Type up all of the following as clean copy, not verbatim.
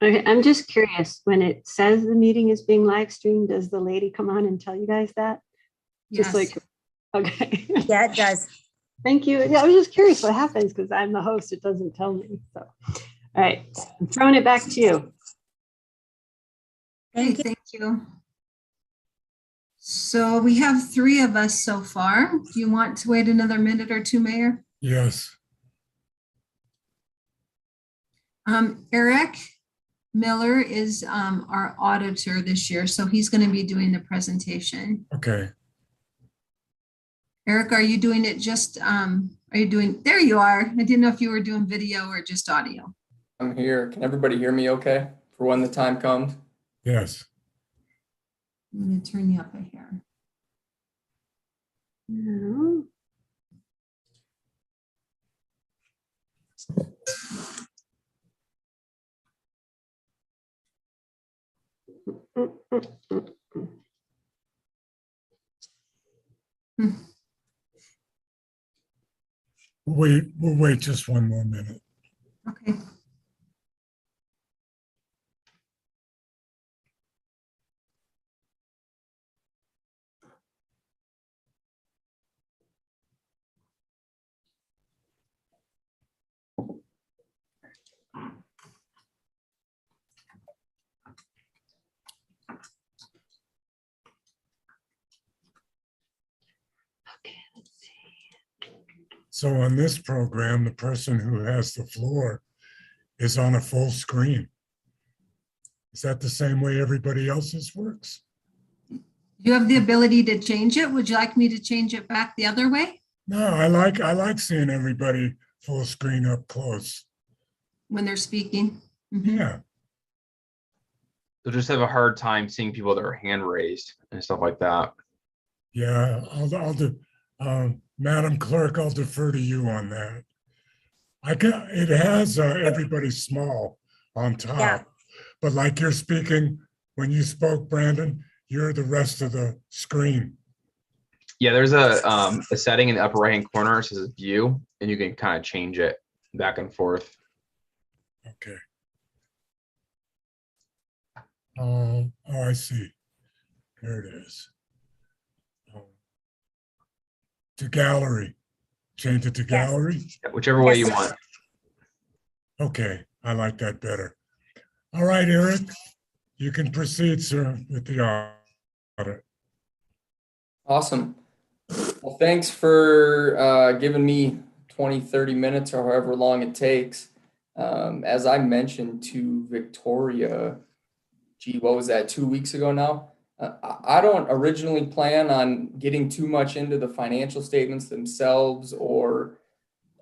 Okay, I'm just curious, when it says the meeting is being live streamed, does the lady come on and tell you guys that? Just Yes. like, okay. Yeah, it does. Thank you. Yeah, I was just curious what happens because I'm the host. It doesn't tell me. So, all right, I'm throwing it back to you. Okay, thank you. So we have 3 of us so far. Do you want to wait another minute or two, Mayor? Yes. Eric Miller is our auditor this year, so he's going to be doing the presentation. Okay. Eric, are you doing it just, are you doing, there you are. I didn't know if you were doing video or just audio. I'm here. Can everybody hear me okay for when the time comes? Yes. I'm going to turn you up here. No. We'll wait just one more minute. Okay. So on this program, the person who has the floor is on a full screen. Is that the same way everybody else's works? You have the ability to change it. Would you like me to change it back the other way No, I like seeing everybody full screen up close. when they're speaking? Mhm. Yeah. They'll just have a hard time seeing people that are hand raised and stuff like that. Yeah, I'll do, Madam Clerk, I'll defer to you on that. It has everybody small on top, Yeah. but like you're speaking, when you spoke, Brandon, you're the rest of the screen. Yeah, there's a setting in the upper right hand corner. It says view, and you can kind of change it back and forth. Okay. Oh, I see. There it is. To gallery. Change it to gallery. Whichever way you Yes. want. Okay, I like that better. All right, Eric, you can proceed, sir, with the audit. Awesome. Well, thanks for giving me 20, 30 minutes or however long it takes. As I mentioned to Victoria, what was that, 2 weeks ago now? I don't originally plan on getting too much into the financial statements themselves or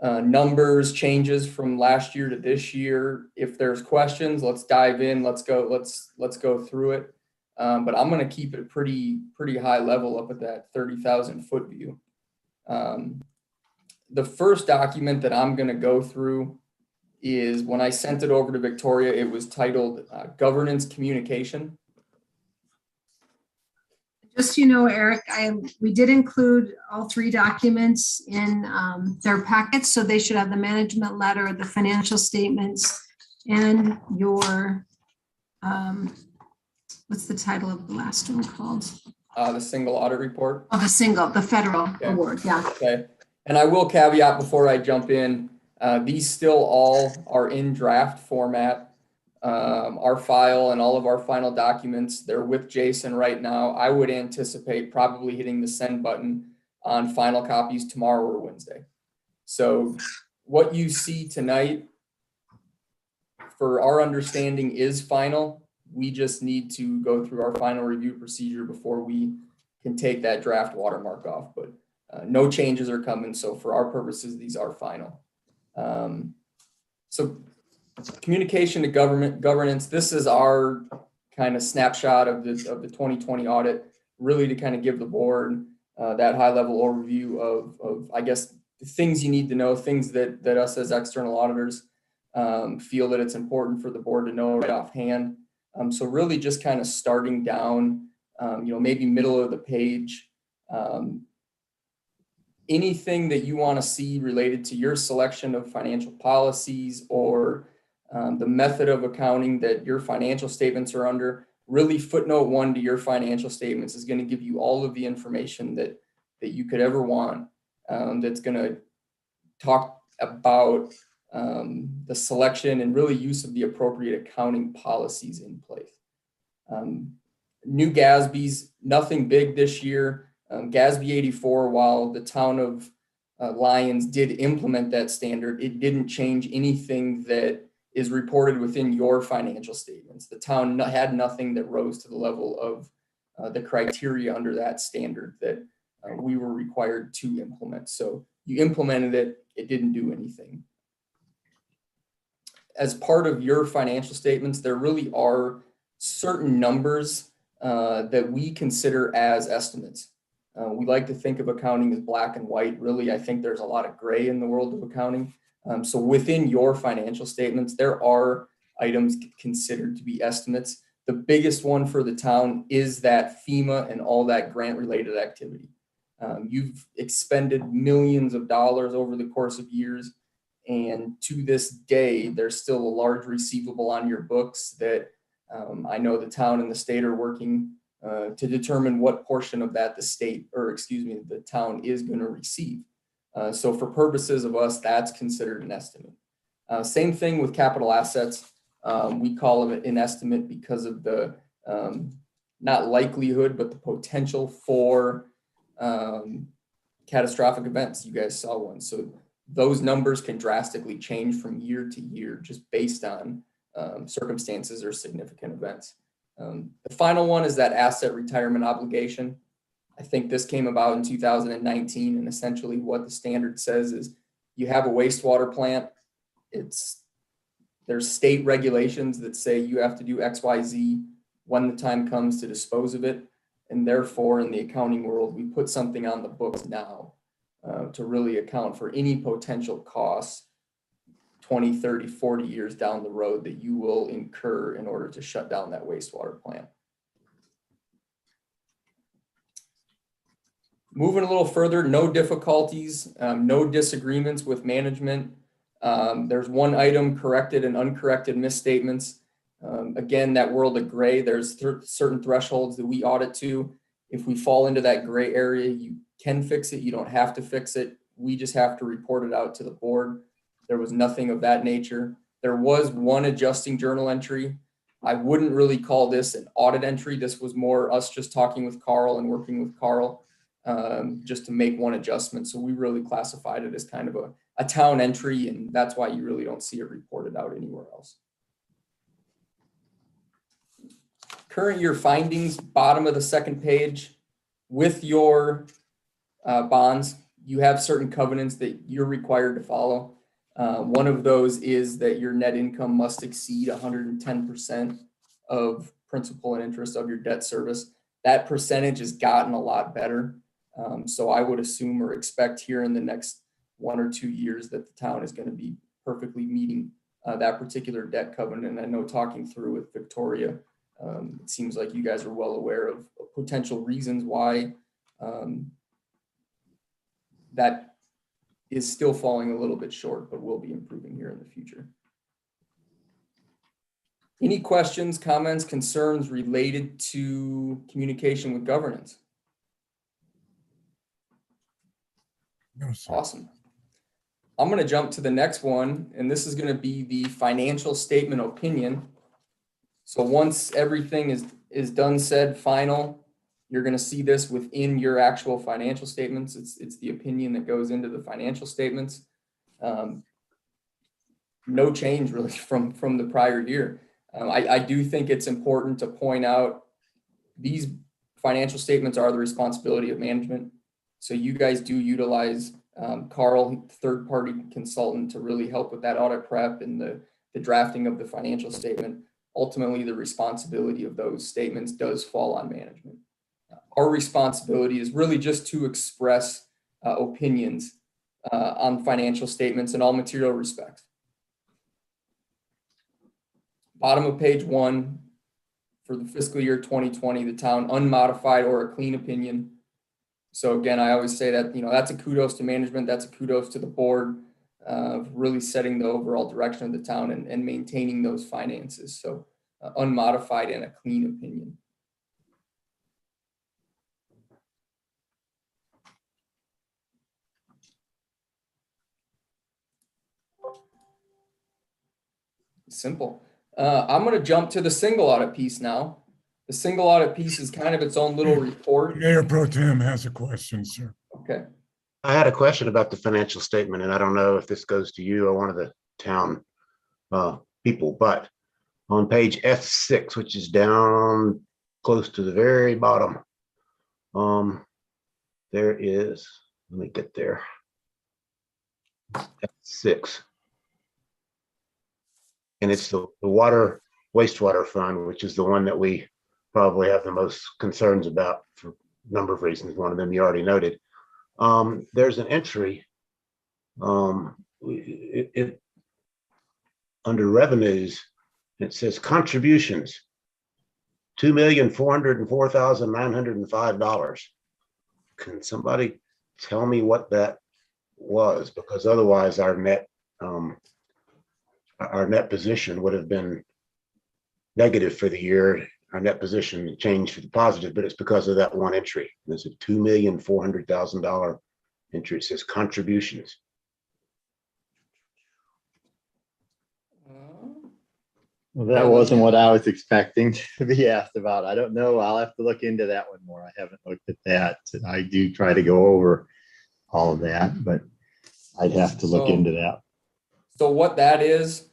numbers changes from last year to this year. If there's questions, let's dive in. Let's go through it. But I'm going to keep it pretty high level up at that 30,000 foot view. The first document that I'm going to go through is when I sent it over to Victoria, it was titled Governance Communication. Just so you know, Eric, we did include all 3 documents in their packets, so they should have the management letter, the financial statements, and your, what's the title of the last one called? The single audit report. Oh, the federal award, yeah. Okay. And I will caveat before I jump in, these still all are in draft format. Our file and all of our final documents, they're with Jason right now. I would anticipate probably hitting the send button on final copies tomorrow or Wednesday. So what you see tonight, for our understanding, is final. We just need to go through our final review procedure before we can take that draft watermark off. But no changes are coming. So for our purposes, these are final. So communication to governance. This is our kind of snapshot of the 2020 audit, really to kind of give the board that high level overview of I guess the things you need to know, things that us as external auditors feel that it's important for the board to know right offhand. So really just kind of starting down, maybe middle of the page. Anything that you want to see related to your selection of financial policies or the method of accounting that your financial statements are under. Really, footnote 1 to your financial statements is going to give you all of the information that you could ever want. That's going to talk about the selection and really use of the appropriate accounting policies in place. New GASB's, nothing big this year. GASB 84, while the town of Lyons did implement that standard, it didn't change anything that is reported within your financial statements. The town had nothing that rose to the level of the criteria under that standard that we were required to implement. So you implemented it, it didn't do anything. As part of your financial statements, there really are certain numbers that we consider as estimates. We like to think of accounting as black and white. Really, I think there's a lot of gray in the world of accounting. So within your financial statements, there are items considered to be estimates. The biggest one for the town is that FEMA and all that grant related activity. You've expended millions of dollars over the course of years. And to this day, there's still a large receivable on your books that I know the town and the state are working to determine what portion of that the town is going to receive. So for purposes of us, that's considered an estimate. Same thing with capital assets. We call it an estimate because of the not likelihood, but the potential for catastrophic events. You guys saw one. So those numbers can drastically change from year to year just based on circumstances or significant events. The final one is that asset retirement obligation. I think this came about in 2019, and essentially what the standard says is you have a wastewater plant. There's state regulations that say you have to do X, Y, Z when the time comes to dispose of it. And therefore, in the accounting world, we put something on the books now to really account for any potential costs 20, 30, 40 years down the road that you will incur in order to shut down that wastewater plant. Moving a little further, no difficulties, no disagreements with management. There's one item, corrected and uncorrected misstatements. Again, that world of gray, there's certain thresholds that we audit to. If we fall into that gray area, you can fix it. You don't have to fix it. We just have to report it out to the board. There was nothing of that nature. There was one adjusting journal entry. I wouldn't really call this an audit entry. This was more us just talking with Carl and working with Carl just to make one adjustment. So we really classified it as kind of a town entry, and that's why you really don't see it reported out anywhere else. Current year findings, bottom of the second page. With your bonds, you have certain covenants that you're required to follow. One of those is that your net income must exceed 110% of principal and interest of your debt service. That percentage has gotten a lot better. So I would assume or expect here in the next 1 or 2 years that the town is going to be perfectly meeting that particular debt covenant. And I know talking through with Victoria, it seems like you guys are well aware of potential reasons why that is still falling a little bit short, but will be improving here in the future. Any questions, comments, concerns related to communication with governance? No, sir. Awesome. I'm going to jump to the next one, and this is going to be the financial statement opinion. So once everything is done, said, final, you're going to see this within your actual financial statements. It's the opinion that goes into the financial statements. No change really from the prior year. I do think it's important to point out these financial statements are the responsibility of management. So you guys do utilize Carl, third-party consultant, to really help with that audit prep and the drafting of the financial statement. Ultimately, the responsibility of those statements does fall on management. Our responsibility is really just to express opinions on financial statements in all material respects. Bottom of page 1, for the fiscal year 2020, the town unmodified or a clean opinion. So again, I always say that, that's a kudos to management. That's a kudos to the board. really setting the overall direction of the town and maintaining those finances. So unmodified and a clean opinion. Simple. I'm going to jump to the single audit piece now. The single audit piece is kind of its own little report. Mayor Pro Tem has a question, sir. Okay. I had a question about the financial statement, and I don't know if this goes to you or one of the town people, but on page F6, which is down close to the very bottom, there is, let me get there, F6. And it's the water wastewater fund, which is the one that we probably have the most concerns about for a number of reasons. One of them you already noted. There's an entry under revenues. It says contributions, $2,404,905. Can somebody tell me what that was? Because otherwise our net position would have been negative for the year. Our net position changed for the positive, but it's because of that one entry. There's a $2,400,000 entry. It says contributions. Well, that wasn't what I was expecting to be asked about. I don't know. I'll have to look into that one more. I haven't looked at that. I do try to go over all of that, but I'd have to look into that. So what that is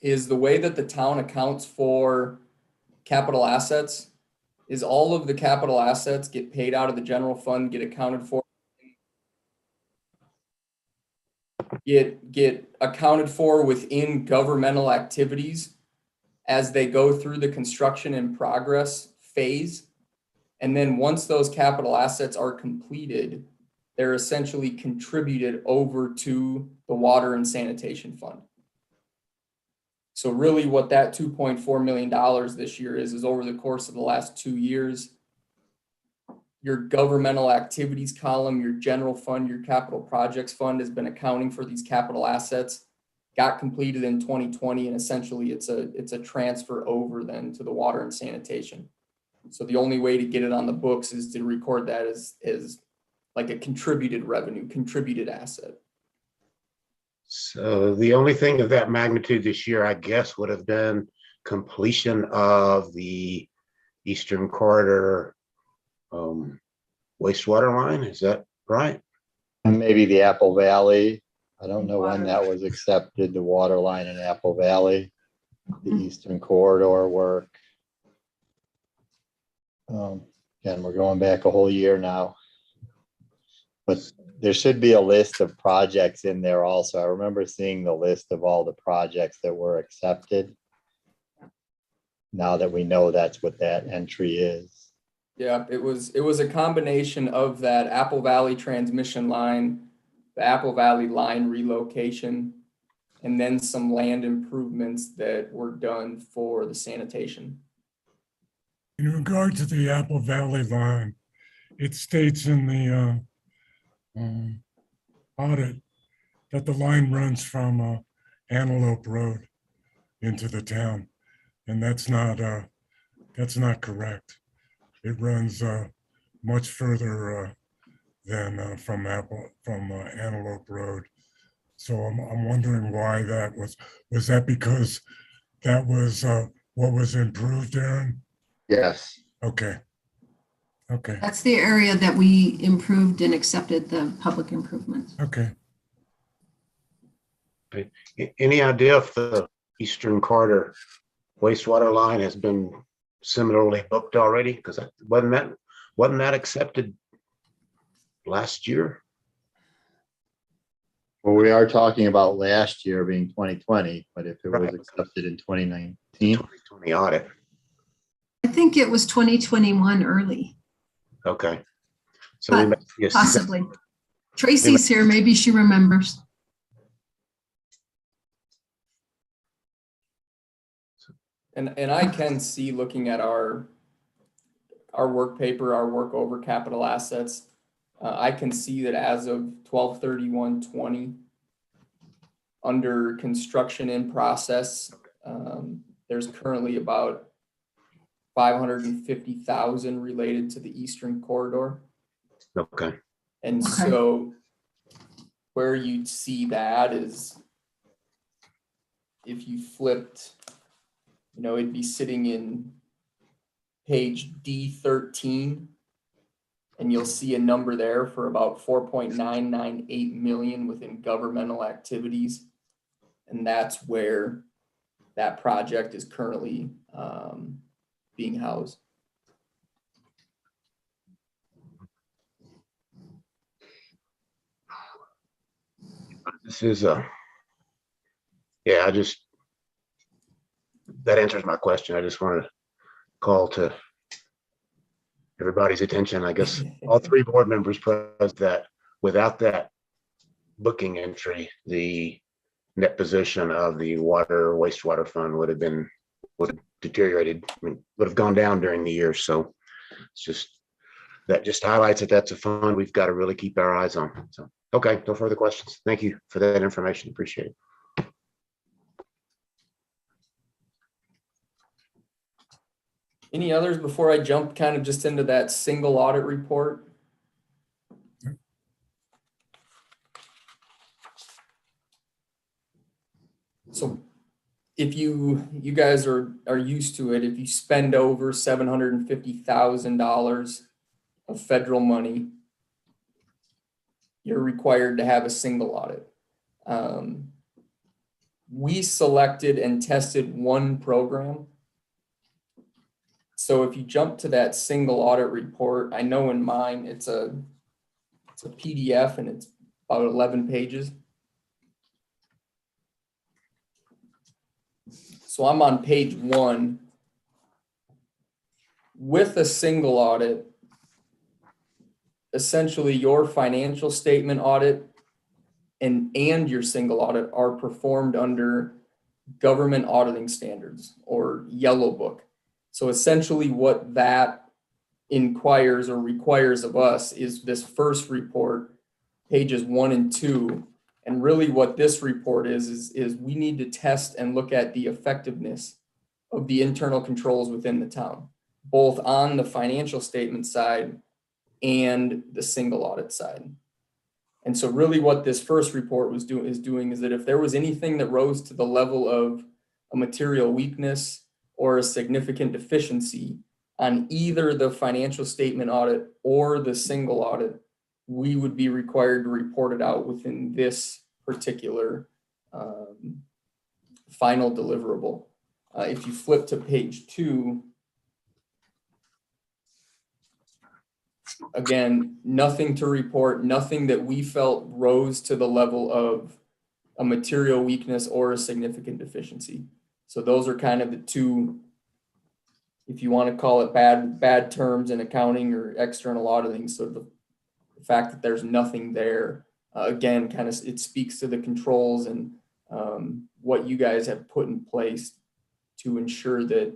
the way that the town accounts for capital assets is all of the capital assets get paid out of the general fund, get accounted for, get accounted for within governmental activities as they go through the construction in progress phase. And then once those capital assets are completed, they're essentially contributed over to the water and sanitation fund. So really what that $2.4 million this year is over the course of the last 2 years, your governmental activities column, your general fund, your capital projects fund has been accounting for these capital assets, got completed in 2020, and essentially it's a transfer over then to the water and sanitation. So the only way to get it on the books is to record that as like a contributed revenue, contributed asset. So the only thing of that magnitude this year, I guess, would have been completion of the Eastern Corridor wastewater line. Is that right? And maybe the Apple Valley. I don't know when that was accepted, the water line in Apple Valley, the Eastern Corridor work. Again, we're going back a whole year now. But there should be a list of projects in there also. I remember seeing the list of all the projects that were accepted. Now that we know that's what that entry is. Yeah, it was a combination of that Apple Valley transmission line, the Apple Valley line relocation, and then some land improvements that were done for the sanitation. In regard to the Apple Valley line, it states in the audit that the line runs from Antelope Road into the town, and that's not correct. It runs much further than from Antelope Road. So I'm wondering why that was. Was that because that was what was improved, Aaron? Yes. Okay. Okay. That's the area that we improved and accepted the public improvements. Okay. Any idea if the Eastern Corridor wastewater line has been similarly booked already? Because wasn't that accepted last year? Well, we are talking about last year being 2020, but if it was Right. accepted in 2019. 2020 audit. I think it was 2021 early, Okay. So we may see a possibly. Tracy's here, maybe she remembers. And I can see, looking at our work paper, our work over capital assets, I can see that as of 12/31/20, under construction in process, there's currently about 550,000 related to the Eastern Corridor. Okay. And Okay. so where you'd see that is if you flipped, it'd be sitting in page D13, and you'll see a number there for about 4.998 million within governmental activities. And that's where that project is currently being housed. This is that answers my question. I just wanted to call to everybody's attention. I guess all three board members present that without that booking entry, the net position of the wastewater fund would have deteriorated, would have gone down during the year. So that just highlights that that's a fund we've got to really keep our eyes on. So, okay, no further questions. Thank you for that information. Appreciate it. Any others before I jump kind of just into that single audit report? So if you guys are used to it, if you spend over $750,000 of federal money, you're required to have a single audit. We selected and tested one program. So if you jump to that single audit report, I know in mine, it's a PDF and it's about 11 pages. So I'm on page 1 with a single audit. Essentially, your financial statement audit and your single audit are performed under government auditing standards or Yellow Book. So essentially what that inquires or requires of us is this first report, pages 1 and 2. And really what this report is we need to test and look at the effectiveness of the internal controls within the town, both on the financial statement side and the single audit side. And so really what this first report is doing is that if there was anything that rose to the level of a material weakness or a significant deficiency on either the financial statement audit or the single audit, we would be required to report it out within this particular final deliverable. If you flip to page 2, again, nothing to report, nothing that we felt rose to the level of a material weakness or a significant deficiency. So those are kind of the two, if you want to call it bad terms in accounting or external auditing. So the fact that there's nothing there, again, kind of it speaks to the controls and what you guys have put in place to ensure that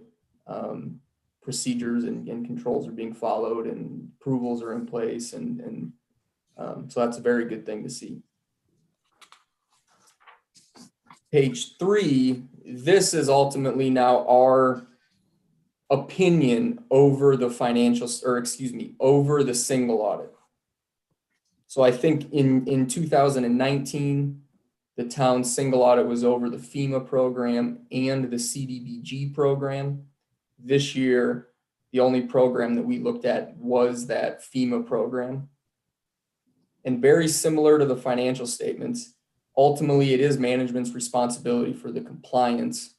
procedures and controls are being followed and approvals are in place. And so that's a very good thing to see. Page 3, this is ultimately now our opinion over the over the single audit. So I think in 2019, the town's single audit was over the FEMA program and the CDBG program. This year, the only program that we looked at was that FEMA program. And very similar to the financial statements, ultimately it is management's responsibility for the compliance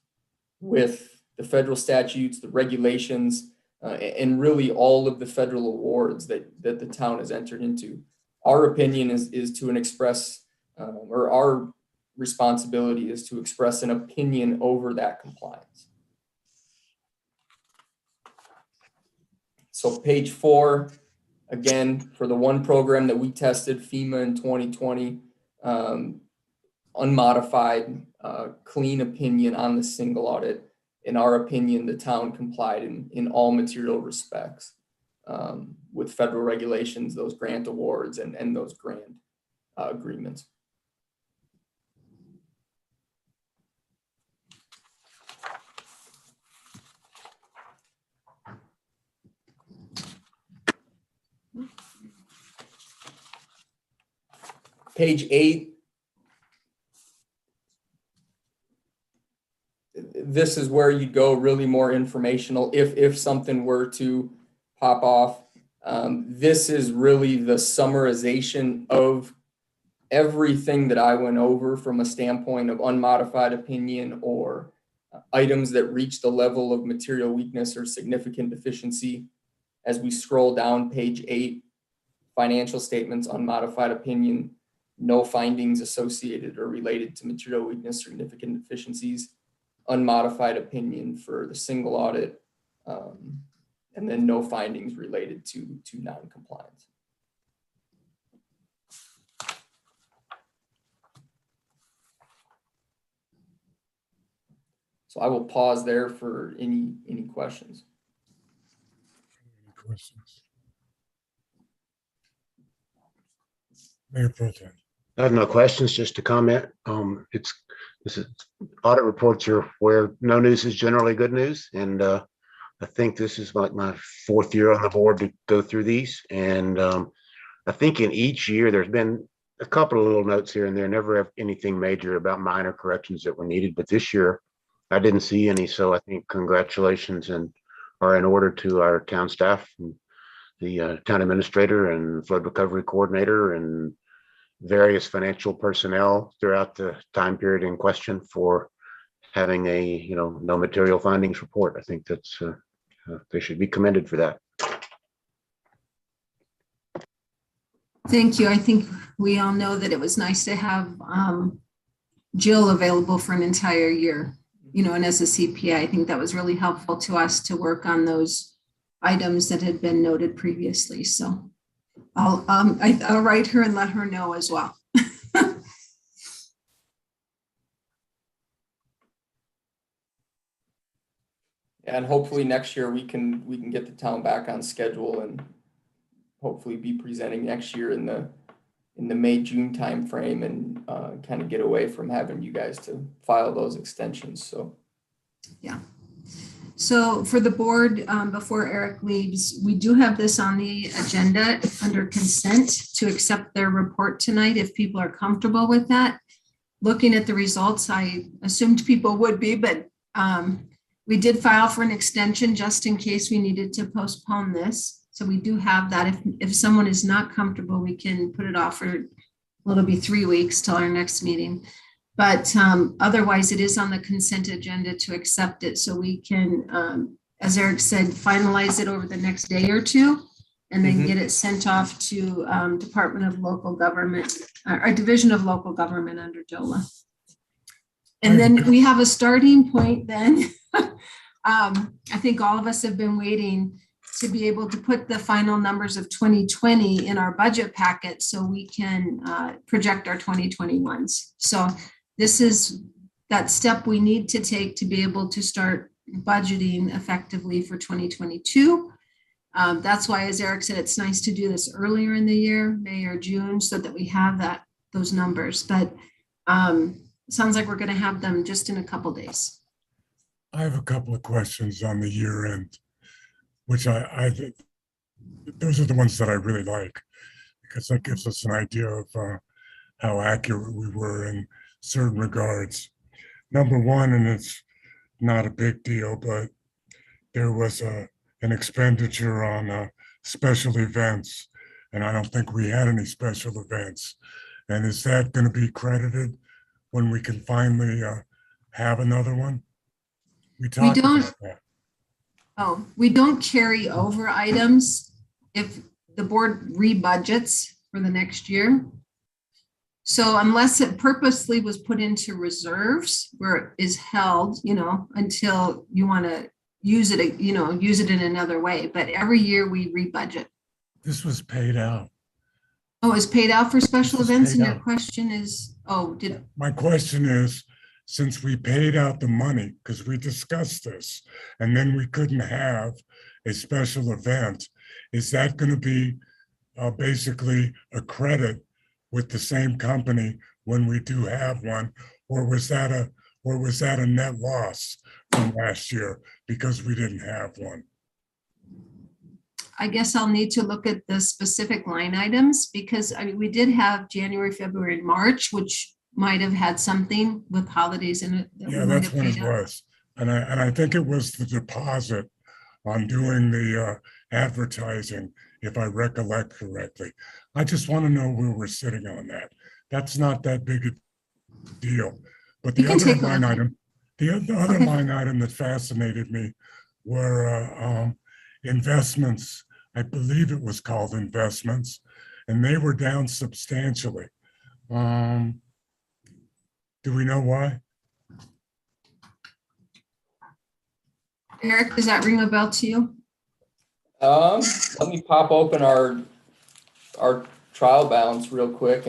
with the federal statutes, the regulations, and really all of the federal awards that the town has entered into. Our opinion is to express, or our responsibility is to express an opinion over that compliance. So page 4, again, for the one program that we tested, FEMA in 2020, unmodified, clean opinion on the single audit. In our opinion, the town complied in all material respects with federal regulations, those grant awards, and those grant agreements. Page 8. This is where you'd go really more informational if something were to pop off. This is really the summarization of everything that I went over from a standpoint of unmodified opinion or items that reach the level of material weakness or significant deficiency. As we scroll down page 8, financial statements, unmodified opinion, no findings associated or related to material weakness or significant deficiencies, unmodified opinion for the single audit, and then no findings related to non-compliance. So I will pause there for any questions. Any questions? Mayor Pro Tem. I have no questions, just to comment. This is audit reports are where no news is generally good news. And I think this is like my 4th year on the board to go through these. And I think in each year, there's been a couple of little notes here and there, never have anything major about minor corrections that were needed. But this year, I didn't see any. So I think congratulations are in order to our town staff, and the town administrator and flood recovery coordinator and various financial personnel throughout the time period in question for having a, no material findings report. I think that's, they should be commended for that. Thank you. I think we all know that it was nice to have Jill available for an entire year, and as a CPA, I think that was really helpful to us to work on those items that had been noted previously. So I'll write her and let her know as well. And hopefully next year we can get the town back on schedule and hopefully be presenting next year in the May-June timeframe, and kind of get away from having you guys to file those extensions. So yeah. So for the board, before Eric leaves, we do have this on the agenda under consent to accept their report tonight, if people are comfortable with that. Looking at the results, I assumed people would be, but we did file for an extension just in case we needed to postpone this. So we do have that. If someone is not comfortable, we can put it off for, well, it'll be 3 weeks till our next meeting. But otherwise, it is on the consent agenda to accept it. So we can, as Eric said, finalize it over the next day or two, and then get it sent off to Department of Local Government, or Division of Local Government under DOLA. And then we have a starting point then. I think all of us have been waiting to be able to put the final numbers of 2020 in our budget packet so we can project our 2021s. So this is that step we need to take to be able to start budgeting effectively for 2022. That's why, as Eric said, it's nice to do this earlier in the year, May or June, so that we have those numbers. But it sounds like we're going to have them just in a couple days. I have a couple of questions on the year end, which those are the ones that I really like, because that gives us an idea of how accurate we were in certain regards. Number one, and it's not a big deal, but there was an expenditure on special events, and I don't think we had any special events. And is that going to be credited when we can finally have another one? We talked about that. Oh, we don't carry over items if the board rebudgets for the next year. So unless it purposely was put into reserves where it is held, until you want to use it, use it in another way. But every year we rebudget. This was paid out. Oh, it's paid out for special events, and your out. question is, My question is, since we paid out the money, because we discussed this, and then we couldn't have a special event, is that going to be basically a credit with the same company when we do have one, or was that a net loss from last year because we didn't have one? I guess I'll need to look at the specific line items because I mean, we did have January, February, and March, which might have had something with holidays in it. That we Yeah, might that's have what it paid out. was. And I think it was the deposit on doing the advertising, if I recollect correctly. I just want to know where we're sitting on that. That's not that big a deal. But You the can other take a line look. item, the other Okay. line item that fascinated me were investments. I believe it was called investments, and they were down substantially. Do we know why? Eric, does that ring a bell to you? Let me pop open our trial balance real quick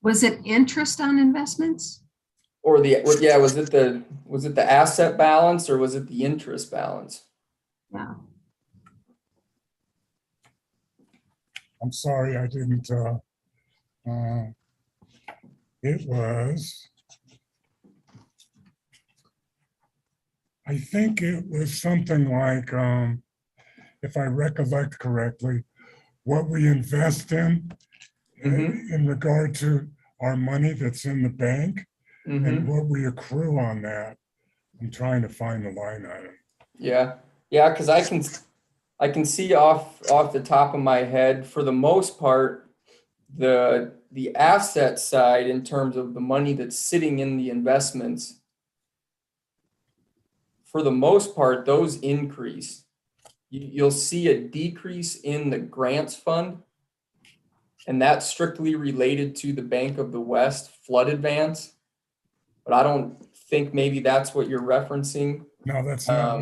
Was it interest on investments? or yeah, was it the asset balance or was it the interest balance? Yeah. I'm sorry, I didn't. It was, I think it was something like, if I recollect correctly, what we invest in regard to our money that's in the bank and what we accrue on that. I'm trying to find the line item. Yeah, because I can see off the top of my head, for the most part, the asset side in terms of the money that's sitting in the investments, for the most part, those increase. You'll see a decrease in the grants fund, and that's strictly related to the Bank of the West flood advance. But I don't think maybe that's what you're referencing. No, that's not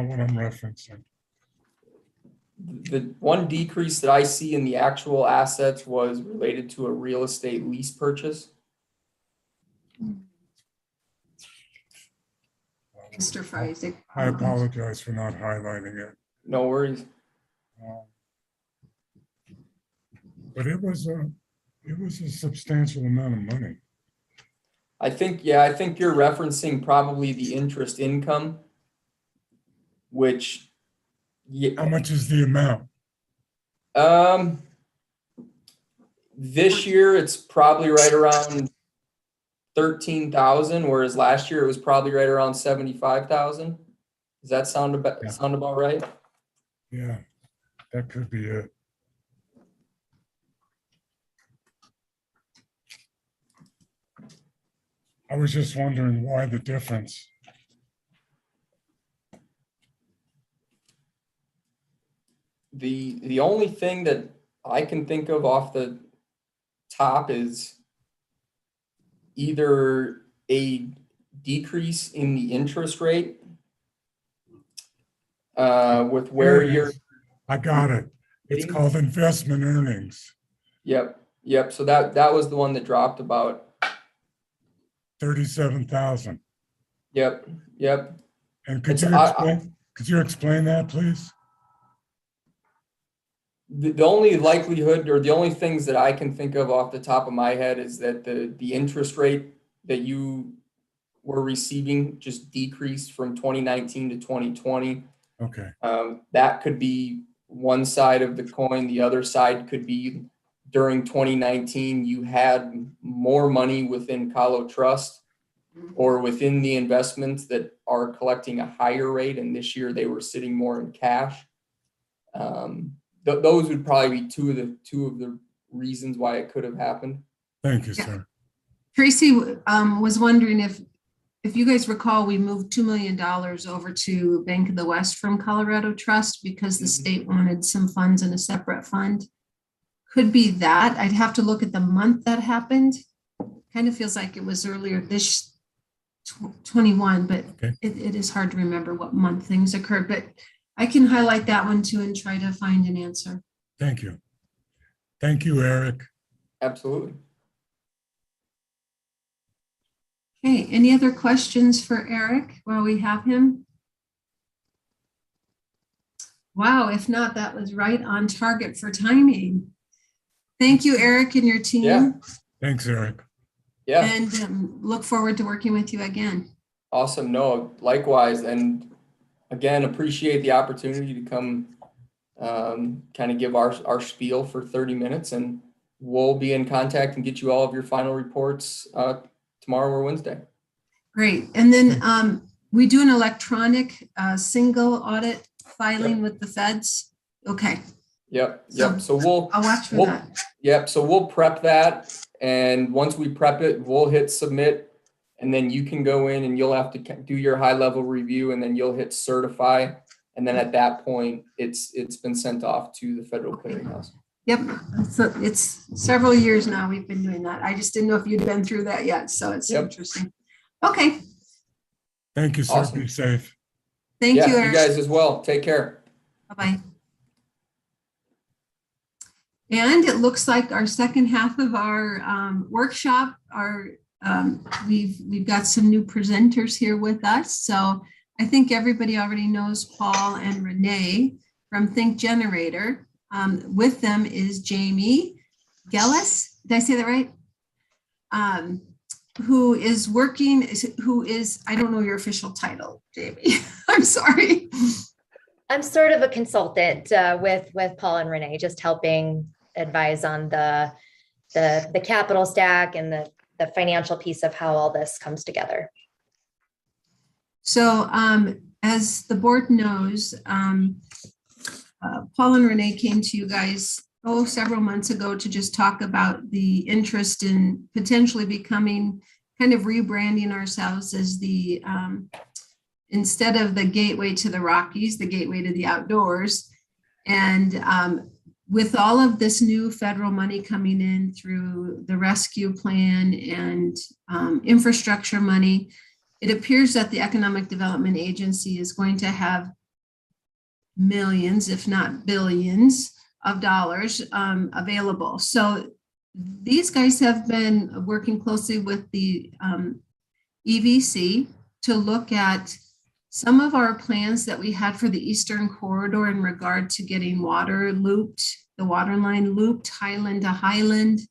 what I'm referencing. The one decrease that I see in the actual assets was related to a real estate lease purchase. Mr. Freisig. I apologize for not highlighting it. No worries. But it was a substantial amount of money. I think you're referencing probably the interest income, which, How much is the amount? this year it's probably right around 13,000, whereas last year it was probably right around 75,000. Does that sound about right? Yeah, that could be it. I was just wondering why the difference. The only thing that I can think of off the top is either a decrease in the interest rate with where There it you're. is. I got it. It's Getting- called investment earnings, Yep. So that was the one that dropped about. 37,000. Yep. And could you explain that, please? The only likelihood or the only things that I can think of off the top of my head is that the interest rate that you were receiving just decreased from 2019 to 2020. Okay. That could be one side of the coin. The other side could be during 2019, you had more money within Calo Trust or within the investments that are collecting a higher rate. And this year they were sitting more in cash. Those would probably be two of the reasons why it could have happened. Thank you, Yeah. sir. Tracy was wondering if you guys recall, we moved $2 million over to Bank of the West from Colorado Trust because the state wanted some funds in a separate fund. Could be that. I'd have to look at the month that happened. Kind of feels like it was earlier this 21, but Okay. it is hard to remember what month things occurred. But I can highlight that one too and try to find an answer. Thank you. Thank you, Eric. Absolutely. Okay, any other questions for Eric while we have him? Wow, if not, that was right on target for timing. Thank you, Eric, and your team. Yeah. Thanks, Eric. Yeah. And look forward to working with you again. Awesome. No, likewise. And again, appreciate the opportunity to come kind of give our spiel for 30 minutes, and we'll be in contact and get you all of your final reports tomorrow or Wednesday. Great. And then we do an electronic single audit filing with the feds. Okay. Yep. So So I'll watch for that. Yep. So we'll prep that. And once we prep it, we'll hit submit, and then you can go in and you'll have to do your high level review, and then you'll hit certify. And then at that point, it's been sent off to the federal clearinghouse. Yep. So it's several years now we've been doing that. I just didn't know if you'd been through that yet. So it's interesting. Okay. Thank you, sir. Awesome. Be safe. Thank you, You Eric. guys as well. Take care. Bye-bye. And it looks like our second half of our workshop we've got some new presenters here with us. So I think everybody already knows Paul and Renee from Think Generator. With them is Jamie Gellis. Did I say that right? Who is, I don't know your official title, Jamie. I'm sorry. I'm sort of a consultant with Paul and Renee, just helping advise on the capital stack and the financial piece of how all this comes together. So as the board knows, Paul and Renee came to you guys several months ago to just talk about the interest in potentially becoming, kind of rebranding ourselves as the instead of the gateway to the Rockies, the gateway to the outdoors. And with all of this new federal money coming in through the rescue plan and infrastructure money, it appears that the Economic Development Agency is going to have millions, if not billions, of dollars available. So these guys have been working closely with the EVC to look at some of our plans that we had for the Eastern Corridor in regard to getting water looped, the water line looped Highland to Highland,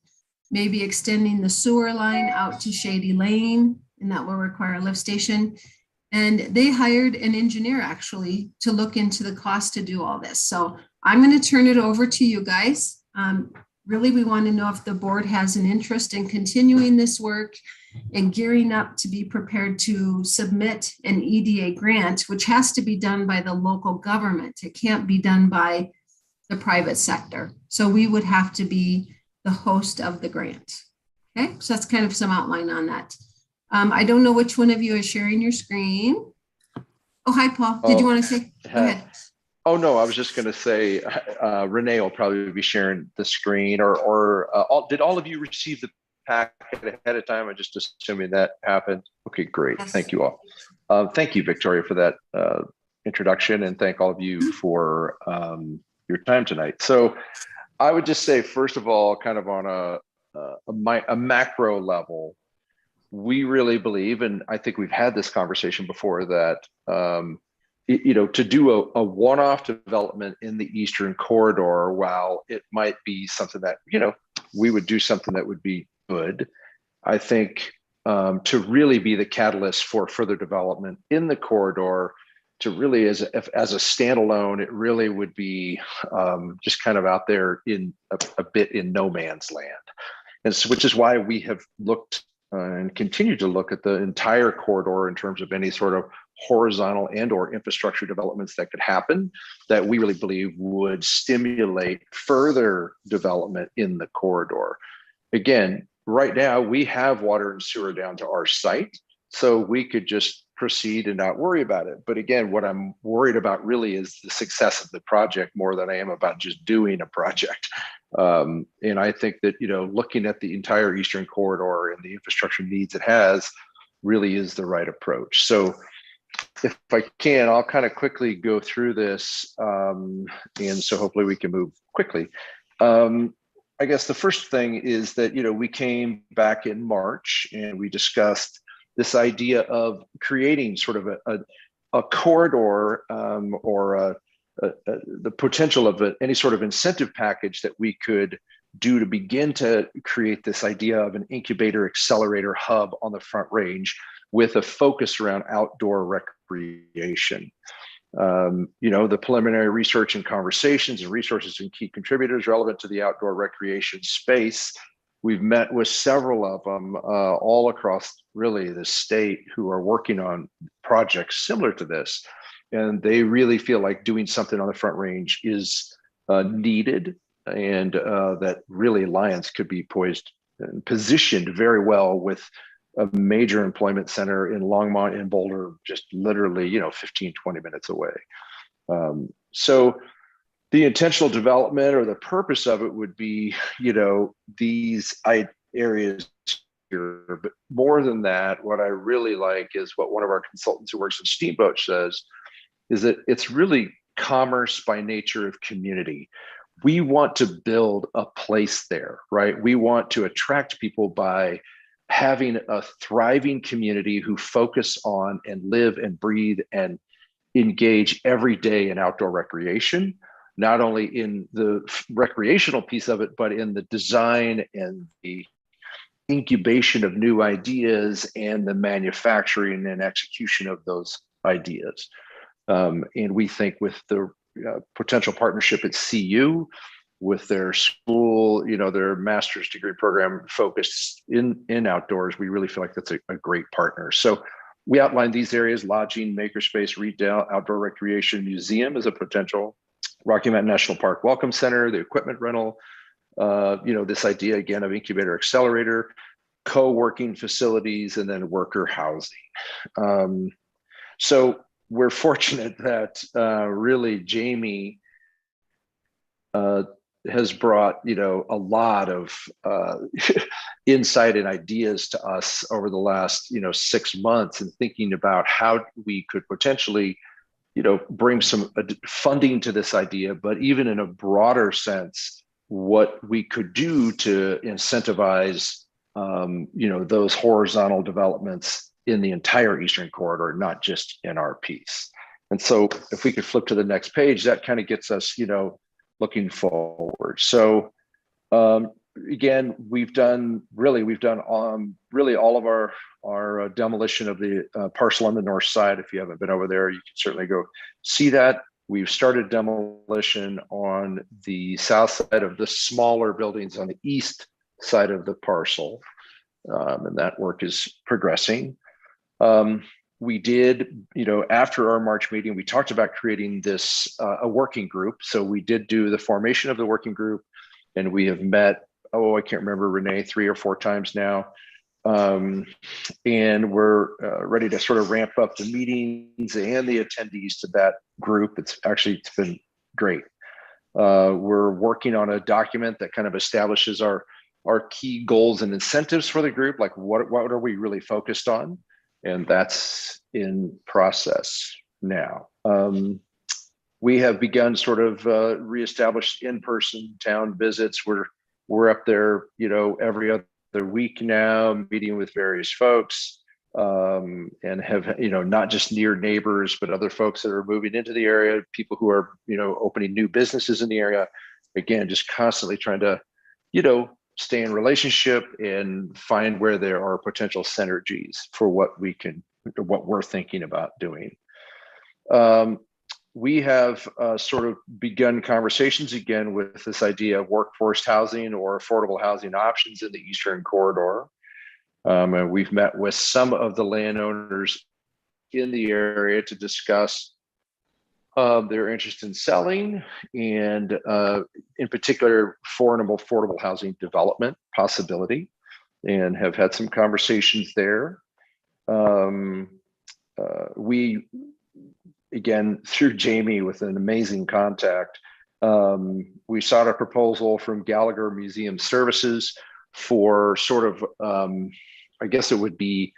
maybe extending the sewer line out to Shady Lane, and that will require a lift station. And they hired an engineer actually to look into the cost to do all this. So I'm going to turn it over to you guys. Really, we want to know if the board has an interest in continuing this work and gearing up to be prepared to submit an EDA grant, which has to be done by the local government. It can't be done by the private sector. So we would have to be the host of the grant. Okay, so that's kind of some outline on that. I don't know which one of you is sharing your screen. Oh, hi, Paul. Did you want to say? Go ahead. Oh, no, I was just going to say, Renee will probably be sharing the screen, did all of you receive the packet ahead of time? I'm just assuming that happened. Okay, great. Yes. Thank you all. Thank you, Victoria, for that introduction, and thank all of you for your time tonight. So I would just say, first of all, kind of on a macro level, we really believe, and I think we've had this conversation before, that to do a one-off development in the Eastern Corridor, while it might be something that we would do something that would be good, I think to really be the catalyst for further development in the corridor, to really as a standalone, it really would be just kind of out there in a bit in no man's land, and so, which is why we have looked and continue to look at the entire corridor in terms of any sort of horizontal and or infrastructure developments that could happen that we really believe would stimulate further development in the corridor. Again, right now we have water and sewer down to our site, so we could just proceed and not worry about it. But again, what I'm worried about really is the success of the project more than I am about just doing a project. And I think that, looking at the entire Eastern Corridor and the infrastructure needs it has really is the right approach. So if I can, I'll kind of quickly go through this. And so hopefully we can move quickly. I guess the first thing is that, we came back in March and we discussed this idea of creating sort of a corridor or the potential of any sort of incentive package that we could do to begin to create this idea of an incubator accelerator hub on the Front Range with a focus around outdoor recreation. The preliminary research and conversations and resources and key contributors relevant to the outdoor recreation space. We've met with several of them all across really the state who are working on projects similar to this. And they really feel like doing something on the Front Range is needed, and that really Lions could be poised and positioned very well with a major employment center in Longmont and Boulder, just literally, 15, 20 minutes away. So the intentional development or the purpose of it would be, these areas here. But more than that, what I really like is what one of our consultants who works in Steamboat says, is that it's really commerce by nature of community. We want to build a place there, right? We want to attract people by having a thriving community who focus on and live and breathe and engage every day in outdoor recreation, not only in the recreational piece of it, but in the design and the incubation of new ideas and the manufacturing and execution of those ideas. And we think with the potential partnership at CU, with their school, their master's degree program focused in outdoors, we really feel like that's a great partner. So we outlined these areas: lodging, makerspace, retail, outdoor recreation, museum as a potential, Rocky Mountain National Park Welcome Center, the equipment rental, this idea again of incubator accelerator, co-working facilities, and then worker housing. So we're fortunate that really Jamie has brought, a lot of insight and ideas to us over the last, 6 months, and thinking about how we could potentially, bring some funding to this idea, but even in a broader sense, what we could do to incentivize, those horizontal developments in the entire Eastern Corridor, not just in our piece. And so if we could flip to the next page, that kind of gets us, looking forward. So again, we've done really all of our demolition of the parcel on the north side. If you haven't been over there, you can certainly go see that. We've started demolition on the south side of the smaller buildings on the east side of the parcel, and that work is progressing. We did, after our March meeting, we talked about creating this a working group. So we did do the formation of the working group, and we have met, I can't remember, Renee, 3 or 4 times now. And we're ready to sort of ramp up the meetings and the attendees to that group. It's been great. We're working on a document that kind of establishes our key goals and incentives for the group, like what are we really focused on? And that's in process now. We have begun sort of reestablished in-person town visits. We're up there, every other week now, meeting with various folks, and have, not just near neighbors, but other folks that are moving into the area, people who are, opening new businesses in the area. Again, just constantly trying to, stay in relationship and find where there are potential synergies for what we're thinking about doing. We have sort of begun conversations again with this idea of workforce housing or affordable housing options in the Eastern Corridor. And we've met with some of the landowners in the area to discuss their interest in selling, and in particular for an affordable housing development possibility, and have had some conversations there. We, again, through Jamie with an amazing contact, we sought a proposal from Gallagher Museum Services for sort of, I guess it would be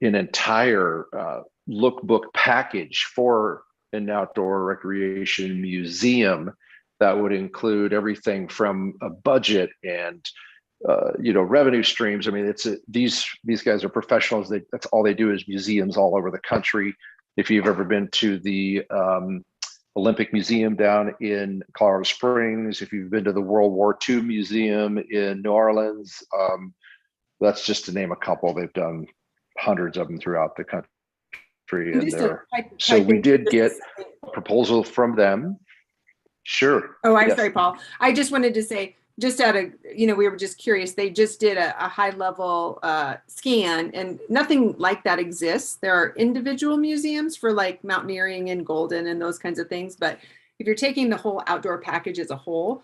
an entire lookbook package for an outdoor recreation museum that would include everything from a budget and revenue streams. I mean, these guys are professionals. That's all they do is museums all over the country. If you've ever been to the Olympic Museum down in Colorado Springs, if you've been to the World War II Museum in New Orleans, that's just to name a couple. They've done hundreds of them throughout the country. in Just there. to So we pipe did in- get a proposal from them. Sure. Oh, I'm Yes. sorry, Paul. I just wanted to say, just out of, we were just curious, they just did a high level scan and nothing like that exists. There are individual museums for like mountaineering and golden and those kinds of things. But if you're taking the whole outdoor package as a whole,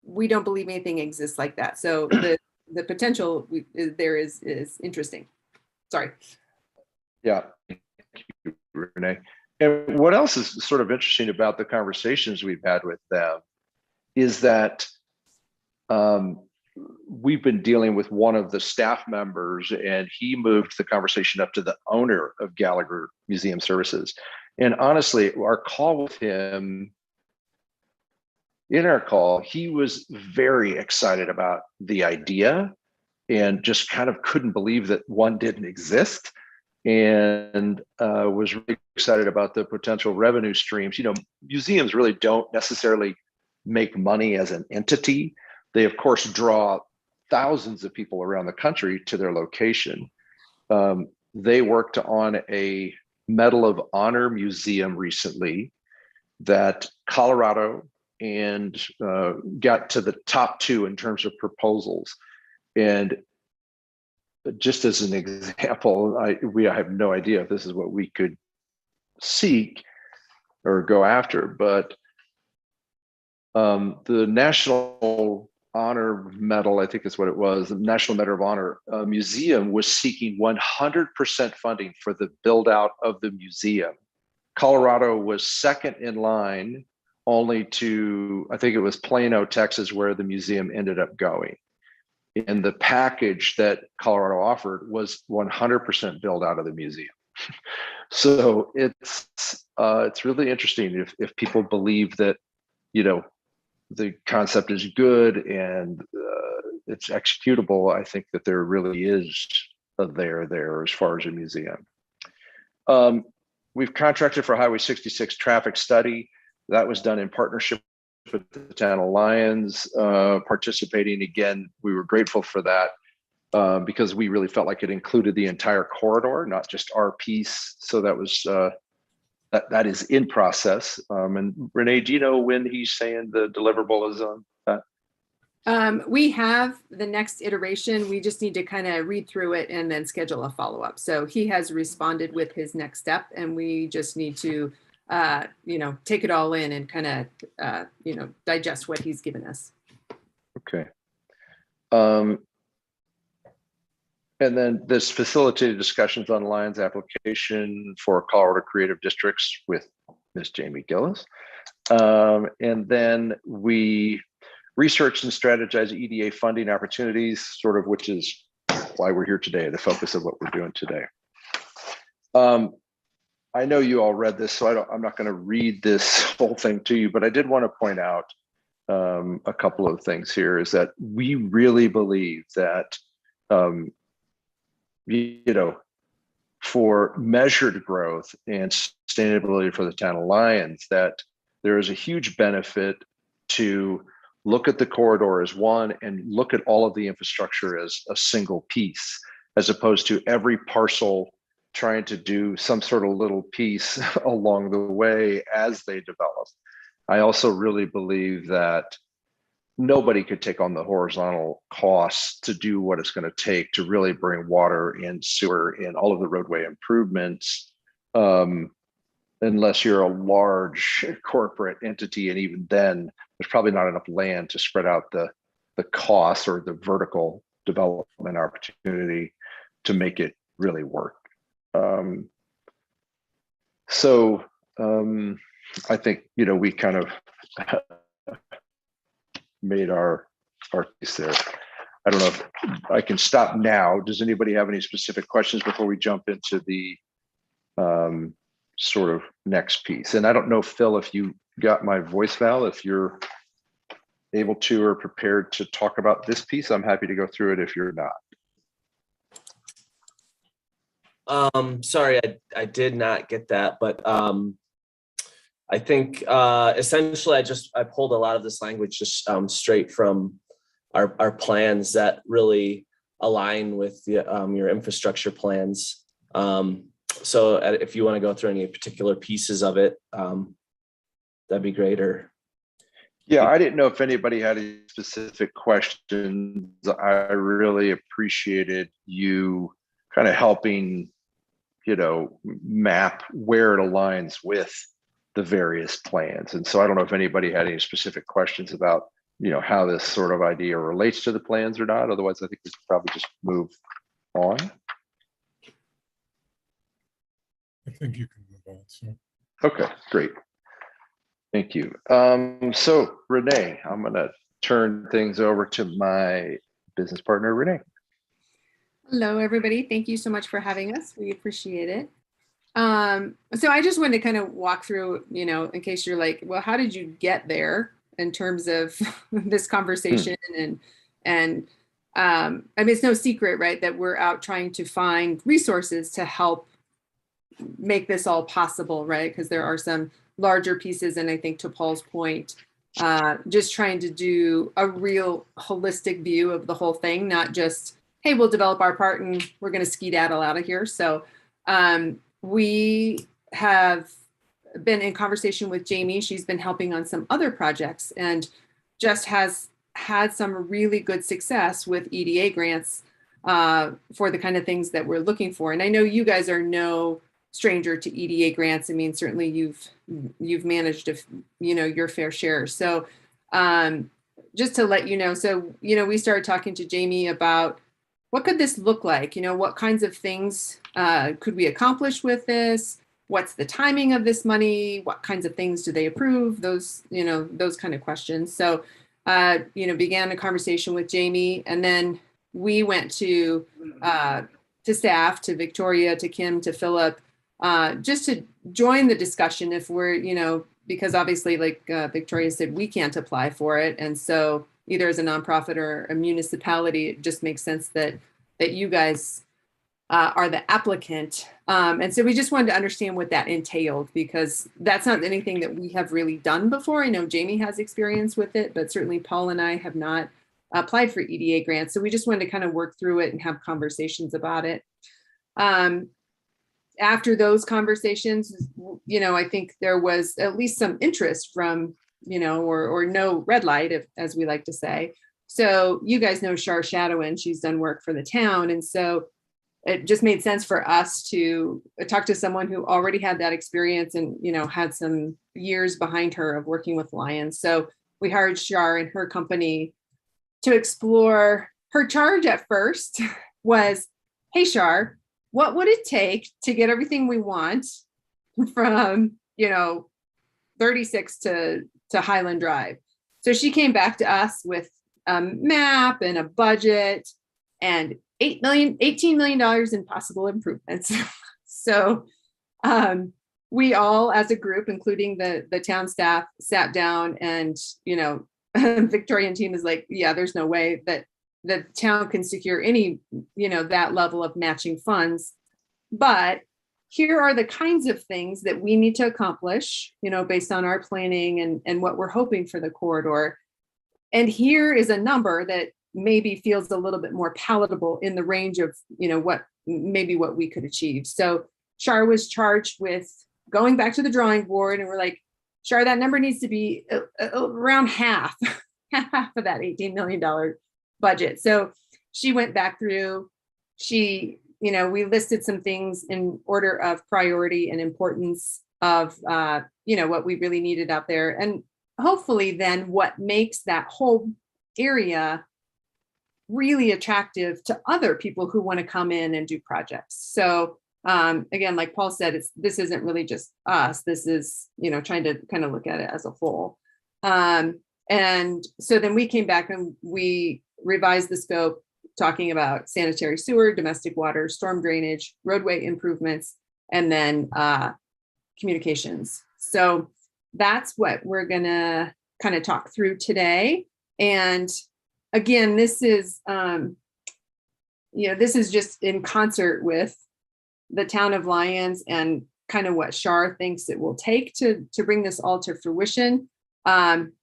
we don't believe anything exists like that. So the potential there is interesting. Sorry. Yeah. Thank you, Renee. And what else is sort of interesting about the conversations we've had with them is that we've been dealing with one of the staff members, and he moved the conversation up to the owner of Gallagher Museum Services. And honestly, our call with him, in our call, he was very excited about the idea and just kind of couldn't believe that one didn't exist, and was really excited about the potential revenue streams. Museums really don't necessarily make money as an entity. They, of course, draw thousands of people around the country to their location. They worked on a Medal of Honor museum recently that Colorado and got to the top 2 in terms of proposals. And just as an example, I have no idea if this is what we could seek or go after, but the National Honor Medal, I think is what it was, the National Medal of Honor Museum was seeking 100% funding for the build out of the museum. Colorado was second in line, only to, I think it was Plano, Texas, where the museum ended up going. And the package that Colorado offered was 100% build out of the museum. So it's really interesting if people believe that, the concept is good and it's executable. I think that there really is a there as far as a museum. We've contracted for Highway 66 traffic study. That was done in partnership with the town of Lyons participating. Again, we were grateful for that because we really felt like it included the entire corridor, not just our piece. So that was that is in process. And Renee, do you know when he's saying the deliverable is on that? We have the next iteration. We just need to kind of read through it and then schedule a follow-up. So he has responded with his next step, and we just need to take it all in and kind of, digest what he's given us. Okay. And then this facilitated discussions on Lyons application for Colorado Creative Districts with Ms. Jamie Gillis. And then we research and strategize EDA funding opportunities, sort of, which is why we're here today, the focus of what we're doing today. I know you all read this, so I'm not going to read this whole thing to you, but I did want to point out a couple of things here. Is that we really believe that for measured growth and sustainability for the town of Lyons, that there is a huge benefit to look at the corridor as one and look at all of the infrastructure as a single piece, as opposed to every parcel trying to do some sort of little piece along the way as they develop. I also really believe that nobody could take on the horizontal costs to do what it's going to take to really bring water and sewer and all of the roadway improvements, unless you're a large corporate entity. And even then, there's probably not enough land to spread out the costs or the vertical development opportunity to make it really work. I think, we kind of made our piece there. I don't know if I can stop now. Does anybody have any specific questions before we jump into the sort of next piece? And I don't know, Phil, if you got my voicemail, if you're able to or prepared to talk about this piece, I'm happy to go through it if you're not. Sorry, I did not get that, but I think essentially I pulled a lot of this language just straight from our plans that really align with your infrastructure plans. So if you want to go through any particular pieces of it, that'd be great. Or Yeah, I didn't know if anybody had any specific questions. I really appreciated you kind of helping, map where it aligns with the various plans. And so I don't know if anybody had any specific questions about, how this sort of idea relates to the plans or not. Otherwise, I think we should probably just move on. I think you can move on. So Okay, great. Thank you. So Renee, I'm going to turn things over to my business partner, Renee. Hello, everybody. Thank you so much for having us. We appreciate it. So I just wanted to kind of walk through, in case you're like, well, how did you get there in terms of this conversation? And I mean, it's no secret, right, that we're out trying to find resources to help make this all possible, right? Because there are some larger pieces, and I think to Paul's point, just trying to do a real holistic view of the whole thing, not just, hey, we'll develop our part and we're going to skedaddle out of here. So we have been in conversation with Jamie. She's been helping on some other projects and just has had some really good success with EDA grants for the kind of things that we're looking for. And I know you guys are no stranger to EDA grants. I mean, certainly you've managed your fair share. So just to let you know, so, we started talking to Jamie about what could this look like? What kinds of things could we accomplish with this? What's the timing of this money? What kinds of things do they approve? Those kind of questions. So, began a conversation with Jamie, and then we went to staff, to Victoria, to Kim, to Philip, just to join the discussion if we're, because obviously, like Victoria said, we can't apply for it. And so either as a nonprofit or a municipality, it just makes sense that you guys are the applicant. And so we just wanted to understand what that entailed, because that's not anything that we have really done before. I know Jamie has experience with it, but certainly Paul and I have not applied for EDA grants. So we just wanted to kind of work through it and have conversations about it. After those conversations, I think there was at least some interest from, or no red light, as we like to say. So you guys know Shar Shadowin, she's done work for the town. And so it just made sense for us to talk to someone who already had that experience and, had some years behind her of working with Lions. So we hired Shar and her company to explore. Her charge at first was, hey, Shar, what would it take to get everything we want from, 36 to Highland Drive? So she came back to us with a map and a budget and $18 million in possible improvements. So we all, as a group, including the town staff, sat down and, Victorian team is like, yeah, there's no way that the town can secure any, that level of matching funds. But here are the kinds of things that we need to accomplish, based on our planning and what we're hoping for the corridor. And here is a number that maybe feels a little bit more palatable in the range of, what we could achieve. So Shar was charged with going back to the drawing board, and we're like, Shar, that number needs to be around half of that $18 million budget. So she went back through, we listed some things in order of priority and importance of, what we really needed out there. And hopefully then what makes that whole area really attractive to other people who want to come in and do projects. So again, like Paul said, this isn't really just us. This is, trying to kind of look at it as a whole. And so then we came back and we revised the scope, talking about sanitary sewer, domestic water, storm drainage, roadway improvements, and then communications. So that's what we're gonna kind of talk through today. And again, this is, this is just in concert with the town of Lyons and kind of what Shar thinks it will take to bring this all to fruition.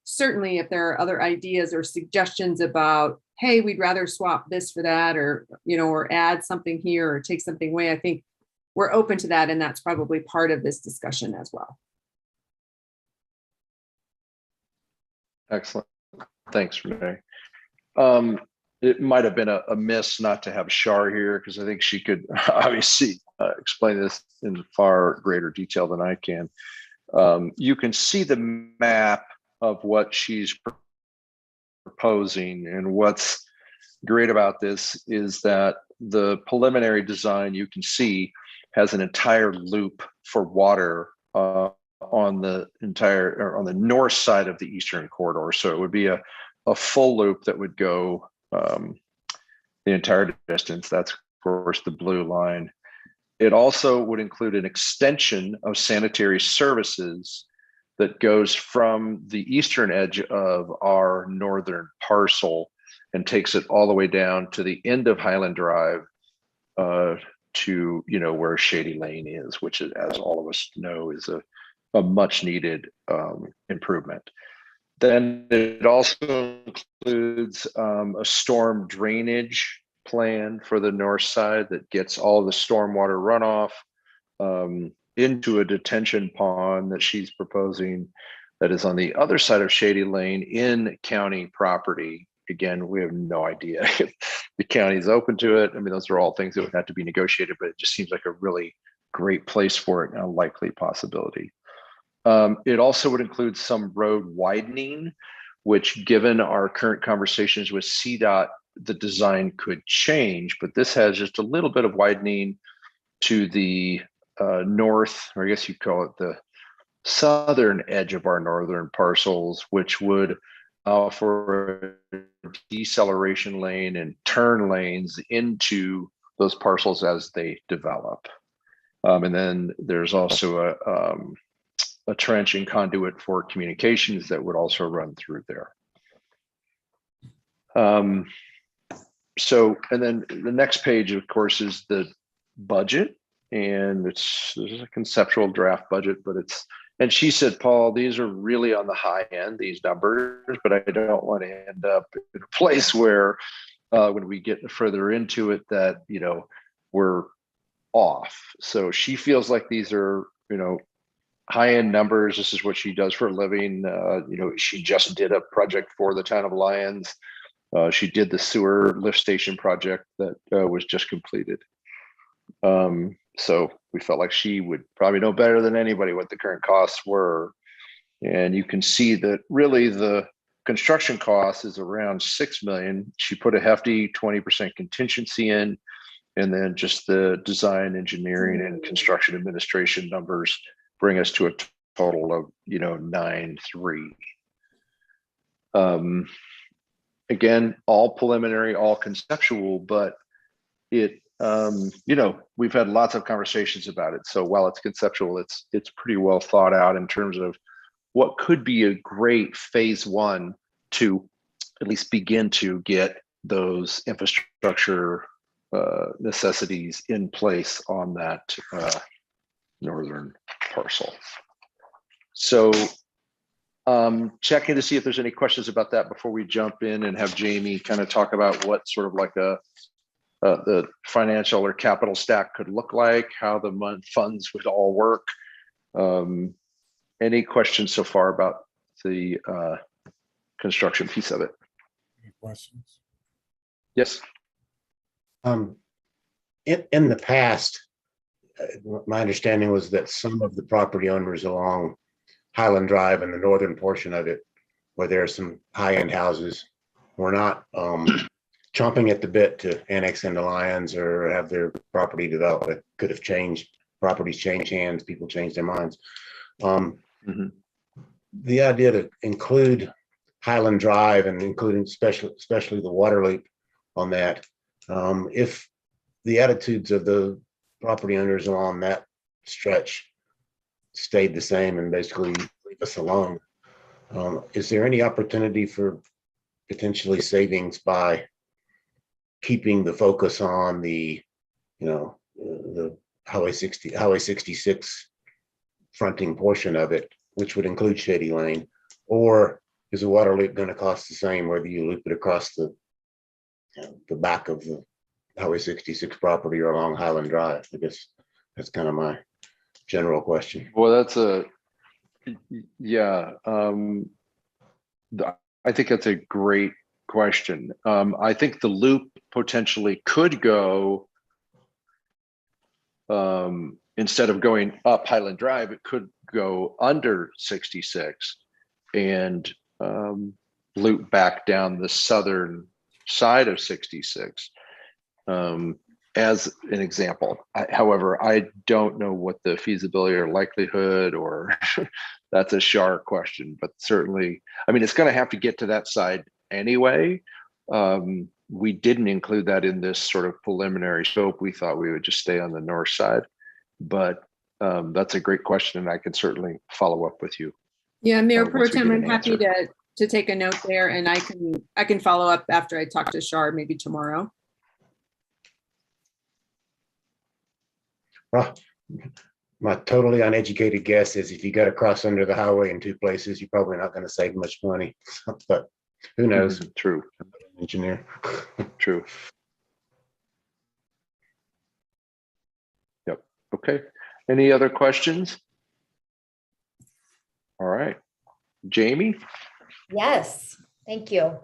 Certainly, if there are other ideas or suggestions about, hey, we'd rather swap this for that, or, or add something here or take something away, I think we're open to that, and that's probably part of this discussion as well. Excellent. Thanks, Renee. It might have been a miss not to have Shar here, because I think she could obviously explain this in far greater detail than I can. You can see the map of what she's proposing, and what's great about this is that the preliminary design you can see has an entire loop for water on the entire, or on the north side of the eastern corridor. So it would be a full loop that would go the entire distance. That's of course the blue line. It also would include an extension of sanitary services that goes from the eastern edge of our northern parcel and takes it all the way down to the end of Highland Drive, to, you know, where Shady Lane is, which is, as all of us know, is a much needed improvement. Then it also includes a storm drainage plan for the north side that gets all the stormwater runoff into a detention pond that she's proposing that is on the other side of Shady Lane in county property. Again, we have no idea if the county is open to it. I mean, those are all things that would have to be negotiated, but it just seems like a really great place for it and a likely possibility. It also would include some road widening, which, given our current conversations with CDOT, the design could change, but this has just a little bit of widening to the north, or I guess you'd call it the southern edge of our northern parcels, which would allow for a deceleration lane and turn lanes into those parcels as they develop. And then there's also a trench and conduit for communications that would also run through there. So, and then the next page, of course, is the budget, and there's a conceptual draft budget, but it's, and she said, Paul, these are really on the high end, these numbers, but I don't want to end up in a place where when we get further into it that, you know, we're off. So she feels like these are, you know, high-end numbers. This is what she does for a living. You know, she just did a project for the town of Lyons. She did the sewer lift station project that was just completed. So we felt like she would probably know better than anybody what the current costs were. And you can see that really the construction cost is around 6 million. She put a hefty 20% contingency in, and then just the design, engineering, and construction administration numbers bring us to a total of, you know, 9.3. Again, all preliminary, all conceptual, but it, you know, we've had lots of conversations about it. So while it's conceptual, it's pretty well thought out in terms of what could be a great phase one to at least begin to get those infrastructure necessities in place on that northern parcel. So checking to see if there's any questions about that before we jump in and have Jamie kind of talk about what sort of like the financial or capital stack could look like, how the funds would all work. Any questions so far about the construction piece of it? Any questions? Yes. In the past, my understanding was that some of the property owners along Highland Drive and the northern portion of it, where there are some high-end houses, were not chomping at the bit to annex into Lyons or have their property developed. It could have changed. Properties change hands. People change their minds. The idea to include Highland Drive and including especially the water loop on that, if the attitudes of the property owners along that stretch stayed the same and basically leave us alone, is there any opportunity for potentially savings by keeping the focus on the, you know, the Highway 66 fronting portion of it, which would include Shady Lane? Or is the water loop going to cost the same whether you loop it across the, you know, the back of the Highway 66 property or along Highland Drive? I guess That's kind of my general question. Well, that's yeah. I think that's a great question. I think the loop potentially could go, instead of going up Highland Drive, it could go under 66 and loop back down the southern side of 66. As an example. However, I don't know what the feasibility or likelihood, or that's a Shar question, but certainly, I mean, it's going to have to get to that side anyway. We didn't include that in this sort of preliminary scope. We thought we would just stay on the north side, but that's a great question, and I can certainly follow up with you. Yeah, Mayor Pro once we Tem, get I'm an happy answer. to take a note there, and I can follow up after I talk to Shar, maybe tomorrow. Well, my totally uneducated guess is if you got to cross under the highway in two places, you're probably not going to save much money. But who knows? True. Engineer. True. Yep. Okay. Any other questions? All right. Jamie? Yes, thank you.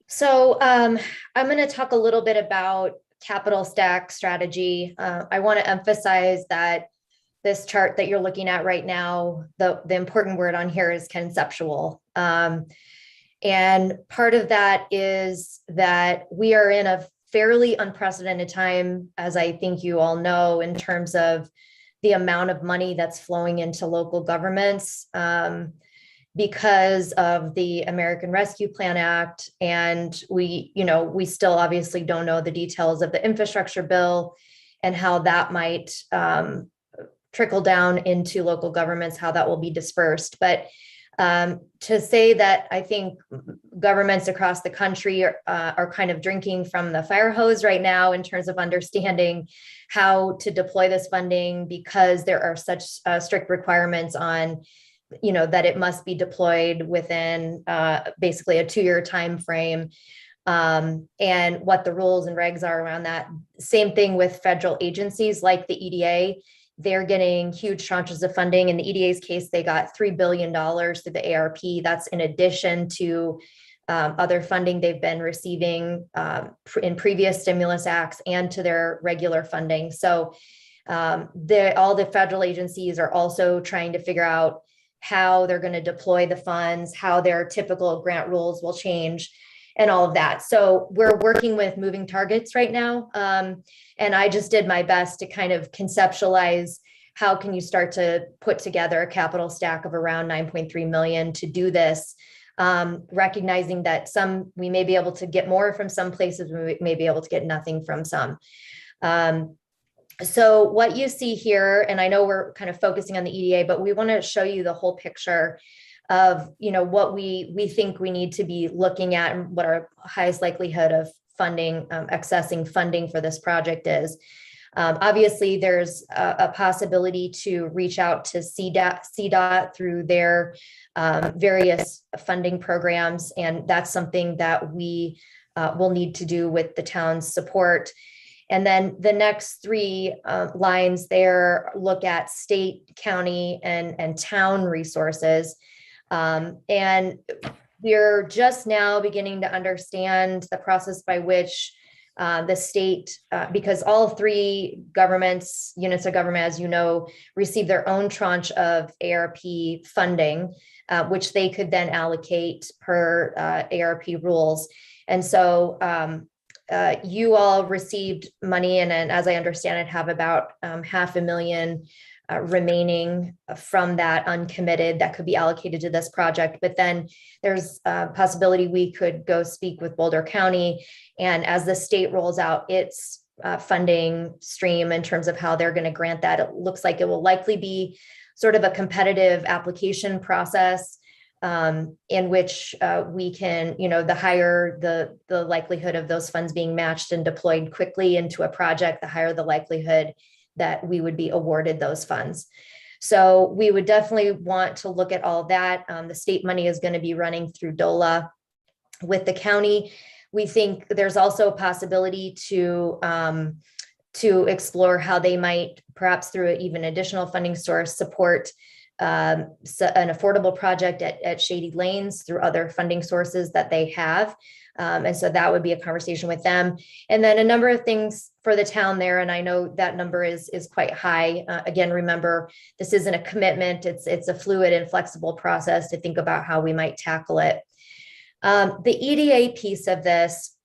So I'm going to talk a little bit about capital stack strategy. I want to emphasize that this chart that you're looking at right now, the important word on here is conceptual. And part of that is that we are in a fairly unprecedented time, as I think you all know, in terms of the amount of money that's flowing into local governments because of the American Rescue Plan Act. And we still obviously don't know the details of the infrastructure bill and how that might trickle down into local governments, how that will be dispersed. But to say that I think governments across the country are kind of drinking from the fire hose right now in terms of understanding how to deploy this funding, because there are such strict requirements on, that it must be deployed within basically a 2-year time frame, and what the rules and regs are around that. Same thing with federal agencies like the EDA. They're getting huge tranches of funding. In the EDA's case, they got $3 billion through the ARP. That's in addition to other funding they've been receiving in previous stimulus acts and to their regular funding. So all the federal agencies are also trying to figure out how they're going to deploy the funds, how their typical grant rules will change, and all of that. So we're working with moving targets right now. And I just did my best to kind of conceptualize how can you start to put together a capital stack of around 9.3 million to do this, recognizing that we may be able to get more from some places, we may be able to get nothing from some. So what you see here, and I know we're kind of focusing on the EDA, but we want to show you the whole picture of, what we think we need to be looking at and what our highest likelihood of funding, accessing funding for this project is. Obviously, there's a possibility to reach out to CDOT through their various funding programs, and that's something that we will need to do with the town's support. And then the next 3 lines there look at state, county, and town resources. And we're just now beginning to understand the process by which the state, because all 3 units of government, as you know, receive their own tranche of ARP funding, which they could then allocate per ARP rules. And so you all received money, and as I understand it, have about $500,000 remaining from that uncommitted that could be allocated to this project. But then there's a possibility we could go speak with Boulder County, and as the state rolls out its funding stream in terms of how they're going to grant that, it looks like it will likely be sort of a competitive application process, in which we can, the higher the likelihood of those funds being matched and deployed quickly into a project, the higher the likelihood that we would be awarded those funds. So we would definitely want to look at all that. The state money is going to be running through DOLA. With the county, we think there's also a possibility to to explore how they might, perhaps through even additional funding source, support an affordable project at Shady Lanes through other funding sources that they have. And so that would be a conversation with them. And then a number of things for the town there. And I know that number is quite high. Again, remember, this isn't a commitment. It's a fluid and flexible process to think about how we might tackle it. The EDA piece of this,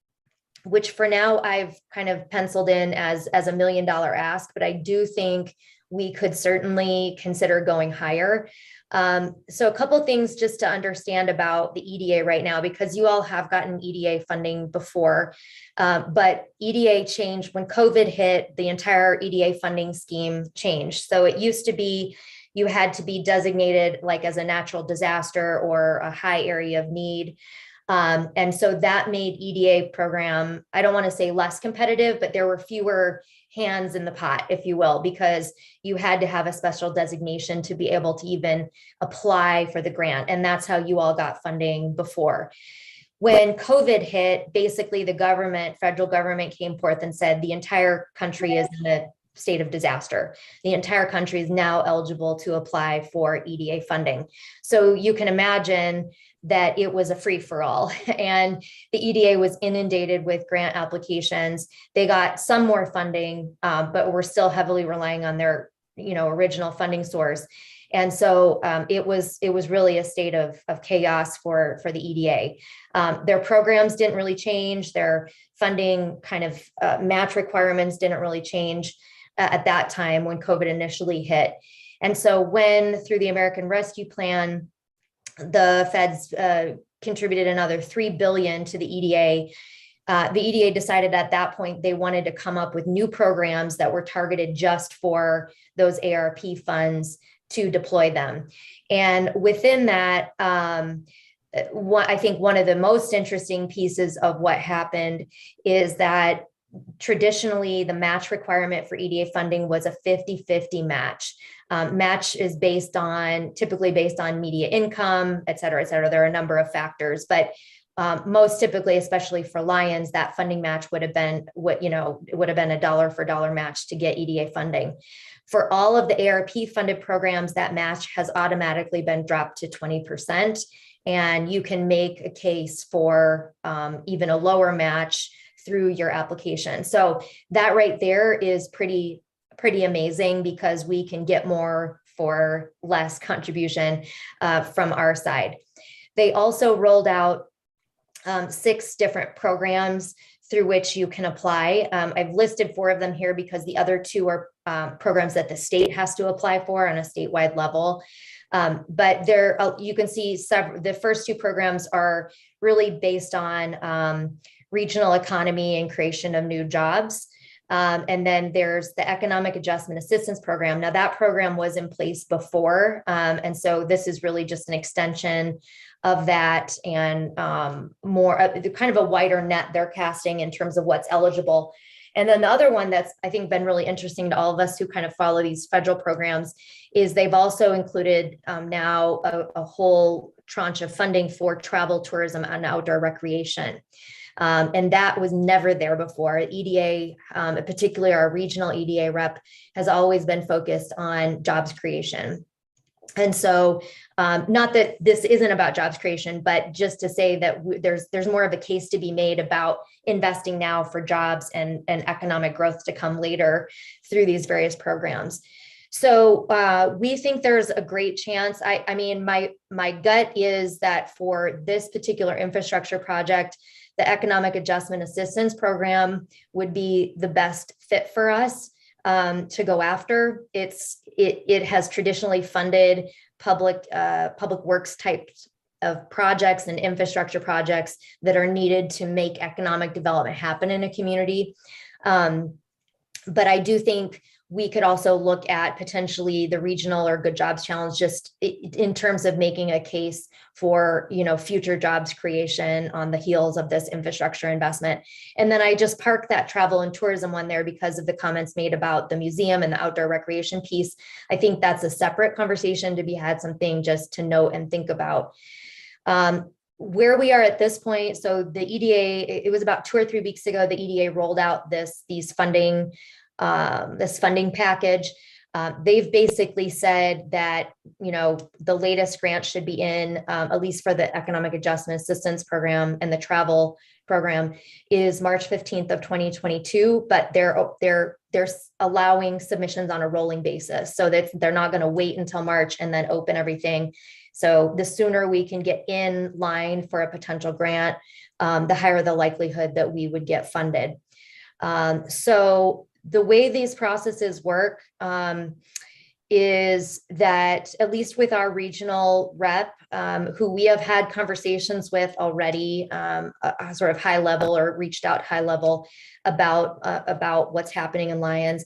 which for now I've kind of penciled in as a $1 million ask, but I do think we could certainly consider going higher. So a couple things just to understand about the EDA right now, because you all have gotten EDA funding before, but EDA changed when COVID hit. The entire EDA funding scheme changed. So it used to be you had to be designated like as a natural disaster or a high area of need. And so that made EDA program, I don't want to say less competitive, but there were fewer hands in the pot, if you will, because you had to have a special designation to be able to even apply for the grant. And that's how you all got funding before. When COVID hit, basically the government, federal government came forth and said the entire country is in a state of disaster. The entire country is now eligible to apply for EDA funding. So you can imagine that it was a free for all, and the EDA was inundated with grant applications. They got some more funding, but were still heavily relying on their, original funding source. And so it was really a state of chaos for the EDA. Their programs didn't really change. Their funding kind of match requirements didn't really change at that time when COVID initially hit. And so when through the American Rescue Plan, the feds contributed another $3 billion to the EDA. The EDA decided at that point they wanted to come up with new programs that were targeted just for those ARP funds to deploy them. And within that, I think one of the most interesting pieces of what happened is that traditionally the match requirement for EDA funding was a 50-50 match. Match is typically based on media income, et cetera, et cetera. There are a number of factors, but most typically, especially for Lions, that funding match would have been a dollar for dollar match to get EDA funding. For all of the ARP funded programs, that match has automatically been dropped to 20%. And you can make a case for even a lower match through your application. So that right there is pretty amazing, because we can get more for less contribution from our side. They also rolled out 6 different programs through which you can apply. I've listed 4 of them here because the other 2 are programs that the state has to apply for on a statewide level. But there, you can see the first 2 programs are really based on regional economy and creation of new jobs. And then there's the Economic Adjustment Assistance Program. Now that program was in place before. And so this is really just an extension of that, and more kind of a wider net they're casting in terms of what's eligible. And then the other one that's, I think, been really interesting to all of us who kind of follow these federal programs is they've also included now a whole tranche of funding for travel, tourism, and outdoor recreation. And that was never there before. EDA, particularly our regional EDA rep, has always been focused on jobs creation. And so not that this isn't about jobs creation, but just to say that there's more of a case to be made about investing now for jobs and economic growth to come later through these various programs. So we think there's a great chance. I mean, my gut is that for this particular infrastructure project, the Economic Adjustment Assistance Program would be the best fit for us to go after. It has traditionally funded public works types of projects and infrastructure projects that are needed to make economic development happen in a community. But I do think we could also look at potentially the regional or good jobs challenge, just in terms of making a case for, future jobs creation on the heels of this infrastructure investment. And then I just parked that travel and tourism one there because of the comments made about the museum and the outdoor recreation piece. I think that's a separate conversation to be had, something just to note and think about. Where we are at this point, so the EDA, it was about 2 or 3 weeks ago, the EDA rolled out these funding this funding package. They've basically said that, the latest grant should be in, at least for the Economic Adjustment Assistance Program and the travel program, is March 15th of 2022, but they're allowing submissions on a rolling basis. So that they're not going to wait until March and then open everything. So the sooner we can get in line for a potential grant, the higher the likelihood that we would get funded. So the way these processes work is that, at least with our regional rep, who we have had conversations with already, sort of high level, or reached out high level about what's happening in Lyons.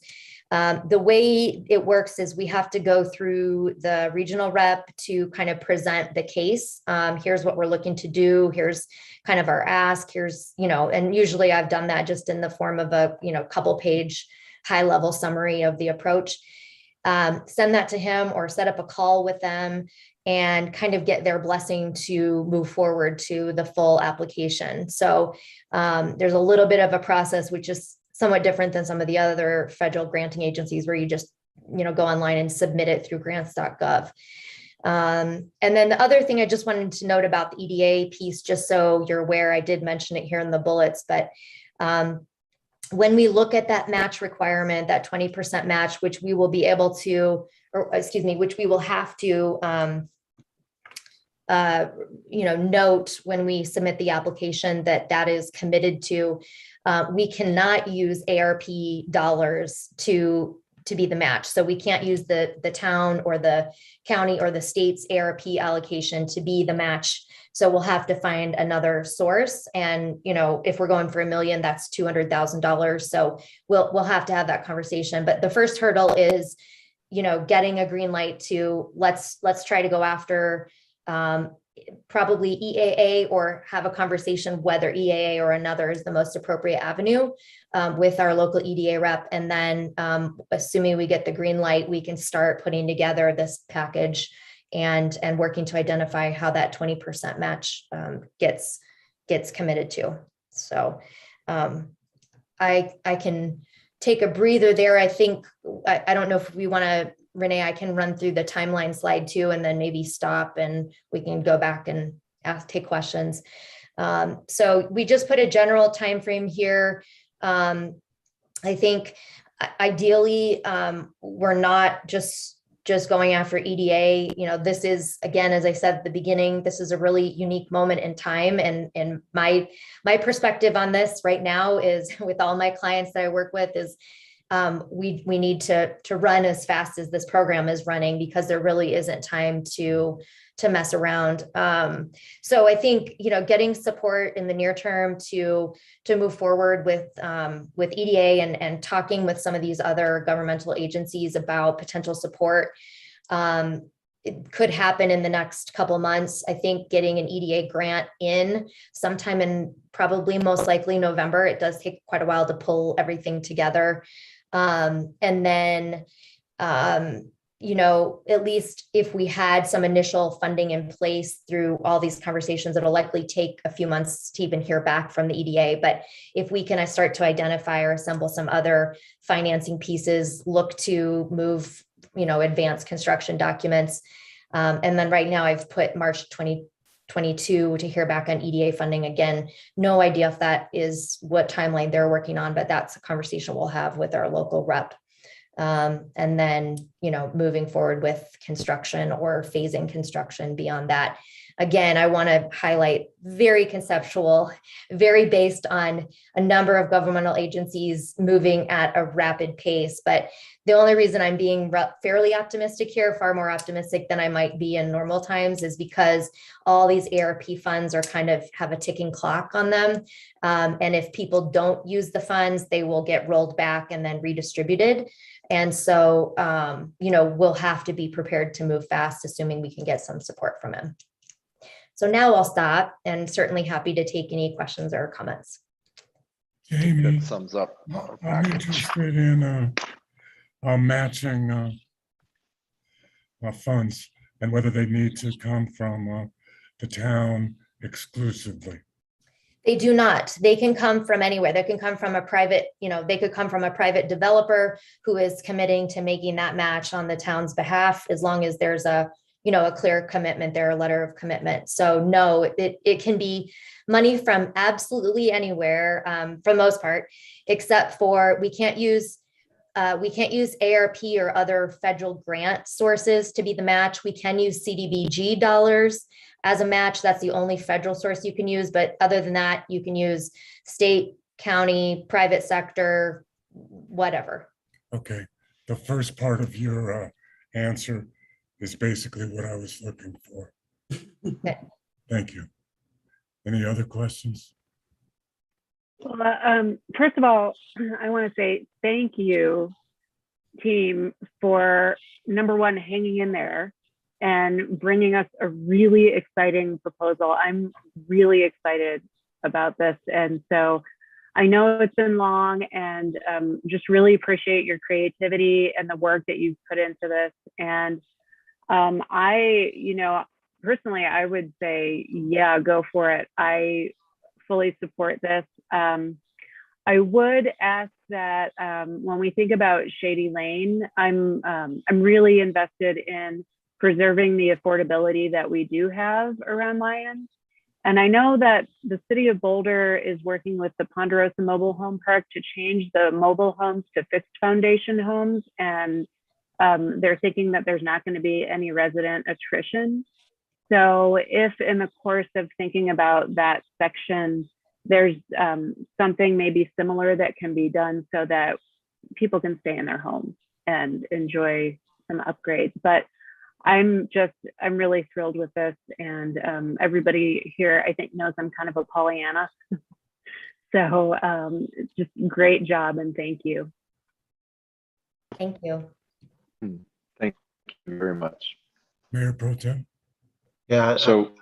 The way it works is we have to go through the regional rep to kind of present the case. Here's what we're looking to do. Here's kind of our ask. Here's, and usually I've done that just in the form of a, couple page high level summary of the approach. Send that to him or set up a call with them and kind of get their blessing to move forward to the full application. So there's a little bit of a process, which is somewhat different than some of the other federal granting agencies, where you just, go online and submit it through grants.gov. And then the other thing I just wanted to note about the EDA piece, just so you're aware, I did mention it here in the bullets, but when we look at that match requirement, that 20% match, which we will be able to, which we will have to, note when we submit the application that is committed to, we cannot use ARP dollars to be the match. So we can't use the town or the county or the state's ARP allocation to be the match. So we'll have to find another source. And, if we're going for $1 million, that's $200,000. So we'll have to have that conversation. But the first hurdle is, getting a green light to let's try to go after probably EAA, or have a conversation whether EAA or another is the most appropriate avenue with our local EDA rep. And then assuming we get the green light, we can start putting together this package and working to identify how that 20% match gets committed to. So I can take a breather there. I think, I don't know if we want to, Renee, I can run through the timeline slide too, and then maybe stop and we can go back and take questions. So we just put a general time frame here. I think ideally we're not just going after EDA. This is, again, as I said at the beginning, this is a really unique moment in time. And my perspective on this right now is, with all my clients that I work with, is we need to run as fast as this program is running, because there really isn't time to mess around. So I think, getting support in the near term to move forward with EDA and talking with some of these other governmental agencies about potential support, it could happen in the next couple months. I think getting an EDA grant in sometime in probably most likely November. It does take quite a while to pull everything together. And then, at least if we had some initial funding in place through all these conversations, it'll likely take a few months to even hear back from the EDA. But if we can start to identify or assemble some other financing pieces, look to move, advanced construction documents. And then right now I've put March 2022 to hear back on EDA funding. Again, no idea if that is what timeline they're working on, but that's a conversation we'll have with our local rep. And then, moving forward with construction or phasing construction beyond that. Again, I want to highlight, very conceptual, very based on a number of governmental agencies moving at a rapid pace. But the only reason I'm being fairly optimistic here, far more optimistic than I might be in normal times, is because all these ARP funds are kind of have a ticking clock on them. And if people don't use the funds, they will get rolled back and then redistributed. And so, we'll have to be prepared to move fast, assuming we can get some support from him. So now I'll stop, and certainly happy to take any questions or comments. Jamie, That sums up our I'm package. interested in matching funds and whether they need to come from the town exclusively. They do not. They can come from anywhere. They can come from a private, they could come from a private developer who is committing to making that match on the town's behalf, as long as there's a clear commitment there, a letter of commitment. So no, it can be money from absolutely anywhere, for the most part, except for we can't use ARP or other federal grant sources to be the match. We can use CDBG dollars as a match. That's the only federal source you can use. But other than that, you can use state, county, private sector, whatever. Okay. The first part of your answer is basically what I was looking for. Okay. Thank you. Any other questions? Well, first of all, I want to say thank you, team, for number one, hanging in there and bringing us a really exciting proposal. I'm really excited about this. And so I know it's been long, and just really appreciate your creativity and the work that you've put into this. And personally, I would say, yeah, go for it. I fully support this. I would ask that when we think about Shady Lane, I'm really invested in preserving the affordability that we do have around Lyon. And I know that the city of Boulder is working with the Ponderosa Mobile Home Park to change the mobile homes to fixed foundation homes. And they're thinking that there's not going to be any resident attrition. So if in the course of thinking about that section, there's something maybe similar that can be done so that people can stay in their homes and enjoy some upgrades. But I'm really thrilled with this. And everybody here, I think, knows I'm kind of a Pollyanna. So just great job, and thank you. Thank you. Thank you very much. Mayor Pro Tem? Yeah, So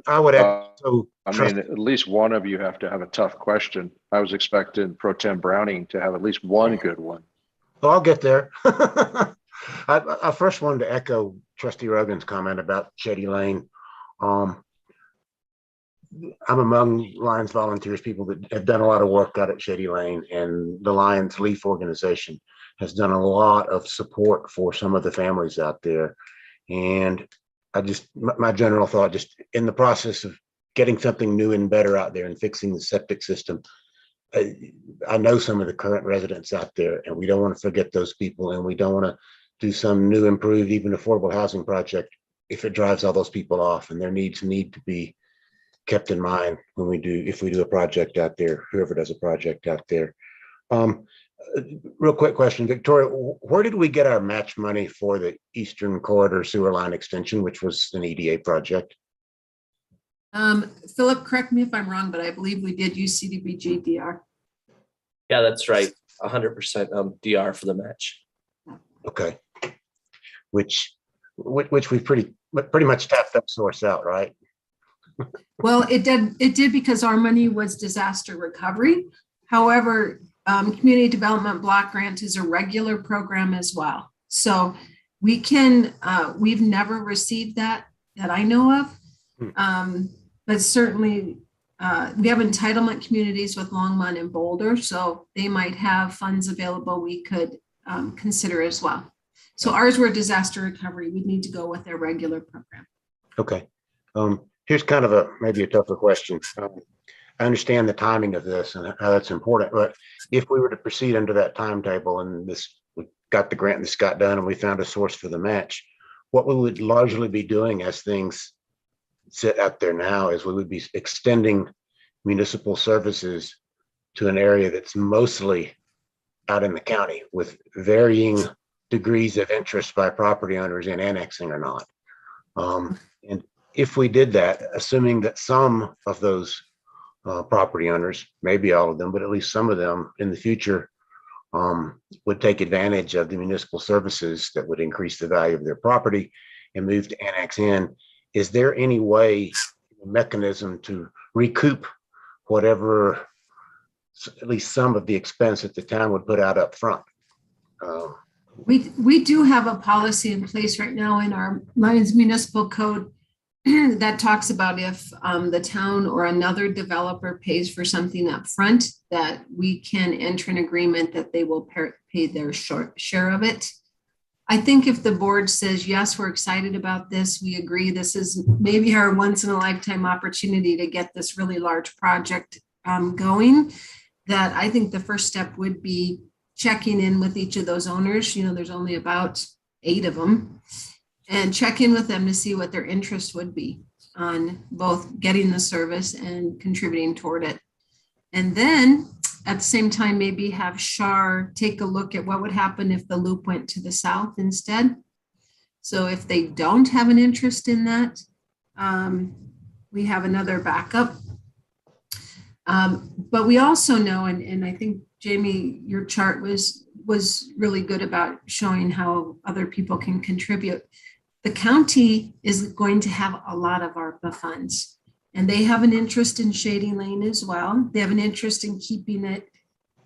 I would echo. I mean, at least one of you have to have a tough question. I was expecting Pro Tem Browning to have at least one good one. Well, I'll get there. I first wanted to echo Trustee Rogan's comment about Shady Lane. I'm among Lions volunteers, people that have done a lot of work out at Shady Lane, and the Lions Leaf organization has done a lot of support for some of the families out there. And my general thought, just in the process of getting something new and better out there and fixing the septic system, I know some of the current residents out there, and we don't want to forget those people, and we don't want to do some new, improved, even affordable housing project if it drives all those people off, and their needs need to be kept in mind if we do a project out there, whoever does a project out there. Real quick question, Victoria, where did we get our match money for the Eastern Corridor sewer line extension, which was an EDA project? Philip, correct me if I'm wrong, but I believe we did use CDBG DR. Yeah, that's right. 100% DR for the match. Okay. Which we pretty much tapped that source out, right? Well, it did because our money was disaster recovery. However, community development block grant is a regular program as well. So we've never received that I know of. But certainly we have entitlement communities with Longmont and Boulder, so they might have funds available we could consider as well. So ours were disaster recovery. We'd need to go with their regular program. Okay. Here's kind of maybe a tougher question. I understand the timing of this and how that's important, but if we were to proceed under that timetable and we got the grant and this got done and we found a source for the match, what we would largely be doing as things sit out there now is we would be extending municipal services to an area that's mostly out in the county with varying degrees of interest by property owners in annexing or not. And if we did that, assuming that some of those property owners, maybe all of them, but at least some of them in the future would take advantage of the municipal services that would increase the value of their property and move to annex in, is there any way, mechanism to recoup whatever, at least some of the expense that the town would put out up front? We do have a policy in place right now in our Lions Municipal Code that talks about if the town or another developer pays for something up front, that we can enter an agreement that they will pay their share of it. I think if the board says, yes, we're excited about this, we agree this is maybe our once in a lifetime opportunity to get this really large project going, that I think the first step would be checking in with each of those owners. You know, there's only about 8 of them, and check in with them to see what their interest would be on both getting the service and contributing toward it. And then at the same time, maybe have Shar take a look at what would happen if the loop went to the south instead. So if they don't have an interest in that, we have another backup. But we also know, and I think Jamie, your chart was really good about showing how other people can contribute. The county is going to have a lot of ARPA funds, and they have an interest in Shady Lane as well. They have an interest in keeping it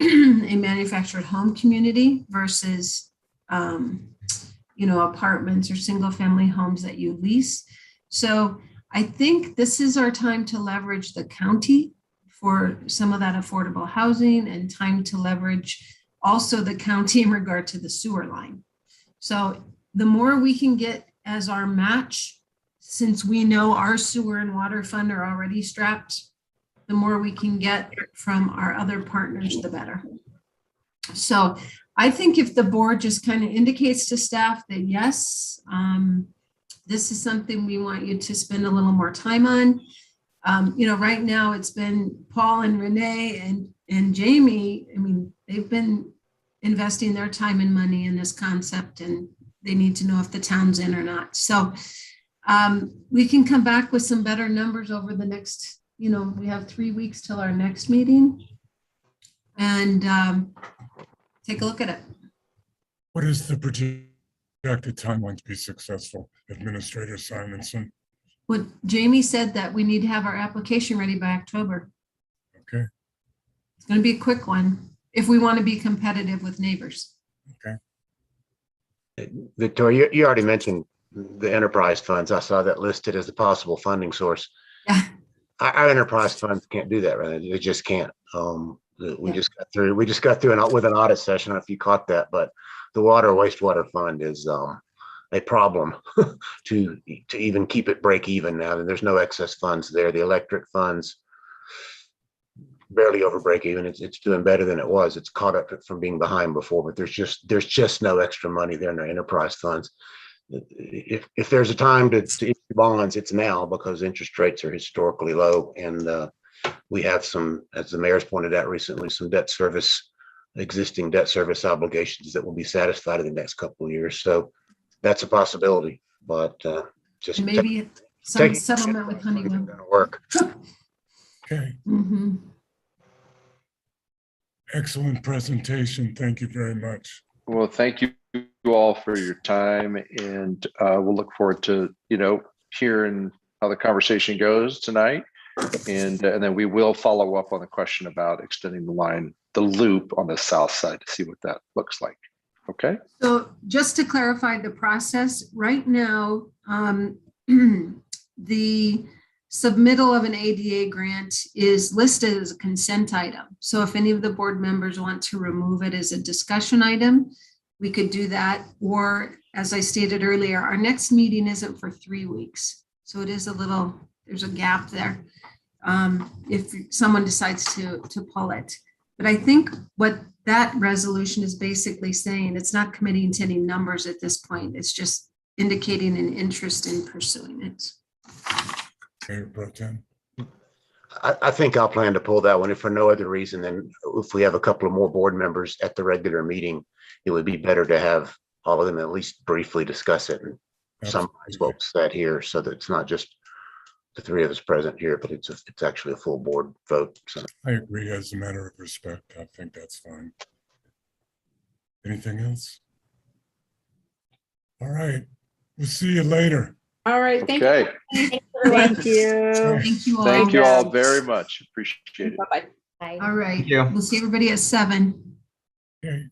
a manufactured home community versus, you know, apartments or single family homes that you lease. So I think this is our time to leverage the county for some of that affordable housing, and time to leverage also the county in regard to the sewer line. So the more we can get as our match, since we know our sewer and water fund are already strapped, the more we can get from our other partners, the better. So I think if the board just kind of indicates to staff that, yes, this is something we want you to spend a little more time on. You know, right now it's been Paul and Renee and Jamie. I mean, they've been investing their time and money in this concept, and they need to know if the town's in or not. So we can come back with some better numbers over the next, you know, we have 3 weeks till our next meeting, and take a look at it. What is the projected timeline to be successful, Administrator Simonson? What Jamie said, that we need to have our application ready by October. Okay. It's going to be a quick one if we want to be competitive with neighbors. Okay. Victoria, you already mentioned the enterprise funds. I saw that listed as a possible funding source. Yeah. Our enterprise funds can't do that, right? They just can't. We Yeah. just got through with an audit session. I don't know if you caught that, but the water wastewater fund is a problem to even keep it break even now. There's no excess funds there. The electric funds barely over break even. It's doing better than it was. It's caught up from being behind before, but there's just no extra money there in the enterprise funds. If there's a time to issue bonds, it's now, because interest rates are historically low, and we have some, as the mayor's pointed out recently, some existing debt service obligations that will be satisfied in the next couple of years. So that's a possibility, but just And maybe some settlement with Honeywell. Going to work. Okay. Mm-hmm. Excellent presentation. Thank you very much. Well, thank you all for your time, and we'll look forward to, you know, hearing how the conversation goes tonight, and then we will follow up on the question about extending the loop on the south side to see what that looks like. Okay. So just to clarify the process, right now, the submittal of an ADA grant is listed as a consent item. So if any of the board members want to remove it as a discussion item, we could do that. Or, as I stated earlier, our next meeting isn't for 3 weeks. So it is there's a gap there if someone decides to pull it. But I think what that resolution is basically saying, it's not committing to any numbers at this point. It's just indicating an interest in pursuing it. Mayor Pro Tem. I think I'll plan to pull that one, if for no other reason than if we have a couple of more board members at the regular meeting, it would be better to have all of them at least briefly discuss it and summarize what was said here, so that it's not just the 3 of us present here, but it's actually a full board vote. So I agree. As a matter of respect, I think that's fine. Anything else? All right. We'll see you later. All right. Thank Okay. you. Thank you. Thank you all. Thank you all very much. Appreciate it. Bye-bye. Bye. All right. Thank you. We'll see everybody at 7. Okay.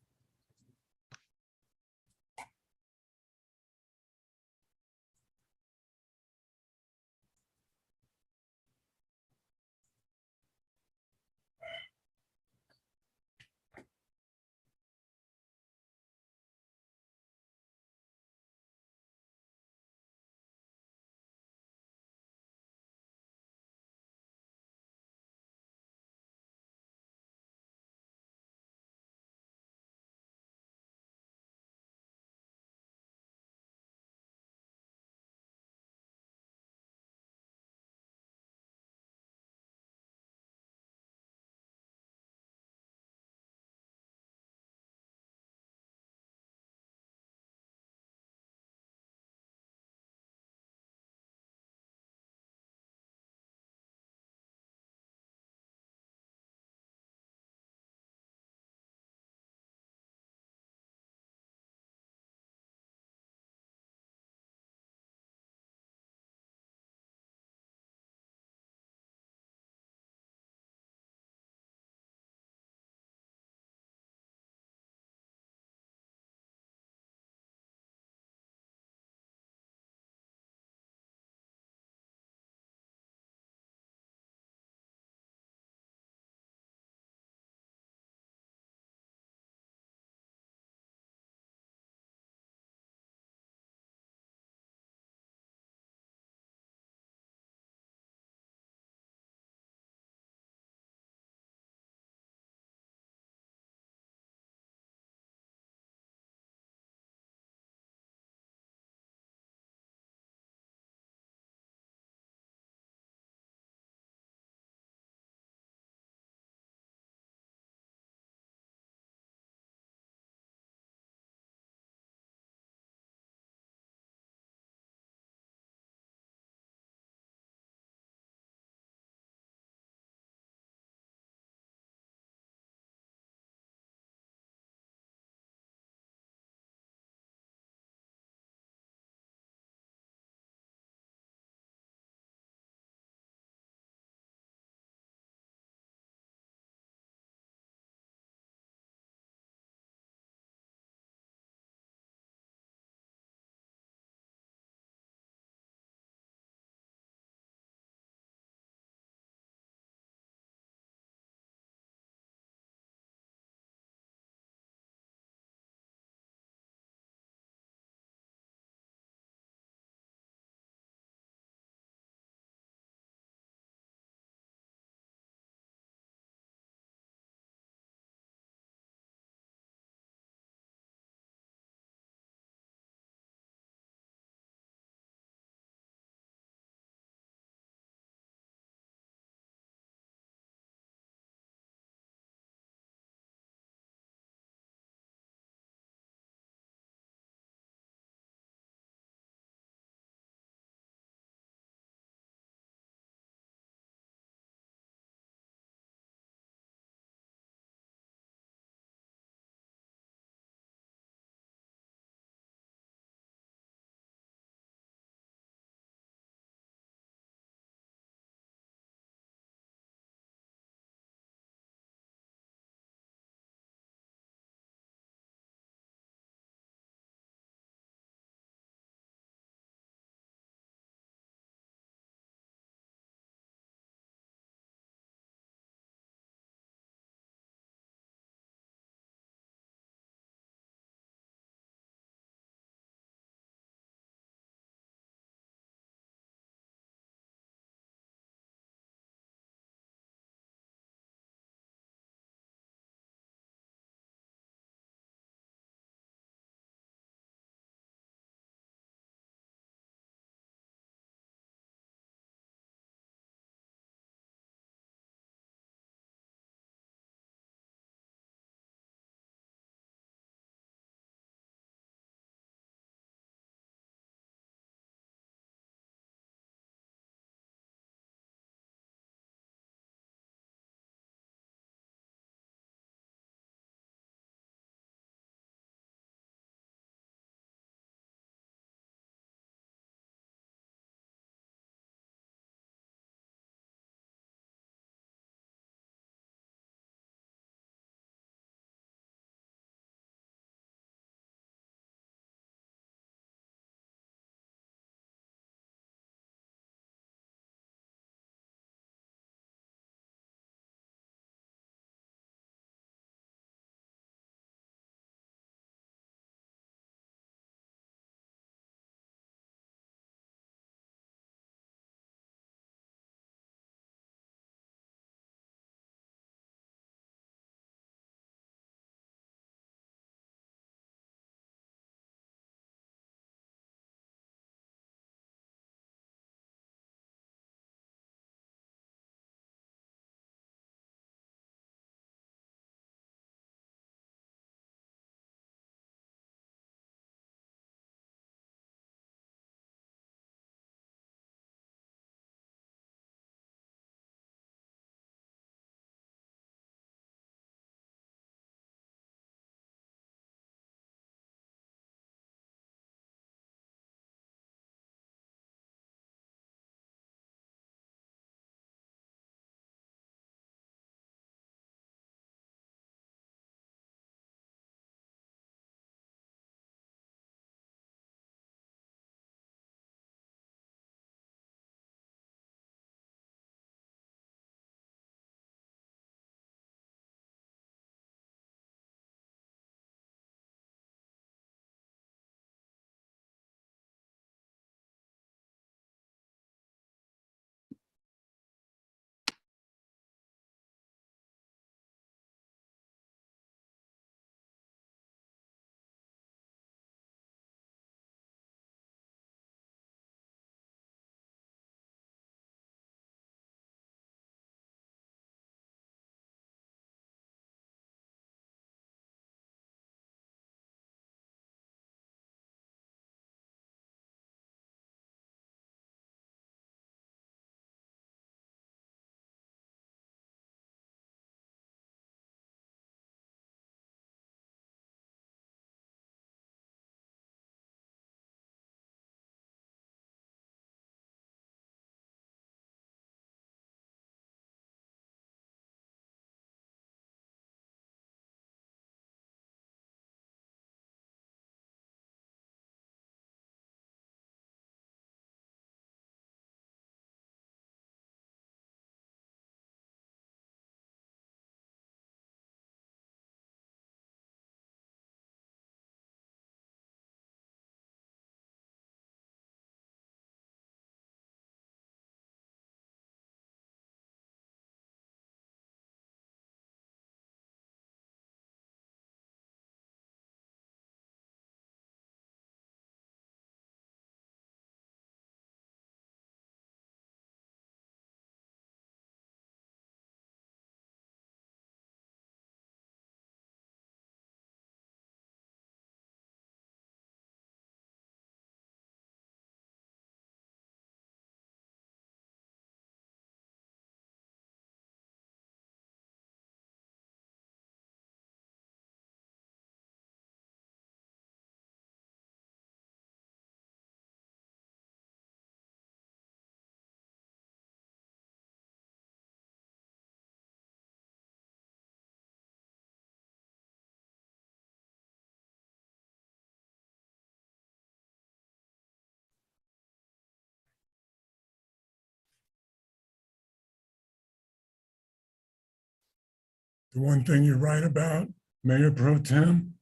The one thing you're right about, Mayor Pro Tem,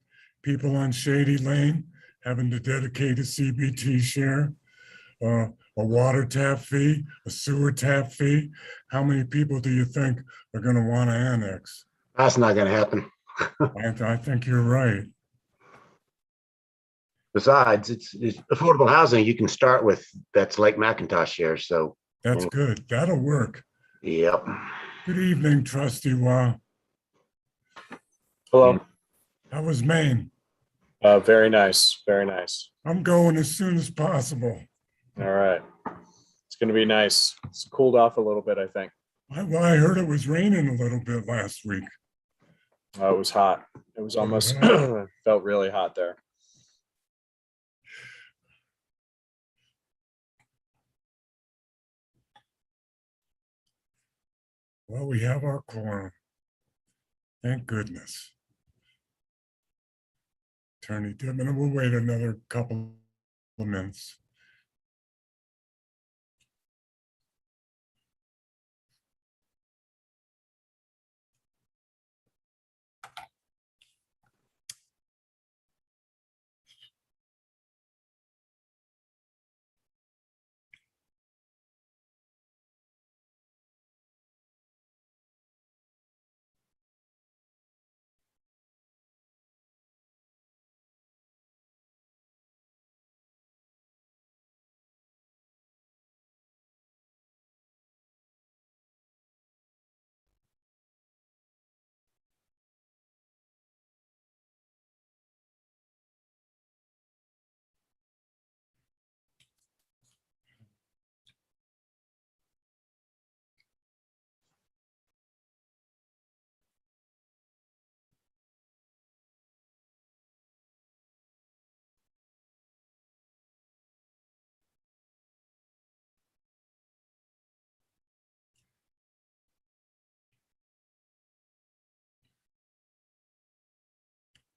people on Shady Lane having to dedicate a CBT share, a water tap fee, a sewer tap fee. How many people do you think are going to want to annex? That's not gonna happen. I think you're right. Besides, it's affordable housing you can start with. That's Lake McIntosh share. So, That's good. That'll work. yep. Good evening, Trustee Wah. Hello. How was Maine? Very nice. Very nice. I'm going as soon as possible. All right. It's going to be nice. It's cooled off a little bit, I think. Well, I heard it was raining a little bit last week. It was hot. It was almost felt really hot there. Well, we have our quorum. Thank goodness. Attorney Dittman, we'll wait another couple of minutes.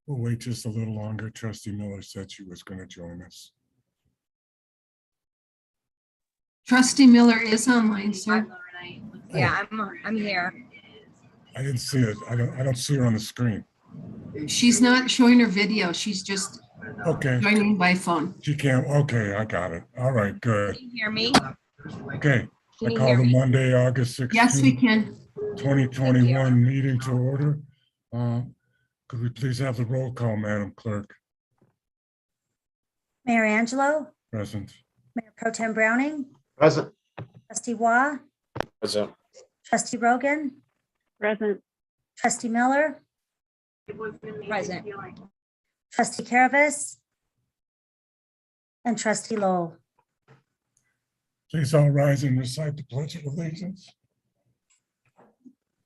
We'll wait just a little longer. Trustee Miller said she was going to join us. Trustee Miller is online, sir. Yeah, I'm here. I didn't see it. I don't see her on the screen. She's not showing her video. She's just Okay. joining by phone. She can't. Okay, I got it. All right, good. Can you hear me? Okay. Can I you call hear the me? Monday, August 16th. Yes, we can. 2021 meeting to order. Could we please have the roll call, Madam Clerk? Mayor Angelo, Present. Mayor Pro Tem Browning, Present. Trustee Wah, Present. Trustee Rogan, Present. Trustee Miller, Present. Trustee Caravas, and Trustee Lowell. Please all rise and recite the Pledge of Allegiance.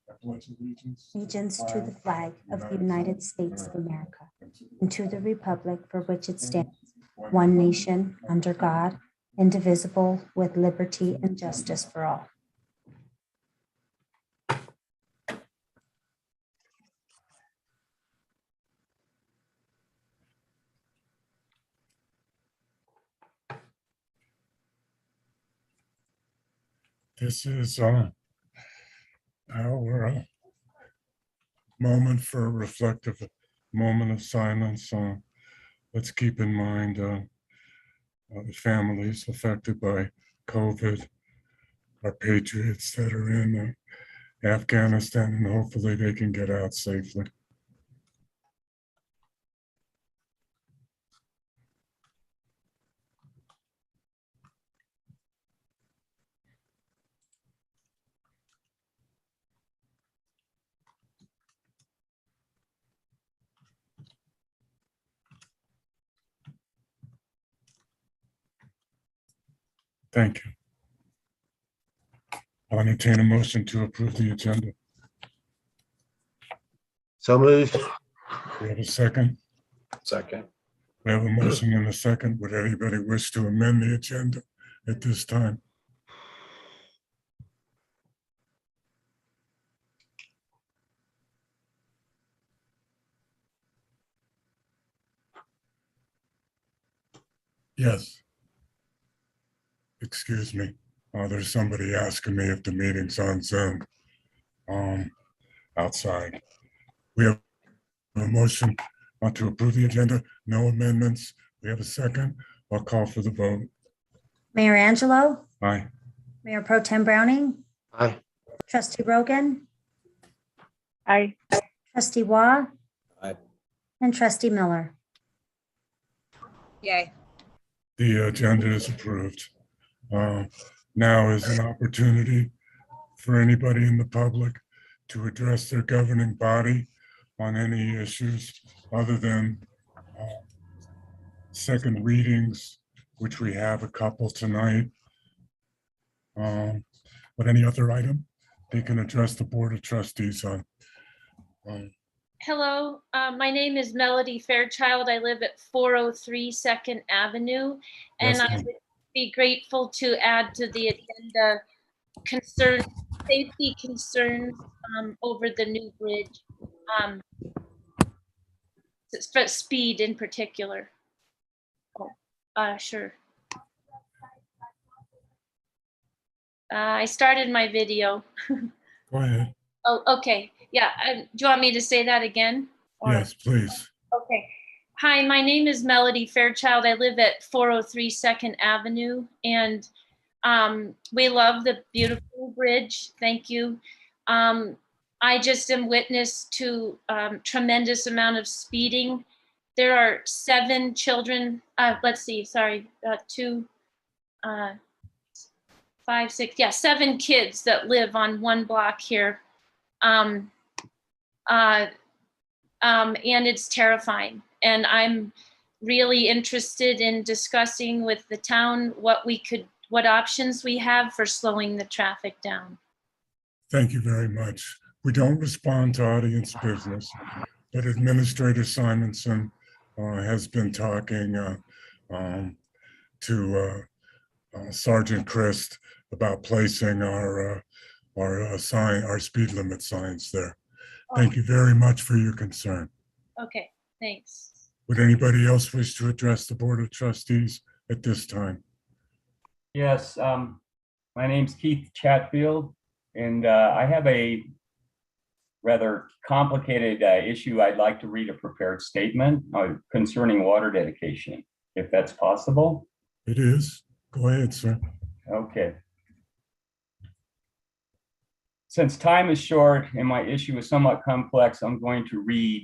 I pledge allegiance Allegiance to the flag of the United States of America and to the republic for which it stands, one nation, under God, indivisible, with liberty and justice for all. This is our moment for a reflective moment of silence. Let's keep in mind the families affected by COVID, our patriots that are in Afghanistan, and hopefully they can get out safely. Thank you. I'll entertain a motion to approve the agenda. So moved. We have a second. Second. We have a motion and a second. Would anybody wish to amend the agenda at this time? Yes. Excuse me. There's somebody asking me if the meeting's on Zoom outside. We have a motion to approve the agenda, no amendments. We have a second. I'll call for the vote. Mayor Angelo, Aye. Mayor Pro Tem Browning, Aye. Trustee Rogan, Aye. Trustee Waugh, Aye. and Trustee Miller. Yay. The agenda is approved. Now is an opportunity for anybody in the public to address their governing body on any issues other than second readings, which we have a couple tonight. But any other item, they can address the Board of Trustees on. Hello, my name is Melody Fairchild. I live at 403 Second Avenue, and Yes, I ma'am. would be grateful to add to the agenda safety concerns over the new bridge, for speed in particular. Oh, sure. I started my video. Go ahead. Oh, okay. Yeah. Do you want me to say that again? Or- Yes, please. Okay. Hi, my name is Melody Fairchild. I live at 403 Second Avenue, and we love the beautiful bridge. Thank you. I just am witness to tremendous amount of speeding. There are 7 children. Let's see. Sorry, 2, 5, 6. Yeah, 7 kids that live on one block here. And it's terrifying. And I'm really interested in discussing with the town what options we have for slowing the traffic down. Thank you very much. We don't respond to audience business, but Administrator Simonson has been talking to Sergeant Christ about placing our speed limit signs there. Thank you very much for your concern. Okay, thanks. Would anybody else wish to address the Board of Trustees at this time? Yes, my name's Keith Chatfield, and I have a rather complicated issue. I'd like to read a prepared statement concerning water dedication, if that's possible. It is. Go ahead, sir. Okay. Since time is short and my issue is somewhat complex, I'm going to read,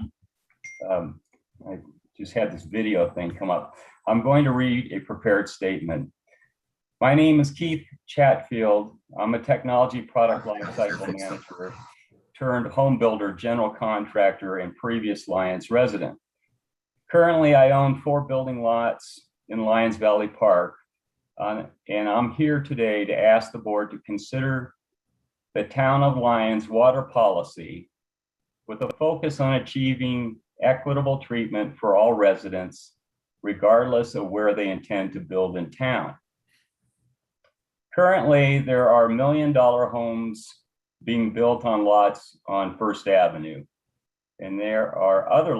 I just had this video thing come up. I'm going to read a prepared statement. My name is Keith Chatfield. I'm a technology product lifecycle manager turned home builder, general contractor, and previous Lyons resident. Currently, I own 4 building lots in Lyons Valley Park, and I'm here today to ask the board to consider the town of Lyons water policy with a focus on achieving equitable treatment for all residents, regardless of where they intend to build in town. Currently, there are $1 million homes being built on lots on First Avenue. And there are other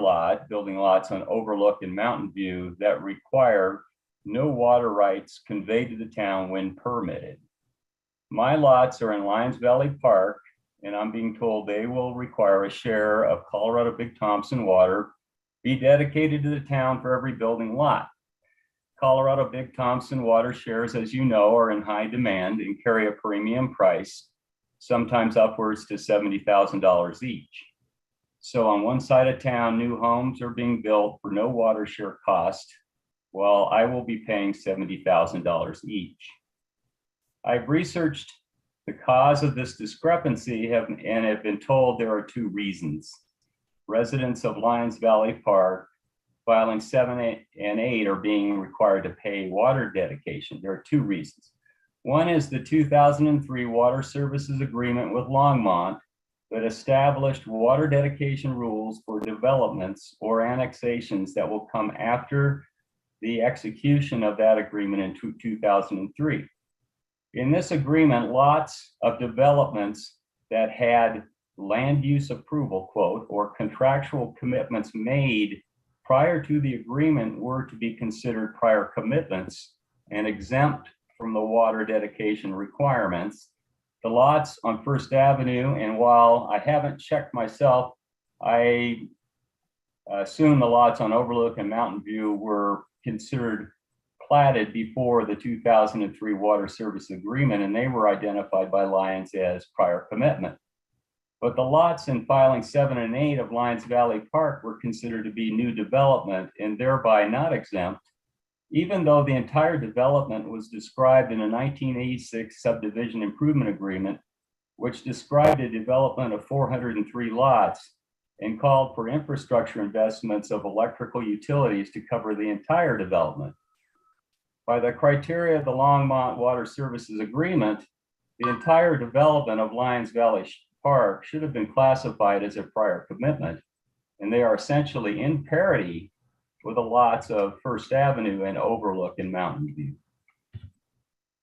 building lots on Overlook and Mountain View that require no water rights conveyed to the town when permitted. My lots are in Lyons Valley Park, and I'm being told they will require a share of Colorado Big Thompson water be dedicated to the town for every building lot. Colorado Big Thompson water shares, as you know, are in high demand and carry a premium price, sometimes upwards to $70,000 each. So on one side of town, new homes are being built for no water share cost, while I will be paying $70,000 each. I've researched the cause of this discrepancy and have been told there are 2 reasons. Residents of Lyons Valley Park filing 7 and 8 are being required to pay water dedication. There are 2 reasons. One is the 2003 Water Services Agreement with Longmont that established water dedication rules for developments or annexations that will come after the execution of that agreement in 2003. In this agreement, lots of developments that had land use approval, quote, or contractual commitments made prior to the agreement were to be considered prior commitments and exempt from the water dedication requirements. The lots on First Avenue, and while I haven't checked myself I assume the lots on Overlook and Mountain View were considered platted before the 2003 water service agreement, and they were identified by Lions as prior commitment. But the lots in filing 7 and 8 of Lions Valley Park were considered to be new development and thereby not exempt, even though the entire development was described in a 1986 subdivision improvement agreement, which described a development of 403 lots and called for infrastructure investments of electrical utilities to cover the entire development. By the criteria of the Longmont Water Services Agreement, the entire development of Lions Valley Park should have been classified as a prior commitment, and they are essentially in parity with the lots of First Avenue and Overlook and Mountain View.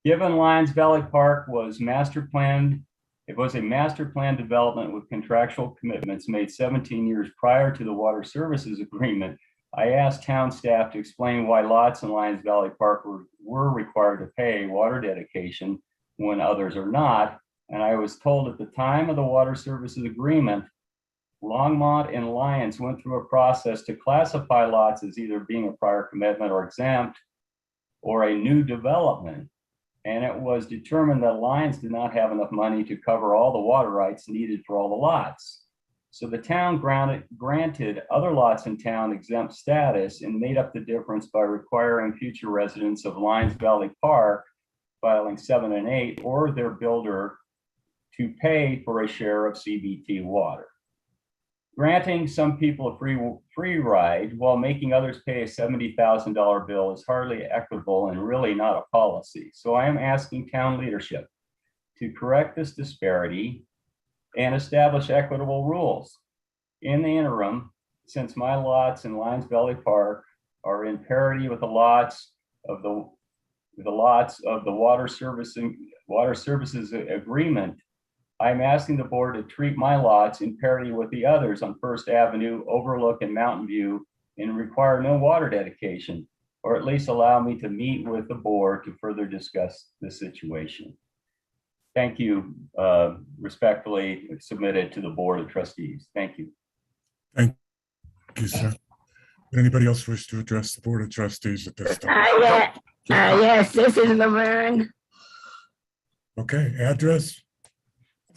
Given Lions Valley Park was master planned, it was a master plan development with contractual commitments made 17 years prior to the Water Services Agreement. I asked town staff to explain why lots in Lions Valley Park were required to pay water dedication when others are not. And I was told at the time of the Water Services Agreement, Longmont and Lions went through a process to classify lots as either being a prior commitment or exempt or a new development. And it was determined that Lions did not have enough money to cover all the water rights needed for all the lots. So the town granted other lots in town exempt status and made up the difference by requiring future residents of Lions Valley Park filing 7 and 8 or their builder to pay for a share of CBT water. Granting some people a free ride while making others pay a $70,000 bill is hardly equitable and really not a policy. So I am asking town leadership to correct this disparity and establish equitable rules. In the interim, since my lots in Lions Valley Park are in parity with the lots of the water services agreement, I'm asking the board to treat my lots in parity with the others on First Avenue, Overlook, and Mountain View and require no water dedication, or at least allow me to meet with the board to further discuss the situation. Thank you. Respectfully submitted to the Board of Trustees. Thank you. Thank you, sir. Would anybody else wish to address the Board of Trustees at this time? Yes, this is Laverne, Okay, address?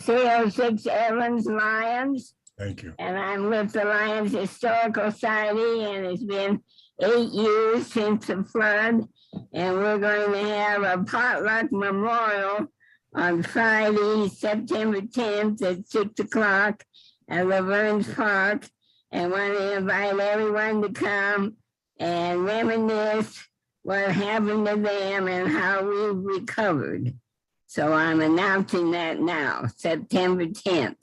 306 Evans Lions, Thank you. and I'm with the Lions Historical Society, and it's been 8 years since the flood, and we're going to have a potluck memorial on Friday, September 10th at 6 o'clock at Laverne's Park, and want to invite everyone to come and reminisce what happened to them and how we've recovered. So I'm announcing that now, September 10th,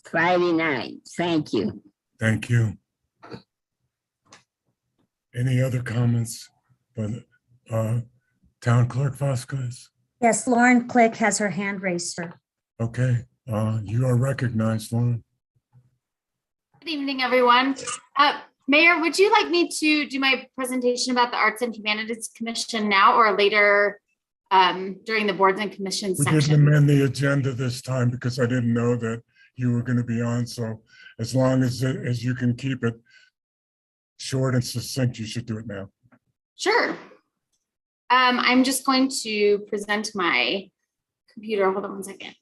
Friday night. Thank you. Thank you. Any other comments by the Town Clerk Vasquez? Yes, Lauren Click has her hand raised, sir. Okay, you are recognized, Lauren. Good evening, everyone. Mayor, would you like me to do my presentation about the Arts and Humanities Commission now or later during the boards and commissions We section? didn't amend the agenda this time because I didn't know that you were going to be on. So as long as you can keep it short and succinct, you should do it now. Sure. I'm just going to present my computer. Hold on one second.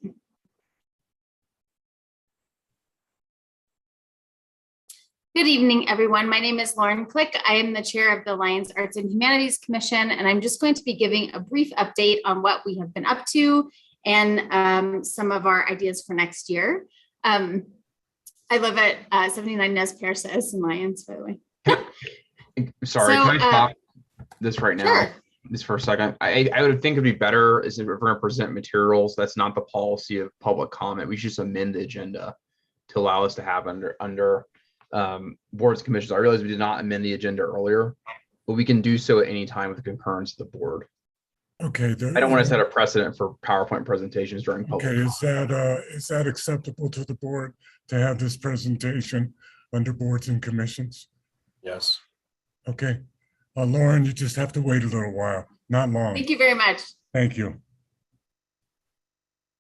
Good evening, everyone. My name is Lauren Click. I am the chair of the Lions Arts and Humanities Commission, and I'm just going to be giving a brief update on what we have been up to and some of our ideas for next year. I live at 79 Nez Perces in Lions, by the way. Sorry, So, can I stop this right now? Sure. Just for a second. I would think it'd be better is if we're going to present materials. That's not the policy of public comment. We should just amend the agenda to allow us to have under boards and commissions. I realize we did not amend the agenda earlier, but we can do so at any time with the concurrence of the board. Okay. I don't want to set a precedent for PowerPoint presentations during public. Okay, is that acceptable to the board to have this presentation under boards and commissions? Yes. Okay. Lauren, you just have to wait a little while, not long. Thank you very much. Thank you.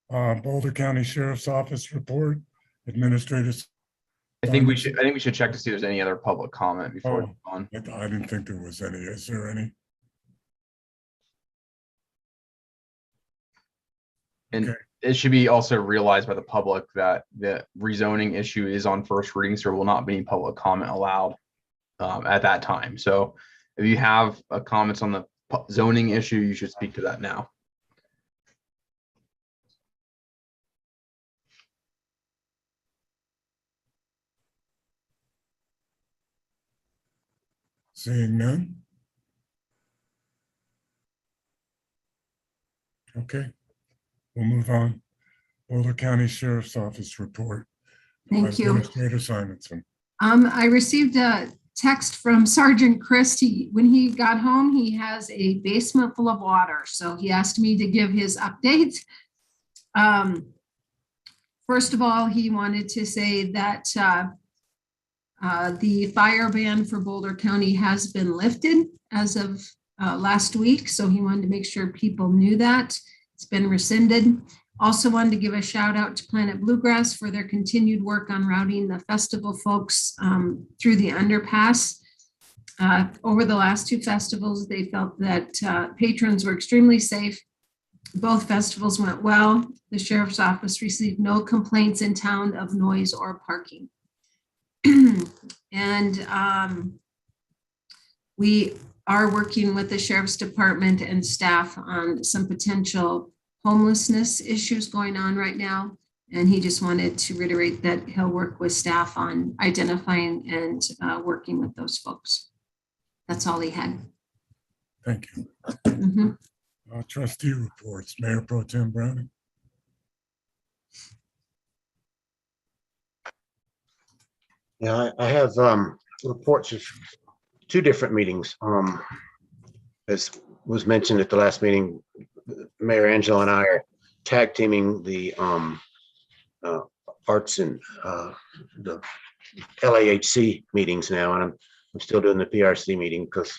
Boulder County Sheriff's Office report, administrative I think we should check to see if there's any other public comment before we move on. I didn't think there was any. Is there any? And it should be also realized by the public that the rezoning issue is on first reading, so there will not be any public comment allowed at that time. So if you have comments on the zoning issue, you should speak to that now. Seeing none? Okay, we'll move on. Boulder County Sheriff's Office report. Thank you. Administrator Simonson. I received a text from Sergeant Christie. When he got home, he has a basement full of water. So he asked me to give his update. First of all, he wanted to say that the fire ban for Boulder County has been lifted as of last week. So he wanted to make sure people knew that. It's been rescinded. Also wanted to give a shout out to Planet Bluegrass for their continued work on routing the festival folks through the underpass. Over the last two festivals, they felt that patrons were extremely safe. Both festivals went well. The sheriff's office received no complaints in town of noise or parking. And we are working with the sheriff's department and staff on some potential homelessness issues going on right now. And he just wanted to reiterate that he'll work with staff on identifying and working with those folks. That's all he had. Thank you. Mhm. Trustee reports, Mayor Pro Tem Browning. Yeah, I have reports of two different meetings. As was mentioned at the last meeting, Mayor Angelo and I are tag teaming the arts and the LAHC meetings now, and I'm still doing the PRC meeting because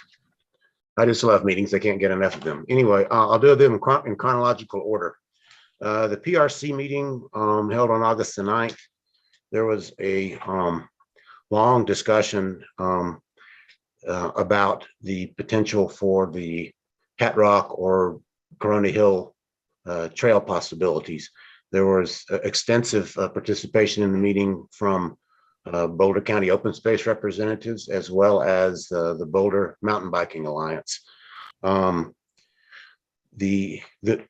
I just love meetings. I can't get enough of them. Anyway, I'll do them in chronological order. The PRC meeting held on August the 9th. There was a long discussion about the potential for the Hat Rock or Corona Hill trail possibilities. There was extensive participation in the meeting from Boulder County Open Space representatives, as well as the Boulder Mountain Biking Alliance. The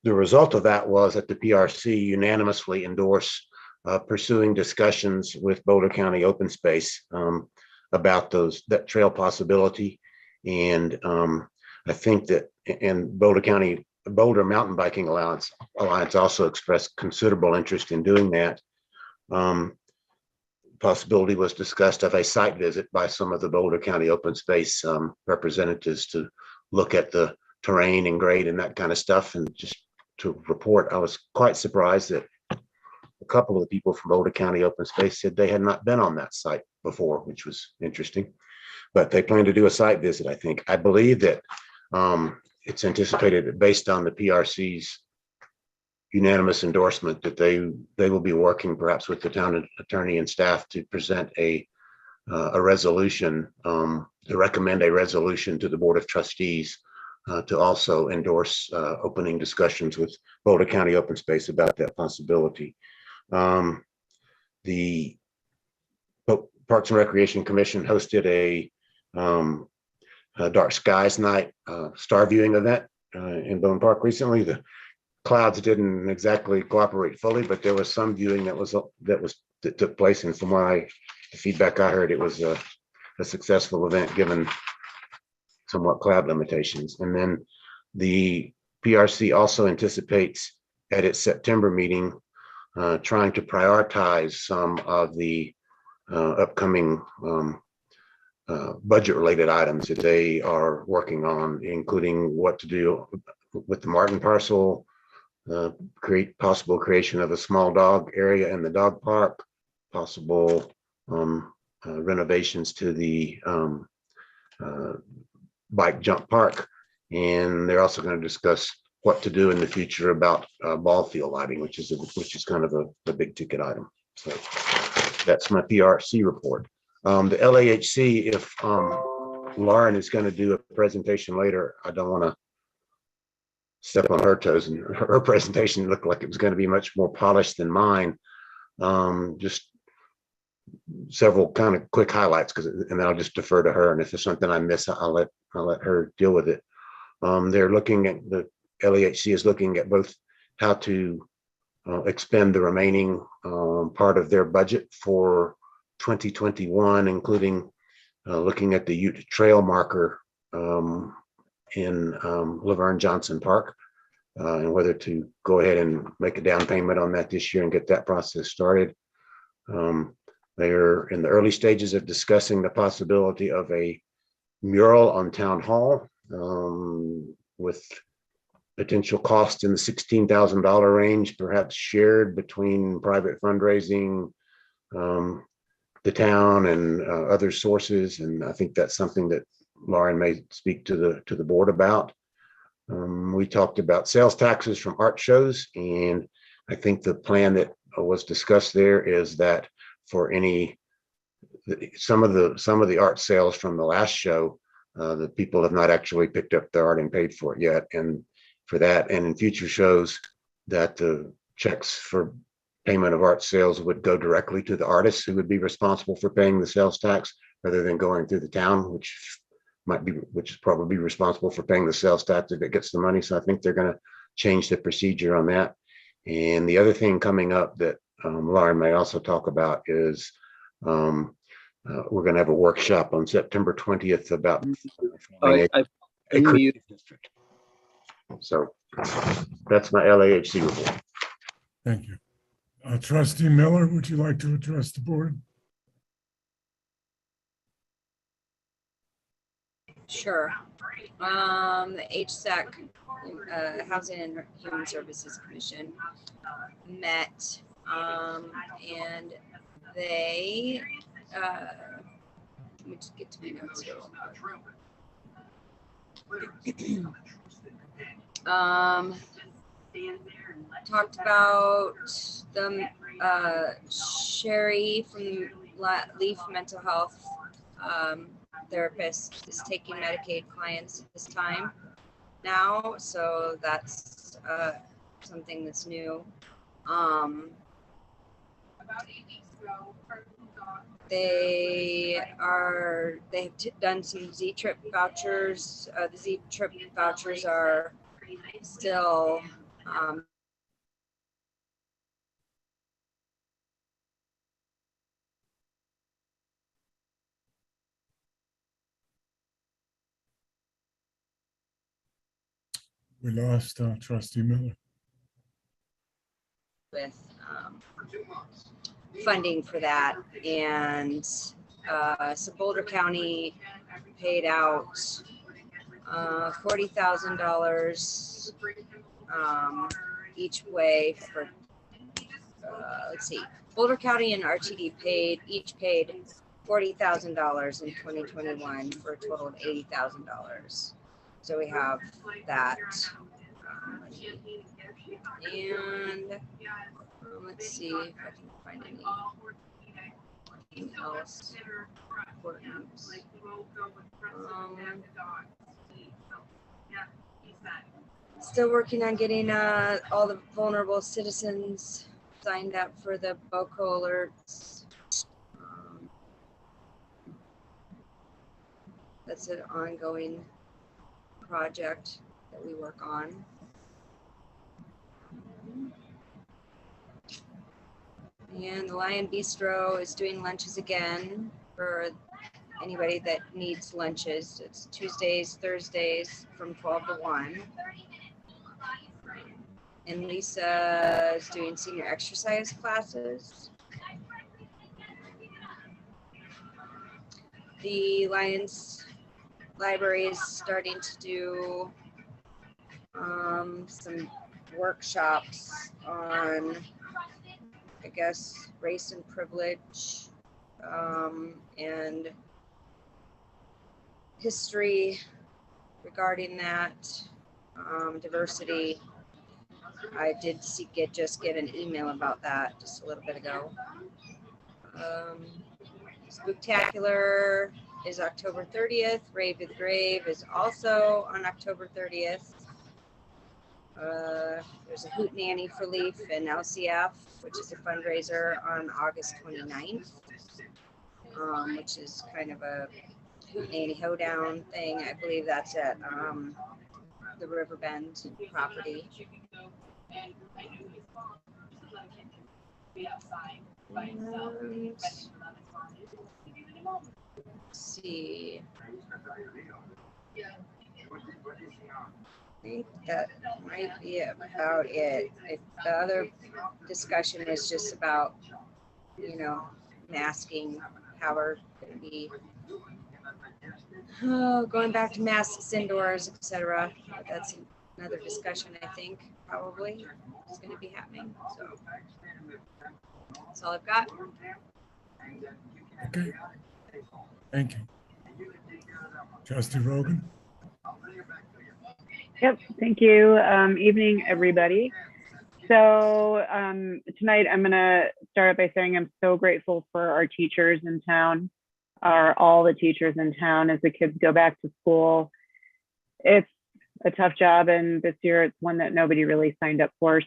result of that was that the PRC unanimously endorsed pursuing discussions with Boulder County Open Space about that trail possibility. And I think that, and Boulder Mountain Biking Alliance also expressed considerable interest in doing that. Possibility was discussed of a site visit by some of the Boulder County Open Space representatives to look at the terrain and grade and that kind of stuff. And just to report, I was quite surprised that a couple of the people from Boulder County Open Space said they had not been on that site before, which was interesting. But they plan to do a site visit, I think. I believe that it's anticipated that based on the PRC's unanimous endorsement that they will be working perhaps with the town attorney and staff to present a resolution, to recommend a resolution to the Board of Trustees to also endorse opening discussions with Boulder County Open Space about that possibility. The Parks and Recreation Commission hosted a Dark Skies Night star viewing event in Bone Park recently. The clouds didn't exactly cooperate fully, but there was some viewing that took place, and from the feedback I heard, it was a successful event given somewhat cloud limitations. And then the PRC also anticipates at its September meeting trying to prioritize some of the upcoming budget-related items that they are working on, including what to do with the Martin parcel, possible creation of a small dog area in the dog park, possible renovations to the bike jump park, and they're also going to discuss what to do in the future about ball field lighting, which is kind of a big ticket item. So That's my PRC report. The LAHC, if Lauren is going to do a presentation later, I don't want to step on her toes, and her presentation looked like it was going to be much more polished than mine. Just several kind of quick highlights, and then I'll just defer to her. And if there's something I miss, I'll let her deal with it. They're looking at, the LAHC is looking at both how to expend the remaining part of their budget for 2021, including looking at the Ute Trail marker in Laverne Johnson Park, and whether to go ahead and make a down payment on that this year and get that process started. They're in the early stages of discussing the possibility of a mural on Town Hall with potential cost in the $16,000 range, perhaps shared between private fundraising, the town, and other sources. And I think that's something that Lauren may speak to the board about. We talked about sales taxes from art shows, and I think the plan that was discussed there is that for some of the art sales from the last show, the people have not actually picked up their art and paid for it yet. And for that, and in future shows, that the checks for payment of art sales would go directly to the artists who would be responsible for paying the sales tax, rather than going through the town, which is probably responsible for paying the sales tax if it gets the money. So I think they're going to change the procedure on that. And the other thing coming up that Lauren may also talk about is we're going to have a workshop on September 20th about a creative district. So that's my LAHC report. Thank you. Trustee Miller, would you like to address the board? Sure. The HSEC, Housing and Human Services Commission, met, and they, let me just get to my notes here. Talked about the Sherry from Leaf Mental Health therapist is taking Medicaid clients this time now, so that's something that's new. They've done some Z-Trip vouchers. The Z-Trip vouchers are still We lost Trustee Miller. with funding for that, and so Boulder County paid out $40,000 each way for let's see, Boulder County and RTD each paid $40,000 in 2021 for a total of $80,000. So we have that. And let's see if I can find anything else important. Still working on getting all the vulnerable citizens signed up for the BOCO alerts. That's an ongoing project that we work on. And the Lion Bistro is doing lunches again for anybody that needs lunches. It's Tuesdays, Thursdays from 12 to 1. And Lisa is doing senior exercise classes. The Lions Library is starting to do some workshops on, I guess, race and privilege and history regarding that, diversity. I did just get an email about that just a little bit ago. Spooktacular is October 30th. Rave with Grave is also on October 30th. There's a Hoot Nanny for Leaf and LCF, which is a fundraiser on August 29th, which is kind of a Hoot Nanny hoedown thing. I believe that's at the Riverbend property. And let's see. I think that might be about it. If the other discussion is just about, you know, masking, how we're going to be going back to masks indoors, etc. But that's another discussion I think probably is going to be happening. So that's all I've got. Okay. Thank you. Trustee Rogan. Yep, thank you. Evening, everybody. So tonight I'm going to start by saying I'm so grateful for our teachers in town, all the teachers in town as the kids go back to school. It's a tough job, and this year it's one that nobody really signed up for.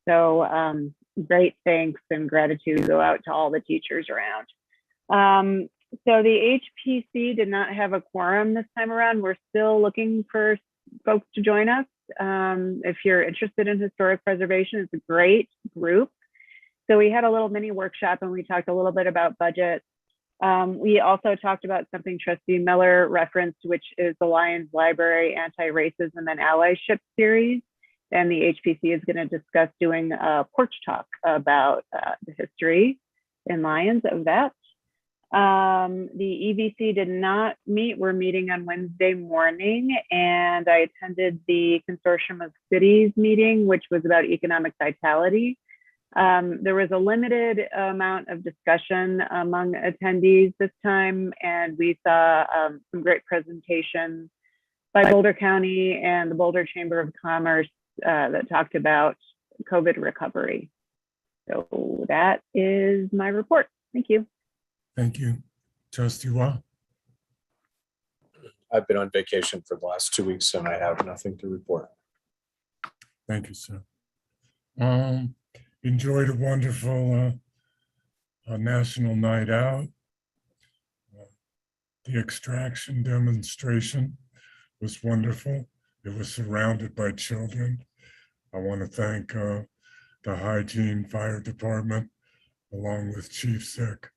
So great thanks and gratitude go out to all the teachers around. So the HPC did not have a quorum this time around. We're still looking for folks to join us. If you're interested in historic preservation, it's a great group. So we had a little mini workshop and we talked a little bit about budget. We also talked about something Trustee Miller referenced, which is the Lions Library Anti-Racism and Allyship series. And the HPC is going to discuss doing a porch talk about the history in Lions of that. The EVC did not meet. We're meeting on Wednesday morning, and I attended the Consortium of Cities meeting, which was about economic vitality. There was a limited amount of discussion among attendees this time, and we saw some great presentations by Boulder County and the Boulder Chamber of Commerce that talked about COVID recovery. So that is my report. Thank you. Thank you. Trustee Wah. I've been on vacation for the last 2 weeks and I have nothing to report. Thank you, sir. Enjoyed a wonderful national night out. The extraction demonstration was wonderful. It was surrounded by children. I want to thank the Hygiene Fire Department, along with Chief Sick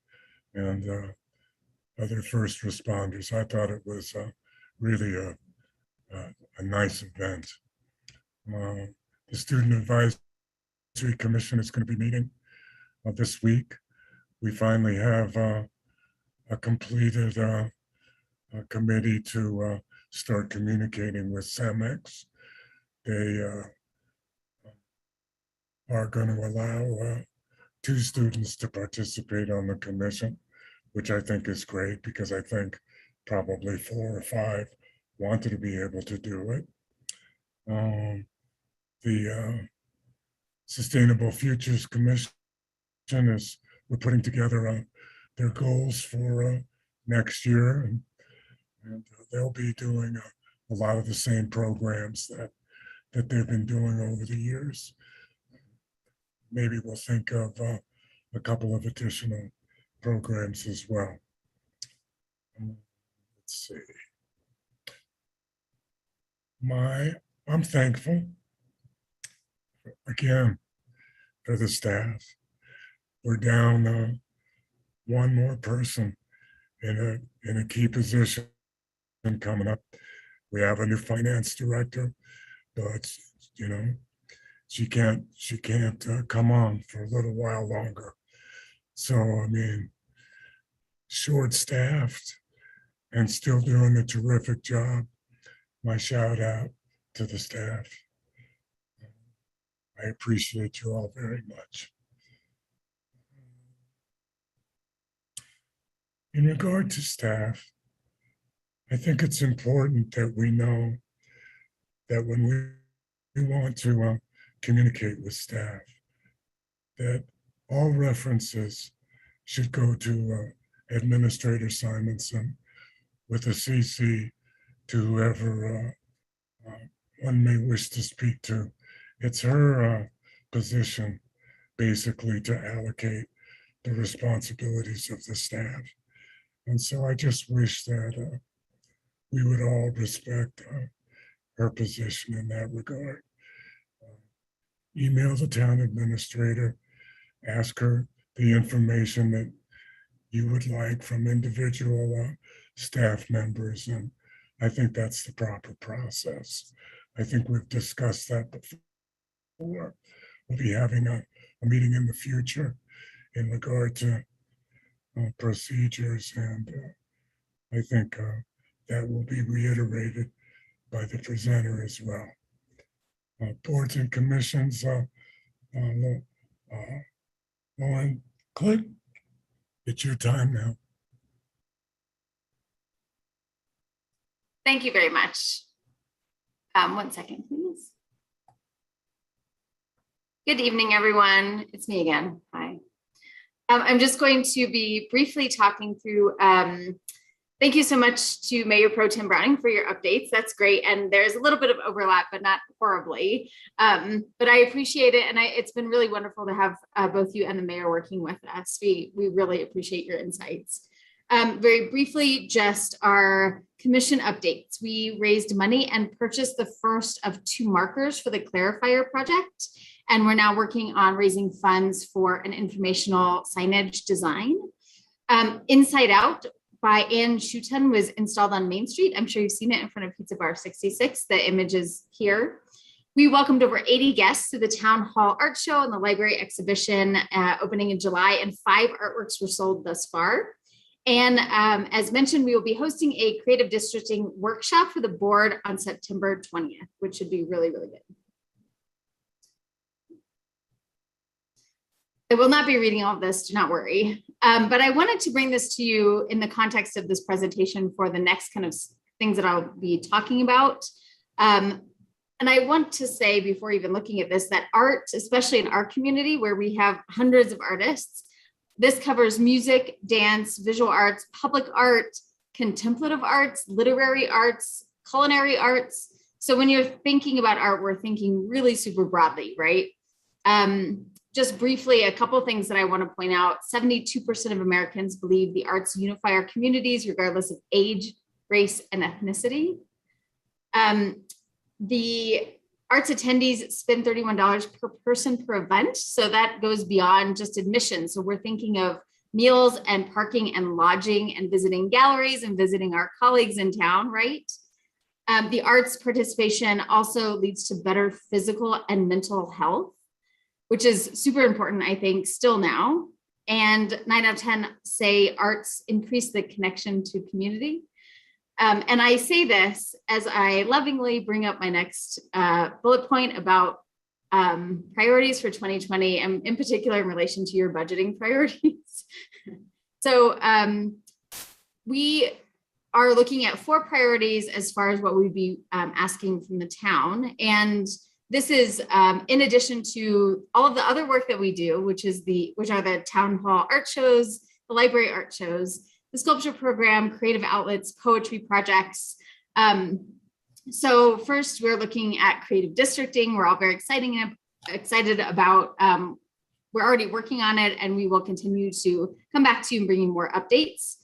and other first responders. I thought it was really a nice event. The Student Advisory Commission is going to be meeting this week. We finally have a completed committee to start communicating with CEMEX. They are going to allow 2 students to participate on the commission, which I think is great because I think probably 4 or 5 wanted to be able to do it. The Sustainable Futures Commission we're putting together their goals for next year, and they'll be doing a lot of the same programs that they've been doing over the years. Maybe we'll think of a couple of additional programs as well. Let's see. I'm thankful again for the staff. We're down 1 more person in a key position coming up. We have a new finance director, but you know, she can't come on for a little while longer. So I mean, short-staffed and still doing a terrific job. My shout out to the staff. I appreciate you all very much. In regard to staff, I think it's important that we know that when we want to communicate with staff, that all references should go to Administrator Simonson with a CC to whoever one may wish to speak to. It's her position basically to allocate the responsibilities of the staff. And so I just wish that we would all respect her position in that regard. Email the town administrator, ask her the information that you would like from individual staff members. And I think that's the proper process. I think we've discussed that before. We'll be having a meeting in the future in regard to procedures. And I think that will be reiterated by the presenter as well. Boards and commissions, Lauren, click. It's your time now. Thank you very much. 1 second, please. Good evening, everyone. It's me again. Hi. I'm just going to be briefly talking through, thank you so much to Mayor Pro Tem Browning for your updates. That's great. And there's a little bit of overlap, but not horribly. But I appreciate it. And it's been really wonderful to have both you and the mayor working with us. We really appreciate your insights. Very briefly, just our commission updates. We raised money and purchased the first of 2 markers for the Clarifier project. And we're now working on raising funds for an informational signage design. Inside Out by Ann Schutten was installed on Main Street. I'm sure you've seen it in front of Pizza Bar 66. The image is here. We welcomed over 80 guests to the Town Hall Art Show and the Library Exhibition opening in July, and 5 artworks were sold thus far. And as mentioned, we will be hosting a creative districting workshop for the board on September 20th, which should be really, really good. I will not be reading all of this, do not worry. But I wanted to bring this to you in the context of this presentation for the next kind of things that I'll be talking about. And I want to say before even looking at this, that art, especially in our community where we have hundreds of artists, this covers music, dance, visual arts, public art, contemplative arts, literary arts, culinary arts. So when you're thinking about art, we're thinking really super broadly, right? Just briefly, a couple of things that I want to point out. 72% of Americans believe the arts unify our communities, regardless of age, race, and ethnicity. The arts attendees spend $31 per person per event. So that goes beyond just admission. So we're thinking of meals and parking and lodging and visiting galleries and visiting our colleagues in town, right? The arts participation also leads to better physical and mental health, which is super important, I think, still now. And 9 out of 10 say arts increase the connection to community. And I say this as I lovingly bring up my next bullet point about priorities for 2020, and in particular in relation to your budgeting priorities. So we are looking at 4 priorities as far as what we'd be asking from the town. And this is in addition to all of the other work that we do, which are the town hall art shows, the library art shows, the sculpture program, creative outlets, poetry projects. So first, we're looking at creative districting. We're all very excited about. We're already working on it, and we will continue to come back to you and bring you more updates.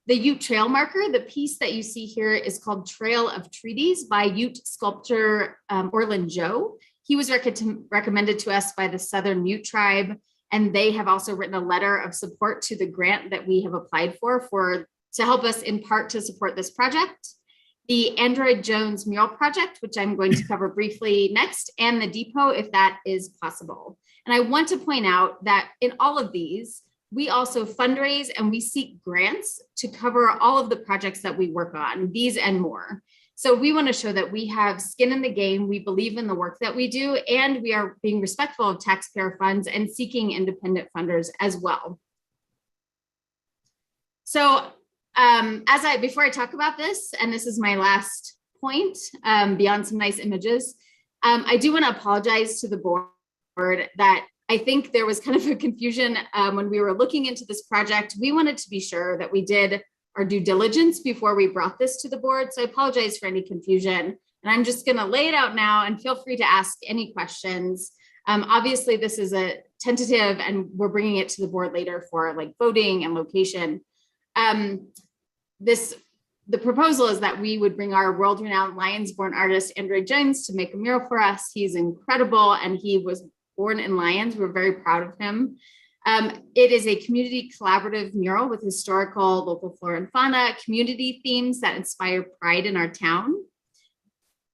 The Ute Trail marker, the piece that you see here is called Trail of Treaties by Ute sculptor Orland Joe. He was recommended to us by the Southern Ute Tribe, and they have also written a letter of support to the grant that we have applied for to help us in part to support this project. The Android Jones mural project, which I'm going to cover briefly next, and the depot, if that is possible. And I want to point out that in all of these, we also fundraise and we seek grants to cover all of the projects that we work on, these and more. So we want to show that we have skin in the game, we believe in the work that we do, and we are being respectful of taxpayer funds and seeking independent funders as well. So before I talk about this, and this is my last point, beyond some nice images, I do want to apologize to the board that I think there was kind of a confusion when we were looking into this project. We wanted to be sure that we did our due diligence before we brought this to the board. So I apologize for any confusion. And I'm just going to lay it out now, and feel free to ask any questions. Obviously, this is a tentative, and we're bringing it to the board later for like voting and location. The proposal is that we would bring our world-renowned Lions-born artist, Andrew Jones, to make a mural for us. He's incredible, and he was born in Lyons. We're very proud of him. It is a community collaborative mural with historical, local flora and fauna, community themes that inspire pride in our town.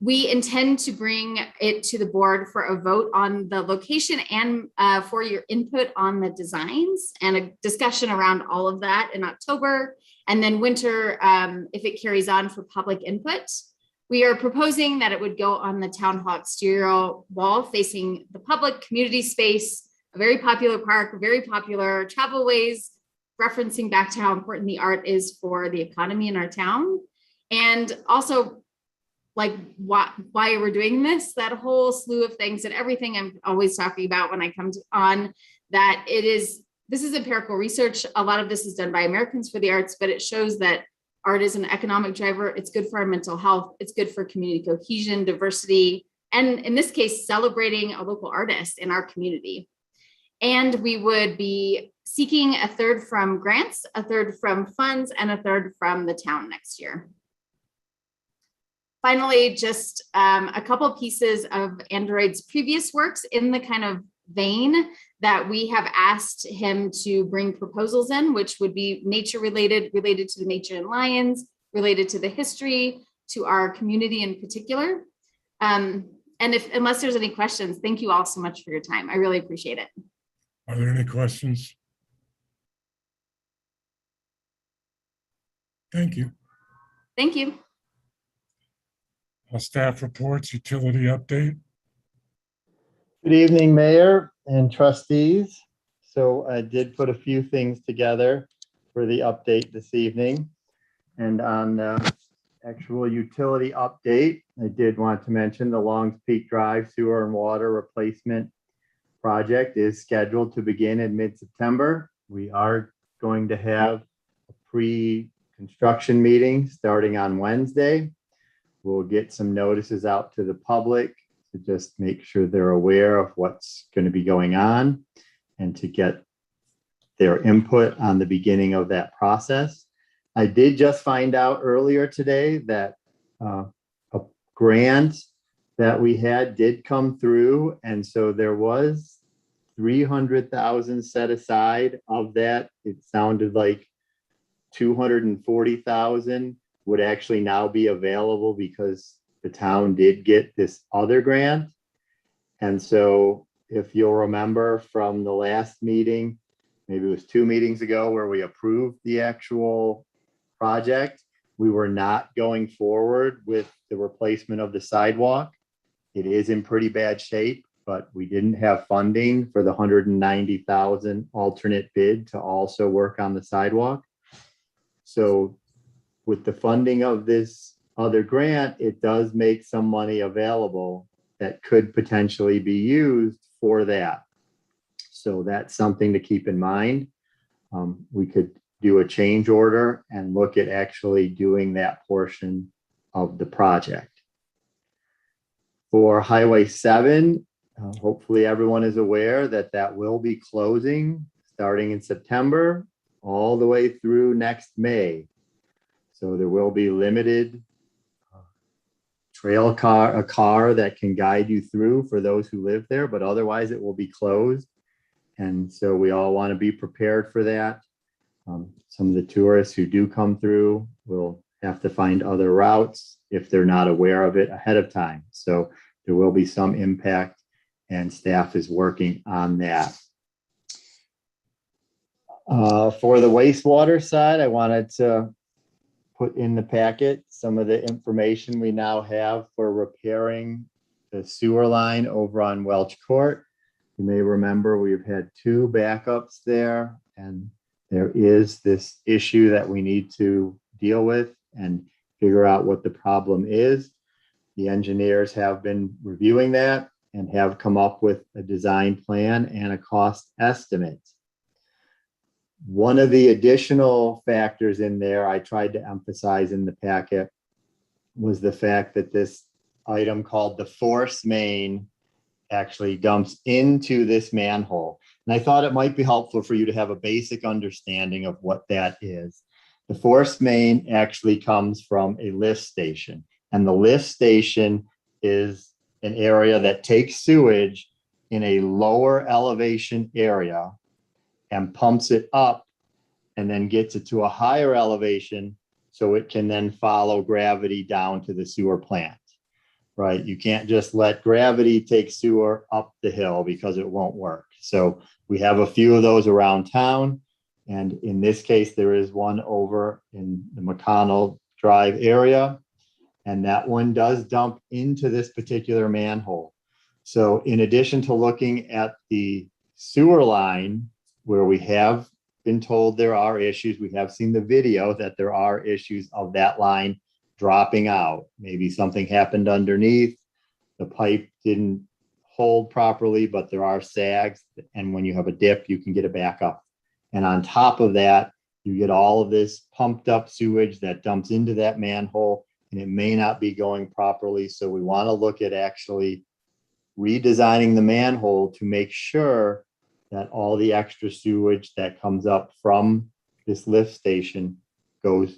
We intend to bring it to the board for a vote on the location and for your input on the designs and a discussion around all of that in October, and then winter, if it carries on, for public input. We are proposing that it would go on the town hall exterior wall facing the public community space, a very popular park, very popular travelways, referencing back to how important the art is for the economy in our town. And also, like, why we're doing this, that whole slew of things and everything I'm always talking about when I come on, that this is empirical research. A lot of this is done by Americans for the Arts, but it shows that art is an economic driver. It's good for our mental health. It's good for community cohesion, diversity, and in this case, celebrating a local artist in our community. And we would be seeking 1/3 from grants, 1/3 from funds, and 1/3 from the town next year. Finally, just a couple pieces of Android's previous works in the kind of vein that we have asked him to bring proposals in, which would be nature related to the nature in Lyons, related to the history, to our community in particular. And unless there's any questions, thank you all so much for your time. I really appreciate it. Are there any questions? Thank you. Thank you. Staff reports, utility update. Good evening, Mayor and trustees. So I did put a few things together for the update this evening. And on the actual utility update, I did want to mention the Longs Peak Drive sewer and water replacement project is scheduled to begin in mid-September. We are going to have a pre-construction meeting starting on Wednesday. We'll get some notices out to the public to just make sure they're aware of what's going to be going on and to get their input on the beginning of that process. I did just find out earlier today that a grant that we had did come through. And so there was 300,000 set aside. Of that, it sounded like 240,000 would actually now be available because the town did get this other grant. And so if you'll remember from the last meeting, maybe it was 2 meetings ago, where we approved the actual project, we were not going forward with the replacement of the sidewalk. It is in pretty bad shape, but we didn't have funding for the 190,000 alternate bid to also work on the sidewalk. So with the funding of this other grant, it does make some money available that could potentially be used for that. So that's something to keep in mind. We could do a change order and look at actually doing that portion of the project. For Highway 7, hopefully everyone is aware that that will be closing starting in September all the way through next May. So there will be limited a car that can guide you through for those who live there, but otherwise it will be closed. And so we all want to be prepared for that. Some of the tourists who do come through will have to find other routes if they're not aware of it ahead of time. So there will be some impact, and staff is working on that. For the wastewater side, I wanted to put in the packet some of the information we now have for repairing the sewer line over on Welch Court. You may remember we've had 2 backups there, and there is this issue that we need to deal with and figure out what the problem is. The engineers have been reviewing that, and have come up with a design plan and a cost estimate. One of the additional factors in there I tried to emphasize in the packet was the fact that this item called the force main actually dumps into this manhole. And I thought it might be helpful for you to have a basic understanding of what that is. The force main actually comes from a lift station, and the lift station is an area that takes sewage in a lower elevation area and pumps it up and then gets it to a higher elevation so it can then follow gravity down to the sewer plant, right? You can't just let gravity take sewer up the hill because it won't work. So we have a few of those around town. And in this case, there is one over in the McConnell Drive area. And that one does dump into this particular manhole. So in addition to looking at the sewer line where we have been told there are issues, we have seen the video that there are issues of that line dropping out. Maybe something happened underneath, the pipe didn't hold properly, but there are sags. And when you have a dip, you can get it back up. And on top of that, you get all of this pumped up sewage that dumps into that manhole, and it may not be going properly. So we want to look at actually redesigning the manhole to make sure that all the extra sewage that comes up from this lift station goes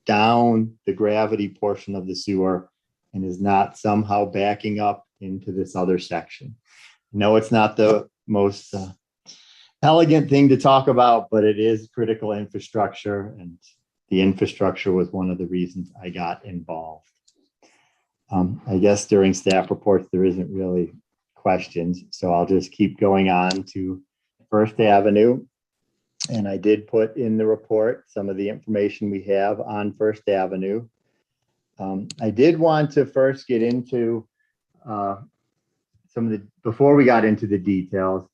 down the gravity portion of the sewer and is not somehow backing up into this other section. No, it's not the most elegant thing to talk about, but it is critical infrastructure, and the infrastructure was one of the reasons I got involved. I guess during staff reports, there isn't really questions, so I'll just keep going on to First Avenue. And I did put in the report some of the information we have on First Avenue. I did want to first get into before we got into the details,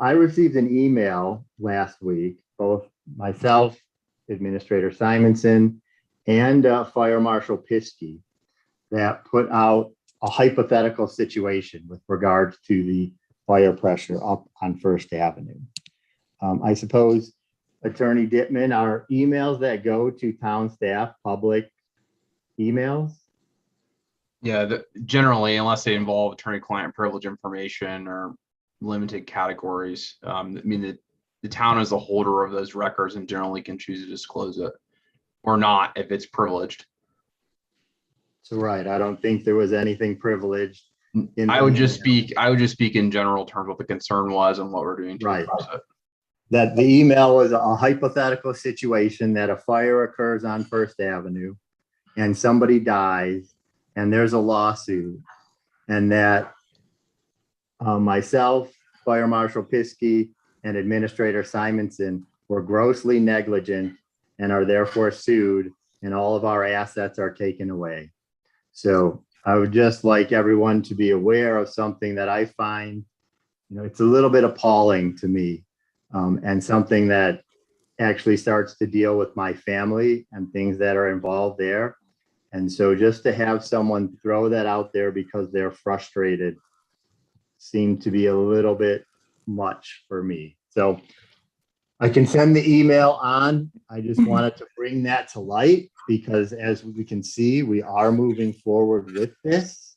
I received an email last week, both myself, Administrator Simonson, and Fire Marshal Piskey, that put out a hypothetical situation with regards to the fire pressure up on First Avenue. I suppose, Attorney Dittman, are emails that go to town staff public emails? Yeah, generally, unless they involve attorney-client privilege information or limited categories. I mean, the town is the holder of those records and generally can choose to disclose it or not if it's privileged. So, right, I don't think there was anything privileged. I would just speak in general terms what the concern was and what we're doing to address it. That the email was a hypothetical situation that a fire occurs on First Avenue and somebody dies and there's a lawsuit, and that myself, Fire Marshal Piskey, and Administrator Simonson were grossly negligent and are therefore sued, and all of our assets are taken away. So I would just like everyone to be aware of something that I find, it's a little bit appalling to me, and something that actually starts to deal with my family and things that are involved there. And so just to have someone throw that out there because they're frustrated seemed to be a little bit much for me. So I can send the email on. I just wanted to bring that to light because, as we can see, we are moving forward with this.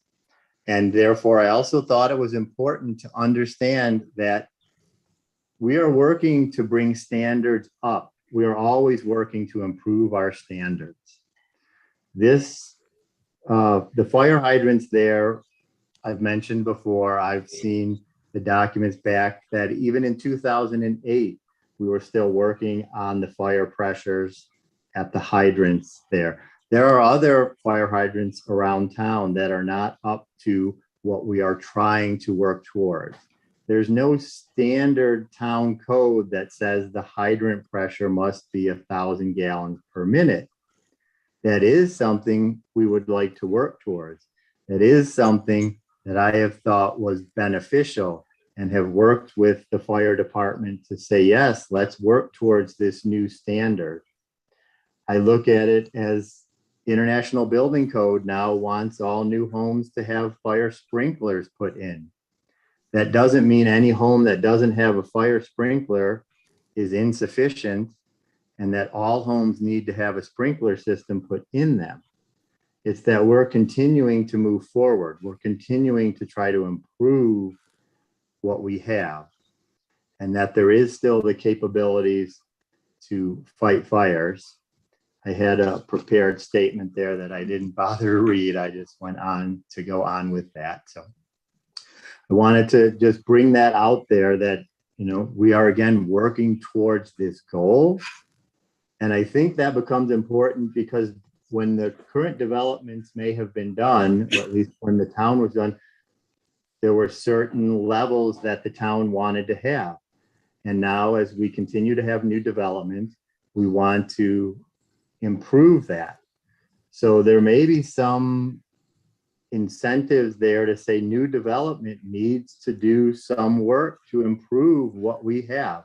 And therefore, I also thought it was important to understand that we are working to bring standards up. We are always working to improve our standards. The fire hydrants there, I've mentioned before, I've seen the documents back that even in 2008, we were still working on the fire pressures at the hydrants there. There are other fire hydrants around town that are not up to what we are trying to work towards. There's no standard town code that says the hydrant pressure must be 1,000 gallons per minute. That is something we would like to work towards. That is something that I have thought was beneficial and have worked with the fire department to say, yes, let's work towards this new standard. I look at it as International Building Code now wants all new homes to have fire sprinklers put in. That doesn't mean any home that doesn't have a fire sprinkler is insufficient and that all homes need to have a sprinkler system put in them. It's that we're continuing to move forward. We're continuing to try to improve what we have, and that there is still the capabilities to fight fires. I had a prepared statement there that I didn't bother to read. I just went on to go on with that. So I wanted to just bring that out there that, you know, we are again working towards this goal. And I think that becomes important because when the current developments may have been done, or at least when the town was done, there were certain levels that the town wanted to have. And now as we continue to have new development, we want to improve that. So there may be some incentives there to say new development needs to do some work to improve what we have.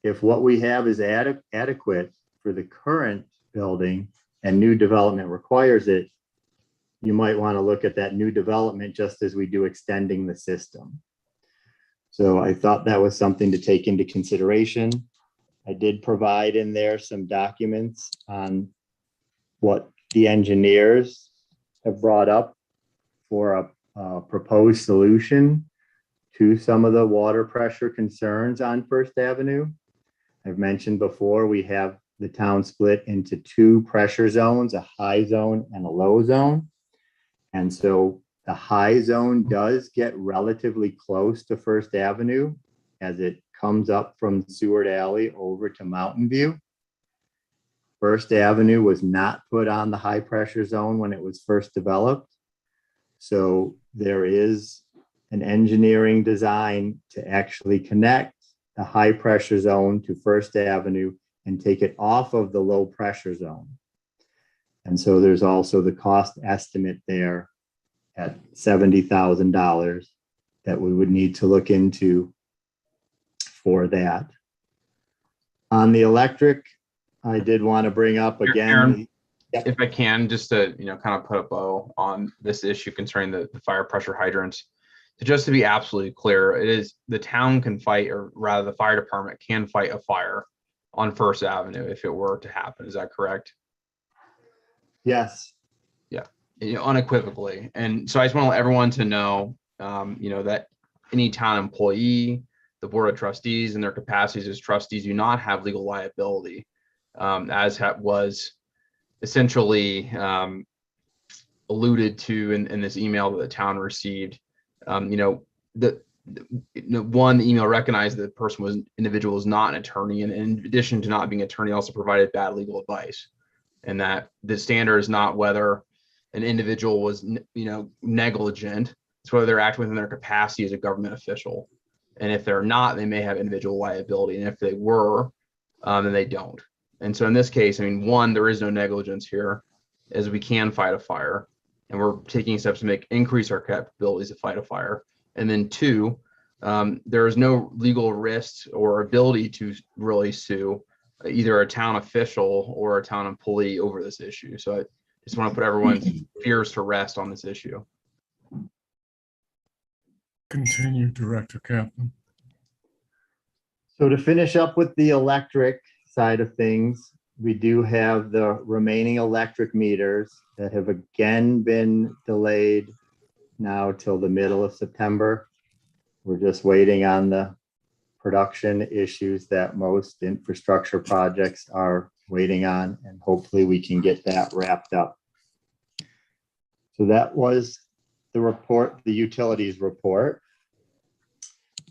If what we have is adequate for the current building and new development requires it, you might want to look at that new development just as we do extending the system. So I thought that was something to take into consideration. I did provide in there some documents on what the engineers have brought up for a proposed solution to some of the water pressure concerns on First Avenue. I've mentioned before, we have the town split into two pressure zones, a high zone and a low zone. And so the high zone does get relatively close to First Avenue as it comes up from Seward Alley over to Mountain View. First Avenue was not put on the high pressure zone when it was first developed. So there is an engineering design to actually connect the high pressure zone to First Avenue and take it off of the low pressure zone. And so there's also the cost estimate there at $70,000 that we would need to look into for that. On the electric, I did want to bring up again. Aaron, if I can, just to kind of put a bow on this issue concerning the fire pressure hydrants. So just to be absolutely clear, it is the town can fight, or rather the fire department can fight a fire on First Avenue if it were to happen. Is that correct? Yes. Yeah, unequivocally. And so I just want to let everyone to know, that any town employee, the board of trustees, and their capacities as trustees do not have legal liability, as was essentially alluded to in this email that the town received. The email recognized that the individual was not an attorney, and in addition to not being an attorney, also provided bad legal advice, and that the standard is not whether an individual was negligent, it's whether they're acting within their capacity as a government official. And if they're not, they may have individual liability, and if they were, then they don't. And so in this case, one, there is no negligence here, as we can fight a fire, and we're taking steps to increase our capabilities to fight a fire. And then two, there is no legal risk or ability to really sue either a town official or a town employee over this issue. So I just want to put everyone's fears to rest on this issue. Continue, Director Kaplan. So to finish up with the electric side of things, we do have the remaining electric meters that have again been delayed now till the middle of September. We're just waiting on the production issues that most infrastructure projects are waiting on, and hopefully we can get that wrapped up. So that was the report, the utilities report.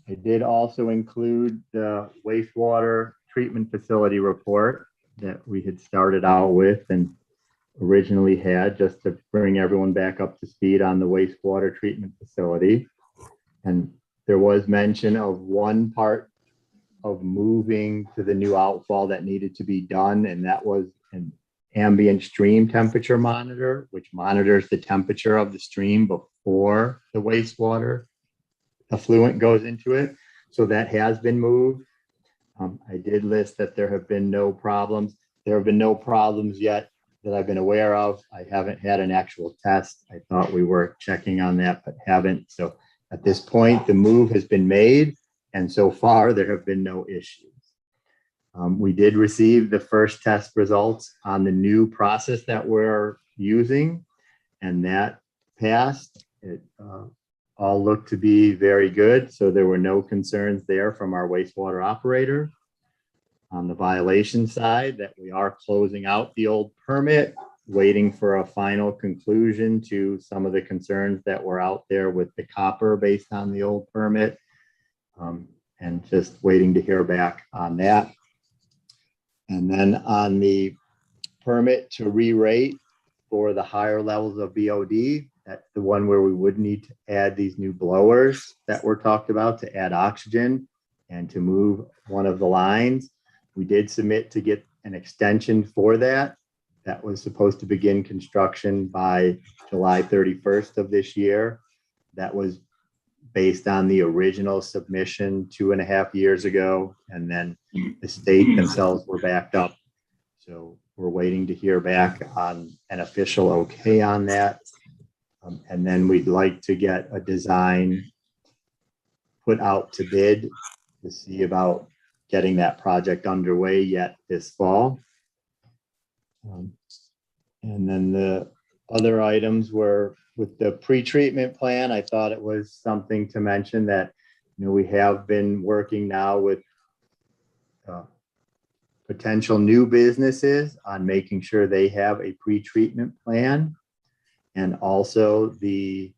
I did also include the wastewater treatment facility report that we had started out with and originally had, just to bring everyone back up to speed on the wastewater treatment facility. And there was mention of one part of moving to the new outfall that needed to be done, and that was an ambient stream temperature monitor, which monitors the temperature of the stream before the wastewater effluent goes into it. So that has been moved. I did list that there have been no problems. There have been no problems yet that I've been aware of. I haven't had an actual test. I thought we were checking on that, but haven't. So at this point, the move has been made, and so far there have been no issues. We did receive the first test results on the new process that we're using, and that passed. It all looked to be very good, so there were no concerns there from our wastewater operator. On the violation side, that we are closing out the old permit, waiting for a final conclusion to some of the concerns that were out there with the copper based on the old permit, and just waiting to hear back on that. And then on the permit to re-rate for the higher levels of BOD, that's the one where we would need to add these new blowers that were talked about to add oxygen and to move one of the lines. We did submit to get an extension for that. That was supposed to begin construction by July 31st of this year. That was based on the original submission 2.5 years ago, and then the state themselves were backed up. So we're waiting to hear back on an official okay on that. And then we'd like to get a design put out to bid to see about getting that project underway yet this fall. And then the other items were with the pre-treatment plan. I thought it was something to mention that, you know, we have been working now with potential new businesses on making sure they have a pre-treatment plan, and also the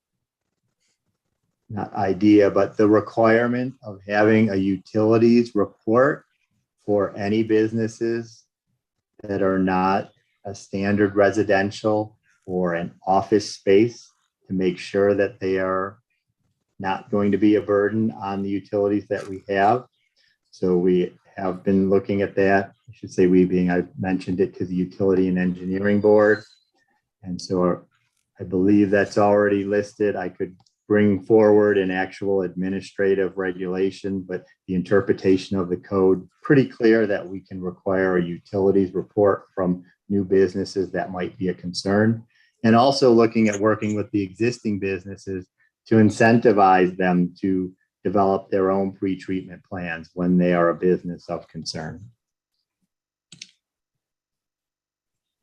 not idea, but the requirement of having a utilities report for any businesses that are not a standard residential or an office space, to make sure that they are not going to be a burden on the utilities that we have. So we have been looking at that. I should say we being, I mentioned it to the Utility and Engineering Board. And so I believe that's already listed. I could bring forward an actual administrative regulation, but the interpretation of the code pretty clear that we can require a utilities report from new businesses that might be a concern. And also looking at working with the existing businesses to incentivize them to develop their own pre-treatment plans when they are a business of concern. I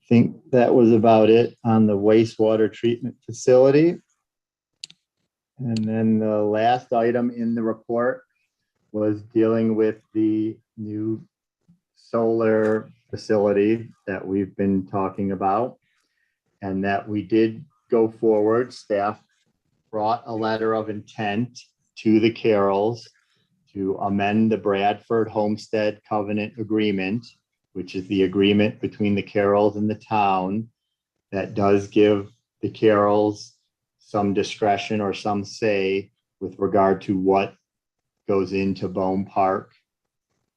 think that was about it on the wastewater treatment facility. And then the last item in the report was dealing with the new solar facility that we've been talking about, and that we did go forward. Staff brought a letter of intent to the Carrolls to amend the Bradford Homestead Covenant Agreement, which is the agreement between the Carrolls and the town that does give the Carrolls some discretion or some say with regard to what goes into Bone Park.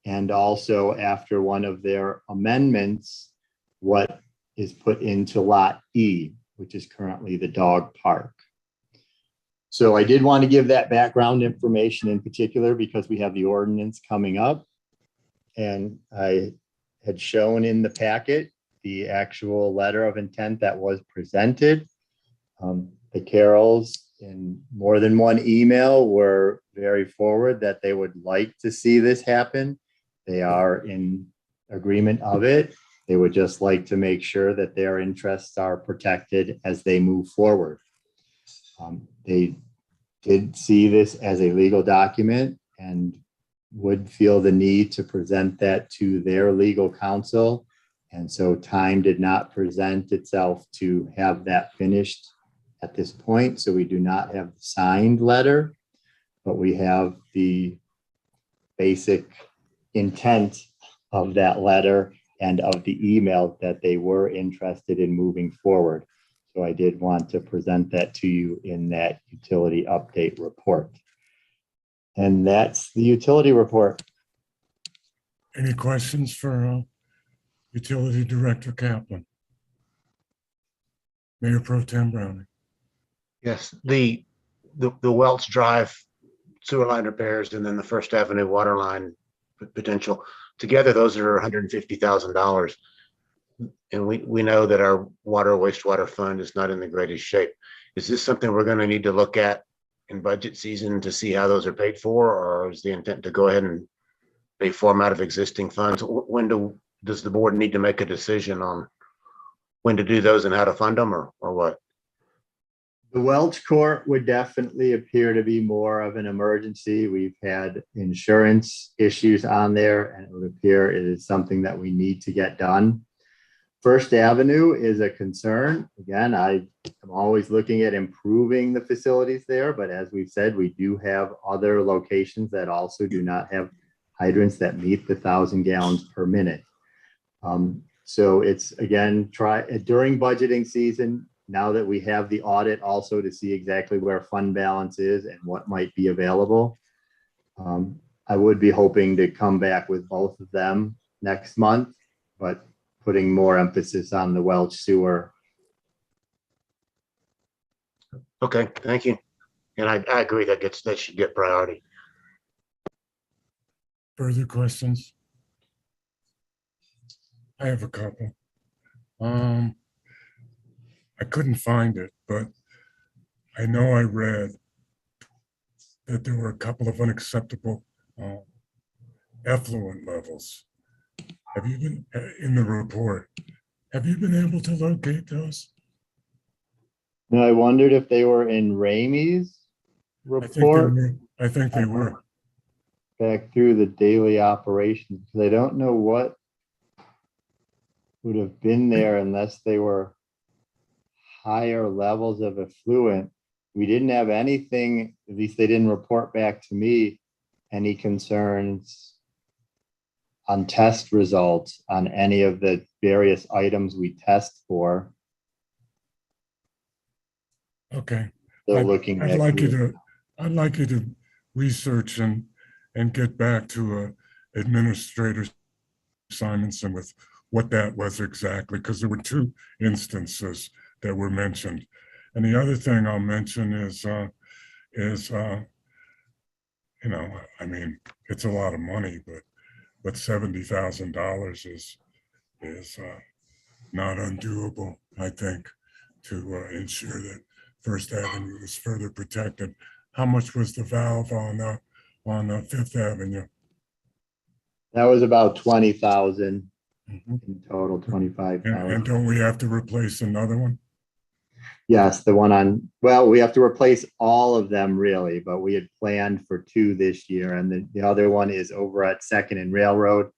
And also after one of their amendments, what is put into Lot E, which is currently the dog park. So I did want to give that background information in particular because we have the ordinance coming up. And I had shown in the packet the actual letter of intent that was presented. The Carrolls in more than one email were very forward that they would like to see this happen. They are in agreement of it. They would just like to make sure that their interests are protected as they move forward. They did see this as a legal document and would feel the need to present that to their legal counsel. And so time did not present itself to have that finished at this point. So we do not have the signed letter, but we have the basic intent of that letter and of the email that they were interested in moving forward. So I did want to present that to you in that utility update report. And that's the utility report. Any questions for Utility Director Kaplan? Mayor Pro Tem Browning. Yes, the Welch Drive sewer line repairs and then the First Avenue water line potential, together those are $150,000. and we know that our water wastewater fund is not in the greatest shape. Is this something we're going to need to look at in budget season to see how those are paid for, or is the intent to go ahead and pay for them out of existing funds? When does the board need to make a decision on when to do those and how to fund them, or what? The Welch Court would definitely appear to be more of an emergency. We've had insurance issues on there, and it would appear it is something that we need to get done. First Avenue is a concern. Again, I am always looking at improving the facilities there, but as we've said, we do have other locations that also do not have hydrants that meet the 1,000 gallons per minute. So it's, again, during budgeting season, now that we have the audit also to see exactly where fund balance is and what might be available. I would be hoping to come back with both of them next month, but putting more emphasis on the Welch sewer. Okay, thank you. And I agree that should get priority. Further questions? I have a couple. I couldn't find it, but I know I read that there were a couple of unacceptable effluent levels. Have you been in the report? Have you been able to locate those? Now, I wondered if they were in Ramey's report. I think they were. Back through the daily operations, because I don't know what would have been there unless they were higher levels of effluent. We didn't have anything, at least they didn't report back to me, any concerns on test results on any of the various items we test for. Okay. I'd like you to research and get back to Administrator Simonson with what that was exactly, because there were two instances that were mentioned. And the other thing I'll mention is you know, I mean, it's a lot of money, but $70,000 is not undoable, I think, to ensure that First Avenue is further protected. How much was the valve on Fifth Avenue? That was about 20,000 in total, 25,000. And don't we have to replace another one? Yes, the one on, well, we have to replace all of them really, but we had planned for 2 this year. And the other one is over at Second and Railroad,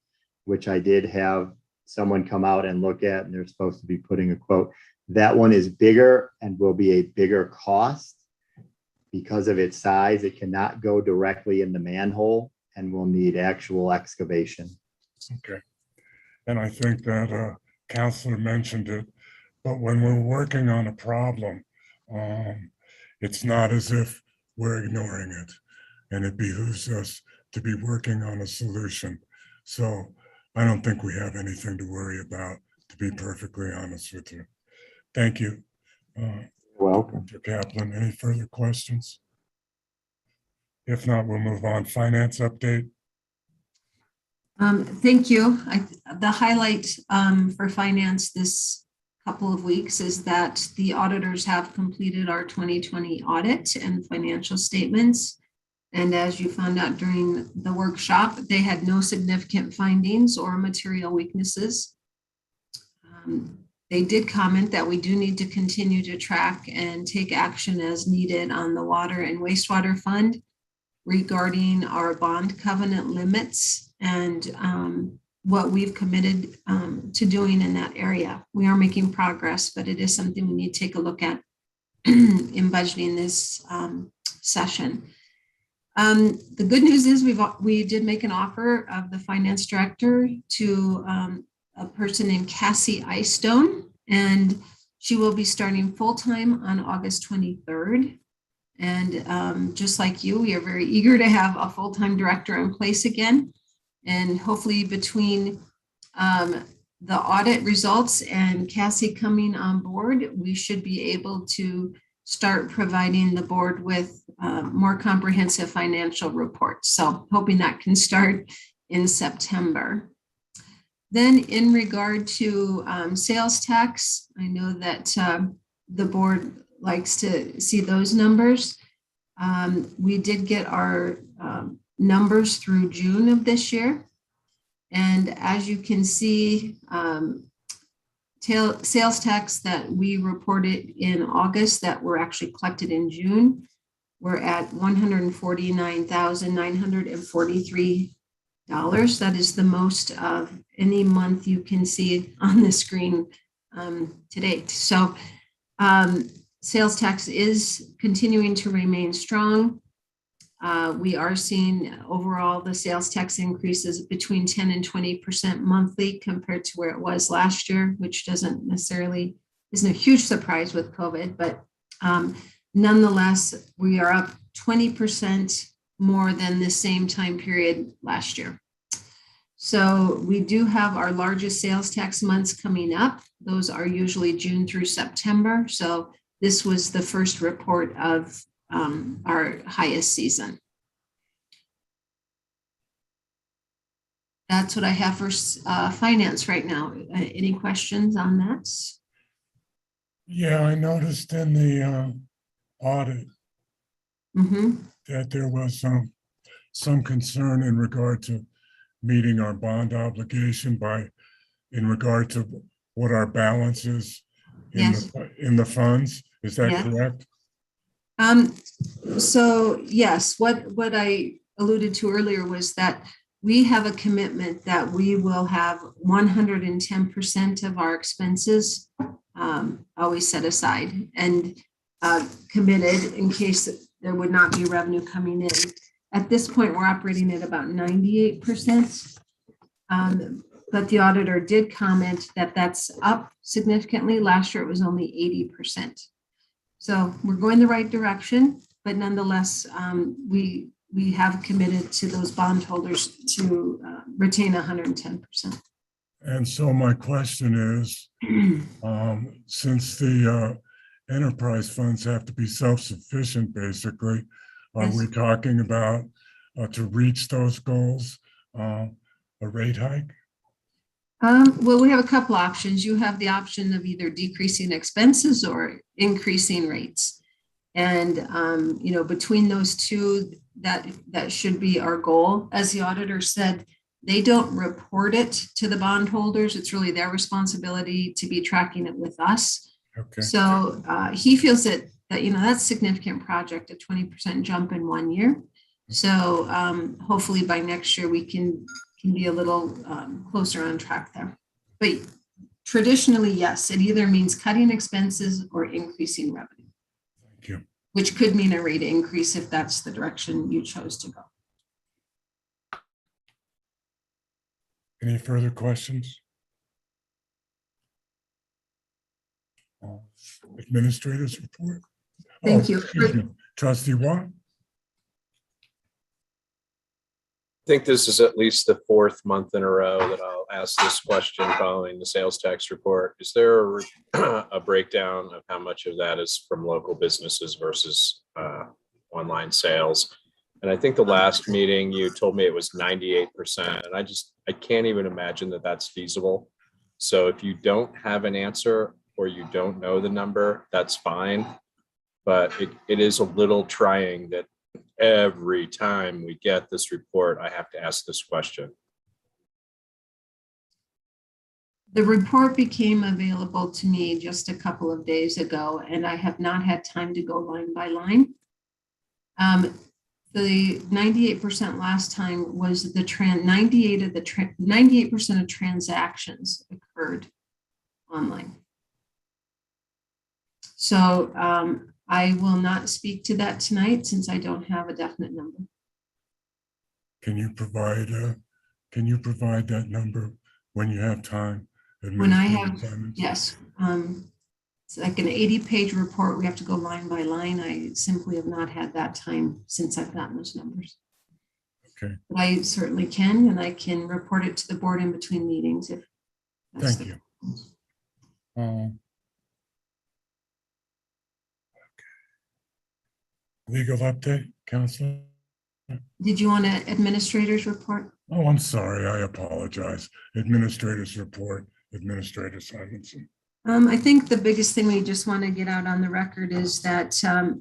which I did have someone come out and look at, and they're supposed to be putting a quote. That one is bigger and will be a bigger cost because of its size. It cannot go directly in the manhole and will need actual excavation. Okay. And I think that Counselor mentioned it, but when we're working on a problem, it's not as if we're ignoring it, and it behooves us to be working on a solution. So I don't think we have anything to worry about, to be perfectly honest with you. Thank you. Welcome. Dr. Kaplan, any further questions? If not, we'll move on. Finance update. Thank you. The highlight for finance this couple of weeks is that the auditors have completed our 2020 audit and financial statements. And as you found out during the workshop, they had no significant findings or material weaknesses. They did comment that we do need to continue to track and take action as needed on the water and wastewater fund regarding our bond covenant limits and what we've committed to doing in that area. We are making progress, but it is something we need to take a look at in budgeting this session. The good news is we did make an offer of the finance director to a person named Cassie Eyestone, and she will be starting full-time on August 23rd. And just like you, we are very eager to have a full-time director in place again. And hopefully between the audit results and Cassie coming on board, we should be able to start providing the board with more comprehensive financial reports. So hoping that can start in September. Then in regard to sales tax, I know that the board likes to see those numbers. We did get our numbers through June of this year. And as you can see, sales tax that we reported in August that were actually collected in June, we're at $149,943. That is the most of any month you can see on the screen to date. So sales tax is continuing to remain strong. We are seeing overall the sales tax increases between 10 and 20% monthly compared to where it was last year, which isn't a huge surprise with COVID, but nonetheless, we are up 20% more than the same time period last year. So we do have our largest sales tax months coming up. Those are usually June through September. So this was the first report of our highest season. That's what I have for finance right now. Any questions on that? Yeah, I noticed in the audit that there was some concern in regard to meeting our bond obligation in regard to what our balance is in the funds. Is that correct? So yes, what I alluded to earlier was that we have a commitment that we will have 110% of our expenses always set aside and committed in case there would not be revenue coming in. At this point, we're operating at about 98%. But the auditor did comment that that's up significantly. Last year, it was only 80%. So we're going the right direction, but nonetheless, we have committed to those bondholders to retain 110%. And so my question is, since the enterprise funds have to be self-sufficient, basically, are we talking about to reach those goals, a rate hike? Well, we have a couple options. You have the option of either decreasing expenses or increasing rates. And, between those two, that should be our goal. As the auditor said, they don't report it to the bondholders. It's really their responsibility to be tracking it with us. Okay. So he feels that that's a significant project, a 20% jump in 1 year. So hopefully by next year we can be a little closer on track there. But traditionally, yes, it either means cutting expenses or increasing revenue. Thank you. Which could mean a rate increase if that's the direction you chose to go. Any further questions? Administrators report. Thank you. Excuse me. Trustee Watt. I think this is at least the fourth month in a row that I'll ask this question following the sales tax report. Is there a breakdown of how much of that is from local businesses versus online sales? And I think the last meeting you told me it was 98%, and I can't even imagine that that's feasible. So if you don't have an answer or you don't know the number, that's fine. But it is a little trying that every time we get this report, I have to ask this question. The report became available to me just a couple of days ago, and I have not had time to go line by line. The 98% last time was the 98% of transactions occurred online. So I will not speak to that tonight since I don't have a definite number. Can you provide that number when you have time? When I have, yes. It's like an 80-page report. We have to go line by line. I simply have not had that time since I've gotten those numbers. Okay. But I certainly can, and I can report it to the board in between meetings if. Thank you. Okay. Legal update, Counselor. Did you want an administrator's report? Oh, I'm sorry. I apologize. Administrator's report, Administrator Simonson. I think the biggest thing we just want to get out on the record is that to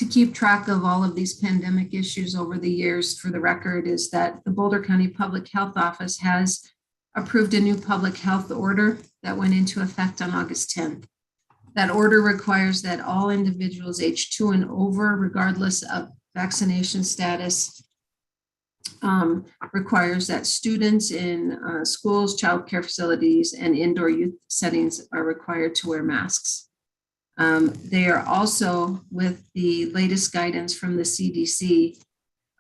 keep track of all of these pandemic issues over the years, for the record, is that the Boulder County Public Health Office has approved a new public health order that went into effect on August 10th. That order requires that all individuals age 2 and over, regardless of vaccination status, requires that students in schools, childcare facilities, and indoor youth settings are required to wear masks. They are also, with the latest guidance from the CDC,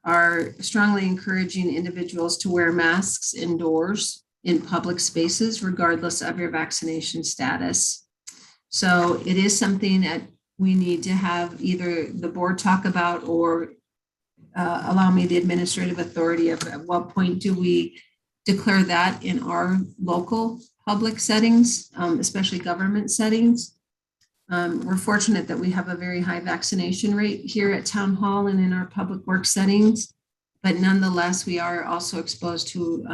are strongly encouraging individuals to wear masks indoors in public spaces, regardless of your vaccination status. So it is something that we need to have either the board talk about or allow me the administrative authority of at what point do we declare that in our local public settings, especially government settings. We're fortunate that we have a very high vaccination rate here at Town Hall and in our public work settings, but nonetheless, we are also exposed to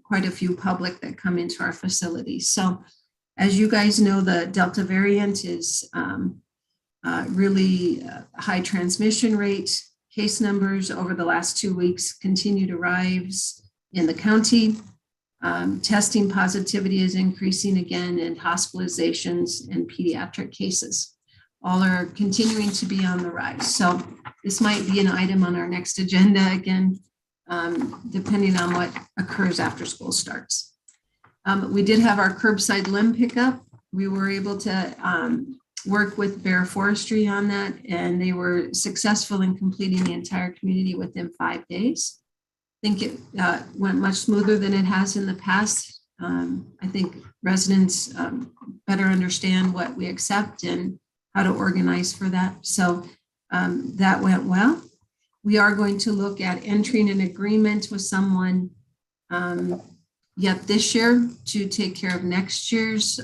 quite a few public that come into our facilities. So as you guys know, the Delta variant is really high transmission rate. Case numbers over the last 2 weeks continue to rise in the county. Testing positivity is increasing again, and hospitalizations and pediatric cases all are continuing to be on the rise. So this might be an item on our next agenda again, depending on what occurs after school starts. We did have our curbside limb pickup. We were able to work with Bear Forestry on that, and they were successful in completing the entire community within 5 days. I think it went much smoother than it has in the past. I think residents better understand what we accept and how to organize for that. So that went well. We are going to look at entering an agreement with someone yet this year to take care of next year's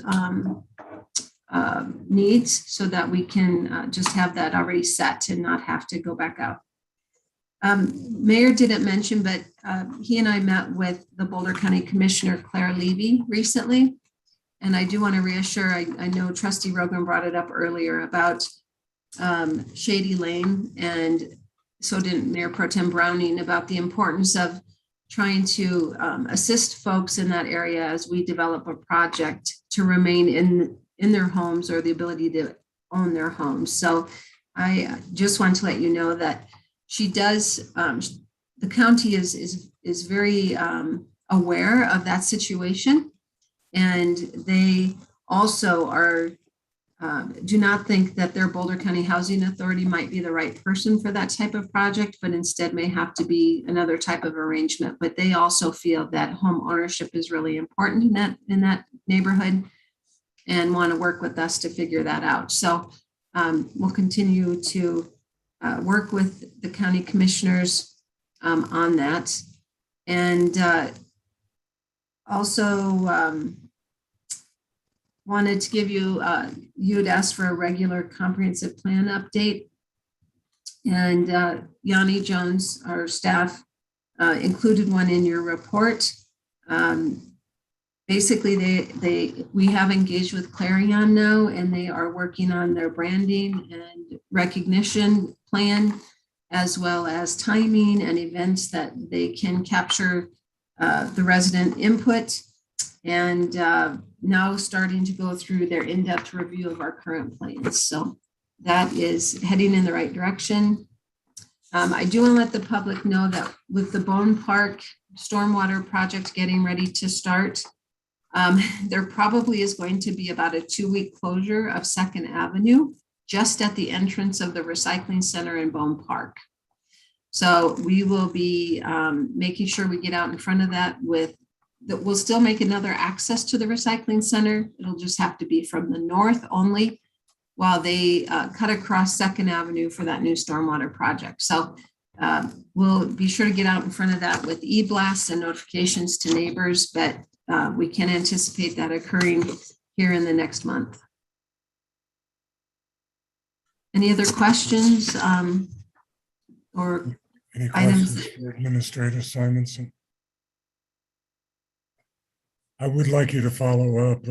needs, so that we can just have that already set and not have to go back out. Mayor didn't mention, but he and I met with the Boulder County Commissioner Claire Levy recently. And I do want to reassure, I know Trustee Rogan brought it up earlier about Shady Lane, and so did Mayor Pro Tem Browning, about the importance of trying to assist folks in that area as we develop a project to remain in their homes, or the ability to own their homes. So I just want to let you know that she does, the county is very aware of that situation. And they also are, do not think that their Boulder County Housing Authority might be the right person for that type of project, but instead may have to be another type of arrangement. But they also feel that home ownership is really important in that neighborhood, and want to work with us to figure that out. So we'll continue to work with the county commissioners on that. And also wanted to give you, you'd asked for a regular comprehensive plan update. And Yanni Jones, our staff, included one in your report. Basically, we have engaged with Clarion now, and they are working on their branding and recognition plan, as well as timing and events that they can capture the resident input, and now starting to go through their in-depth review of our current plans. So that is heading in the right direction. I do want to let the public know that with the Bone Park stormwater project getting ready to start, there probably is going to be about a 2-week closure of 2nd Avenue just at the entrance of the recycling center in Bone Park. So we will be making sure we get out in front of that we'll still make another access to the recycling center. It'll just have to be from the north only, while they cut across 2nd Avenue for that new stormwater project. So we'll be sure to get out in front of that with e-blasts and notifications to neighbors, but we can anticipate that occurring here in the next month. Any other questions? or Any items? questions for Administrator Simonson? I would like you to follow up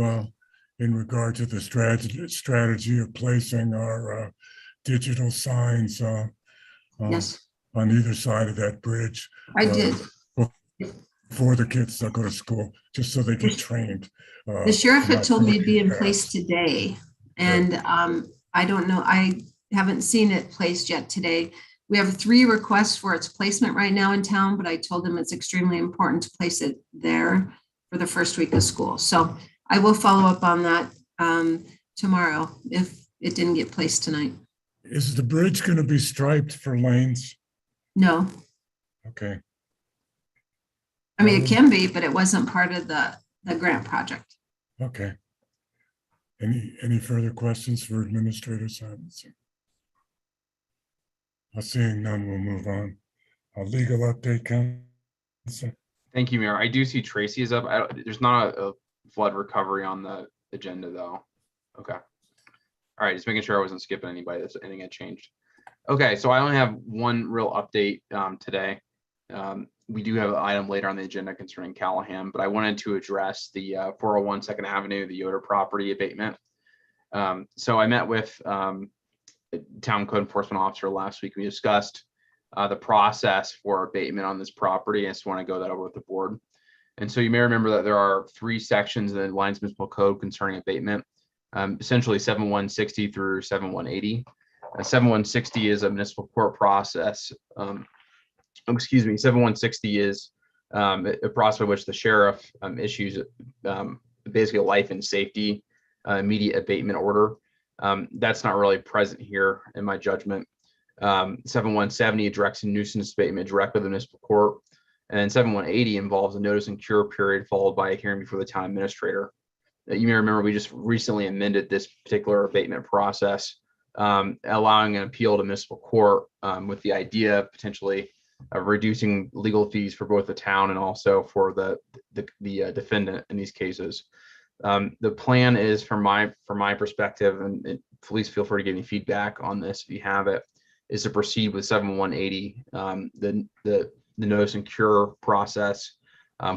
in regard to the strategy of placing our digital signs Yes, on either side of that bridge. I did. Before the kids go to school, just so they get trained. The sheriff had not told me it'd be in walking place past. today, and I don't know, I haven't seen it placed yet today. We have 3 requests for its placement right now in town, but I told them it's extremely important to place it there for the first week of school. So I will follow up on that tomorrow if it didn't get placed tonight. Is the bridge going to be striped for lanes? No, Okay. I mean, it can be, but it wasn't part of the grant project. Okay. Any further questions for Administrator Simonson? Seeing none, we'll move on. A legal update, Council. Thank you, Mayor. I do see Tracy is up. There's not a flood recovery on the agenda, though. Okay. All right, just making sure I wasn't skipping anybody. That's anything had changed. Okay, so I only have one real update today. We do have an item later on the agenda concerning Callahan, but I wanted to address the 401 Second Avenue, the Yoder property abatement. So I met with town code enforcement officer last week. We discussed the process for abatement on this property. I just want to go that over with the board. And so you may remember that there are 3 sections in the Lions Municipal Code concerning abatement, essentially 7160 through 7180. 7160 is a municipal court process. 7160 is a process by which the sheriff issues basically a life and safety immediate abatement order. That's not really present here in my judgment. 7170 directs a nuisance abatement directly to the municipal court. And then 7180 involves a notice and cure period followed by a hearing before the town administrator. You may remember we just recently amended this particular abatement process, allowing an appeal to municipal court with the idea potentially of reducing legal fees for both the town and also for the defendant in these cases. The plan is, from my perspective, and please feel free to give me feedback on this if you have it, is to proceed with 7180, the notice and cure process,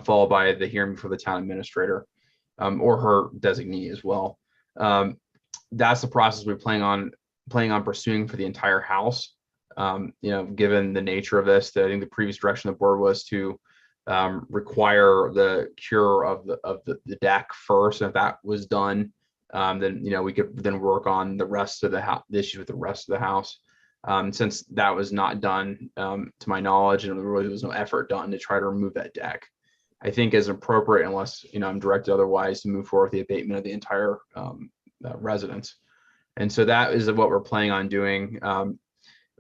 followed by the hearing before the town administrator or her designee as well. That's the process we're planning on pursuing for the entire house. Given the nature of this, I think the previous direction of the board was to require the cure of the deck first. And if that was done, then we could then work on the rest of the issues with the rest of the house. Since that was not done, to my knowledge, and there really was no effort done to try to remove that deck, I think is appropriate, unless I'm directed otherwise, to move forward with the abatement of the entire residence. And so that is what we're planning on doing.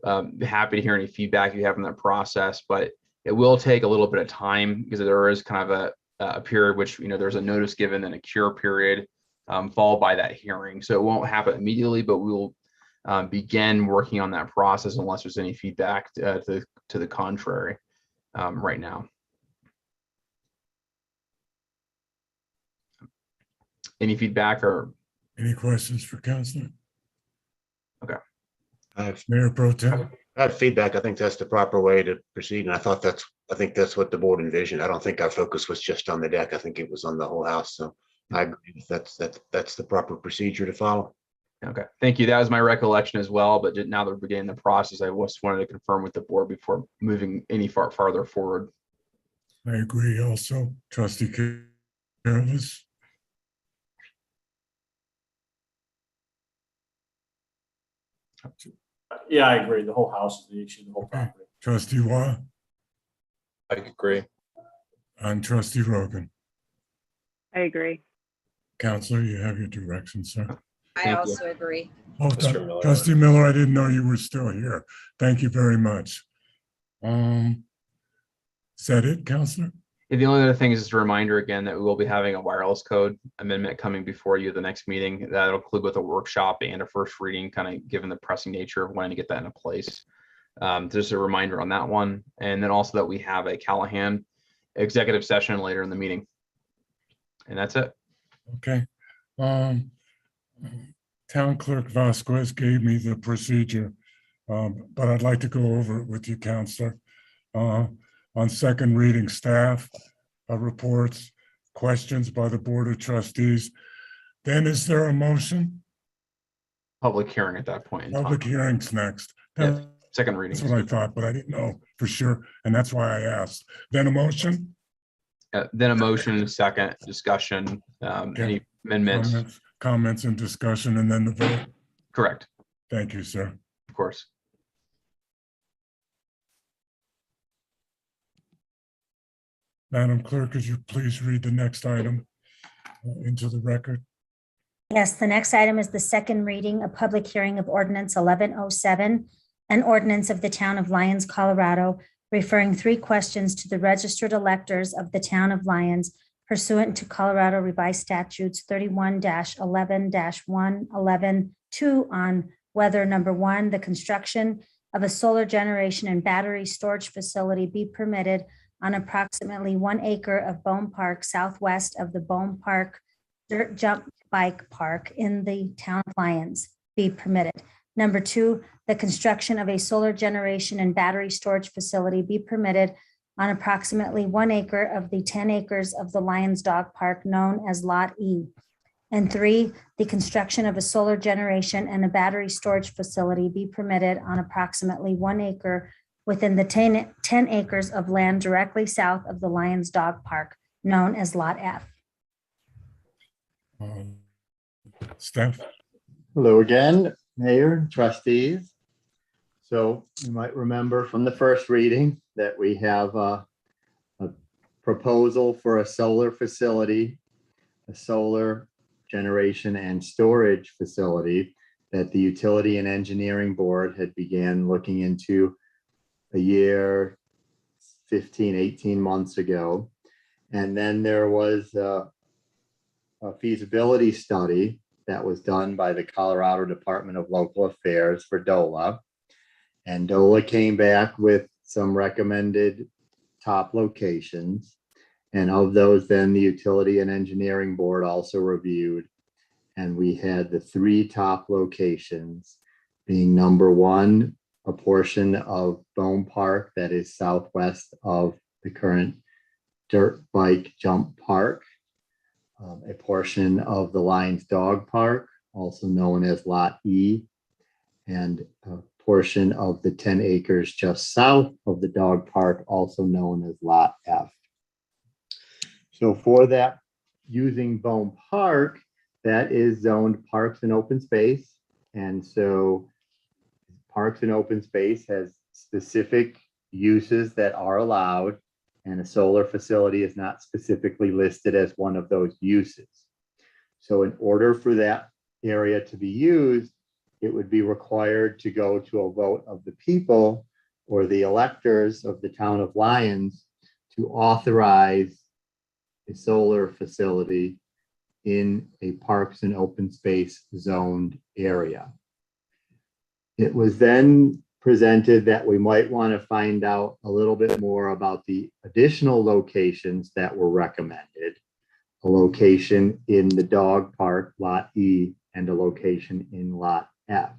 Happy to hear any feedback you have on that process, but it will take a little bit of time because there is kind of a period which there's a notice given and a cure period followed by that hearing. So it won't happen immediately, but we will begin working on that process unless there's any feedback to the contrary right now. Any feedback or any questions for Councilor? Okay. Mayor Pro Tem. I have feedback. I think that's the proper way to proceed. And I think that's what the board envisioned. I don't think our focus was just on the deck. I think it was on the whole house. So I agree that's the proper procedure to follow. Okay, thank you. That was my recollection as well. But now that we're beginning the process, I just wanted to confirm with the board before moving any farther forward. I agree also. Trustee Careless. Yeah, I agree. The whole house is the issue, the whole property. Trustee Waugh. I agree. And Trustee Rogan. I agree. Counselor, you have your direction, sir. I also agree. Mr. Miller. Trustee Miller, I didn't know you were still here. Thank you very much. Is that it, Counselor? The only other thing is just a reminder again that we will be having a wireless code amendment coming before you at the next meeting. That'll include with a workshop and a first reading, kind of given the pressing nature of wanting to get that into place. Just a reminder on that one. And then also that we have a Callahan executive session later in the meeting. And that's it. Okay. Town Clerk Vasquez gave me the procedure but I'd like to go over it with you, Counselor. On second reading, staff reports, questions by the Board of Trustees. Then is there a motion? Public hearing at that point in time. Public hearings next. Yeah, second reading. That's what I thought, but I didn't know for sure, and that's why I asked. Then a motion? Then a motion, second, discussion, any amendments? Comments and discussion, and then the vote. Correct. Thank you, sir. Of course. Madam Clerk, could you please read the next item into the record? Yes, the next item is the second reading, a public hearing of ordinance 1107, an ordinance of the town of Lyons, Colorado, referring 3 questions to the registered electors of the town of Lyons pursuant to Colorado Revised Statutes 31-11-1, 11-2 on whether, number 1, the construction of a solar generation and battery storage facility be permitted on approximately 1 acre of Bone Park southwest of the Bone Park Dirt Jump Bike Park in the town of Lyons be permitted. Number 2, the construction of a solar generation and battery storage facility be permitted on approximately 1 acre of the 10 acres of the Lyons Dog Park known as Lot E. And 3, the construction of a solar generation and a battery storage facility be permitted on approximately 1 acre within the 10 acres of land directly south of the Lyons Dog Park known as Lot F. Steph? Hello again, Mayor, trustees. So you might remember from the first reading that we have a proposal for a solar facility, a solar generation and storage facility that the Utility and Engineering Board had began looking into a year, 15, 18 months ago. And then there was a feasibility study that was done by the Colorado Department of Local Affairs for DOLA. And DOLA came back with some recommended top locations. And of those, then the Utility and Engineering Board also reviewed. And we had the 3 top locations being number 1, a portion of Bone Park that is southwest of the current dirt bike jump park, a portion of the Lyons Dog Park, also known as Lot E, and a portion of the 10 acres just south of the dog park, also known as Lot F. So for that, using Bone Park, that is zoned parks and open space. And so parks and open space has specific uses that are allowed, and a solar facility is not specifically listed as one of those uses. So in order for that area to be used, it would be required to go to a vote of the people or the electors of the town of Lyons to authorize a solar facility in a parks and open space zoned area. It was then presented that we might want to find out a little bit more about the additional locations that were recommended, a location in the dog park, Lot E, and a location in Lot F.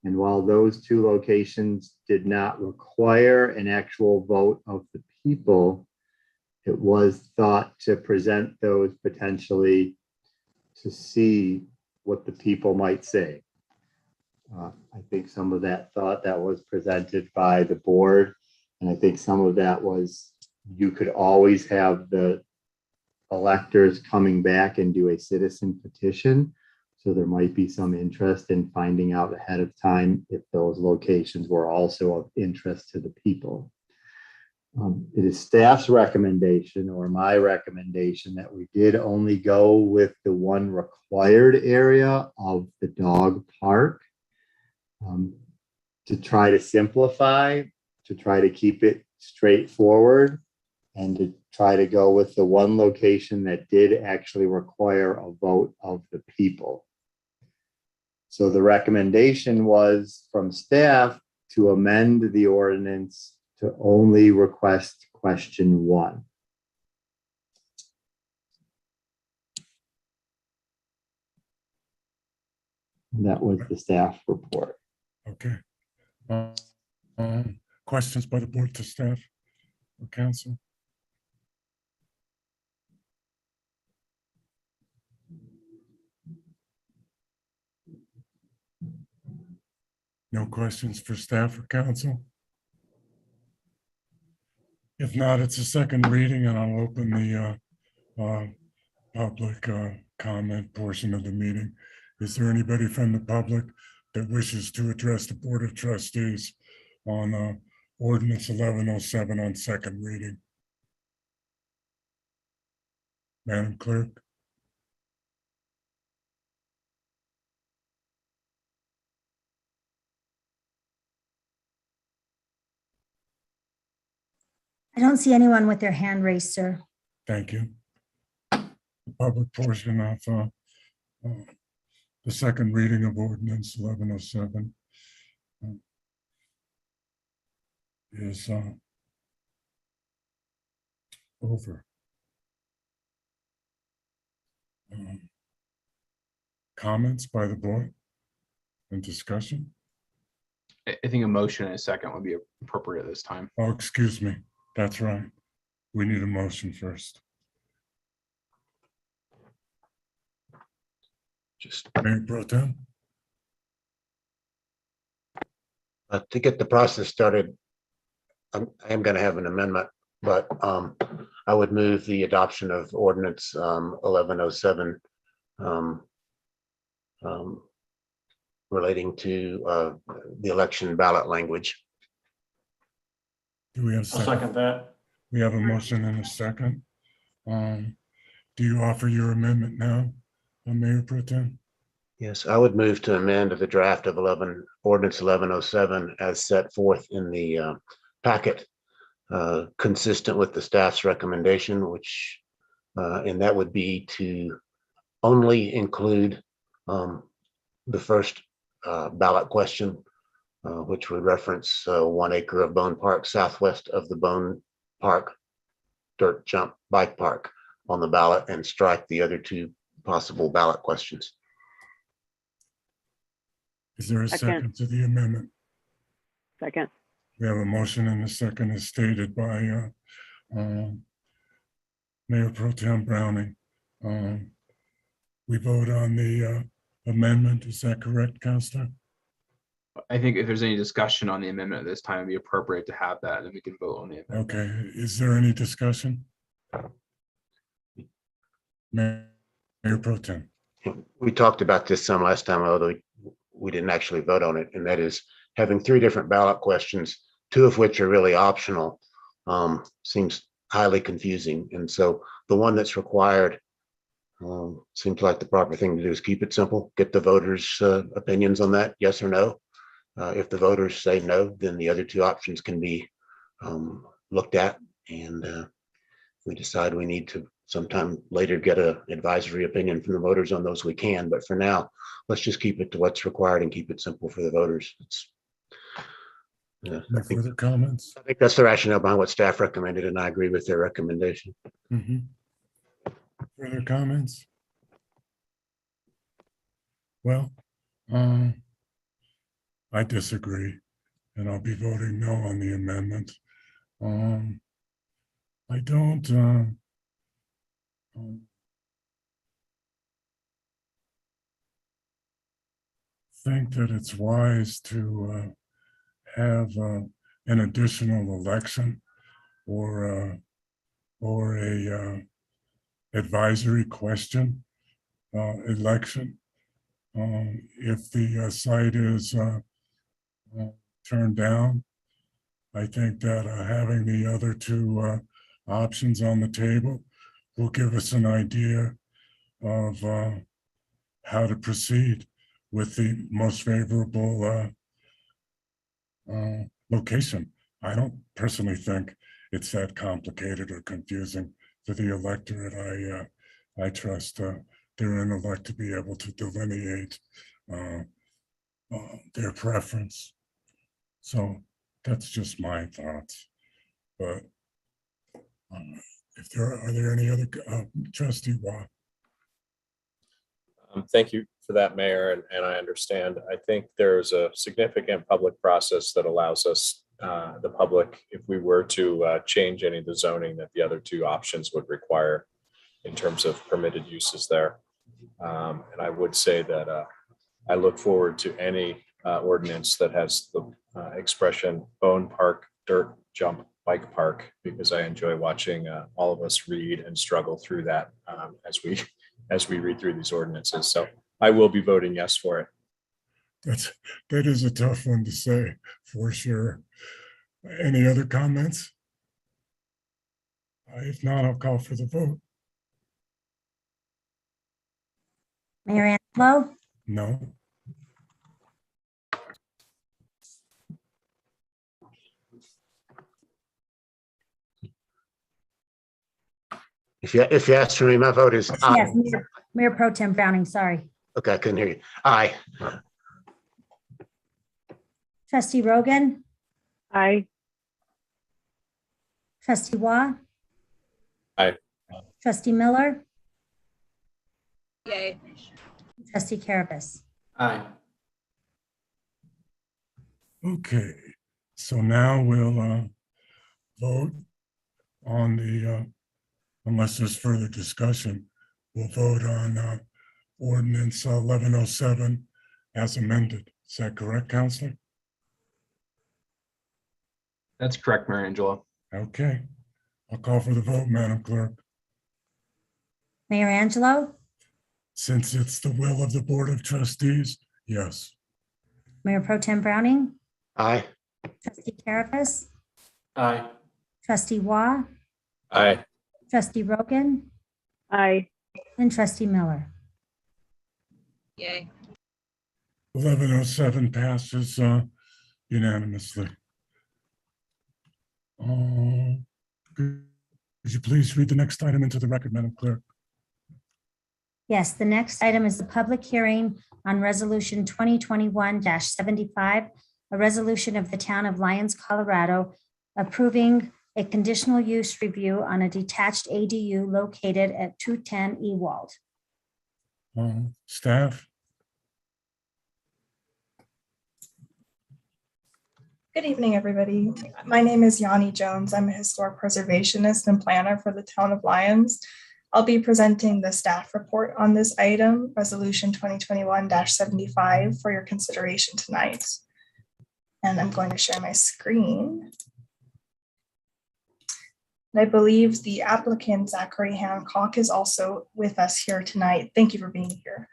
And while those 2 locations did not require an actual vote of the people, it was thought to present those potentially to see what the people might say. I think some of that thought that was presented by the board, and I think some of that was you could always have the electors coming back and do a citizen petition. So there might be some interest in finding out ahead of time if those locations were also of interest to the people. It is staff's recommendation or my recommendation that we did only go with the 1 required area of the dog park. To try to simplify, to try to keep it straightforward, and to try to go with the 1 location that did actually require a vote of the people. So the recommendation was from staff to amend the ordinance to only request question 1. And that was the staff report. Okay. Questions by the board to staff or council? No questions for staff or council? If not, it's a second reading, and I'll open the public comment portion of the meeting. Is there anybody from the public that wishes to address the Board of Trustees on ordinance 1107 on second reading? Madam Clerk? I don't see anyone with their hand raised, sir. Thank you. The public portion of the second reading of ordinance 1107 is over. Comments by the board and discussion? I think a motion and a second would be appropriate at this time. Oh, excuse me. That's right. We need a motion first. Just Mayor Pro Tem? to get the process started, I am going to have an amendment, but I would move the adoption of ordinance 1107 relating to the election ballot language. Do we have I'll second that. We have a motion and a second. Do you offer your amendment now, Mayor Pro Tem? Yes, I would move to amend the draft of ordinance 1107 as set forth in the packet, consistent with the staff's recommendation, which, and that would be to only include the first ballot question, which would reference 1 acre of Bone Park southwest of the Bone Park dirt jump bike park on the ballot, and strike the other 2 possible ballot questions. Is there a second Second. to the amendment? Second. We have a motion and a second as stated by Mayor Pro Tem Browning. We vote on the amendment. Is that correct, Counselor? I think if there's any discussion on the amendment at this time, it'd be appropriate to have that, and then we can vote on the amendment. Okay, is there any discussion? Mayor Pro Tem. We talked about this some last time, although we didn't actually vote on it, and that is having 3 different ballot questions, 2 of which are really optional, seems highly confusing. And so the one that's required seems like the proper thing to do is keep it simple, get the voters' opinions on that, yes or no. If the voters say no, then the other 2 options can be looked at, and if we decide we need to sometime later get an advisory opinion from the voters on those, we can. But for now, let's just keep it to what's required and keep it simple for the voters. No further comments? I think that's the rationale behind what staff recommended, and I agree with their recommendation. Further comments? Well, I disagree, and I'll be voting no on the amendment. I don't think that it's wise to have an additional election or a advisory question election. If the site is turned down, I think that having the other 2 options on the table will give us an idea of how to proceed with the most favorable location. I don't personally think it's that complicated or confusing for the electorate. I trust their intellect to be able to delineate their preference. So that's just my thoughts. But if are there any other trustee Watt? Thank you for that, Mayor, and I understand. I think there's a significant public process that allows us, the public, if we were to change any of the zoning that the other two options would require in terms of permitted uses there. And I would say that I look forward to any ordinance that has the expression bone park, dirt jump, bike park, because I enjoy watching all of us read and struggle through that as we read through these ordinances. So I will be voting yes for it. That is a tough one to say, for sure. Any other comments? If not, I'll call for the vote. Mayor Angelo, No. If you ask for me, my vote is aye. yes, Mayor Pro Tem Browning, sorry. Okay, I couldn't hear you. Aye. Trustee Rogan, Aye. Trustee Waugh, Aye. Trustee Miller, Yay. Trustee Carabas. Aye. Okay, so now we'll vote on the, unless there's further discussion, we'll vote on ordinance 1107 as amended. Is that correct, Counselor? That's correct, Mayor Angelo. Okay, I'll call for the vote, Madam Clerk. Mayor Angelo, Since it's the will of the Board of Trustees, yes. Mayor Pro Tem Browning, Aye. Trustee Carabas, Aye. Trustee Waugh, Aye. Trustee Rogan, Aye. and Trustee Miller. Yay. 1107 passes unanimously. Could you please read the next item into the record, Madam Clerk? Yes, the next item is the public hearing on Resolution 2021-75, a resolution of the Town of Lyons, Colorado, approving a conditional use review on a detached ADU located at 210 Ewald. Staff? Good evening, everybody. My name is Yanni Jones. I'm a historic preservationist and planner for the Town of Lyons. I'll be presenting the staff report on this item, Resolution 2021-75, for your consideration tonight. And I'm going to share my screen. And I believe the applicant, Zachary Hancock, is also with us here tonight. Thank you for being here.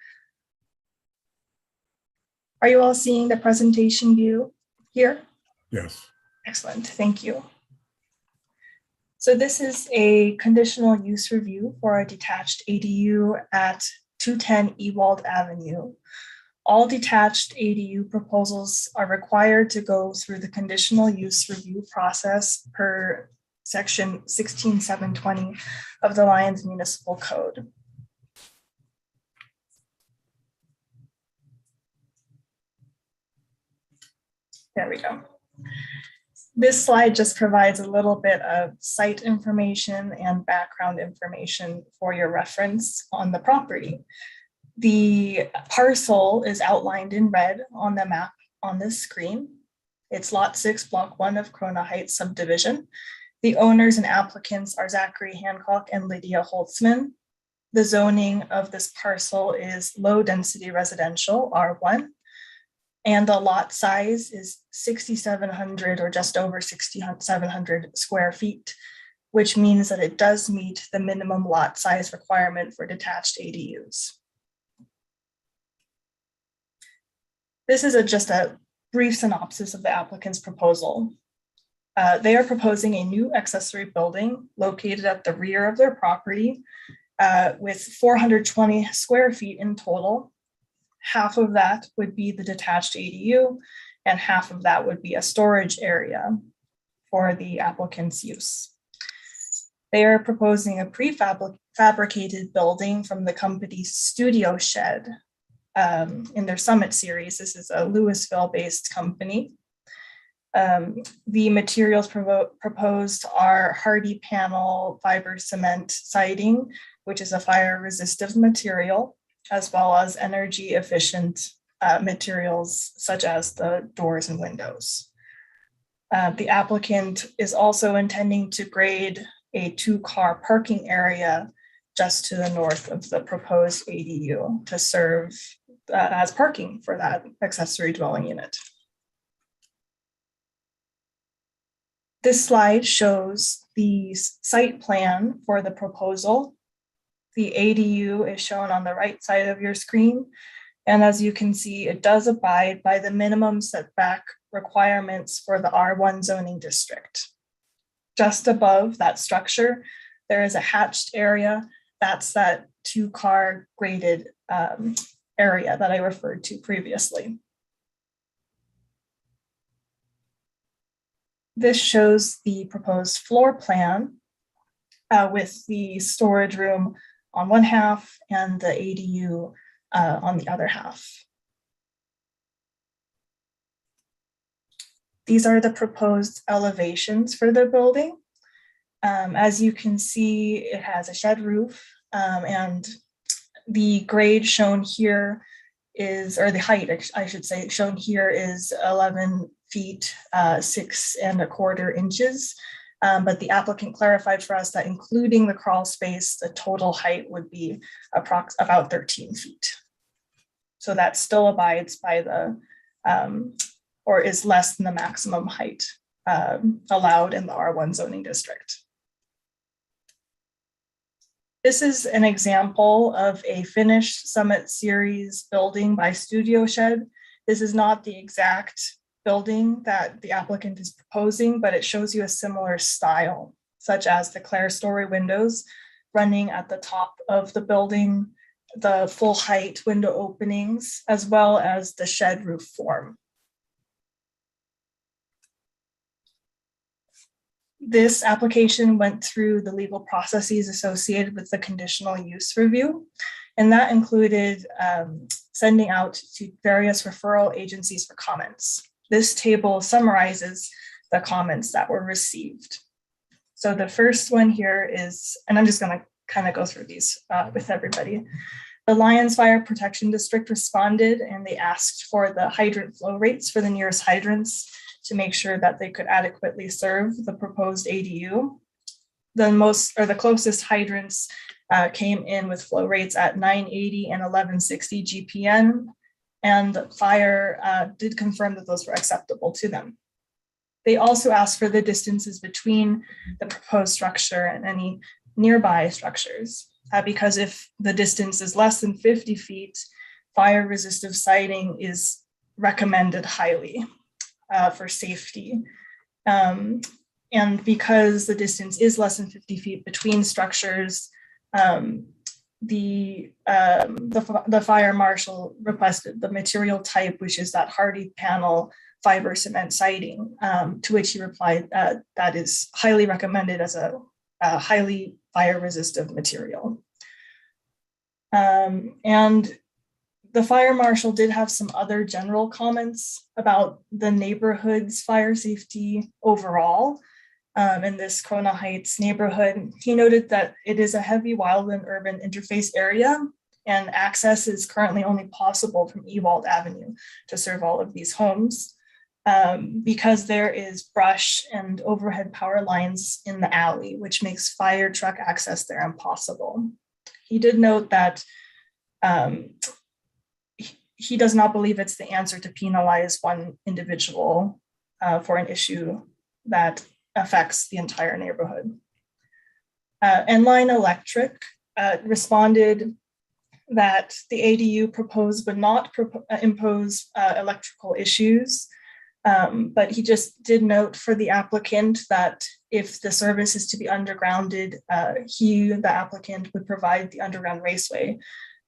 Are you all seeing the presentation view here? Yes. Excellent, thank you. So this is a conditional use review for a detached ADU at 210 Ewald Avenue. All detached ADU proposals are required to go through the conditional use review process per section 16720 of the Lyons Municipal Code. There we go. This slide just provides a little bit of site information and background information for your reference on the property. The parcel is outlined in red on the map on this screen. It's Lot 6, Block 1 of Corona Heights subdivision. The owners and applicants are Zachary Hancock and Lydia Holtzman. The zoning of this parcel is low density residential, R1. And the lot size is 6,700 or just over 6,700 square feet, which means that it does meet the minimum lot size requirement for detached ADUs. This is just a brief synopsis of the applicant's proposal. They are proposing a new accessory building located at the rear of their property with 420 square feet in total. Half of that would be the detached ADU, and half of that would be a storage area for the applicant's use. They are proposing a prefabricated building from the company's Studio Shed in their Summit series. This is a Louisville-based company. The materials proposed are hardy panel fiber cement siding, which is a fire resistive material, as well as energy efficient materials such as the doors and windows. The applicant is also intending to grade a 2-car parking area just to the north of the proposed ADU to serve as parking for that accessory dwelling unit. This slide shows the site plan for the proposal. The ADU is shown on the right side of your screen. And as you can see, it does abide by the minimum setback requirements for the R1 zoning district. Just above that structure, there is a hatched area. That's that 2-car graded area that I referred to previously. This shows the proposed floor plan with the storage room on one half and the ADU on the other half. These are the proposed elevations for the building. As you can see, it has a shed roof, and the grade shown here is, or the height, I should say, shown here is 11 feet, 6¼ inches. But the applicant clarified for us that including the crawl space, the total height would be about 13 feet. So that still abides by the, or is less than the maximum height allowed in the R1 zoning district. This is an example of a finished Summit Series building by Studio Shed. This is not the exact building that the applicant is proposing, but it shows you a similar style, such as the clerestory windows running at the top of the building, the full height window openings, as well as the shed roof form. This application went through the legal processes associated with the conditional use review, and that included sending out to various referral agencies for comments. This table summarizes the comments that were received. So the first one here is, and I'm just going to kind of go through these with everybody. The Lions Fire Protection District responded and they asked for the hydrant flow rates for the nearest hydrants to make sure that they could adequately serve the proposed ADU. The closest hydrants came in with flow rates at 980 and 1160 GPN, and fire did confirm that those were acceptable to them. They also asked for the distances between the proposed structure and any nearby structures, because if the distance is less than 50 feet, fire resistive siding is recommended highly for safety. And because the distance is less than 50 feet between structures, the fire marshal requested the material type, which is that hardy panel fiber cement siding, to which he replied that is highly recommended as a highly fire resistant material. And the fire marshal did have some other general comments about the neighborhood's fire safety overall. In this Corona Heights neighborhood, he noted that it is a heavy wildland urban interface area, and access is currently only possible from Ewald Avenue to serve all of these homes, because there is brush and overhead power lines in the alley, which makes fire truck access there impossible. He did note that he does not believe it's the answer to penalize one individual for an issue that affects the entire neighborhood. Enline Electric responded that the ADU proposed would not impose electrical issues, but he just did note for the applicant that if the service is to be undergrounded, the applicant would provide the underground raceway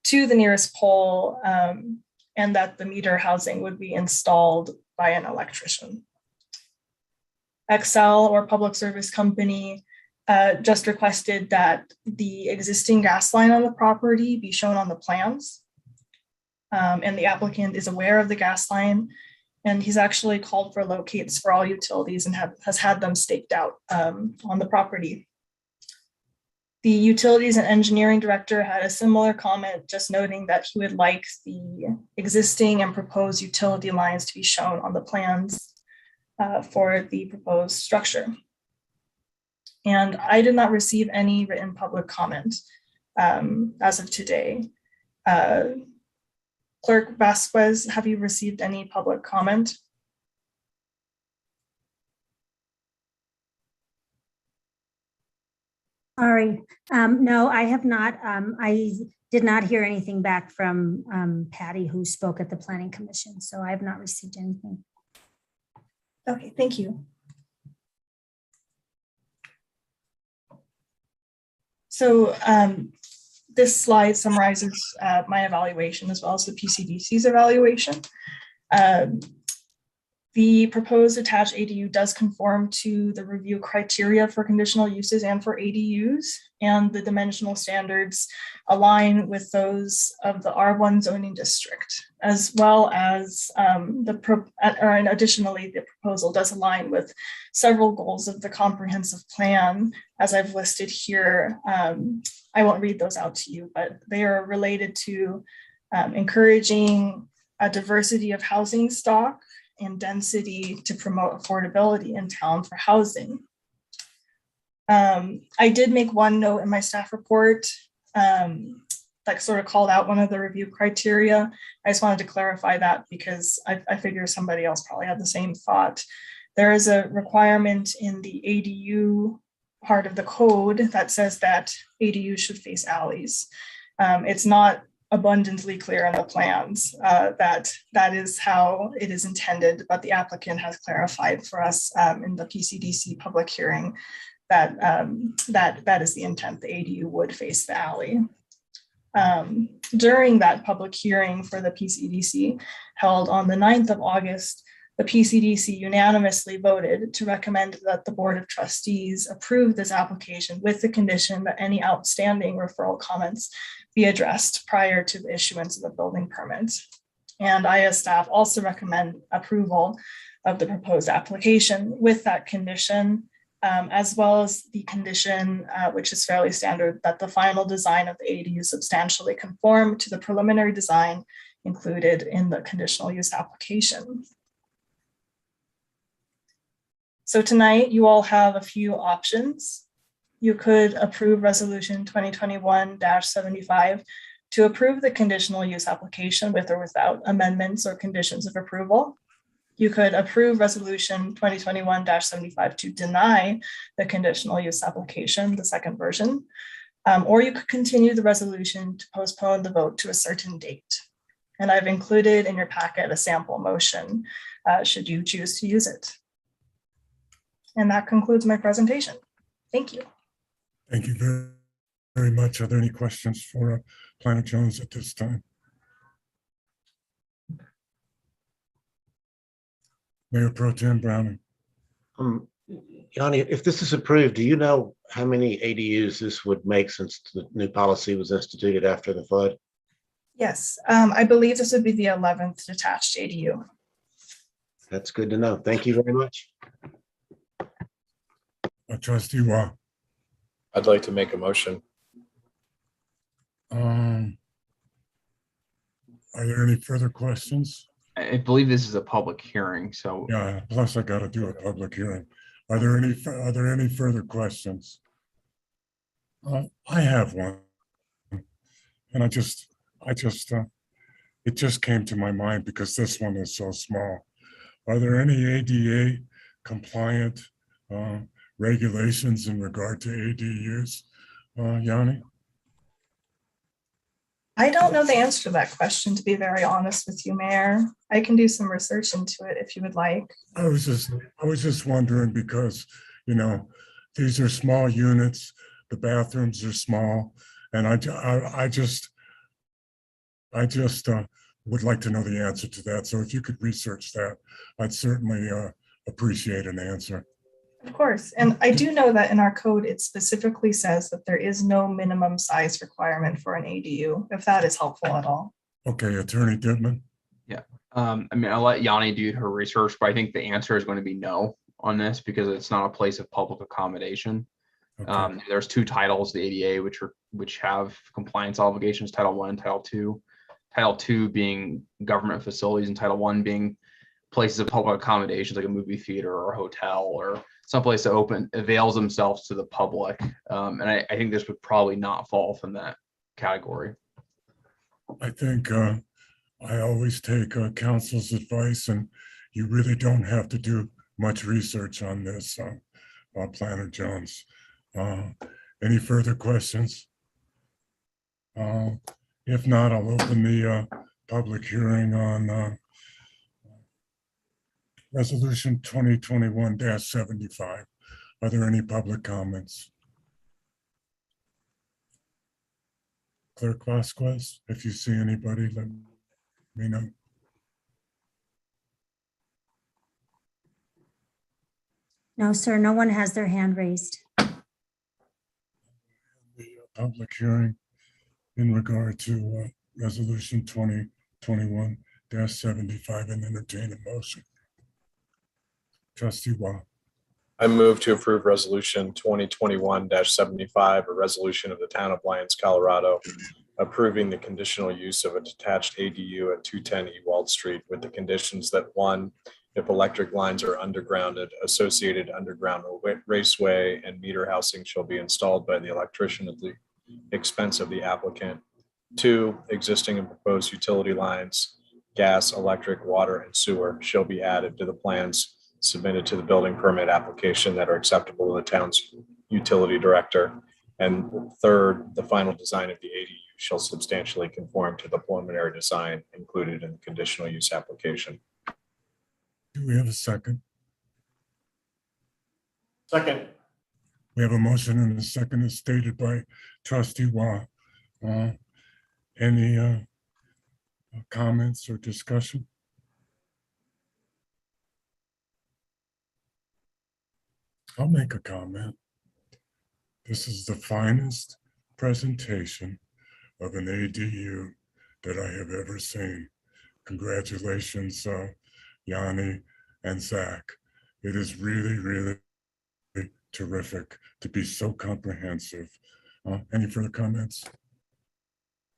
to the nearest pole, and that the meter housing would be installed by an electrician. Excel, or Public Service Company, just requested that the existing gas line on the property be shown on the plans. And the applicant is aware of the gas line, and he's actually called for locates for all utilities and has had them staked out on the property. The Utilities and Engineering Director had a similar comment, just noting that he would like the existing and proposed utility lines to be shown on the plans for the proposed structure. And I did not receive any written public comment as of today. Clerk Vasquez, have you received any public comment? Sorry, no, I have not. I did not hear anything back from Patty, who spoke at the Planning Commission, so I have not received anything. Okay, thank you. So this slide summarizes my evaluation as well as the PCDC's evaluation. The proposed attached ADU does conform to the review criteria for conditional uses and for ADUs, and the dimensional standards align with those of the R1 zoning district, as well as additionally, the proposal does align with several goals of the comprehensive plan, as I've listed here. I won't read those out to you, but they are related to encouraging a diversity of housing stock and density to promote affordability in town for housing. I did make one note in my staff report that sort of called out one of the review criteria. I just wanted to clarify that because I figure somebody else probably had the same thought. There is a requirement in the ADU part of the code that says that ADUs should face alleys. It's not abundantly clear in the plans that is how it is intended, but the applicant has clarified for us in the PCDC public hearing that that is the intent. The ADU would face the alley. During that public hearing for the PCDC held on the 9th of August, the PCDC unanimously voted to recommend that the Board of Trustees approve this application with the condition that any outstanding referral comments be addressed prior to the issuance of the building permit. And I, as staff, also recommend approval of the proposed application with that condition, as well as the condition, which is fairly standard, that the final design of the ADU substantially conform to the preliminary design included in the conditional use application. So tonight you all have a few options. You could approve resolution 2021-75 to approve the conditional use application with or without amendments or conditions of approval. You could approve resolution 2021-75 to deny the conditional use application, the second version, or you could continue the resolution to postpone the vote to a certain date. And I've included in your packet a sample motion should you choose to use it. And that concludes my presentation. Thank you. Thank you very, very much. Are there any questions for Planner Jones at this time? Mayor Pro Tem Browning. Yanni, if this is approved, do you know how many ADUs this would make since the new policy was instituted after the flood? Yes, I believe this would be the 11th detached ADU. That's good to know. Thank you very much. Trustee Wah. I'd like to make a motion. Are there any further questions? I believe this is a public hearing, so. Yeah, plus I got to do a public hearing. Are there any further questions? I have one. And it just came to my mind because this one is so small. Are there any ADA compliant regulations in regard to ADUs, Yanni? I don't know the answer to that question, to be very honest with you, Mayor. I can do some research into it if you would like. I was just wondering because, you know, these are small units, the bathrooms are small, and I just would like to know the answer to that. So if you could research that, I'd certainly appreciate an answer. Of course. And I do know that in our code, it specifically says that there is no minimum size requirement for an ADU, if that is helpful at all. Okay, Attorney Dittman. Yeah, I mean, I'll let Yanni do her research, but I think the answer is going to be no on this because it's not a place of public accommodation. There's two titles, the ADA, which have compliance obligations, Title I and Title II. Title II being government facilities, and Title I being places of public accommodations like a movie theater or a hotel or someplace that avails themselves to the public. And I think this would probably not fall from that category. I think I always take council's advice, and you really don't have to do much research on this, Planner Jones. Any further questions? If not, I'll open the public hearing on Resolution 2021-75. Are there any public comments? Clerk Vasquez, if you see anybody, let me know. No, sir, no one has their hand raised. The public hearing in regard to Resolution 2021-75 and entertain a motion. Trustee Wah. I move to approve resolution 2021-75, a resolution of the town of Lyons, Colorado, approving the conditional use of a detached ADU at 210 Ewald Street with the conditions that 1, if electric lines are undergrounded, associated underground raceway and meter housing shall be installed by the electrician at the expense of the applicant. 2, existing and proposed utility lines, gas, electric, water, and sewer shall be added to the plans submitted to the building permit application that are acceptable to the town's utility director. And 3rd, the final design of the ADU shall substantially conform to the preliminary design included in the conditional use application. Do we have a second? Second. We have a motion and a second as stated by Trustee Wah. Any comments or discussion? I'll make a comment. This is the finest presentation of an ADU that I have ever seen. Congratulations, Yanni and Zach. It is really, really terrific to be so comprehensive. Any further comments?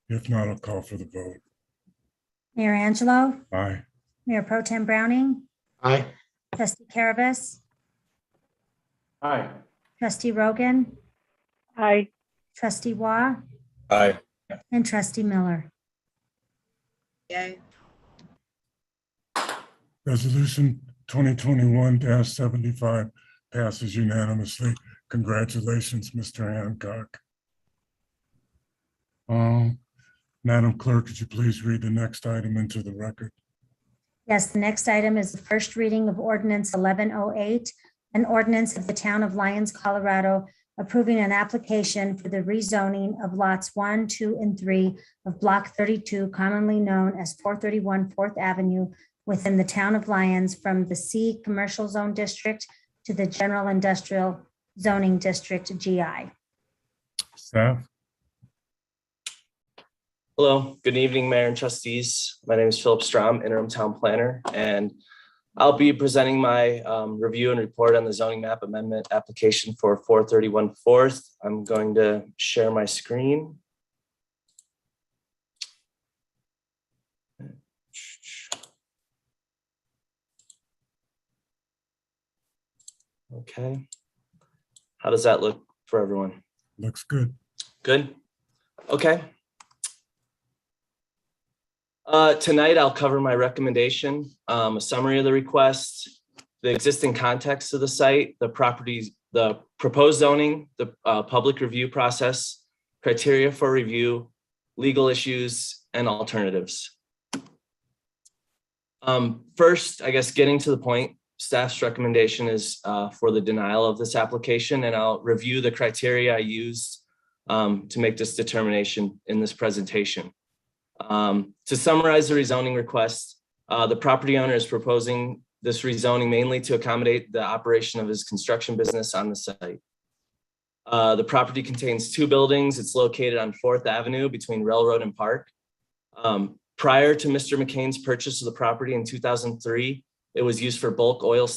If not, I'll call for the vote. Mayor Angelo, Aye. Mayor Pro Tem Browning, Aye. Trustee Carabas, Aye. Trustee Rogan, Aye. Trustee Wah, Aye. and Trustee Miller. Yay. Resolution 2021-75 passes unanimously. Congratulations, Mr. Hancock. Madam Clerk, could you please read the next item into the record? Yes, the next item is the first reading of ordinance 1108, an ordinance of the town of Lyons, Colorado, approving an application for the rezoning of lots 1, 2, and 3 of Block 32, commonly known as 431 4th Avenue, within the town of Lyons from the C Commercial Zone District to the General Industrial Zoning District, GI. Staff? Hello, good evening, Mayor and Trustees. My name is Philip Strom, Interim Town Planner, and I'll be presenting my review and report on the zoning map amendment application for 431 4th. I'm going to share my screen. Okay. How does that look for everyone? Looks good. Good. Okay. Tonight, I'll cover my recommendation, a summary of the request, the existing context of the site, the properties, the proposed zoning, the public review process, criteria for review, legal issues, and alternatives. First, I guess getting to the point, staff's recommendation is for the denial of this application, and I'll review the criteria I used to make this determination in this presentation. To summarize the rezoning request, the property owner is proposing this rezoning mainly to accommodate the operation of his construction business on the site. The property contains 2 buildings. It's located on 4th Avenue between Railroad and Park. Prior to Mr. McCain's purchase of the property in 2003, it was used for bulk oil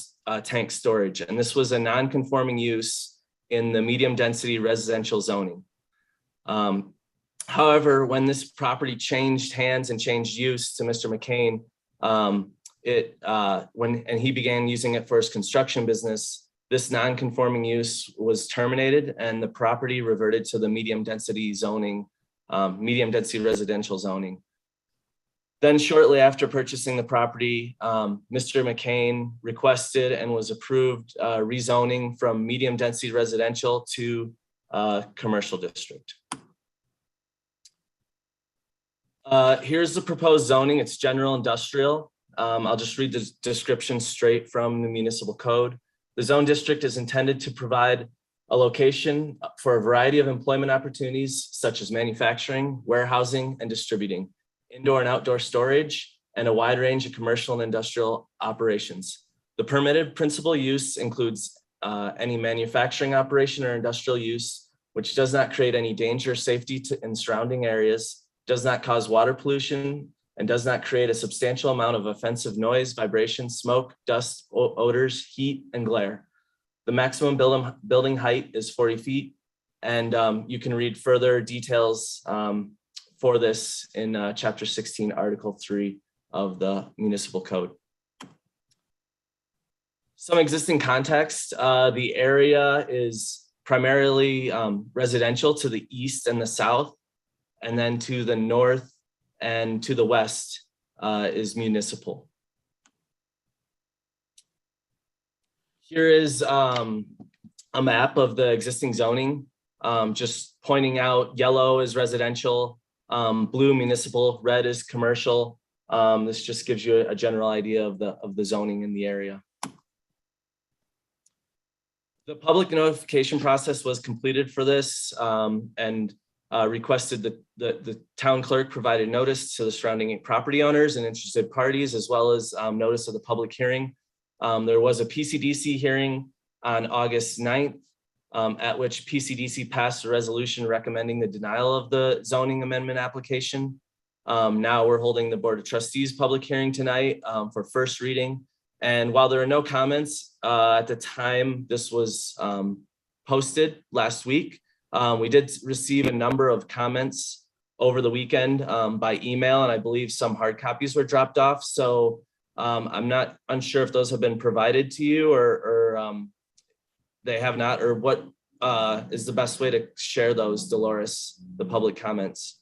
tank storage. And this was a non-conforming use in the medium density residential zoning. However, when this property changed hands and changed use to Mr. McCain, when he began using it for his construction business, this non-conforming use was terminated and the property reverted to the medium density zoning, medium density residential zoning. Then shortly after purchasing the property, Mr. McCain requested and was approved rezoning from medium density residential to commercial district. Here's the proposed zoning. It's general industrial. I'll just read the description straight from the municipal code. The zone district is intended to provide a location for a variety of employment opportunities, such as manufacturing, warehousing, and distributing, indoor and outdoor storage, and a wide range of commercial and industrial operations. The permitted principal use includes any manufacturing operation or industrial use, which does not create any danger or safety in surrounding areas, does not cause water pollution, and does not create a substantial amount of offensive noise, vibration, smoke, dust, odors, heat, and glare. The maximum building height is 40 feet, and you can read further details for this in Chapter 16, Article 3 of the Municipal Code. Some existing context, the area is primarily residential to the east and the south, and then to the north and to the west is municipal. Here is a map of the existing zoning, just pointing out yellow is residential, blue municipal, red is commercial. This just gives you a general idea of the zoning in the area. The public notification process was completed for this and requested the town clerk provided notice to the surrounding property owners and interested parties, as well as notice of the public hearing. There was a PCDC hearing on August 9th, at which PCDC passed a resolution recommending the denial of the zoning amendment application. Now we're holding the Board of Trustees public hearing tonight for first reading. And while there are no comments at the time this was posted last week, we did receive a number of comments over the weekend by email, and I believe some hard copies were dropped off. So I'm not unsure if those have been provided to you or they have not, or what is the best way to share those, Dolores, the public comments?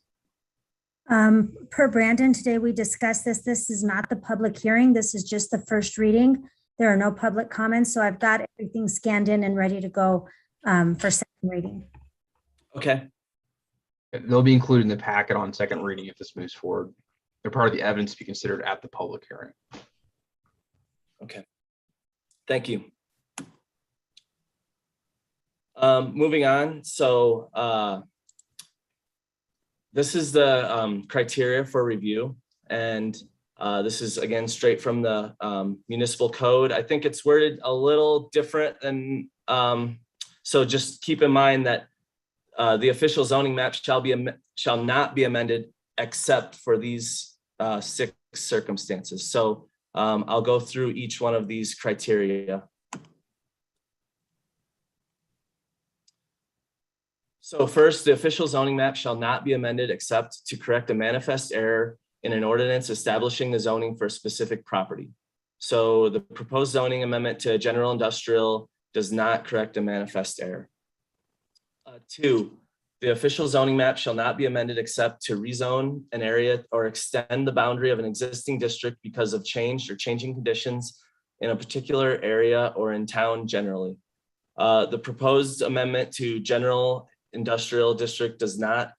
Per Brandon, today we discussed this. This is not the public hearing. This is just the first reading. There are no public comments. So I've got everything scanned in and ready to go for second reading. Okay. They'll be included in the packet on second reading if this moves forward. They're part of the evidence to be considered at the public hearing. Okay. Thank you. Moving on. So this is the criteria for review. And this is, again, straight from the municipal code. I think it's worded a little different than, so just keep in mind that the official zoning map shall not be amended except for these 6 circumstances. So I'll go through each one of these criteria. So first, the official zoning map shall not be amended except to correct a manifest error in an ordinance establishing the zoning for a specific property. So the proposed zoning amendment to general industrial does not correct a manifest error. 2, the official zoning map shall not be amended except to rezone an area or extend the boundary of an existing district because of changed or changing conditions in a particular area or in town generally. The proposed amendment to general industrial district is not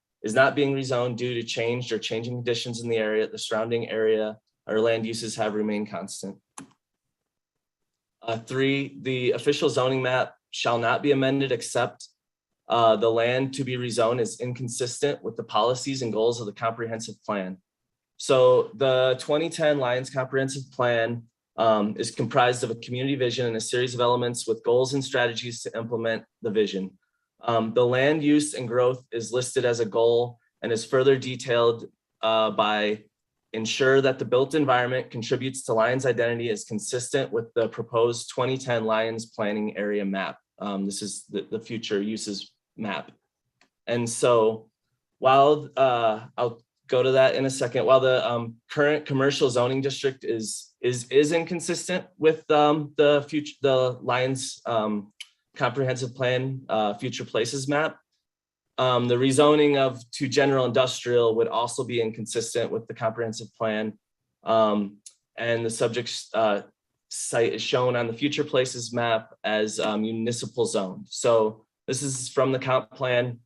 being rezoned due to changed or changing conditions in the area. The surrounding area or land uses have remained constant. 3, the official zoning map shall not be amended except the land to be rezoned is inconsistent with the policies and goals of the comprehensive plan. So the 2010 Lions Comprehensive Plan is comprised of a community vision and a series of elements with goals and strategies to implement the vision. The land use and growth is listed as a goal and is further detailed by ensure that the built environment contributes to Lions identity is consistent with the proposed 2010 Lions planning area map. This is the future uses map. And so while I'll go to that in a second, while the current commercial zoning district is inconsistent with the Lions comprehensive plan future places map, the rezoning to general industrial would also be inconsistent with the comprehensive plan. And the subject site is shown on the future places map as municipal zone. So this is from the comp plan.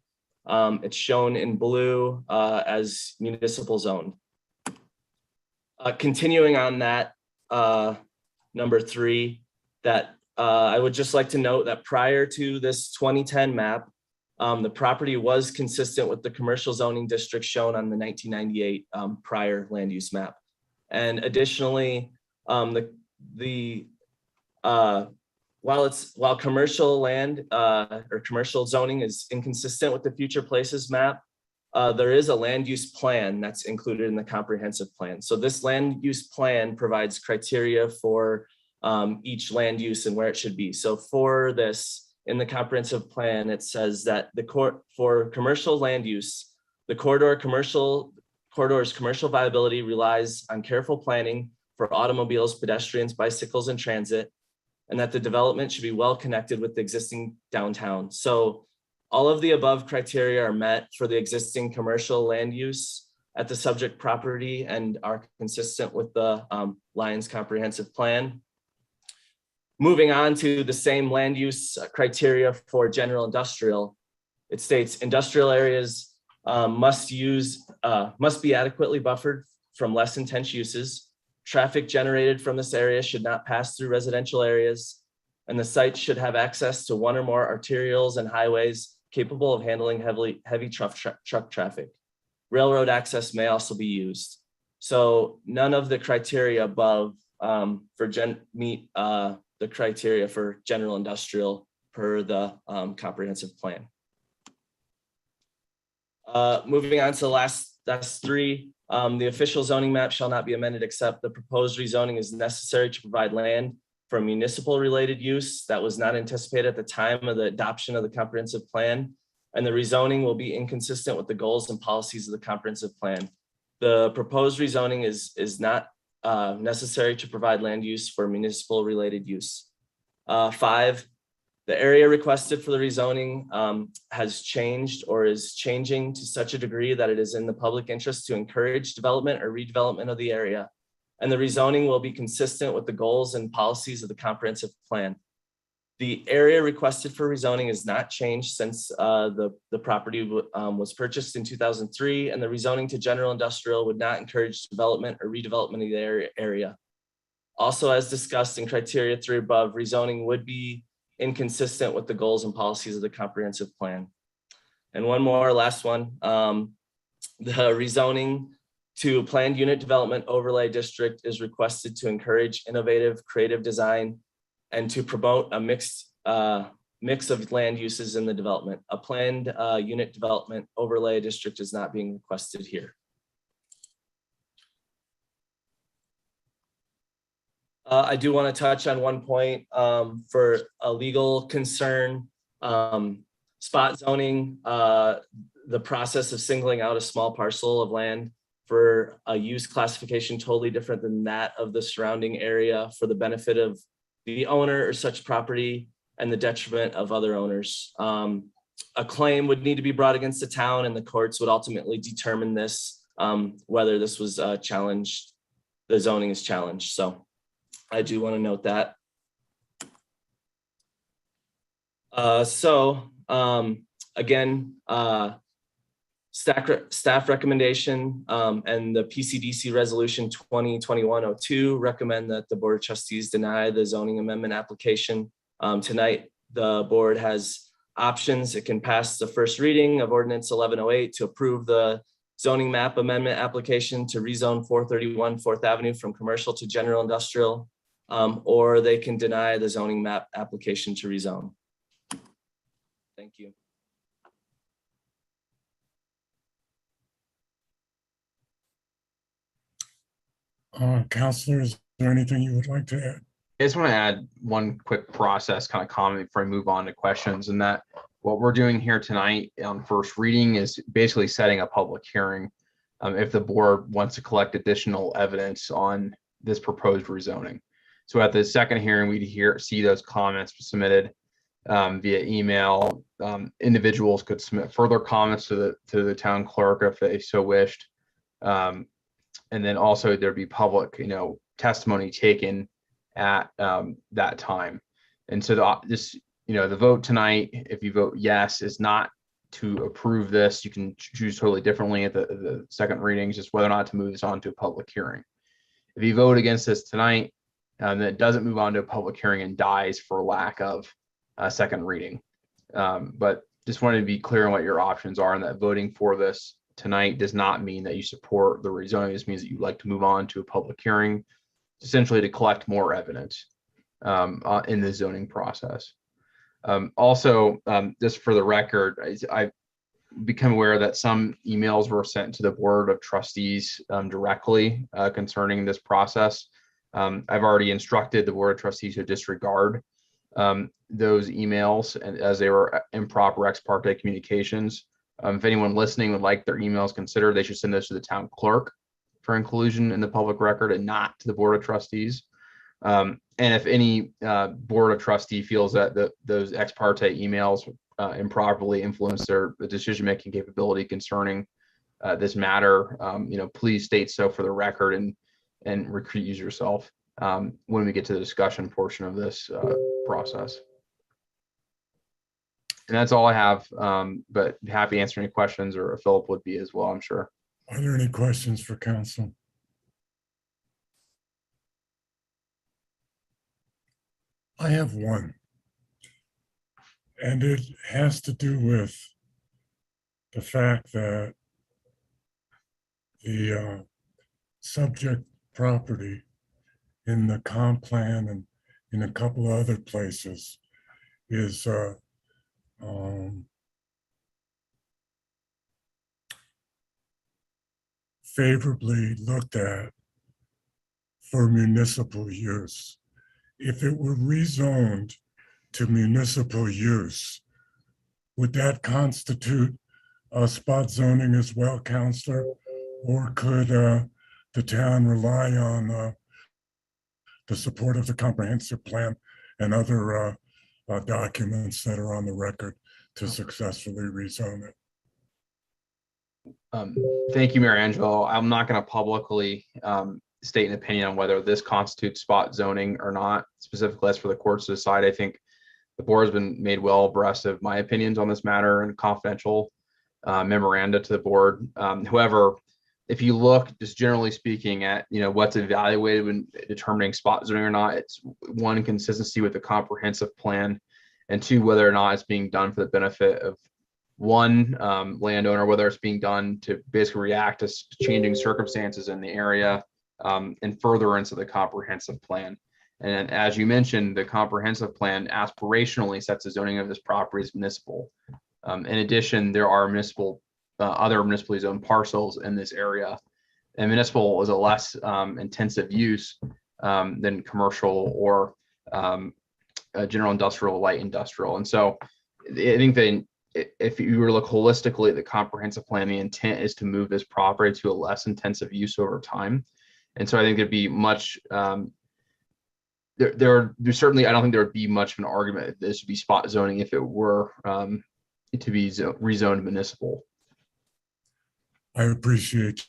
It's shown in blue as municipal zone. Continuing on that, number 3, that I would just like to note that prior to this 2010 map, the property was consistent with the commercial zoning district shown on the 1998 prior land use map. And additionally, while commercial land or commercial zoning is inconsistent with the future places map, there is a land use plan that's included in the comprehensive plan. So this land use plan provides criteria for each land use and where it should be. So for this, in the comprehensive plan, it says that for commercial land use, the corridor's commercial viability relies on careful planning for automobiles, pedestrians, bicycles, and transit, and that the development should be well connected with the existing downtown. So all of the above criteria are met for the existing commercial land use at the subject property and are consistent with the Lions comprehensive plan. Moving on to the same land use criteria for general industrial, it states industrial areas must be adequately buffered from less intense uses. Traffic generated from this area should not pass through residential areas, and the site should have access to one or more arterials and highways capable of handling heavy truck traffic. Railroad access may also be used. So none of the criteria above meet the criteria for general industrial per the comprehensive plan. Moving on to the last 3, the official zoning map shall not be amended except the proposed rezoning is necessary to provide land for municipal related use that was not anticipated at the time of the adoption of the comprehensive plan. And the rezoning will be inconsistent with the goals and policies of the comprehensive plan. The proposed rezoning is not necessary to provide land use for municipal related use. 5, the area requested for the rezoning has changed or is changing to such a degree that it is in the public interest to encourage development or redevelopment of the area. And the rezoning will be consistent with the goals and policies of the comprehensive plan. The area requested for rezoning is not changed since the property was purchased in 2003, and the rezoning to general industrial would not encourage development or redevelopment of the area. Also, as discussed in criteria 3 above, rezoning would be inconsistent with the goals and policies of the comprehensive plan. And one more, last one, the rezoning to planned unit development overlay district is requested to encourage innovative, creative design and to promote a mix of land uses in the development. A planned unit development overlay district is not being requested here. I do want to touch on one point for a legal concern. Spot zoning, the process of singling out a small parcel of land for a use classification totally different than that of the surrounding area for the benefit of the owner or such property and the detriment of other owners. A claim would need to be brought against the town, and the courts would ultimately determine this, whether this was challenged, the zoning is challenged. So I do want to note that. Again, staff recommendation and the PCDC resolution 2021-02 recommend that the Board of Trustees deny the zoning amendment application. Tonight, the board has options. It can pass the first reading of ordinance 1108 to approve the zoning map amendment application to rezone 431 4th Avenue from commercial to general industrial, or they can deny the zoning map application to rezone. Thank you. Counselor, is there anything you would like to add? I just want to add one quick process kind of comment before I move on to questions, and that what we're doing here tonight on first reading is basically setting a public hearing if the board wants to collect additional evidence on this proposed rezoning. So at the second hearing, we'd see those comments submitted via email. Individuals could submit further comments to the town clerk if they so wished. And then also there'd be public, testimony taken at that time. And so the vote tonight, if you vote yes, is not to approve this. You can choose totally differently at the second readings, just whether or not to move this on to a public hearing. If you vote against this tonight, then it doesn't move on to a public hearing and dies for lack of a second reading. But just wanted to be clear on what your options are, and that voting for this tonight does not mean that you support the rezoning. This means that you'd like to move on to a public hearing, essentially to collect more evidence in the zoning process. Also, just for the record, I've become aware that some emails were sent to the Board of Trustees directly concerning this process. I've already instructed the Board of Trustees to disregard those emails and as they were improper ex parte communications. If anyone listening would like their emails considered, they should send those to the town clerk for inclusion in the public record and not to the Board of Trustees. And if any Board of Trustee feels that those ex parte emails improperly influence the decision-making capability concerning this matter, please state so for the record and recuse yourself when we get to the discussion portion of this process. And that's all I have, but happy to answer any questions, or Philip would be as well, I'm sure. Are there any questions for council? I have one, and it has to do with the fact that the subject property in the comp plan and in a couple of other places is favorably looked at for municipal use. If it were rezoned to municipal use, would that constitute a spot zoning as well, Counselor? Or could the town rely on the support of the comprehensive plan and other documents that are on the record to successfully rezone it? Thank you, Mayor Angelo. I'm not going to publicly state an opinion on whether this constitutes spot zoning or not. Specifically, that's for the courts to decide. I think the board has been made well abreast of my opinions on this matter and confidential memoranda to the board. However, if you look, just generally speaking, at what's evaluated when determining spot zoning or not, it's one, consistency with the comprehensive plan, and two, whether or not it's being done for the benefit of one landowner, whether it's being done to basically react to changing circumstances in the area, and furtherance of the comprehensive plan. And as you mentioned, the comprehensive plan aspirationally sets the zoning of this property as municipal. In addition, there are other municipally zoned parcels in this area, and municipal is a less intensive use than commercial or general industrial, light industrial. And so I think that if you were to look holistically at the comprehensive plan, the intent is to move this property to a less intensive use over time. And so I think there'd be much, there certainly, I don't think there would be much of an argument that this would be spot zoning if it were to be rezoned municipal. I appreciate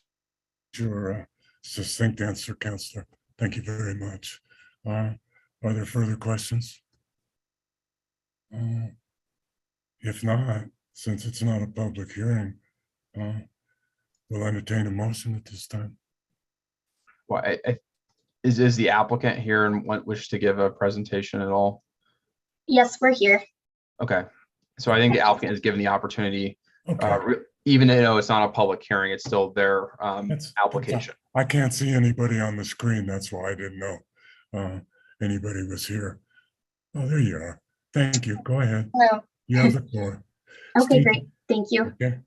your succinct answer, Counselor. Thank you very much. Are there further questions? If not, since it's not a public hearing, we'll entertain a motion at this time. Well, is the applicant here and wish to give a presentation at all? Yes, we're here. Okay, so I think the applicant is given the opportunity, Okay. even though it's not a public hearing, it's still their application. I can't see anybody on the screen. That's why I didn't know anybody was here. Oh, there you are. Thank you. Go ahead. Hello. You have the floor. Okay, Steve. great. Thank you. Okay.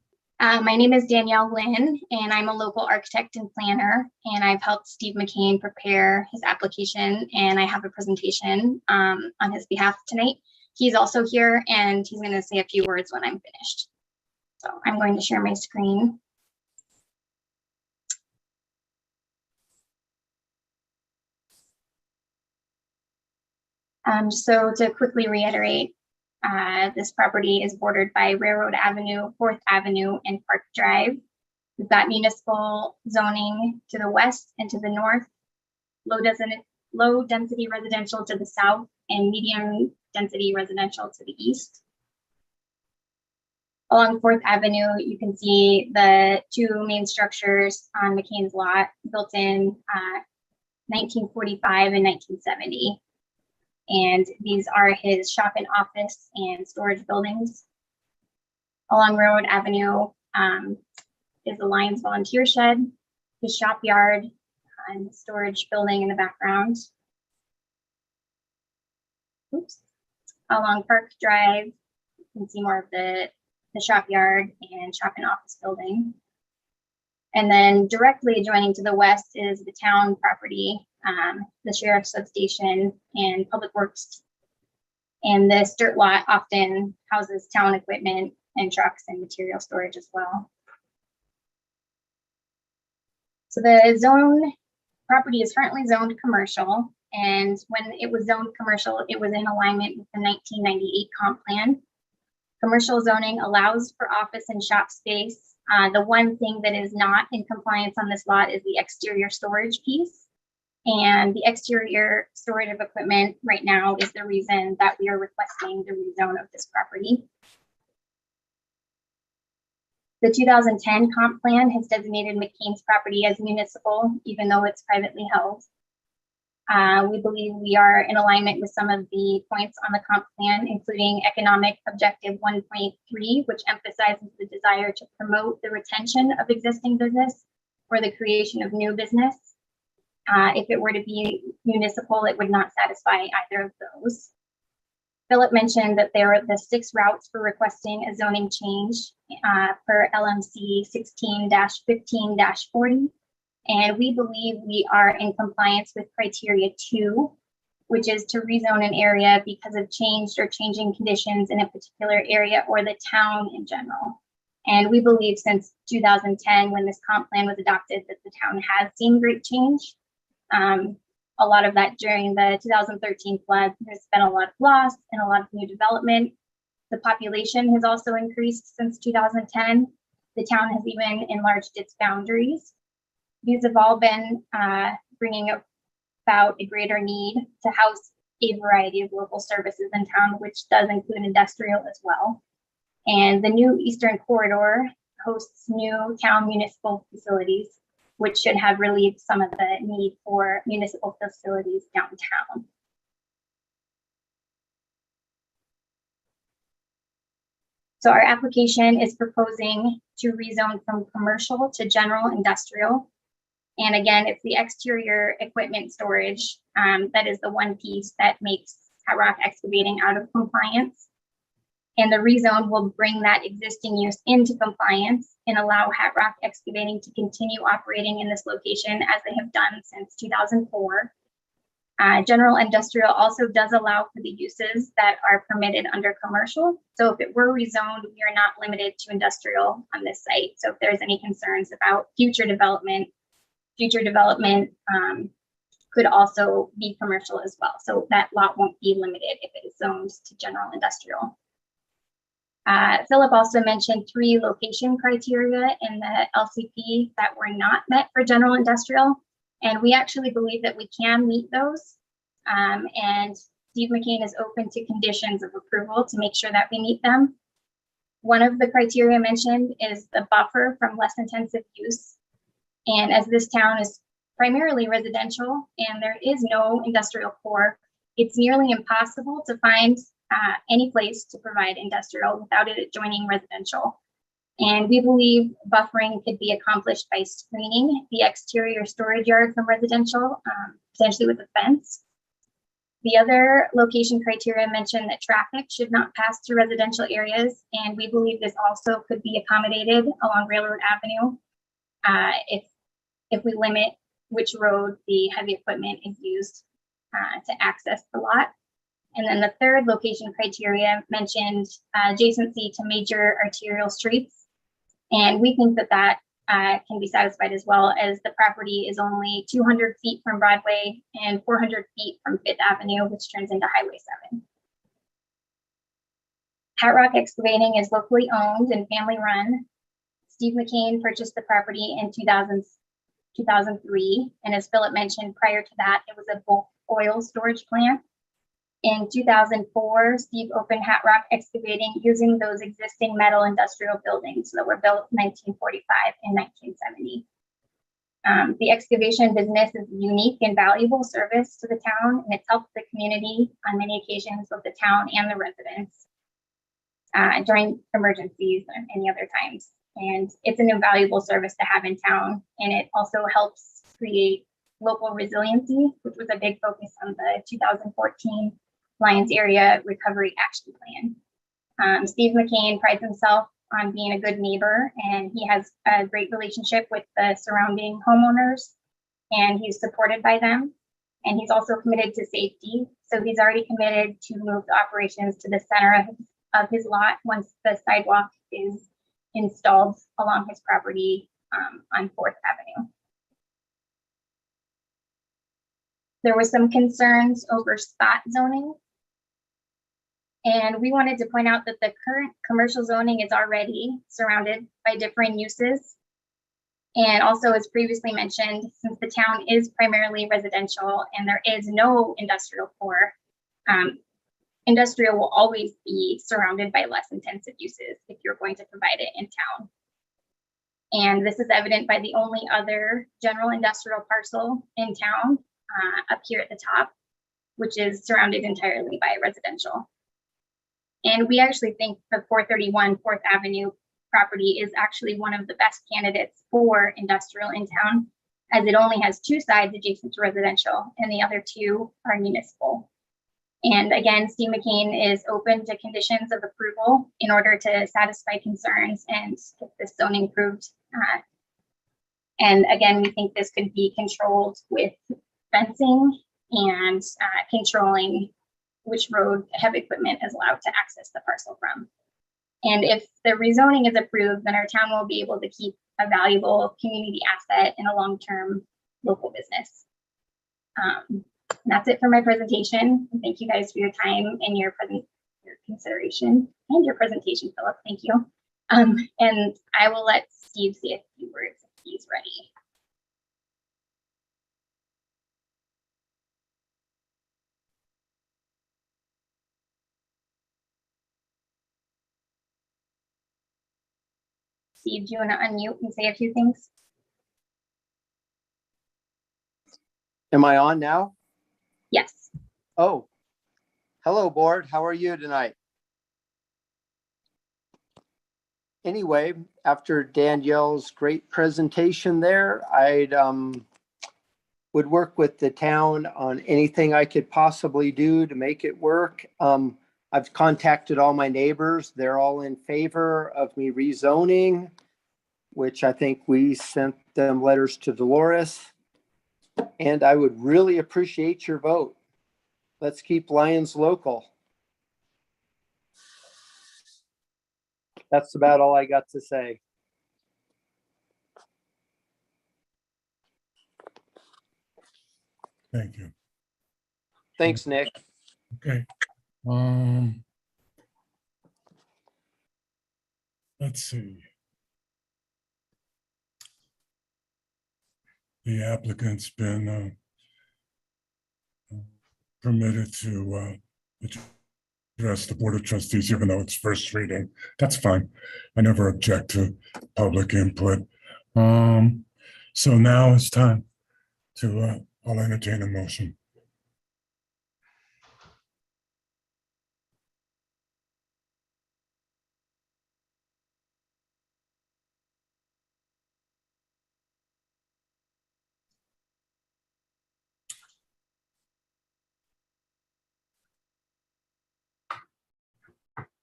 My name is Danielle Lynn, and I'm a local architect and planner, and I've helped Steve McCain prepare his application, and I have a presentation on his behalf tonight. He's also here, and he's going to say a few words when I'm finished. So I'm going to share my screen. So to quickly reiterate, this property is bordered by Railroad Avenue, 4th Avenue, and Park Drive. We've got municipal zoning to the west and to the north, low density residential to the south, and medium density residential to the east. Along 4th Avenue, you can see the two main structures on McCain's lot, built in 1945 and 1970. And these are his shop and office and storage buildings. Along Railroad Avenue is the Lions Volunteer Shed, his shop yard, and storage building in the background. Oops. Along Park Drive, you can see more of the shop yard and shop and office building. And then directly adjoining to the west is the town property, the sheriff's substation and public works. And this dirt lot often houses town equipment and trucks and material storage as well. So the zone property is currently zoned commercial. And when it was zoned commercial, it was in alignment with the 1998 comp plan. Commercial zoning allows for office and shop space. The one thing that is not in compliance on this lot is the exterior storage piece. And the exterior storage of equipment right now is the reason that we are requesting the rezone of this property. The 2010 comp plan has designated McCain's property as municipal, even though it's privately held. We believe we are in alignment with some of the points on the comp plan, including economic objective 1.3, which emphasizes the desire to promote the retention of existing business or the creation of new business. If it were to be municipal, it would not satisfy either of those. Philip mentioned that there are the 6 routes for requesting a zoning change per LMC 16-15-40. And we believe we are in compliance with criteria 2, which is to rezone an area because of changed or changing conditions in a particular area or the town in general. And we believe since 2010, when this comp plan was adopted, that the town has seen great change. A lot of that during the 2013 flood. There's been a lot of loss and a lot of new development. The population has also increased since 2010. The town has even enlarged its boundaries. These have all been bringing about a greater need to house a variety of local services in town, which does include industrial as well. And the new Eastern Corridor hosts new town municipal facilities, which should have relieved some of the need for municipal facilities downtown. So our application is proposing to rezone from commercial to general industrial. And again, it's the exterior equipment storage that is the one piece that makes Hat Rock Excavating out of compliance. And the rezone will bring that existing use into compliance and allow Hat Rock Excavating to continue operating in this location as they have done since 2004. General industrial also does allow for the uses that are permitted under commercial. So if it were rezoned, we are not limited to industrial on this site. So if there's any concerns about future development could also be commercial as well. So that lot won't be limited if it is zoned to general industrial. Philip also mentioned 3 location criteria in the LCP that were not met for general industrial. And we actually believe that we can meet those. And Steve McCain is open to conditions of approval to make sure that we meet them. One of the criteria mentioned is the buffer from less intensive use. And as this town is primarily residential and there is no industrial core, it's nearly impossible to find any place to provide industrial without it adjoining residential. And we believe buffering could be accomplished by screening the exterior storage yard from residential, potentially with a fence. The other location criteria mentioned that traffic should not pass through residential areas, and we believe this also could be accommodated along Railroad Avenue if we limit which road the heavy equipment is used to access the lot. And then the third location criteria mentioned adjacency to major arterial streets. And we think that that can be satisfied as well, as the property is only 200 feet from Broadway and 400 feet from Fifth Avenue, which turns into Highway 7. Hat Rock Excavating is locally owned and family run. Steve McCain purchased the property in 2003. And as Philip mentioned, prior to that, it was a bulk oil storage plant. In 2004, Steve opened Hat Rock Excavating using those existing metal industrial buildings that were built in 1945 and 1970. The excavation business is a unique and valuable service to the town, and it's helped the community on many occasions, with the town and the residents during emergencies and any other times. And it's an invaluable service to have in town, and it also helps create local resiliency, which was a big focus on the 2014 Lions Area Recovery Action Plan. Steve McCain prides himself on being a good neighbor, and he has a great relationship with the surrounding homeowners, and he's supported by them. And he's also committed to safety. So he's already committed to move the operations to the center of his lot once the sidewalk is installed along his property on 4th Avenue. There were some concerns over spot zoning. And we wanted to point out that the current commercial zoning is already surrounded by differing uses. And also, as previously mentioned, since the town is primarily residential and there is no industrial core, industrial will always be surrounded by less intensive uses if you're going to provide it in town. And this is evident by the only other general industrial parcel in town up here at the top, which is surrounded entirely by residential. And we actually think the 431 4th Avenue property is actually one of the best candidates for industrial in town, as it only has 2 sides adjacent to residential and the other 2 are municipal. And again, Steve McCain is open to conditions of approval in order to satisfy concerns and get this zoning approved. And again, we think this could be controlled with fencing and controlling which road heavy equipment is allowed to access the parcel from. And if the rezoning is approved, then our town will be able to keep a valuable community asset in a long-term local business. That's it for my presentation. Thank you guys for your time and your consideration and your presentation, Philip. Thank you. And I will let Steve say a few words if he's ready. Steve, do you want to unmute and say a few things? Am I on now? Yes. Oh, hello, board. How are you tonight? Anyway, after Danielle's great presentation there, I'd would work with the town on anything I could possibly do to make it work. I've contacted all my neighbors. They're all in favor of me rezoning, which I think we sent them letters to Dolores. And I would really appreciate your vote. Let's keep Lions local. That's about all I got to say. Thank you. Thanks, Nick. Okay. Let's see. The applicant's been permitted to address the Board of Trustees, even though it's first reading. That's fine. I never object to public input. So now it's time to, I'll entertain a motion.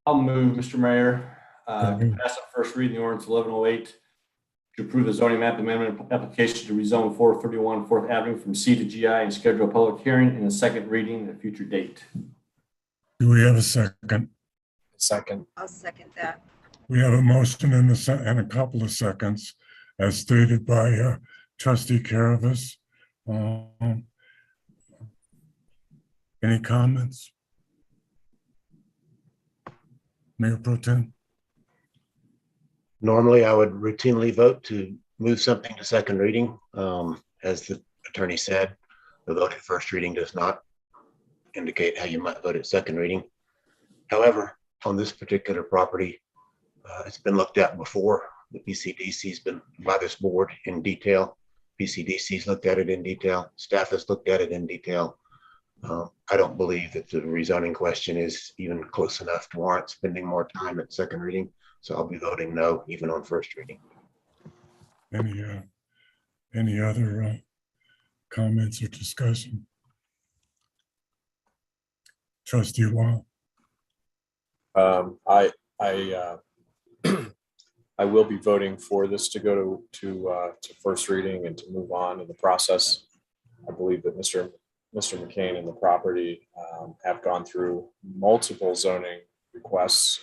I'll move, Mr. Mayor. Second. Pass on first reading the ordinance 1108 to approve the zoning map amendment application to rezone 431 Fourth Avenue from C to GI and schedule a public hearing in a second reading at a future date. Do we have a second? Second. I'll second that. We have a motion and and a couple of seconds, as stated by Trustee Caravas. Any comments? Mayor Pro Tem? Normally, I would routinely vote to move something to second reading. As the attorney said, the vote at first reading does not indicate how you might vote at second reading. However, on this particular property, it's been looked at before. The PCDC's been by this board in detail. PCDC's looked at it in detail. Staff has looked at it in detail. I don't believe that the rezoning question is even close enough to warrant spending more time at second reading. So I'll be voting no, even on first reading. Any other comments or discussion? Trustee Wall. I will be voting for this to go to first reading and to move on in the process. I believe that Mr. McCain and the property have gone through multiple zoning requests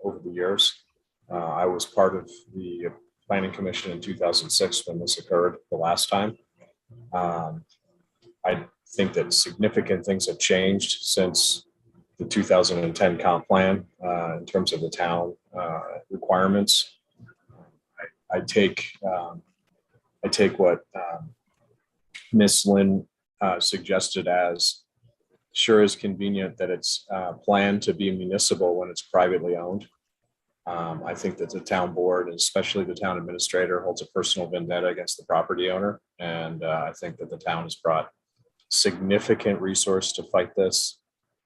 over the years. I was part of the Planning Commission in 2006 when this occurred the last time. I think that significant things have changed since the 2010 comp plan in terms of the town requirements. I take what Ms. Lynn suggested as sure is convenient that it's planned to be municipal when it's privately owned. I think that the town board, especially the town administrator, holds a personal vendetta against the property owner. And I think that the town has brought significant resource to fight this.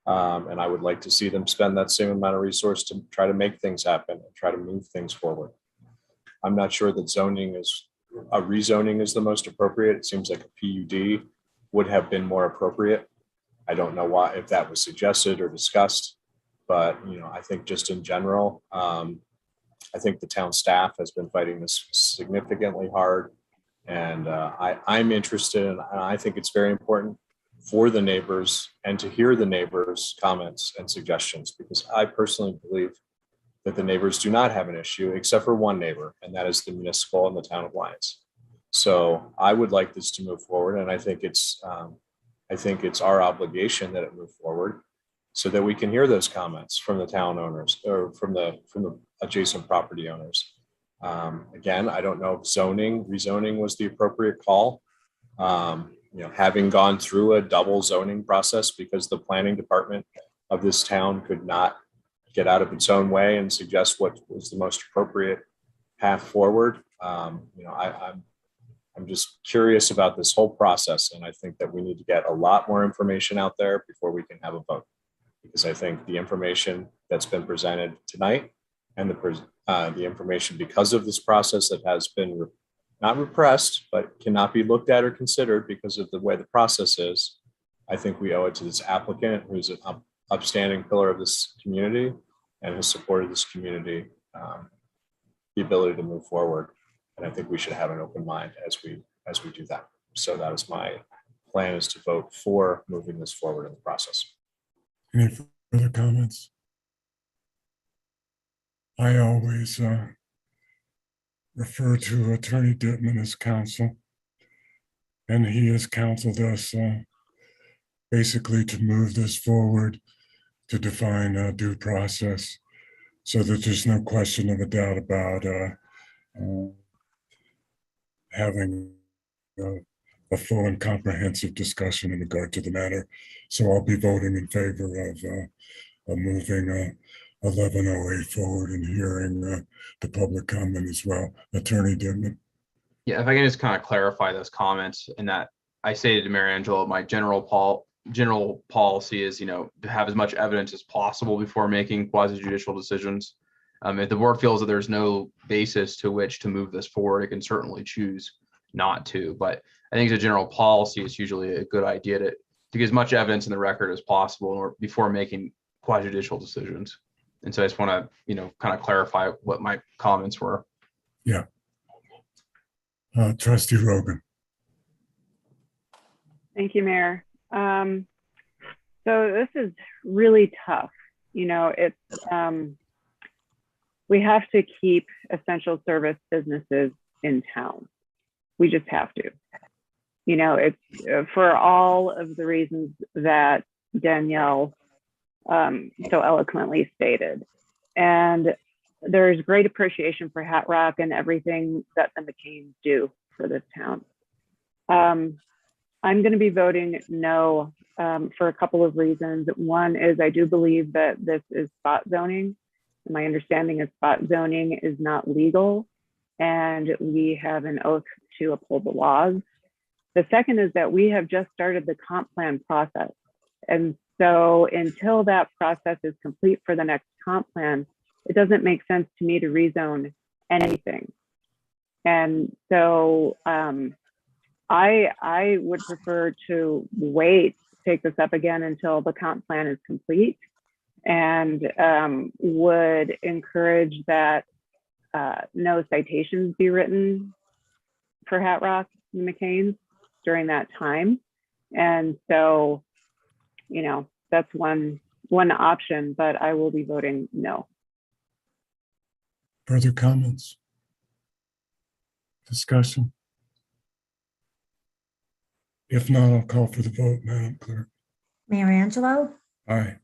And I would like to see them spend that same amount of resource to try to make things happen and try to move things forward. I'm not sure that rezoning is the most appropriate. It seems like a PUD would have been more appropriate. I don't know why, if that was suggested or discussed, but I think just in general, I think the town staff has been fighting this significantly hard. And I'm interested, and I think it's very important for the neighbors and to hear the neighbors' comments and suggestions, because I personally believe that the neighbors do not have an issue except for one neighbor, and that is the municipal and the town of Lyons. So I would like this to move forward, and I think it's our obligation that it move forward so that we can hear those comments from the town owners or from the adjacent property owners. Again, I don't know if rezoning was the appropriate call. Having gone through a double zoning process because the planning department of this town could not get out of its own way and suggest what was the most appropriate path forward. I'm just curious about this whole process, and I think that we need to get a lot more information out there before we can have a vote. Because I think the information that's been presented tonight and the information because of this process that has been not repressed, but cannot be looked at or considered because of the way the process is, I think we owe it to this applicant who's an upstanding pillar of this community and has supported this community, the ability to move forward. And I think we should have an open mind as we do that. So that is my plan, is to vote for moving this forward in the process. Any further comments? I always refer to Attorney Dittman as counsel, and he has counseled us basically to move this forward, to define a due process so that there's no question of a doubt about having a full and comprehensive discussion in regard to the matter. So I'll be voting in favor of moving 1108 forward and hearing the public comment as well. Attorney Dittman. Yeah, if I can just kind of clarify those comments, in that I stated to Mary Angela, my general policy is, to have as much evidence as possible before making quasi-judicial decisions. If the board feels that there's no basis to which to move this forward, it can certainly choose not to. But I think as a general policy, it's usually a good idea to get as much evidence in the record as possible before making quasi-judicial decisions. And so I just want to, kind of clarify what my comments were. Yeah. Trustee Rogan. Thank you, Mayor. So this is really tough. It's we have to keep essential service businesses in town. We just have to. It's for all of the reasons that Danielle so eloquently stated. And there's great appreciation for Hat Rock and everything that the McCains do for this town. I'm going to be voting no for a couple of reasons. One is I do believe that this is spot zoning. My understanding is spot zoning is not legal, and we have an oath to uphold the laws. The second is that we have just started the comp plan process. And so until that process is complete for the next comp plan, it doesn't make sense to me to rezone anything. And so I would prefer to wait, take this up again until the comp plan is complete, and would encourage that no citations be written for Hat Rock and McCain's during that time. And so, that's one option, but I will be voting no. Further comments? Discussion? If not, I'll call for the vote, Madam Clerk. Mayor Angelo, Aye.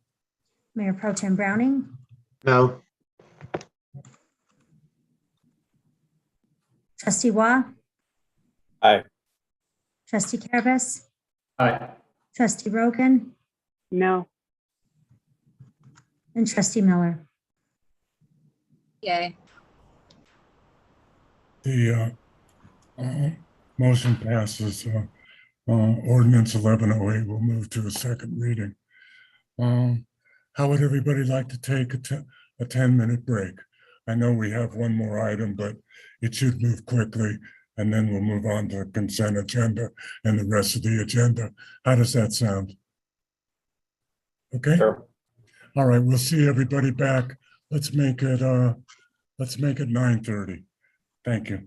Mayor Pro Tem Browning, No. Trustee Waugh, Aye. Trustee Carabas, Aye. Trustee Rogan, No. and Trustee Miller. Yay. The motion passes. Ordinance 1108 will move to a second reading. How would everybody like to take a 10-minute break? I know we have one more item, but it should move quickly, and then we'll move on to the consent agenda and the rest of the agenda. How does that sound? Okay. Sure. All right. We'll see everybody back. Let's make it 9:30. Thank you.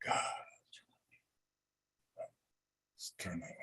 God. Let's turn that on.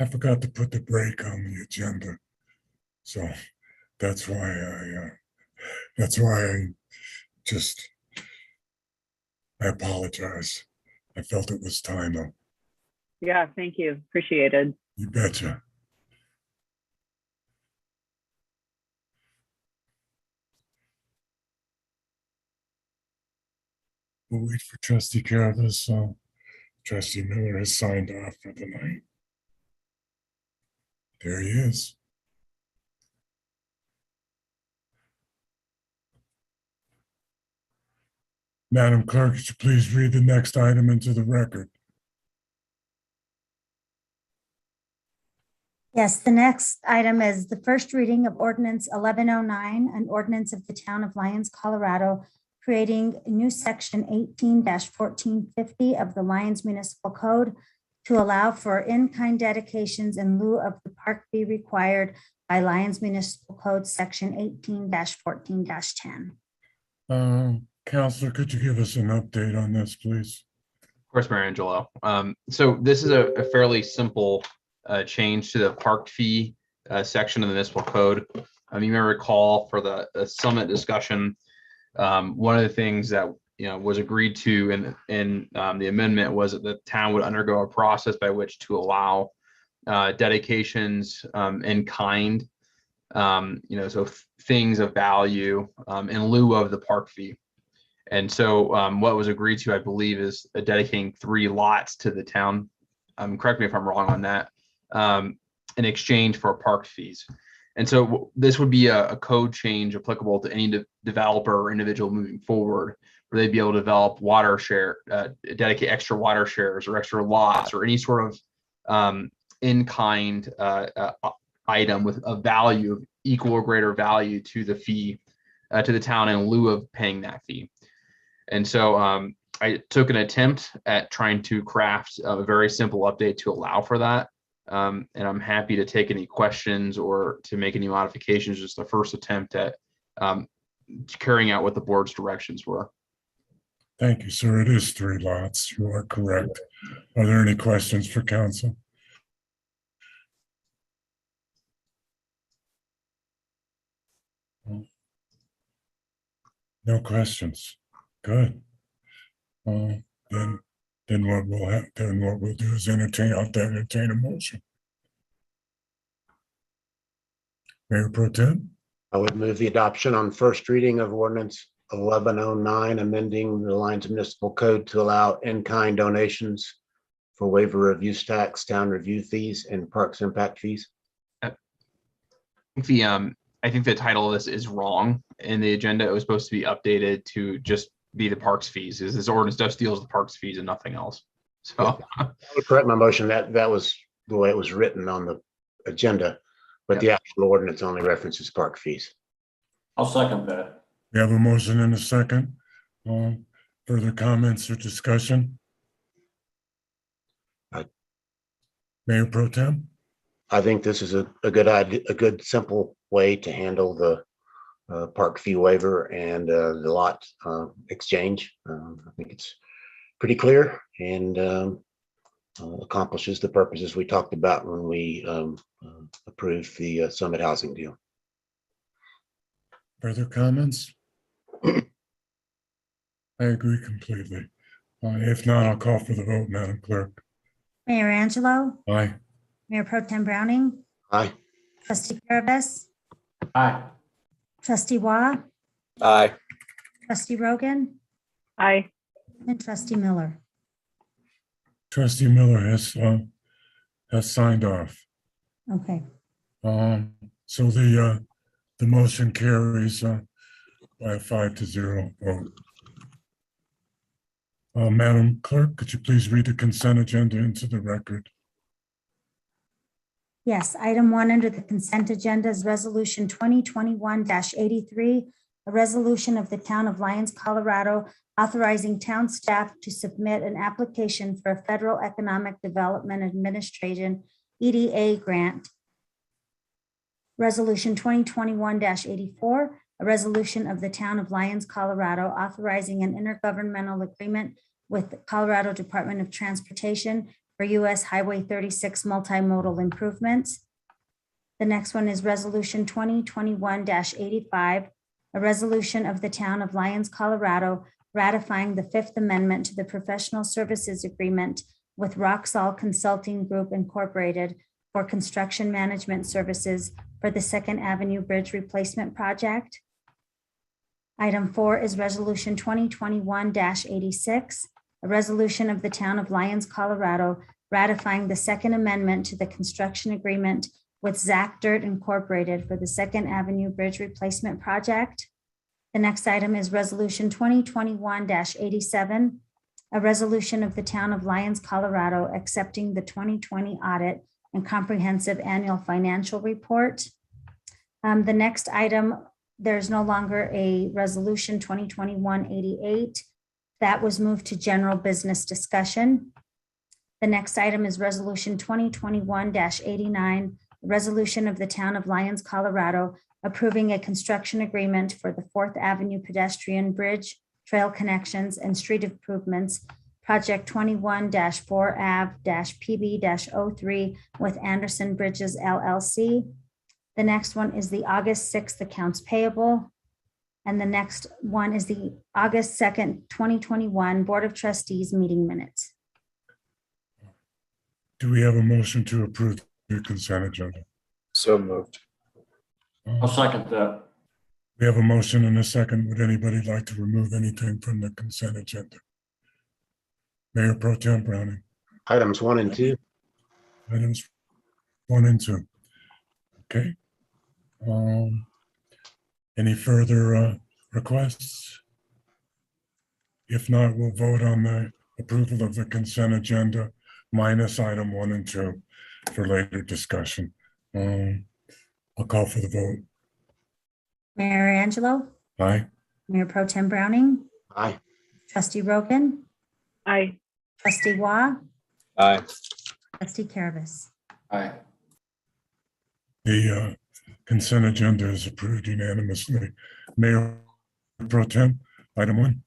I forgot to put the break on the agenda. So that's why I just, I apologize. I felt it was time. Yeah, thank you. Appreciated. You betcha. We'll wait for Trustee Careless. Trustee Miller has signed off for the night. There he is. Madam Clerk, could you please read the next item into the record? Yes, the next item is the first reading of ordinance 1109, an ordinance of the town of Lyons, Colorado, creating a new section 18-1450 of the Lyons Municipal Code to allow for in-kind dedications in lieu of the park fee required by Lyons Municipal Code section 18-14-10. Counselor, could you give us an update on this, please? Of course, Mayor Angelo. So this is a fairly simple change to the park fee section of the municipal code. You may recall for the summit discussion, one of the things that was agreed to in the amendment was that the town would undergo a process by which to allow dedications in kind, so things of value in lieu of the park fee. And so what was agreed to, I believe, is dedicating 3 lots to the town. Correct me if I'm wrong on that, in exchange for park fees. And so this would be a code change applicable to any developer or individual moving forward, where they'd be able to develop water share, dedicate extra water shares or extra lots or any sort of in-kind item with a value of equal or greater value to the fee, to the town in lieu of paying that fee. And so I took an attempt at trying to craft a very simple update to allow for that. And I'm happy to take any questions or to make any modifications. Just the first attempt at carrying out what the board's directions were. Thank you, sir. It is 3 lots. You are correct. Are there any questions for council? No questions. Good. Then, what we'll do is entertain a motion. Mayor Pro Tem, I would move the adoption on first reading of ordinance 1109, amending the Lyons Municipal Code to allow in-kind donations for waiver of use tax, town review fees, and parks impact fees. I think the title of this is wrong in the agenda. It was supposed to be updated to just be the parks fees. This ordinance just deals with the parks fees and nothing else. So I would correct my motion. That was the way it was written on the agenda, but the actual ordinance only references park fees. I'll second that. we have a motion and a second. Further comments or discussion? Mayor Pro Tem? I think this is a good idea, a good simple way to handle the park fee waiver and the lot exchange. I think it's pretty clear and accomplishes the purposes we talked about when we approved the Summit housing deal. Further comments? I agree completely. If not, I'll call for the vote, Madam Clerk. Mayor Angelo, Aye. Mayor Pro Tem Browning, Aye. Trustee Carabas, Aye. Trustee Waugh, Aye. Trustee Rogan, Aye. and Trustee Miller. Trustee Miller has signed off. Okay. So the motion carries by a 5-0 vote. Madam Clerk, could you please read the consent agenda into the record? Yes, item 1 under the consent agenda is Resolution 2021-83, a resolution of the Town of Lyons, Colorado, authorizing town staff to submit an application for a Federal Economic Development Administration EDA grant. Resolution 2021-84, a resolution of the Town of Lyons, Colorado, authorizing an intergovernmental agreement with the Colorado Department of Transportation for U.S. Highway 36 multimodal improvements. The next one is Resolution 2021-85, a resolution of the Town of Lyons, Colorado, ratifying the Fifth Amendment to the Professional Services Agreement with Roxall Consulting Group Incorporated for construction management services for the Second Avenue Bridge Replacement Project. Item 4 is Resolution 2021-86, a resolution of the Town of Lyons, Colorado, ratifying the Second Amendment to the construction agreement with Zach Dirt Incorporated for the Second Avenue Bridge Replacement Project. The next item is Resolution 2021-87, a resolution of the Town of Lyons, Colorado, accepting the 2020 audit and comprehensive annual financial report. The next item, there's no longer a resolution 2021-88. That was moved to general business discussion. The next item is Resolution 2021-89, a resolution of the Town of Lyons, Colorado, approving a construction agreement for the 4th Avenue pedestrian bridge, trail connections, and street improvements, Project 21-4AV-PB-03 with Anderson Bridges LLC. The next one is the August 6th accounts payable. And the next one is the August 2nd, 2021 Board of Trustees meeting minutes. Do we have a motion to approve the consent agenda? So moved. I'll second that. We have a motion and a second. Would anybody like to remove anything from the consent agenda? Mayor Pro Tem Browning. Items 1 and 2. Items 1 and 2. Okay. Any further requests? If not, we'll vote on the approval of the consent agenda minus item 1 and 2 for later discussion. I'll call for the vote. Mayor Angelo, Aye. Mayor Pro Tem Browning, Aye. Trustee Rogan, Aye. Trustee Waugh, Aye. Trustee Carabas. Aye. The consent agenda is approved unanimously. Mayor Pro Tem, item 1.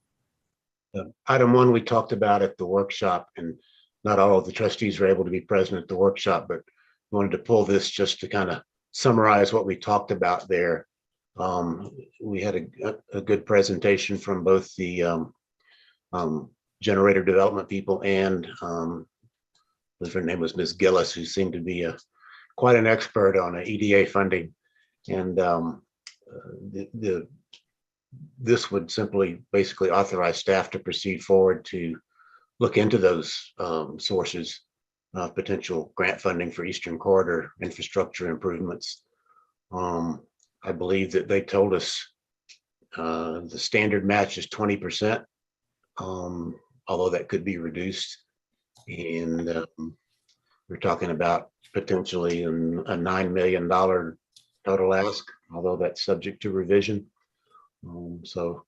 Item 1, we talked about at the workshop, and not all of the trustees were able to be present at the workshop, but wanted to pull this just to kind of summarize what we talked about there. We had a good presentation from both the generator development people and her name was Ms. Gillis, who seemed to be quite an expert on EDA funding. And this would simply basically authorize staff to proceed forward to look into those sources of potential grant funding for Eastern Corridor infrastructure improvements. I believe that they told us the standard match is 20%, although that could be reduced. And we're talking about potentially a $9 million total ask, although that's subject to revision. So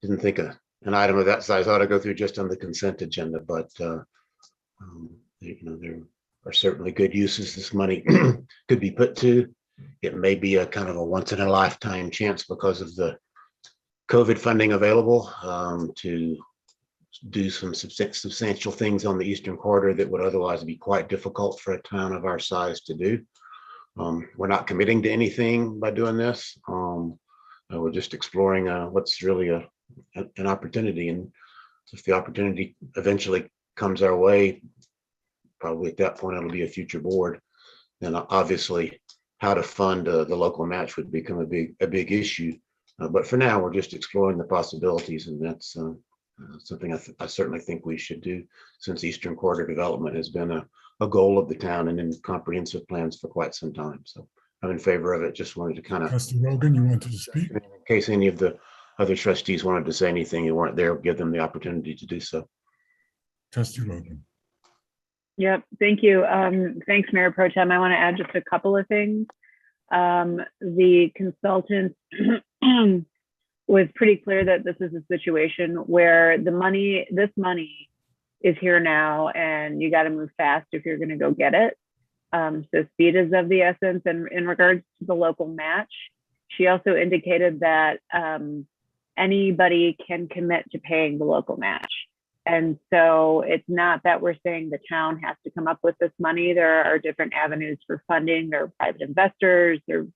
didn't think an item of that size ought to go through just on the consent agenda, but there are certainly good uses this money could be put to. It may be a kind of a once in a lifetime chance because of the COVID funding available to do some substantial things on the Eastern Corridor that would otherwise be quite difficult for a town of our size to do. We're not committing to anything by doing this. We're just exploring what's really an opportunity. And if the opportunity eventually comes our way, probably at that point, it'll be a future board. Then obviously how to fund the local match would become a big issue. But for now, we're just exploring the possibilities, and that's something I certainly think we should do, since Eastern Corridor development has been a goal of the town and in comprehensive plans for quite some time. So I'm in favor of it. Just wanted to kind of, Trustee Rogan, you wanted to speak? in case any of the other trustees wanted to say anything you weren't there, give them the opportunity to do so. Trustee Rogan. Yep, thank you. Thanks, Mayor Pro Tem. I want to add just a couple of things. The consultant was pretty clear that this is a situation where this money is here now, and you got to move fast if you're going to go get it. So speed is of the essence. And in regards to the local match, she also indicated that anybody can commit to paying the local match. And so it's not that we're saying the town has to come up with this money. There are different avenues for funding. There are private investors. There are,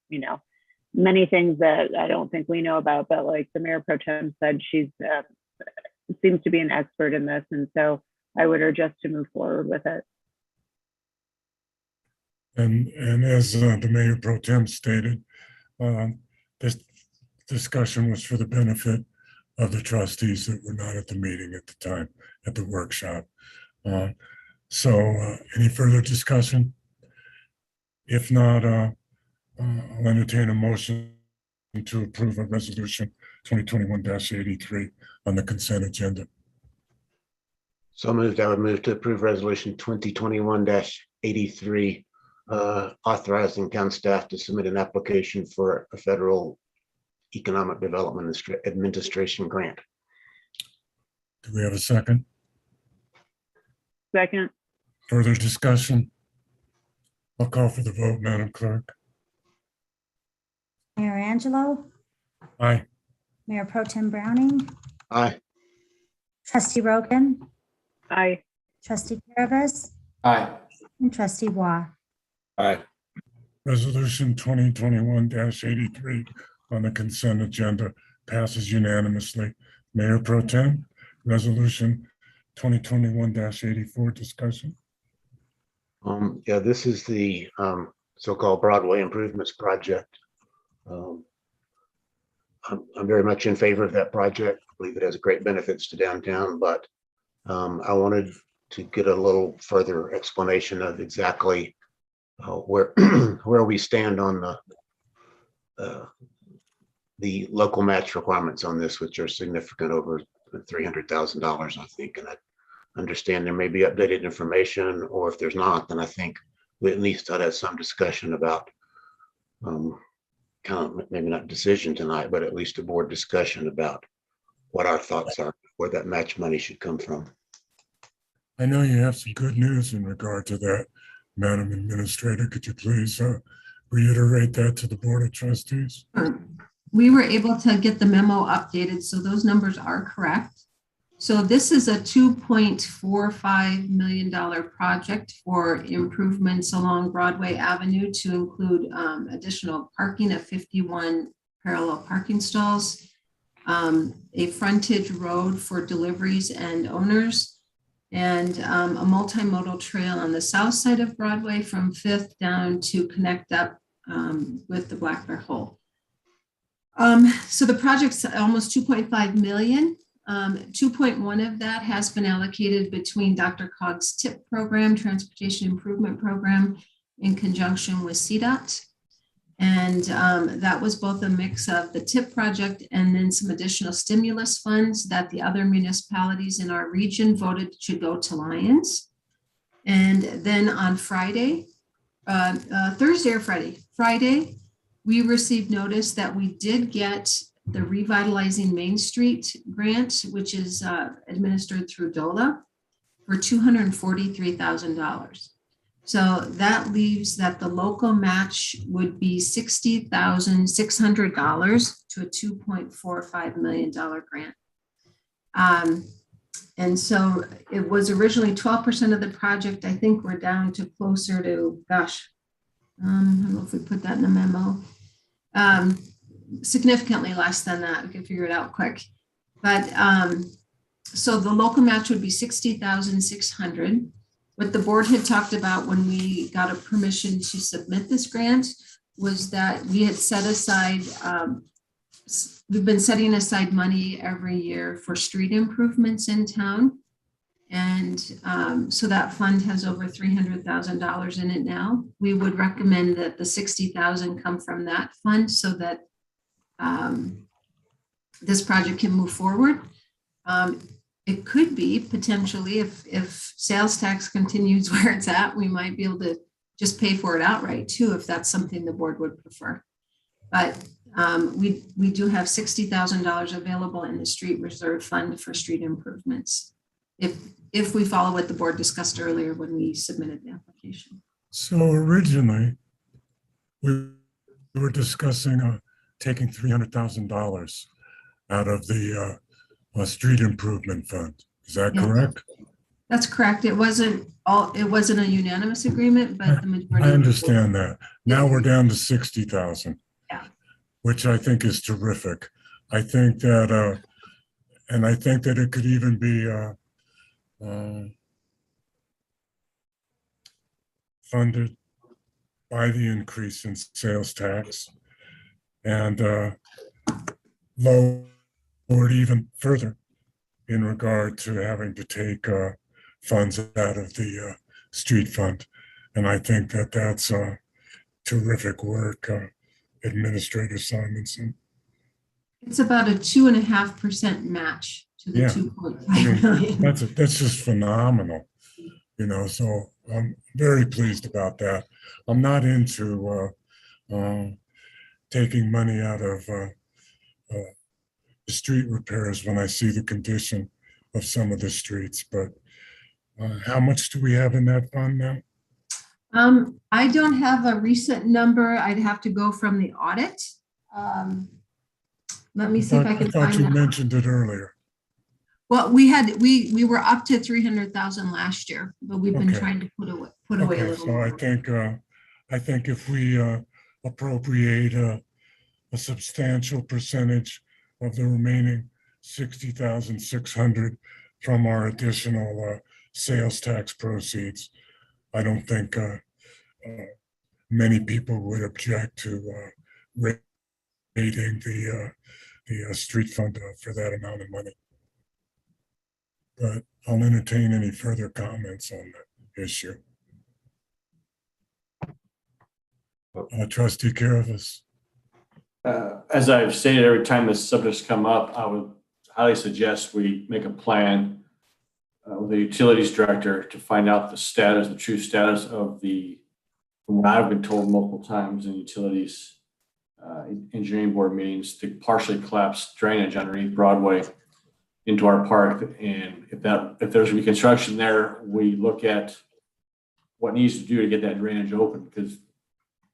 many things that I don't think we know about, but like the Mayor Pro Tem said, she's seems to be an expert in this. And so I would urge us to move forward with it. And as the Mayor Pro Tem stated, this discussion was for the benefit of the trustees that were not at the meeting at the time, at the workshop. So any further discussion? If not, I'll entertain a motion to approve a resolution 2021-83 on the consent agenda. So moved. I would move to approve resolution 2021-83, authorizing town staff to submit an application for a federal economic development administration grant. Do we have a second? Second. Further discussion? I'll call for the vote, Madam Clerk. Mayor Angelo, Aye. Mayor Pro Tem Browning, Aye. Trustee Rogan, Aye. Trustee Caravas, Aye. and Trustee Waugh. Aye. Resolution 2021-83 on the consent agenda passes unanimously. Mayor Pro Tem, resolution 2021-84 discussion. Yeah, this is the so-called Broadway Improvements Project. I'm very much in favor of that project. I believe it has great benefits to downtown, but I wanted to get a little further explanation of exactly where where we stand on the local match requirements on this, which are significant, over $300,000, I think. And I understand there may be updated information, or if there's not, then I think we at least ought to have some discussion about kind of maybe not decision tonight, but at least a board discussion about what our thoughts are, where that match money should come from. I know you have some good news in regard to that, Madam Administrator. Could you please reiterate that to the Board of Trustees? We were able to get the memo updated, so those numbers are correct. So this is a $2.45 million project for improvements along Broadway Avenue to include additional parking at 51 parallel parking stalls, a frontage road for deliveries and owners, and a multimodal trail on the south side of Broadway from Fifth down to connect up with the Black Bear Hole. So the project's almost 2.5 million. 2.1 of that has been allocated between Dr. Cog's TIP program, Transportation Improvement Program, in conjunction with CDOT. And that was both a mix of the TIP project and then some additional stimulus funds that the other municipalities in our region voted should go to Lions. And then on Friday, Thursday or Friday, we received notice that we did get the Revitalizing Main Street grant, which is administered through DOLA, for $243,000. So that leaves that the local match would be $60,600 to a $2.45 million grant. And so it was originally 12% of the project. I think we're down to closer to, gosh, I don't know if we put that in the memo. Significantly less than that. We can figure it out quick. But so the local match would be $60,600. What the board had talked about when we got a permission to submit this grant was that we had set aside, we've been setting aside money every year for street improvements in town. And so that fund has over $300,000 in it now. We would recommend that the $60,000 come from that fund so that this project can move forward. It could be potentially, if sales tax continues where it's at, we might be able to just pay for it outright too, if that's something the board would prefer. But we do have $60,000 available in the street reserve fund for street improvements, if we follow what the board discussed earlier when we submitted the application. So originally, we were discussing taking $300,000 out of the street improvement fund. Is that correct? That's correct. It wasn't a unanimous agreement, but the majority. I understand that. Now we're down to 60,000. Yeah. Which I think is terrific. I think that, and I think that it could even be funded by the increase in sales tax and lowered even further in regard to having to take funds out of the street fund. And I think that that's terrific work, Administrator Simonson. It's about a 2.5% match to the 2.5 million. That's just phenomenal, so I'm very pleased about that. I'm not into taking money out of the street repairs when I see the condition of some of the streets, but how much do we have in that fund now? I don't have a recent number. I'd have to go from the audit. Let me see if I can find I thought you that. mentioned it earlier. Well, we were up to 300,000 last year, but we've been trying to put away a little so more. I think if we appropriate a substantial percentage of the remaining 60,600 from our additional sales tax proceeds, I don't think many people would object to rating the street fund for that amount of money. But I'll entertain any further comments on the issue. Trustee Caravas. As I've stated, every time this subject's come up, I would highly suggest we make a plan with the utilities director to find out the true status of from what I've been told multiple times in utilities engineering board meetings, to partially collapse drainage underneath Broadway into our park. And if there's reconstruction there, we look at what needs to do to get that drainage open, because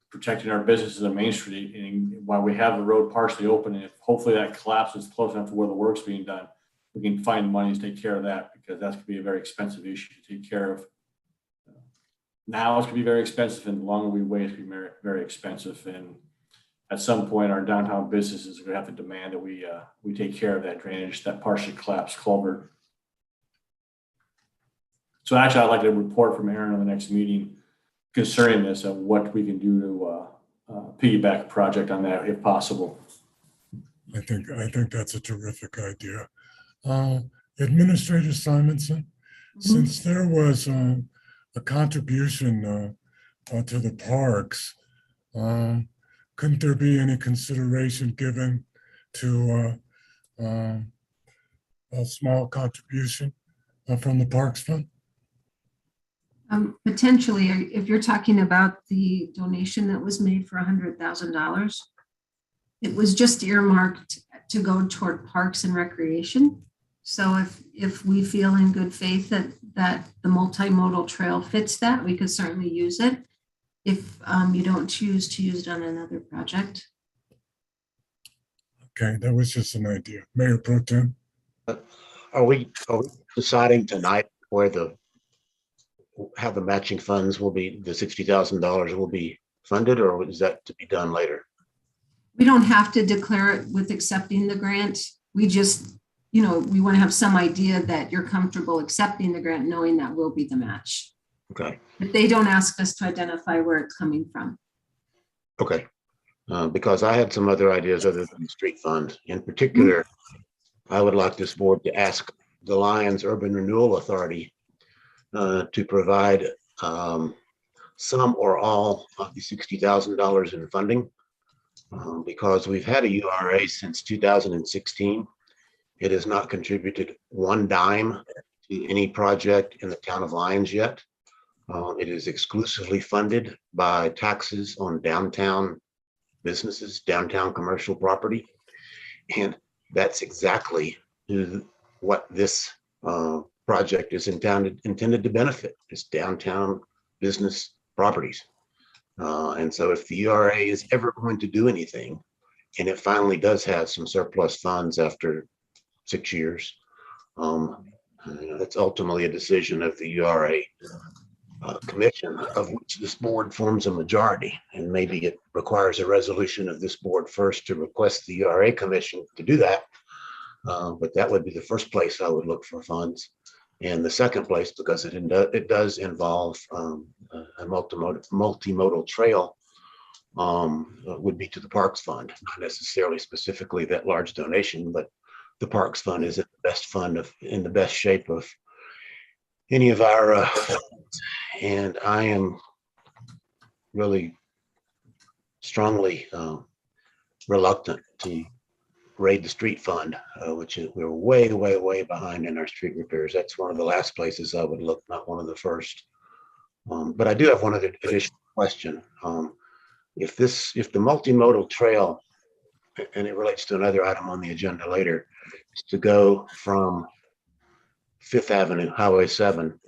protecting our businesses on Main Street, and while we have the road partially open, and if hopefully that collapses close enough to where the work's being done, we can find money to take care of that, because that's going to be a very expensive issue to take care of. Now it's going to be very expensive, and the longer we wait, it's going to be very, very expensive. And at some point, our downtown businesses are gonna have to demand that we take care of that drainage, that partially collapsed culvert. So actually, I'd like to report from Aaron on the next meeting concerning this and what we can do to piggyback a project on that if possible. I think that's a terrific idea. Administrator Simonson, since there was a contribution to the parks, couldn't there be any consideration given to a small contribution from the Parks Fund? Potentially, if you're talking about the donation that was made for $100,000, it was just earmarked to go toward parks and recreation. So if we feel in good faith that the multimodal trail fits that, we could certainly use it. If you don't choose to use it on another project. Okay, that was just an idea. Mayor Pro Tem. Are we deciding tonight where how the matching funds will be, the $60,000 will be funded, or is that to be done later? We don't have to declare it with accepting the grant. We just, we want to have some idea that you're comfortable accepting the grant, knowing that will be the match. Okay. But they don't ask us to identify where it's coming from. Okay. Because I had some other ideas other than the street fund. In particular, I would like this board to ask the Lions Urban Renewal Authority to provide some or all of the $60,000 in funding, because we've had a URA since 2016. It has not contributed one dime to any project in the town of Lyons yet. It is exclusively funded by taxes on downtown businesses, downtown commercial property. And that's exactly what this project is intended to benefit, is downtown business properties. And so if the URA is ever going to do anything, and it finally does have some surplus funds after 6 years, it's ultimately a decision of the URA commission, of which this board forms a majority. And maybe it requires a resolution of this board first to request the URA commission to do that. But that would be the first place I would look for funds. And the second place, because it does involve a multimodal trail, would be to the Parks Fund. Not necessarily specifically that large donation, but the Parks Fund is in the best in the best shape of any of our and I am really strongly reluctant to raid the street fund, which is, we're way behind in our street repairs. That's one of the last places I would look, not one of the first. But I do have one other additional question. If the multimodal trail, and it relates to another item on the agenda later, is to go from Fifth Avenue, Highway 7,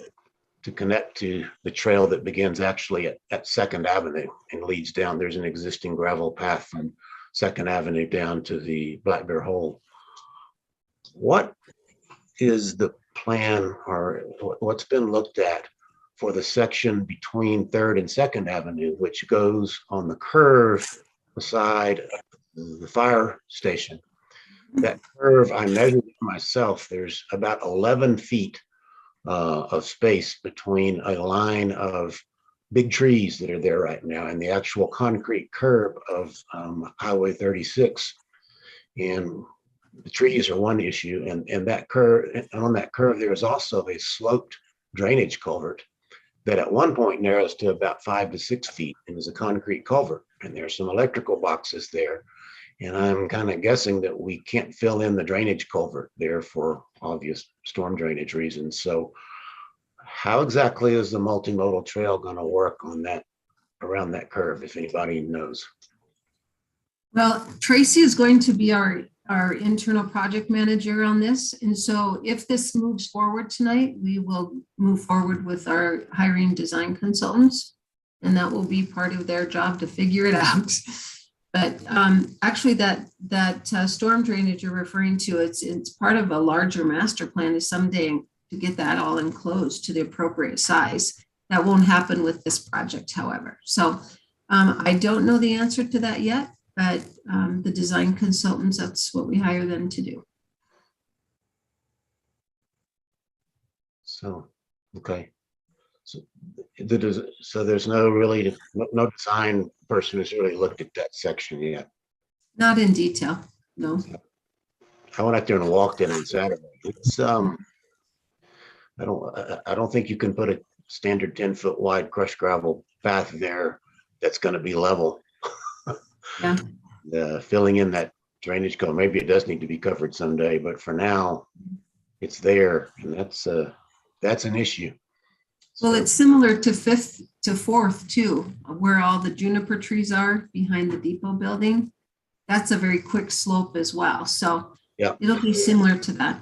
to connect to the trail that begins actually at Second Avenue and leads down. There's an existing gravel path from Second Avenue down to the Black Bear Hole. What is the plan, or what's been looked at for the section between Third and Second Avenue, which goes on the curve beside the fire station? That curve, I measured it myself. There's about 11 feet of space between a line of big trees that are there right now and the actual concrete curb of Highway 36. And the trees are one issue, and that curve, on that curve, there is also a sloped drainage culvert that at one point narrows to about 5 to 6 feet and is a concrete culvert. And there's some electrical boxes there. And I'm kind of guessing that we can't fill in the drainage culvert there for obvious storm drainage reasons. So how exactly is the multimodal trail going to work on that, around that curve, if anybody knows? Well, Tracy is going to be our internal project manager on this. And so if this moves forward tonight, we will move forward with our hiring design consultants. And that will be part of their job to figure it out. But actually that storm drainage you're referring to, it's part of a larger master plan is someday to get that all enclosed to the appropriate size. That won't happen with this project, however. So I don't know the answer to that yet. But the design consultants, that's what we hire them to do. So, okay. So, so there's no design person who's really looked at that section yet. Not in detail, no. I went out there and walked in on Saturday. It's I don't think you can put a standard 10-foot wide crushed gravel path there that's going to be level. Yeah. Filling in that drainage cone, maybe it does need to be covered someday, but for now, it's there, and that's an issue. Well, it's similar to 5th to 4th too, where all the juniper trees are behind the depot building. That's a very quick slope as well. So yeah, it'll be similar to that.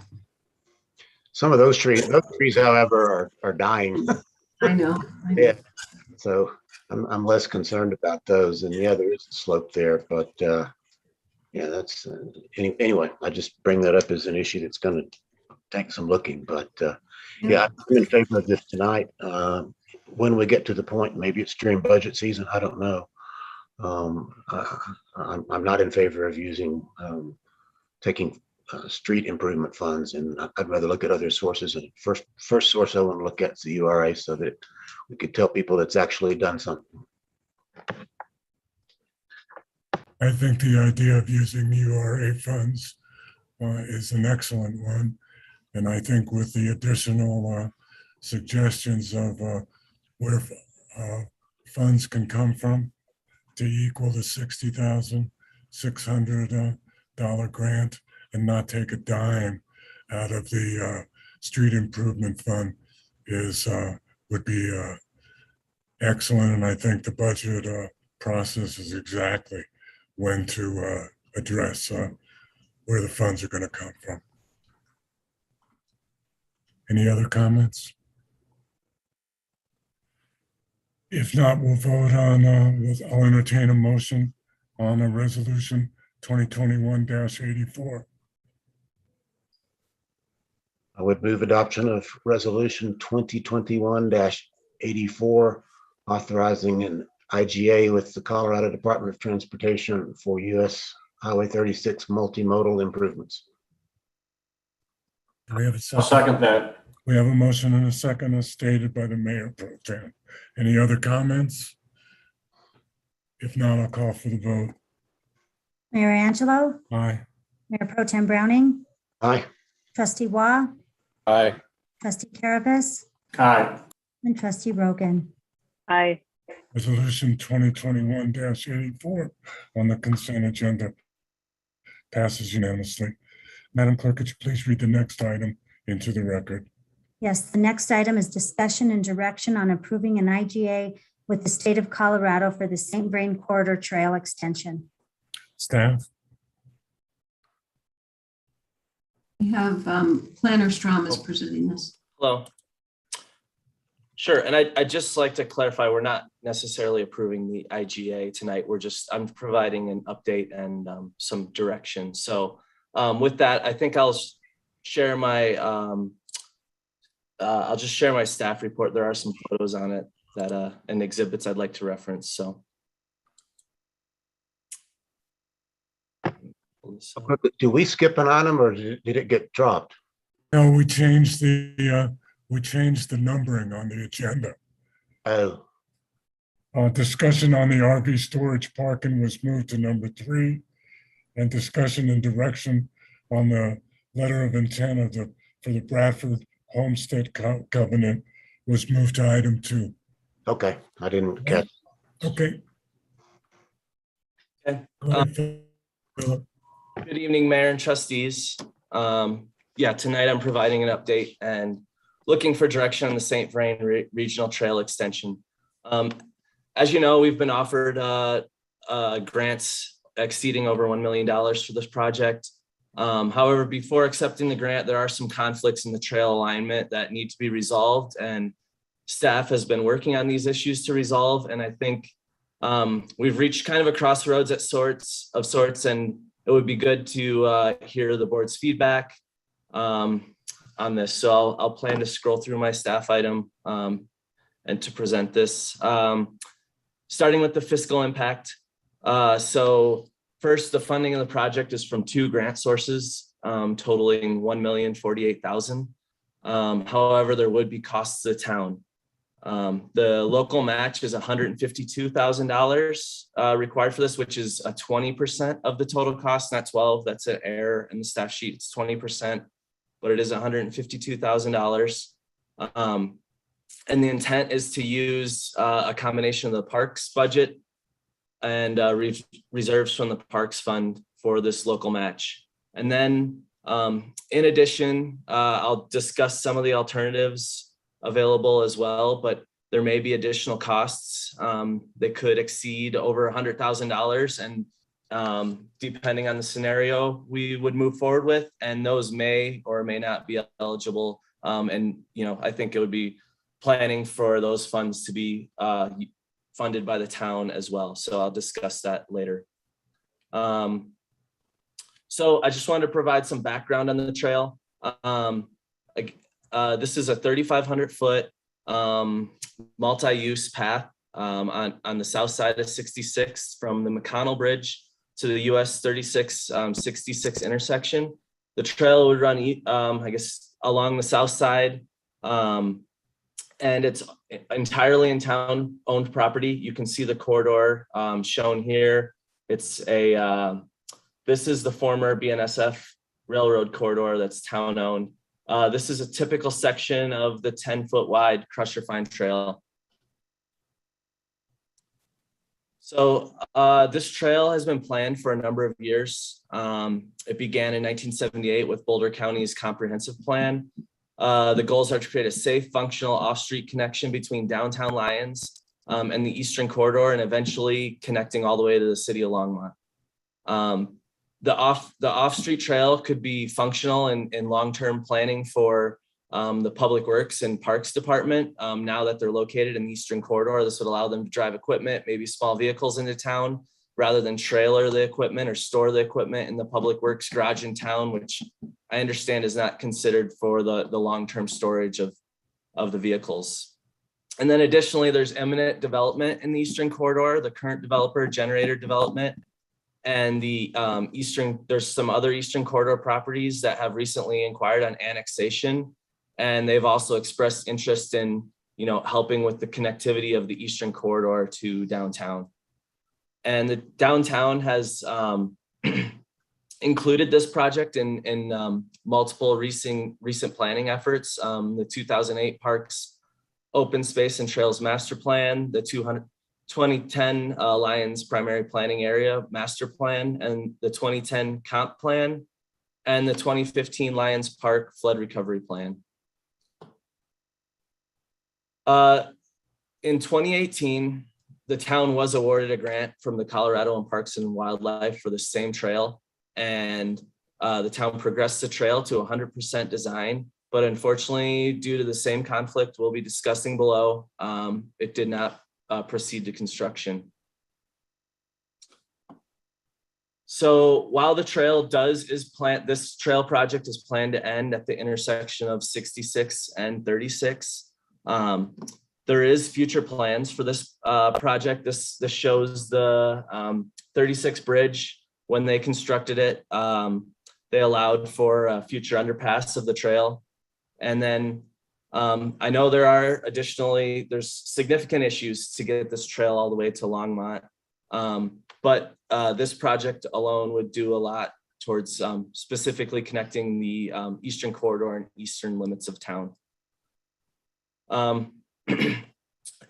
Some of those trees, however, are dying. I know. Yeah. So I'm less concerned about those. And yeah, there is a slope there, but yeah, that's anyway, I just bring that up as an issue that's going to take some looking, but yeah, I'm in favor of this tonight. When we get to the point, maybe it's during budget season, I don't know. I'm not in favor of using taking street improvement funds, and I'd rather look at other sources. And first source I want to look at is the URA, so that we could tell people that's actually done something. I think the idea of using URA funds is an excellent one. And I think with the additional suggestions of where funds can come from to equal the $60,600 grant and not take a dime out of the street improvement fund would be excellent. And I think the budget process is exactly when to address where the funds are going to come from. Any other comments? If not, we'll vote on, I'll entertain a motion on a resolution 2021-84. I would move adoption of resolution 2021-84, authorizing an IGA with the Colorado Department of Transportation for US Highway 36 multimodal improvements. Do we have a second? I'll second that. We have a motion and a second as stated by the Mayor Pro Tem. Any other comments? If not, I'll call for the vote. Mayor Angelo, Aye. Mayor Pro Tem Browning, Aye. Trustee Waugh, Aye. Trustee Carabas, Aye. and Trustee Rogan. Aye. Resolution 2021-84 on the consent agenda passes unanimously. Madam Clerk, could you please read the next item into the record? Yes, the next item is discussion and direction on approving an IGA with the state of Colorado for the St. Vrain Corridor Trail Extension. Staff? We have Planner Strom is presenting this. Hello. Sure, and I'd just like to clarify, we're not necessarily approving the IGA tonight. I'm providing an update and some direction. So with that, I think I'll share my, I'll just share my staff report. There are some photos on it that and exhibits I'd like to reference, so. Do we skip an item or did it get dropped? No, we changed the numbering on the agenda. Oh. Discussion on the RV storage parking was moved to number 3, and discussion and direction on the letter of intent for the Bradford Homestead Covenant was moved to item 2. Okay, I didn't catch. Okay. Okay. Good evening, Mayor and Trustees. Yeah, tonight I'm providing an update and looking for direction on the St. Vrain Regional Trail Extension. As you know, we've been offered grants exceeding over $1 million for this project. However, before accepting the grant, there are some conflicts in the trail alignment that need to be resolved, and staff has been working on these issues to resolve. And I think we've reached kind of a crossroads of sorts, and it would be good to hear the board's feedback on this. So I'll plan to scroll through my staff item and to present this. Starting with the fiscal impact. So First, the funding of the project is from 2 grant sources, totaling $1,048,000. However, there would be costs to the town. The local match is $152,000 required for this, which is a 20% of the total cost, not 12. That's an error in the staff sheet. It's 20%, but it is $152,000. And the intent is to use a combination of the parks budget and reserves from the parks fund for this local match. And then in addition, I'll discuss some of the alternatives available as well, but there may be additional costs that could exceed over $100,000. And depending on the scenario we would move forward with, and those may or may not be eligible. And, you know, I think it would be planning for those funds to be funded by the town as well. So I'll discuss that later. So I just wanted to provide some background on the trail. This is a 3,500 foot multi-use path on the south side of 66 from the McConnell Bridge to the US 3666 intersection. The trail would run, I guess, along the south side, and it's entirely in town owned property. You can see the corridor shown here. It's a, this is the former BNSF railroad corridor that's town owned. This is a typical section of the 10-foot wide Crusher Fine Trail. So this trail has been planned for a number of years. It began in 1978 with Boulder County's comprehensive plan. The goals are to create a safe, functional off-street connection between downtown Lyons and the Eastern Corridor, and eventually connecting all the way to the city of Longmont. The off-street trail could be functional in long-term planning for the Public Works and Parks Department. Now that they're located in the Eastern Corridor, this would allow them to drive equipment, maybe small vehicles into town, rather than trailer the equipment or store the equipment in the Public Works garage in town, which I understand is not considered for the long-term storage of the vehicles. And then additionally, there's imminent development in the Eastern Corridor, the current developer, Generator Development, and the there's some other Eastern Corridor properties that have recently inquired on annexation. And they've also expressed interest in, you know, helping with the connectivity of the Eastern Corridor to downtown. And the downtown has included this project in multiple recent planning efforts. The 2008 Parks Open Space and Trails Master Plan, the 2010 Lyons Primary Planning Area Master Plan, and the 2010 Comp Plan, and the 2015 Lyons Park Flood Recovery Plan. In 2018, the town was awarded a grant from the Colorado and Parks and Wildlife for the same trail, and the town progressed the trail to 100% design, but unfortunately, due to the same conflict we'll be discussing below, it did not proceed to construction. So while the trail this trail project is planned to end at the intersection of 66 and 36. There is future plans for this project. This shows the 36 bridge. When they constructed it, they allowed for a future underpass of the trail. And then I know there's significant issues to get this trail all the way to Longmont. But this project alone would do a lot towards specifically connecting the Eastern Corridor and eastern limits of town.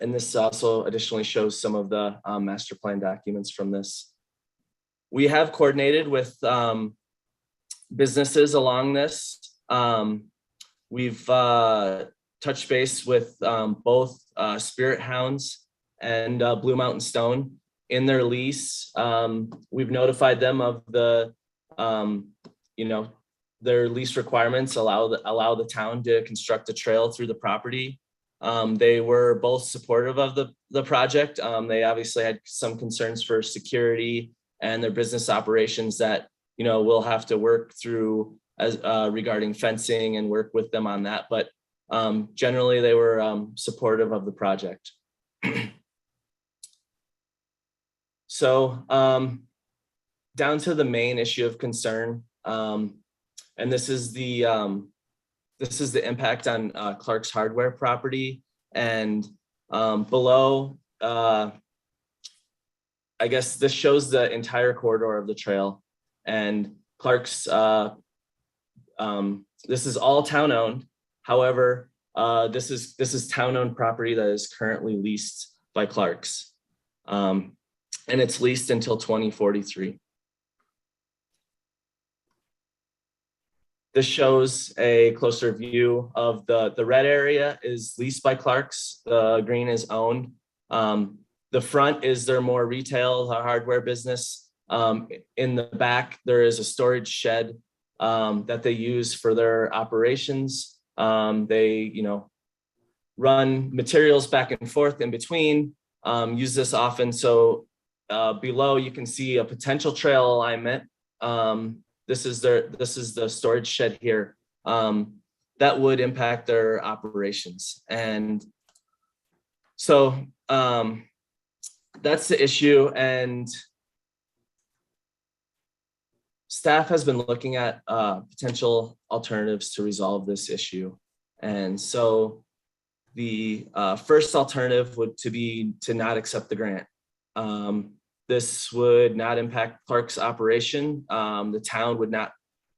And this also additionally shows some of the master plan documents from this. We have coordinated with businesses along this. We've touched base with both Spirit Hounds and Blue Mountain Stone in their lease. We've notified them of the, their lease requirements allow the town to construct a trail through the property. They were both supportive of the project. They obviously had some concerns for security and their business operations that, we'll have to work through as regarding fencing and work with them on that. But generally they were supportive of the project. So down to the main issue of concern. And this is the impact on Clark's Hardware property. And below, I guess this shows the entire corridor of the trail. And Clark's, this is all town owned. However, this is town owned property that is currently leased by Clark's. And it's leased until 2043. This shows a closer view of the red area is leased by Clark's. The green is owned. The front is their more retail hardware business. In the back, there is a storage shed that they use for their operations. They, run materials back and forth in between, use this often. So below you can see a potential trail alignment. This is the storage shed here that would impact their operations. And so that's the issue. And staff has been looking at potential alternatives to resolve this issue. And so the first alternative would be to not accept the grant. This would not impact Clark's operation. The town would not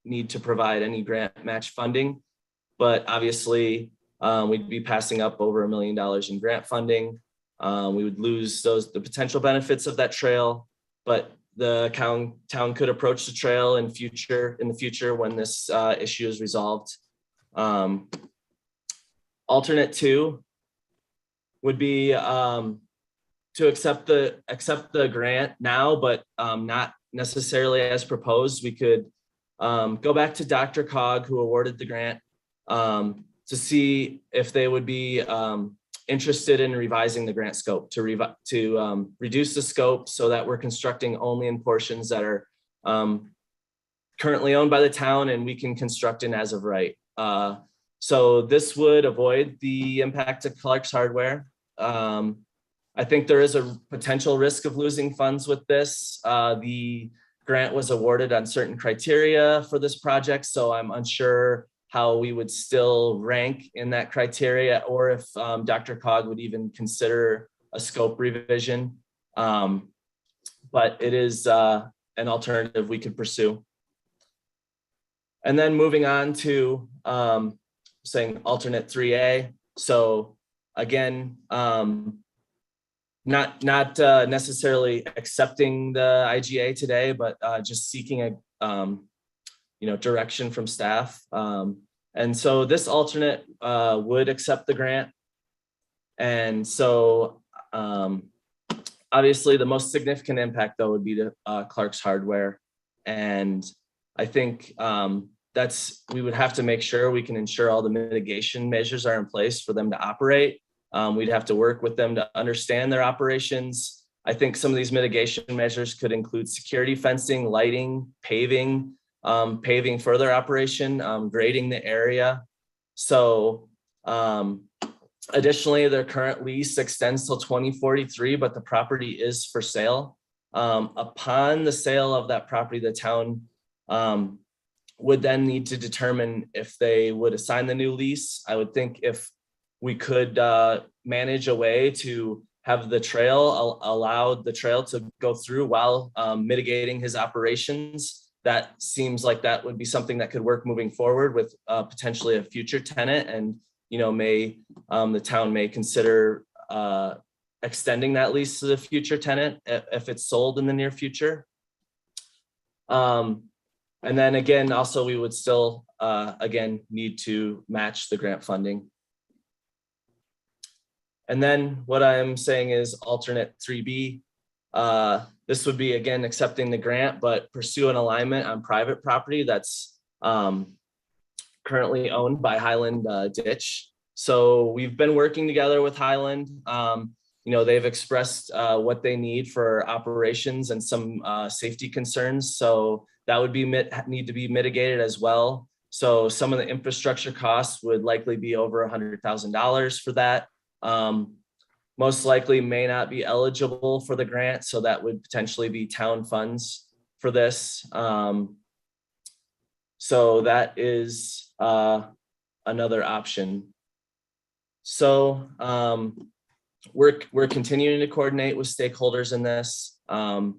need to provide any grant match funding, but obviously we'd be passing up over $1 million in grant funding. We would lose the potential benefits of that trail, but the town could approach the trail in the future when this issue is resolved. Alternate 2 would be to accept the grant now, but not necessarily as proposed. We could go back to Dr. Cog, who awarded the grant, to see if they would be interested in revising the grant scope to reduce the scope so that we're constructing only in portions that are currently owned by the town and we can construct in as of right. So this would avoid the impact of Clark's Hardware. I think there is a potential risk of losing funds with this. The grant was awarded on certain criteria for this project, so I'm unsure how we would still rank in that criteria, or if Dr. Cog would even consider a scope revision. But it is an alternative we could pursue. And then moving on to saying alternate 3A. So again, not necessarily accepting the IGA today, but just seeking a direction from staff. And so this alternate would accept the grant. And so obviously the most significant impact though would be to Clark's Hardware. And I think we would have to make sure we can ensure all the mitigation measures are in place for them to operate. We'd have to work with them to understand their operations. I think some of these mitigation measures could include security fencing, lighting, paving for their operation, grading the area. So additionally, their current lease extends till 2043, but the property is for sale. Upon the sale of that property, the town would then need to determine if they would assign the new lease. I would think if we could manage a way to have the trail, allow the trail to go through while mitigating his operations. That seems like that would be something that could work moving forward with potentially a future tenant. And, the town may consider extending that lease to the future tenant if it's sold in the near future. And then again, also we would still, again, need to match the grant funding. And then what I'm saying is alternate 3B. This would be, again, accepting the grant, but pursue an alignment on private property that's currently owned by Highland Ditch. So we've been working together with Highland. They've expressed what they need for operations and some safety concerns. So that would need to be mitigated as well. So some of the infrastructure costs would likely be over $100,000 for that. Most likely may not be eligible for the grant, so that would potentially be town funds for this. So that is another option. So we're continuing to coordinate with stakeholders in this. I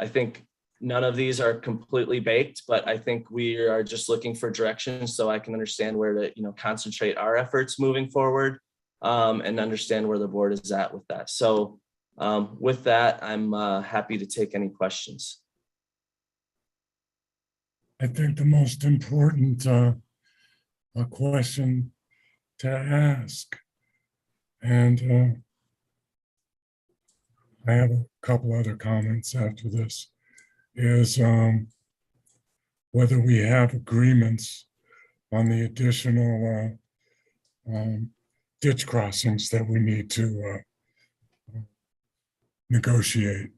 think none of these are completely baked, but I think we are just looking for direction so I can understand where to, concentrate our efforts moving forward, and understand where the board is at with that. So with that, I'm happy to take any questions. I think the most important question to ask, and I have a couple other comments after this, is whether we have agreements on the additional ditch crossings that we need to negotiate.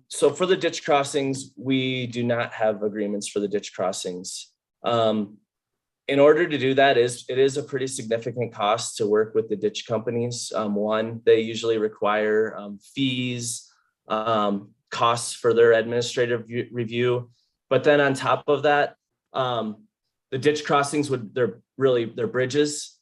So for the ditch crossings, we do not have agreements for the ditch crossings. In order to do that, it is a pretty significant cost to work with the ditch companies. One, they usually require fees, costs for their administrative review. But then on top of that, the ditch crossings they're bridges.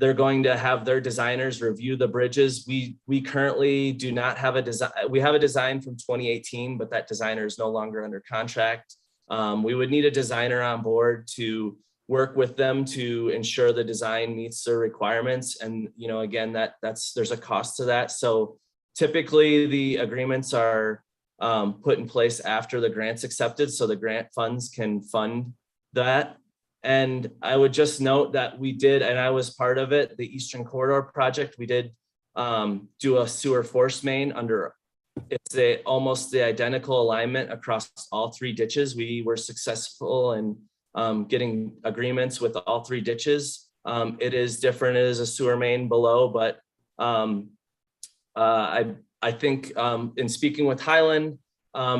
They're going to have their designers review the bridges. We currently do not have a design. We have a design from 2018, but that designer is no longer under contract. We would need a designer on board to work with them to ensure the design meets their requirements. And, again, there's a cost to that. So typically the agreements are put in place after the grant's accepted, so the grant funds can fund that. And I would just note that we did, and I was part of it, the Eastern Corridor project, we did do a sewer force main under, it's almost the identical alignment across all three ditches. We were successful in getting agreements with all three ditches. It is different, it is a sewer main below, but I think in speaking with Highland,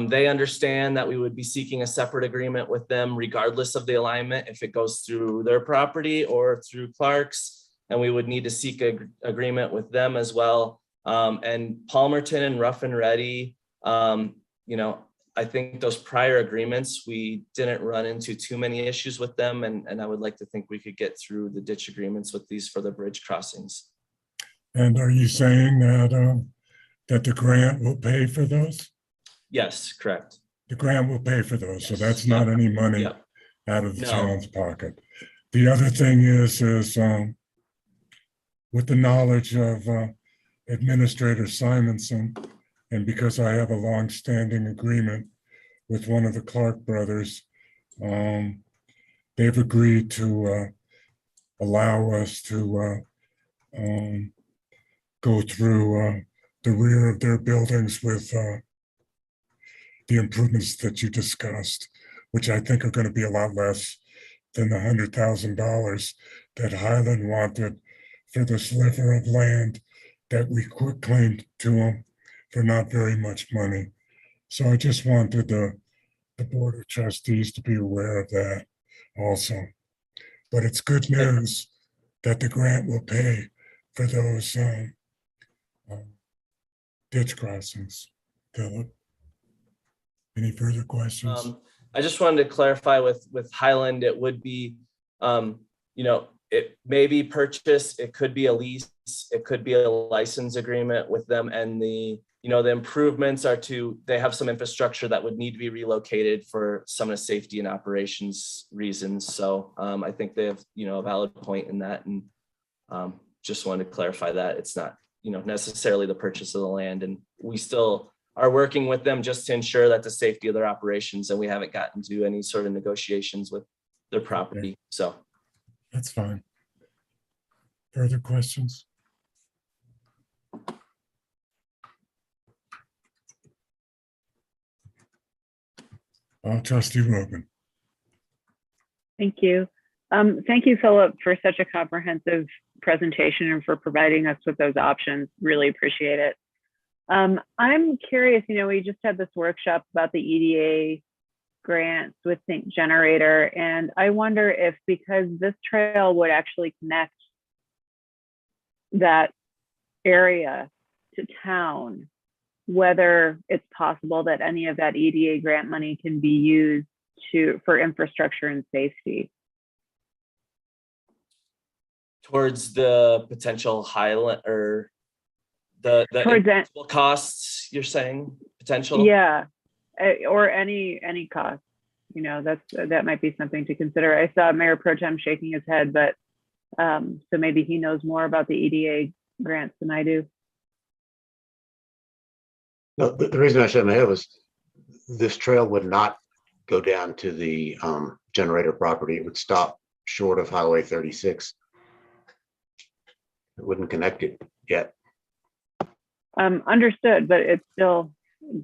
they understand that we would be seeking a separate agreement with them regardless of the alignment, if it goes through their property or through Clark's, and we would need to seek an agreement with them as well. And Palmerton and Rough and Ready, I think those prior agreements, we didn't run into too many issues with them. And I would like to think we could get through the ditch agreements with these for the bridge crossings. And are you saying that that the grant will pay for those? Yes, correct. The grant will pay for those, so that's not any money out of the town's pocket. The other thing is with the knowledge of Administrator Simonson, and because I have a long-standing agreement with one of the Clark brothers, they've agreed to allow us to go through the rear of their buildings with the improvements that you discussed, which I think are going to be a lot less than the $100,000 that Highland wanted for the sliver of land that we claimed to them for not very much money. So I just wanted the Board of Trustees to be aware of that also. But it's good news that the grant will pay for those ditch crossings. Philip, any further questions? I just wanted to clarify with Highland, it would be, it may be purchase, it could be a lease, it could be a license agreement with them, and the improvements are they have some infrastructure that would need to be relocated for some of the safety and operations reasons. So I think they have, a valid point in that, and just wanted to clarify that it's not, necessarily the purchase of the land, and we still are working with them just to ensure that the safety of their operations, and we haven't gotten to any sort of negotiations with their property. So that's fine. Further questions? Trustee Rogan. Thank you. Thank you, Philip, for such a comprehensive presentation and for providing us with those options. Really appreciate it. I'm curious, we just had this workshop about the EDA grants with Think Generator, and I wonder if, because this trail would actually connect that area to town, whether it's possible that any of that EDA grant money can be used for infrastructure and safety. Towards the potential Highland or the Towards that, individual costs, you're saying potential? yeah, or any cost. You know, that might be something to consider. I saw Mayor Pro Tem shaking his head, but so maybe he knows more about the EDA grants than I do. No, the reason I said my head was this trail would not go down to the generator property. It would stop short of Highway 36. It wouldn't connect it yet. Understood, but it's still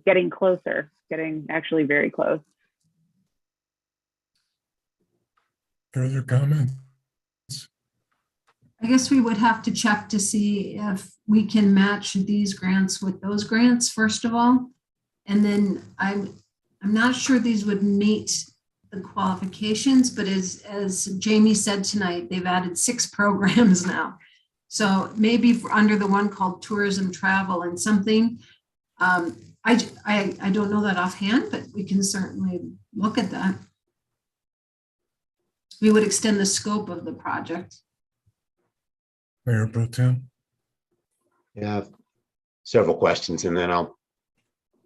getting closer, getting actually very close. Further comments? I guess we would have to check to see if we can match these grants with those grants, first of all. And then I'm not sure these would meet the qualifications, but as Jamie said tonight, they've added 6 programs now. So maybe under the one called tourism, travel, and something. I don't know that offhand, but we can certainly look at that. We would extend the scope of the project. Mayor Pro Tem? Yeah, several questions, and then I'll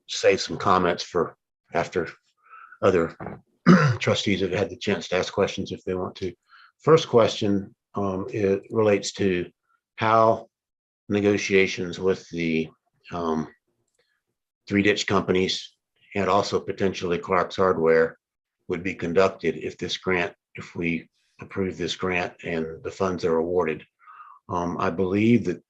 save some comments for after other trustees have had the chance to ask questions if they want to. First question, it relates to how negotiations with the 3-ditch companies and also potentially Clark's Hardware would be conducted if we approve this grant and the funds are awarded. I believe that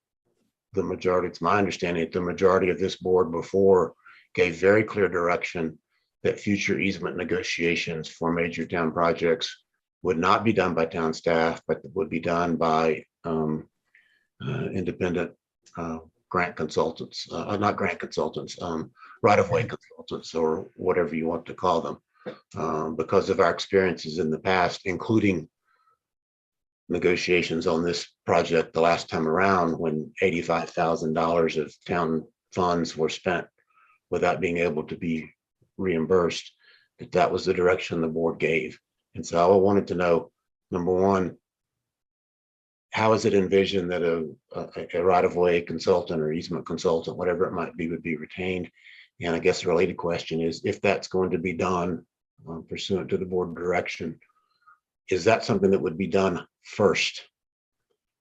the majority, it's my understanding that the majority of this board before gave very clear direction that future easement negotiations for major town projects would not be done by town staff, but would be done by independent grant consultants, not grant consultants, right-of-way consultants, or whatever you want to call them, because of our experiences in the past, including negotiations on this project the last time around when $85,000 of town funds were spent without being able to be reimbursed, that was the direction the board gave. And so I wanted to know, number one, how is it envisioned that a right-of-way consultant or easement consultant, whatever it might be, would be retained? And I guess the related question is, if that's going to be done pursuant to the board direction, is that something that would be done first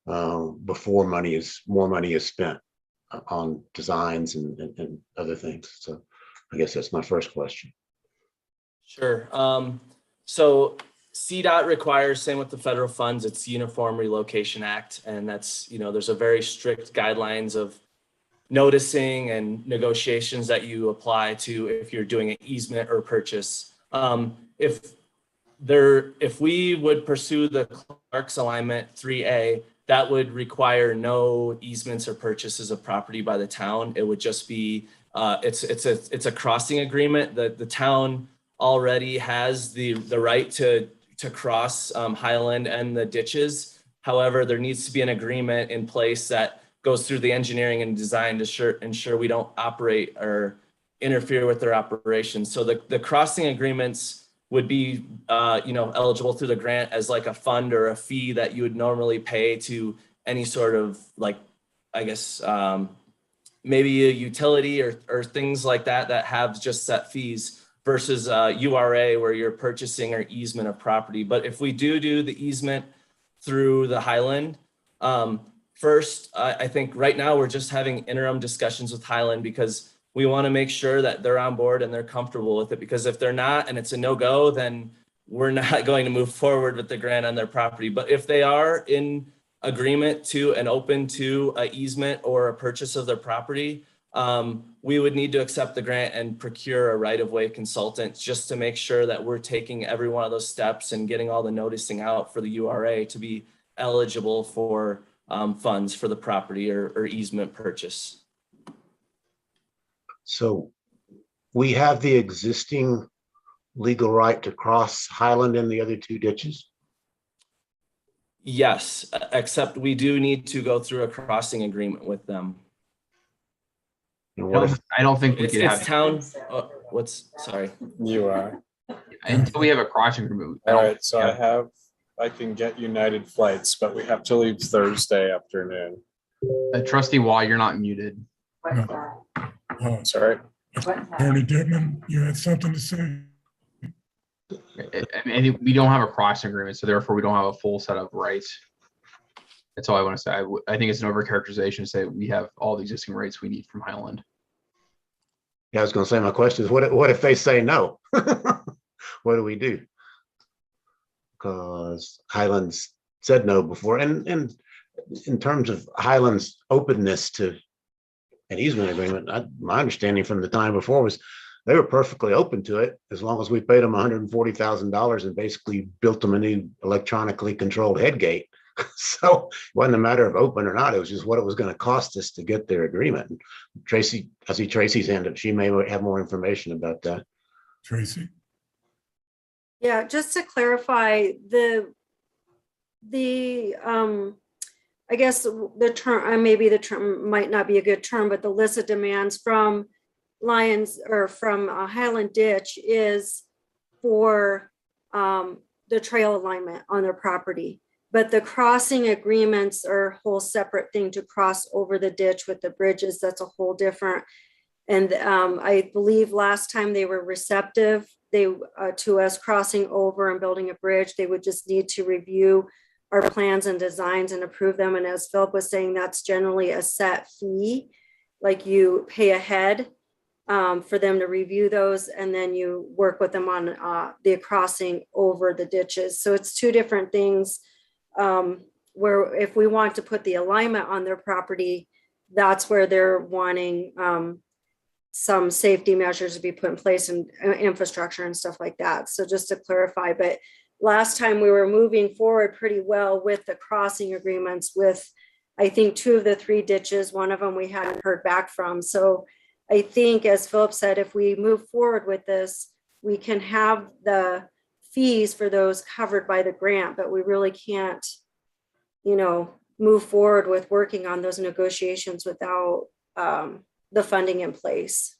before more money is spent on designs and other things? So I guess that's my first question. Sure. So CDOT requires, same with the federal funds, it's Uniform Relocation Act. And that's, there's a very strict guidelines of noticing and negotiations that you apply to if you're doing an easement or purchase. If we would pursue the Clark's alignment 3A, that would require no easements or purchases of property by the town. It would just be, it's a crossing agreement that the town already has the right to cross Highland and the ditches. However, there needs to be an agreement in place that goes through the engineering and design to ensure we don't operate or interfere with their operations. So the crossing agreements would be eligible through the grant as like a fund or a fee that you would normally pay to any sort of maybe a utility or things like that have just set fees versus URA where you're purchasing or easement of property. But if we do the easement through the Highland, first, I think right now we're just having interim discussions with Highland because we want to make sure that they're on board and they're comfortable with it, because if they're not and it's a no-go, then we're not going to move forward with the grant on their property. But if they are in agreement to and open to an easement or a purchase of their property, we would need to accept the grant and procure a right-of-way consultant just to make sure that we're taking every one of those steps and getting all the noticing out for the URA to be eligible for funds for the property or easement purchase. So we have the existing legal right to cross Highland and the other 2 ditches? Yes, except we do need to go through a crossing agreement with them. And what if, I don't think we It's, could it's have, town, sorry. You are. until we have a crossing agreement. All right, so I can get United flights, but we have to leave Thursday afternoon. Trustee Wall, you're not muted. Sorry. Attorney Dittman, you had something to say? I mean, we don't have a crossing agreement, so therefore we don't have a full set of rights. That's all I want to say. I think it's an overcharacterization to say we have all the existing rights we need from Highland. yeah, I was gonna say, my question is, what if they say no? What do we do? Because Highlands said no before, and in terms of Highlands' openness to an easement agreement, my understanding from the time before was they were perfectly open to it as long as we paid them $140,000 and basically built them a new electronically controlled head gate. So it wasn't a matter of open or not. It was just what it was going to cost us to get their agreement. And Tracy, I see Tracy's hand up. She may have more information about that. Tracy? Yeah, just to clarify, I guess the term, maybe the term might not be a good term, but the list of demands from Lions or from Highland Ditch is for the trail alignment on their property. But the crossing agreements are a whole separate thing to cross over the ditch with the bridges. That's a whole different. And I believe last time they were receptive to us crossing over and building a bridge. They would just need to review our plans and designs and approve them. And as Philip was saying, that's generally a set fee, like you pay ahead for them to review those, and then you work with them on the crossing over the ditches. So it's two different things. Where if we want to put the alignment on their property, that's where they're wanting some safety measures to be put in place and infrastructure and stuff like that. So just to clarify, but last time we were moving forward pretty well with the crossing agreements with, I think, 2 of the 3 ditches. One of them we hadn't heard back from. So I think, as Philip said, if we move forward with this, we can have the fees for those covered by the grant, but we really can't, move forward with working on those negotiations without the funding in place.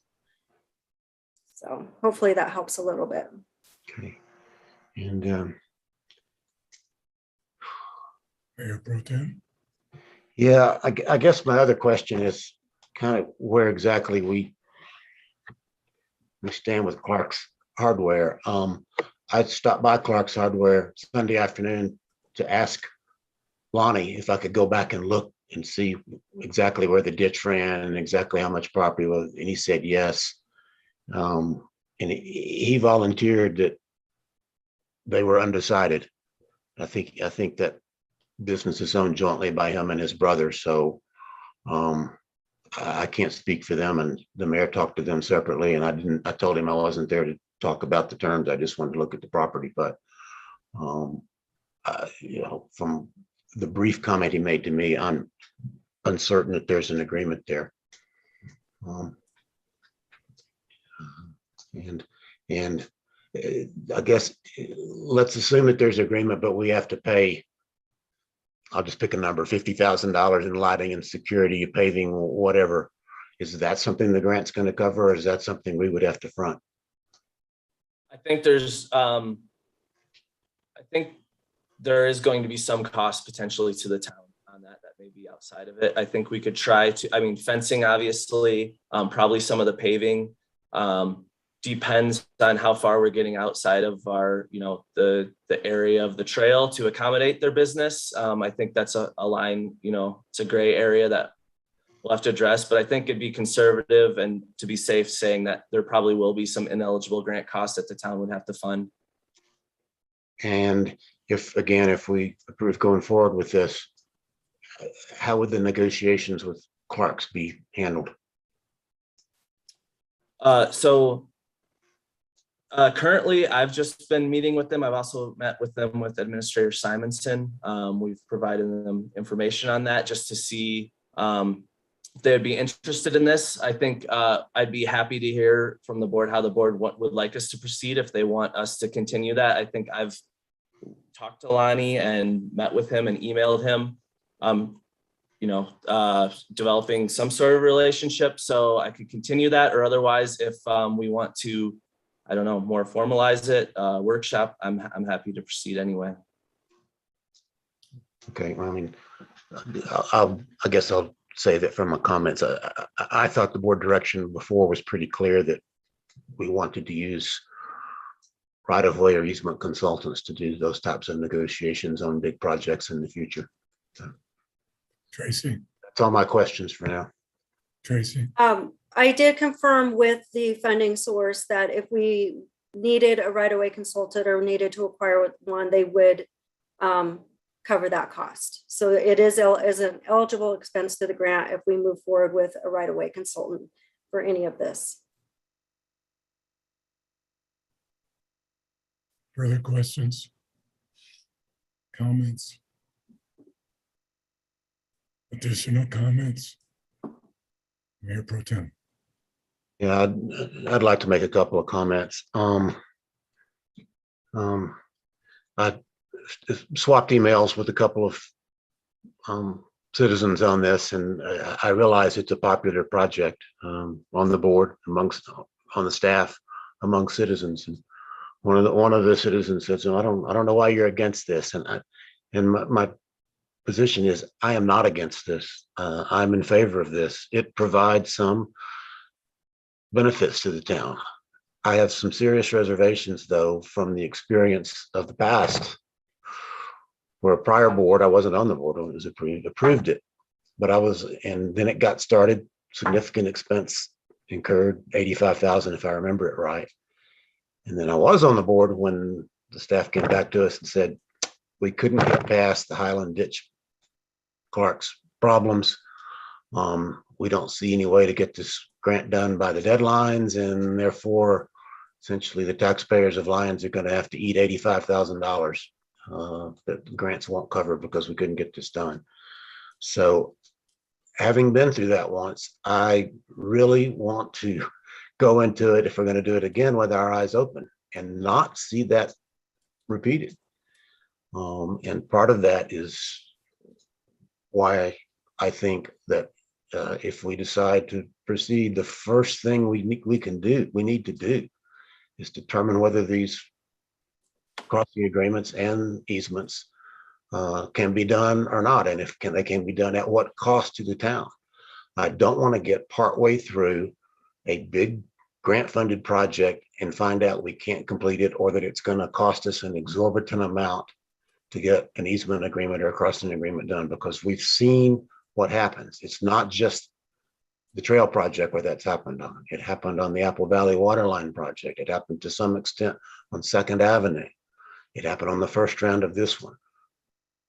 So hopefully that helps a little bit. Okay. And Mayor Pro Tem? yeah, I guess my other question is kind of where exactly we stand with Clark's Hardware. I stopped by Clark's Hardware Sunday afternoon to ask Lonnie if I could go back and look and see exactly where the ditch ran and exactly how much property was, and he said yes. And he volunteered that they were undecided. I think that business is owned jointly by him and his brother, so I can't speak for them, and the mayor talked to them separately, and I told him I wasn't there to talk about the terms. I just wanted to look at the property, but from the brief comment he made to me, I'm uncertain that there's an agreement there. And I guess let's assume that there's agreement, but we have to pay, I'll just pick a number, $50,000 in lighting and security, paving, whatever. Is that something the grant's going to cover, or is that something we would have to front? I think there is going to be some cost potentially to the town on that may be outside of it. I think we could try to, fencing, obviously, probably some of the paving, depends on how far we're getting outside of our, the area of the trail to accommodate their business. I think that's a line, it's a gray area that we'll have to address, but I think it'd be conservative and to be safe saying that there probably will be some ineligible grant costs that the town would have to fund. And if we approve going forward with this, how would the negotiations with Clark's be handled? Currently, I've just been meeting with them. I've also met with them with Administrator Simonson. We've provided them information on that just to see if they'd be interested in this. I think I'd be happy to hear from the board how the board would like us to proceed if they want us to continue that. I think I've talked to Lonnie and met with him and emailed him. developing some sort of relationship so I could continue that, or otherwise, if we want to, I don't know, more formalize it, workshop, I'm happy to proceed anyway. Okay, well, I mean, I guess I'll say that from my comments, I thought the board direction before was pretty clear that we wanted to use right-of-way or easement consultants to do those types of negotiations on big projects in the future. So Tracy, that's all my questions for now. Tracy. I did confirm with the funding source that if we needed a right-of-way consultant or needed to acquire one, they would cover that cost. So it is an eligible expense to the grant if we move forward with a right-of-way consultant for any of this. Further questions? Comments? Additional comments? Mayor Pro Tem. Yeah, I'd like to make a couple of comments. I swapped emails with a couple of citizens on this, and I realize it's a popular project on the board, on the staff, among citizens. And one of the citizens says, "I don't know why you're against this," and my position is I am not against this. I'm in favor of this. It provides some benefits to the town. I have some serious reservations, though, from the experience of the past, where a prior board, I wasn't on the board when it was approved it, but and then it got started, significant expense incurred, 85,000 if I remember it right. And then I was on the board when the staff came back to us and said, we couldn't get past the Highland Ditch Clark's problems. We don't see any way to get this grant done by the deadlines, and therefore, essentially, the taxpayers of Lyons are going to have to eat $85,000 that the grants won't cover because we couldn't get this done. So, having been through that once, I really want to go into it, if we're going to do it again, with our eyes open and not see that repeated. And part of that is why I think that if we decide to proceed, the first thing we need to do is determine whether these crossing agreements and easements can be done or not, and if they can be done at what cost to the town. I don't want to get partway through a big grant-funded project and find out we can't complete it, or that it's going to cost us an exorbitant amount to get an easement agreement or a crossing agreement done, because we've seen what happens. It's not just the trail project where that's happened on. It happened on the Apple Valley Waterline project. It happened to some extent on 2nd Avenue. It happened on the first round of this one.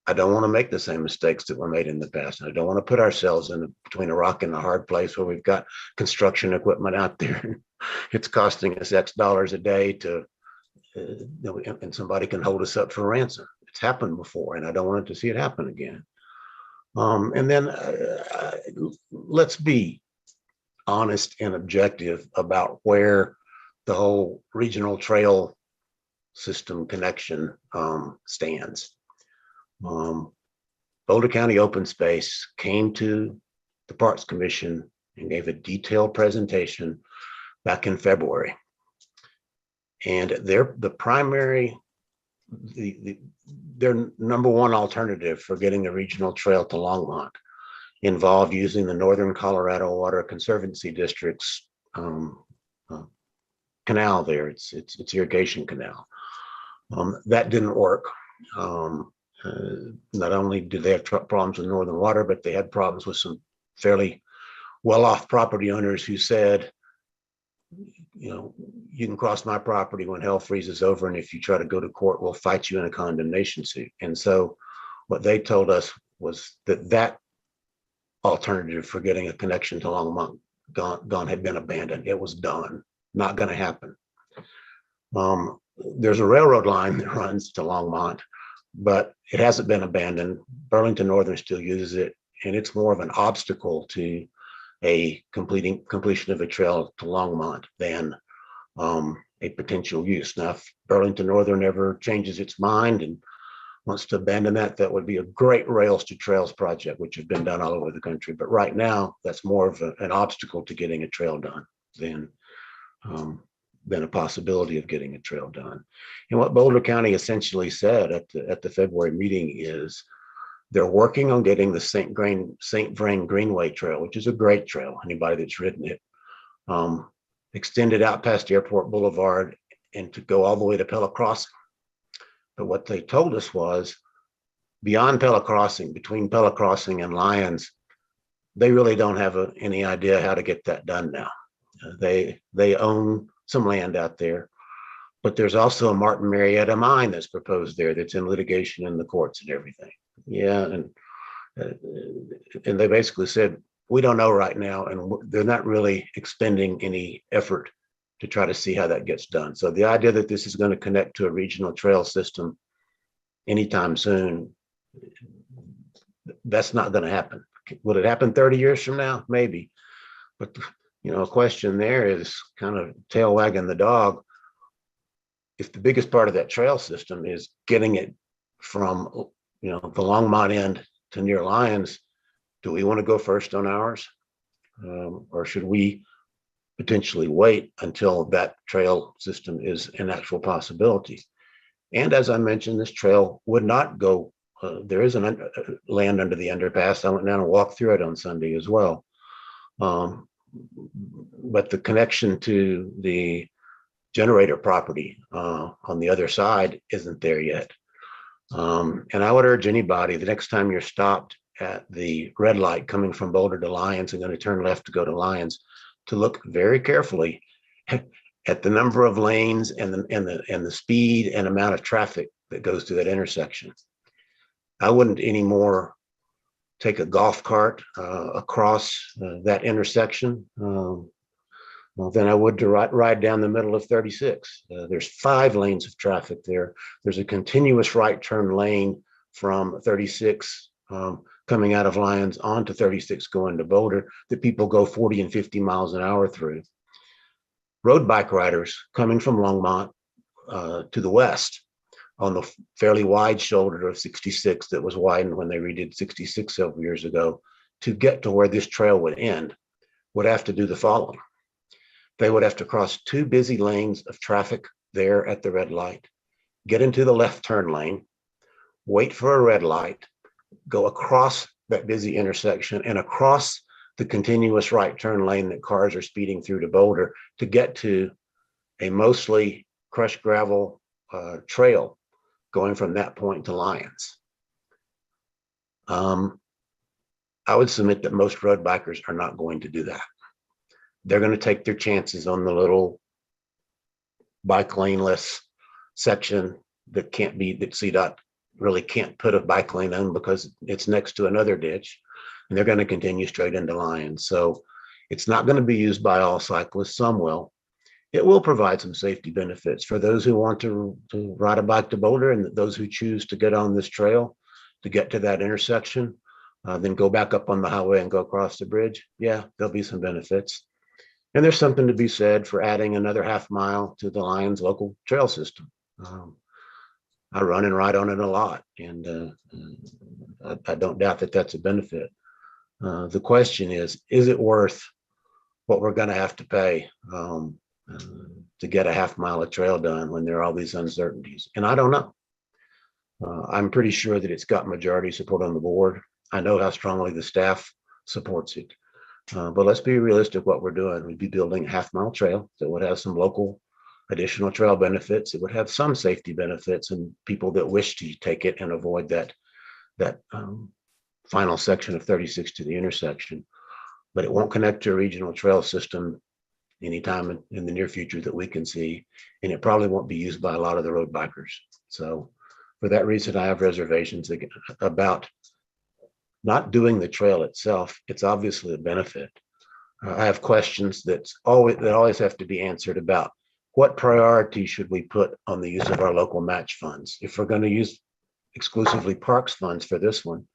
I don't want to make the same mistakes that were made in the past. I don't want to put ourselves between a rock and a hard place where we've got construction equipment out there. It's costing us X dollars a day and somebody can hold us up for ransom. It's happened before, and I don't want to see it happen again. And then let's be honest and objective about where the whole regional trail system connection stands. Boulder County Open Space came to the Parks Commission and gave a detailed presentation back in February. And their number one alternative for getting a regional trail to Longmont involved using the Northern Colorado Water Conservancy District's canal there. It's irrigation canal. That didn't work. Not only did they have problems with Northern Water, but they had problems with some fairly well-off property owners who said, you can cross my property when hell freezes over, and if you try to go to court, we'll fight you in a condemnation suit. And so what they told us was that alternative for getting a connection to Longmont had been abandoned. It was done, not going to happen. There's a railroad line that runs to Longmont, but it hasn't been abandoned. Burlington Northern still uses it, and it's more of an obstacle to a completion of a trail to Longmont than a potential use. Now, if Burlington Northern ever changes its mind and wants to abandon that, that would be a great rails to trails project, which has been done all over the country. But right now, that's more of an obstacle to getting a trail done than a possibility of getting a trail done. And what Boulder County essentially said at the February meeting is they're working on getting the St. Vrain Greenway Trail, which is a great trail, anybody that's ridden it, extended out past Airport Boulevard and to go all the way to Pella Crossing. But what they told us was beyond Pella Crossing, between Pella Crossing and Lyons, they really don't have any idea how to get that done now. They own some land out there, but there's also a Martin Marietta mine that's proposed there that's in litigation in the courts and everything. Yeah, and they basically said, we don't know right now, and they're not really expending any effort to try to see how that gets done. So the idea that this is going to connect to a regional trail system anytime soon, that's not going to happen. Will it happen 30 years from now? Maybe. But, a question there is kind of tail wagging the dog. If the biggest part of that trail system is getting it from, the Longmont end to near Lyons, do we want to go first on ours? Or should we potentially wait until that trail system is an actual possibility? And as I mentioned, this trail would not go, there is land under the underpass. I went down and walked through it on Sunday as well. But the connection to the generator property on the other side isn't there yet. And I would urge anybody, the next time you're stopped at the red light coming from Boulder to Lyons and going to turn left to go to Lyons, to look very carefully at the number of lanes and the speed and amount of traffic that goes through that intersection. I wouldn't anymore take a golf cart across that intersection than I would to ride down the middle of 36. There's 5 lanes of traffic there. There's a continuous right turn lane from 36 coming out of Lyons onto 36 going to Boulder that people go 40 and 50 miles an hour through. Road bike riders coming from Longmont to the west on the fairly wide shoulder of 66 that was widened when they redid 66 several years ago, to get to where this trail would end, would have to do the following. They would have to cross 2 busy lanes of traffic there at the red light, get into the left turn lane, wait for a red light, go across that busy intersection and across the continuous right turn lane that cars are speeding through to Boulder to get to a mostly crushed gravel trail going from that point to Lyons. I would submit that most road bikers are not going to do that. They're going to take their chances on the little bike laneless section that CDOT really can't put a bike lane on because it's next to another ditch, and they're going to continue straight into Lyons. So it's not going to be used by all cyclists. Some will. It will provide some safety benefits for those who want to ride a bike to Boulder, and those who choose to get on this trail to get to that intersection, then go back up on the highway and go across the bridge. Yeah, there'll be some benefits. And there's something to be said for adding another half mile to the Lyons local trail system. I run and ride on it a lot, and I don't doubt that that's a benefit. The question is it worth what we're going to have to pay to get a half mile of trail done when there are all these uncertainties? And I don't know. I'm pretty sure that it's got majority support on the board. I know how strongly the staff supports it. But let's be realistic what we're doing. We'd be building a half mile trail that would have some local additional trail benefits. It would have some safety benefits and people that wish to take it and avoid that final section of 36 to the intersection. But it won't connect to a regional trail system anytime in the near future that we can see. And it probably won't be used by a lot of the road bikers. So for that reason, I have reservations about not doing the trail itself. It's obviously a benefit. I have questions that always have to be answered about what priority should we put on the use of our local match funds. If we're going to use exclusively parks funds for this one,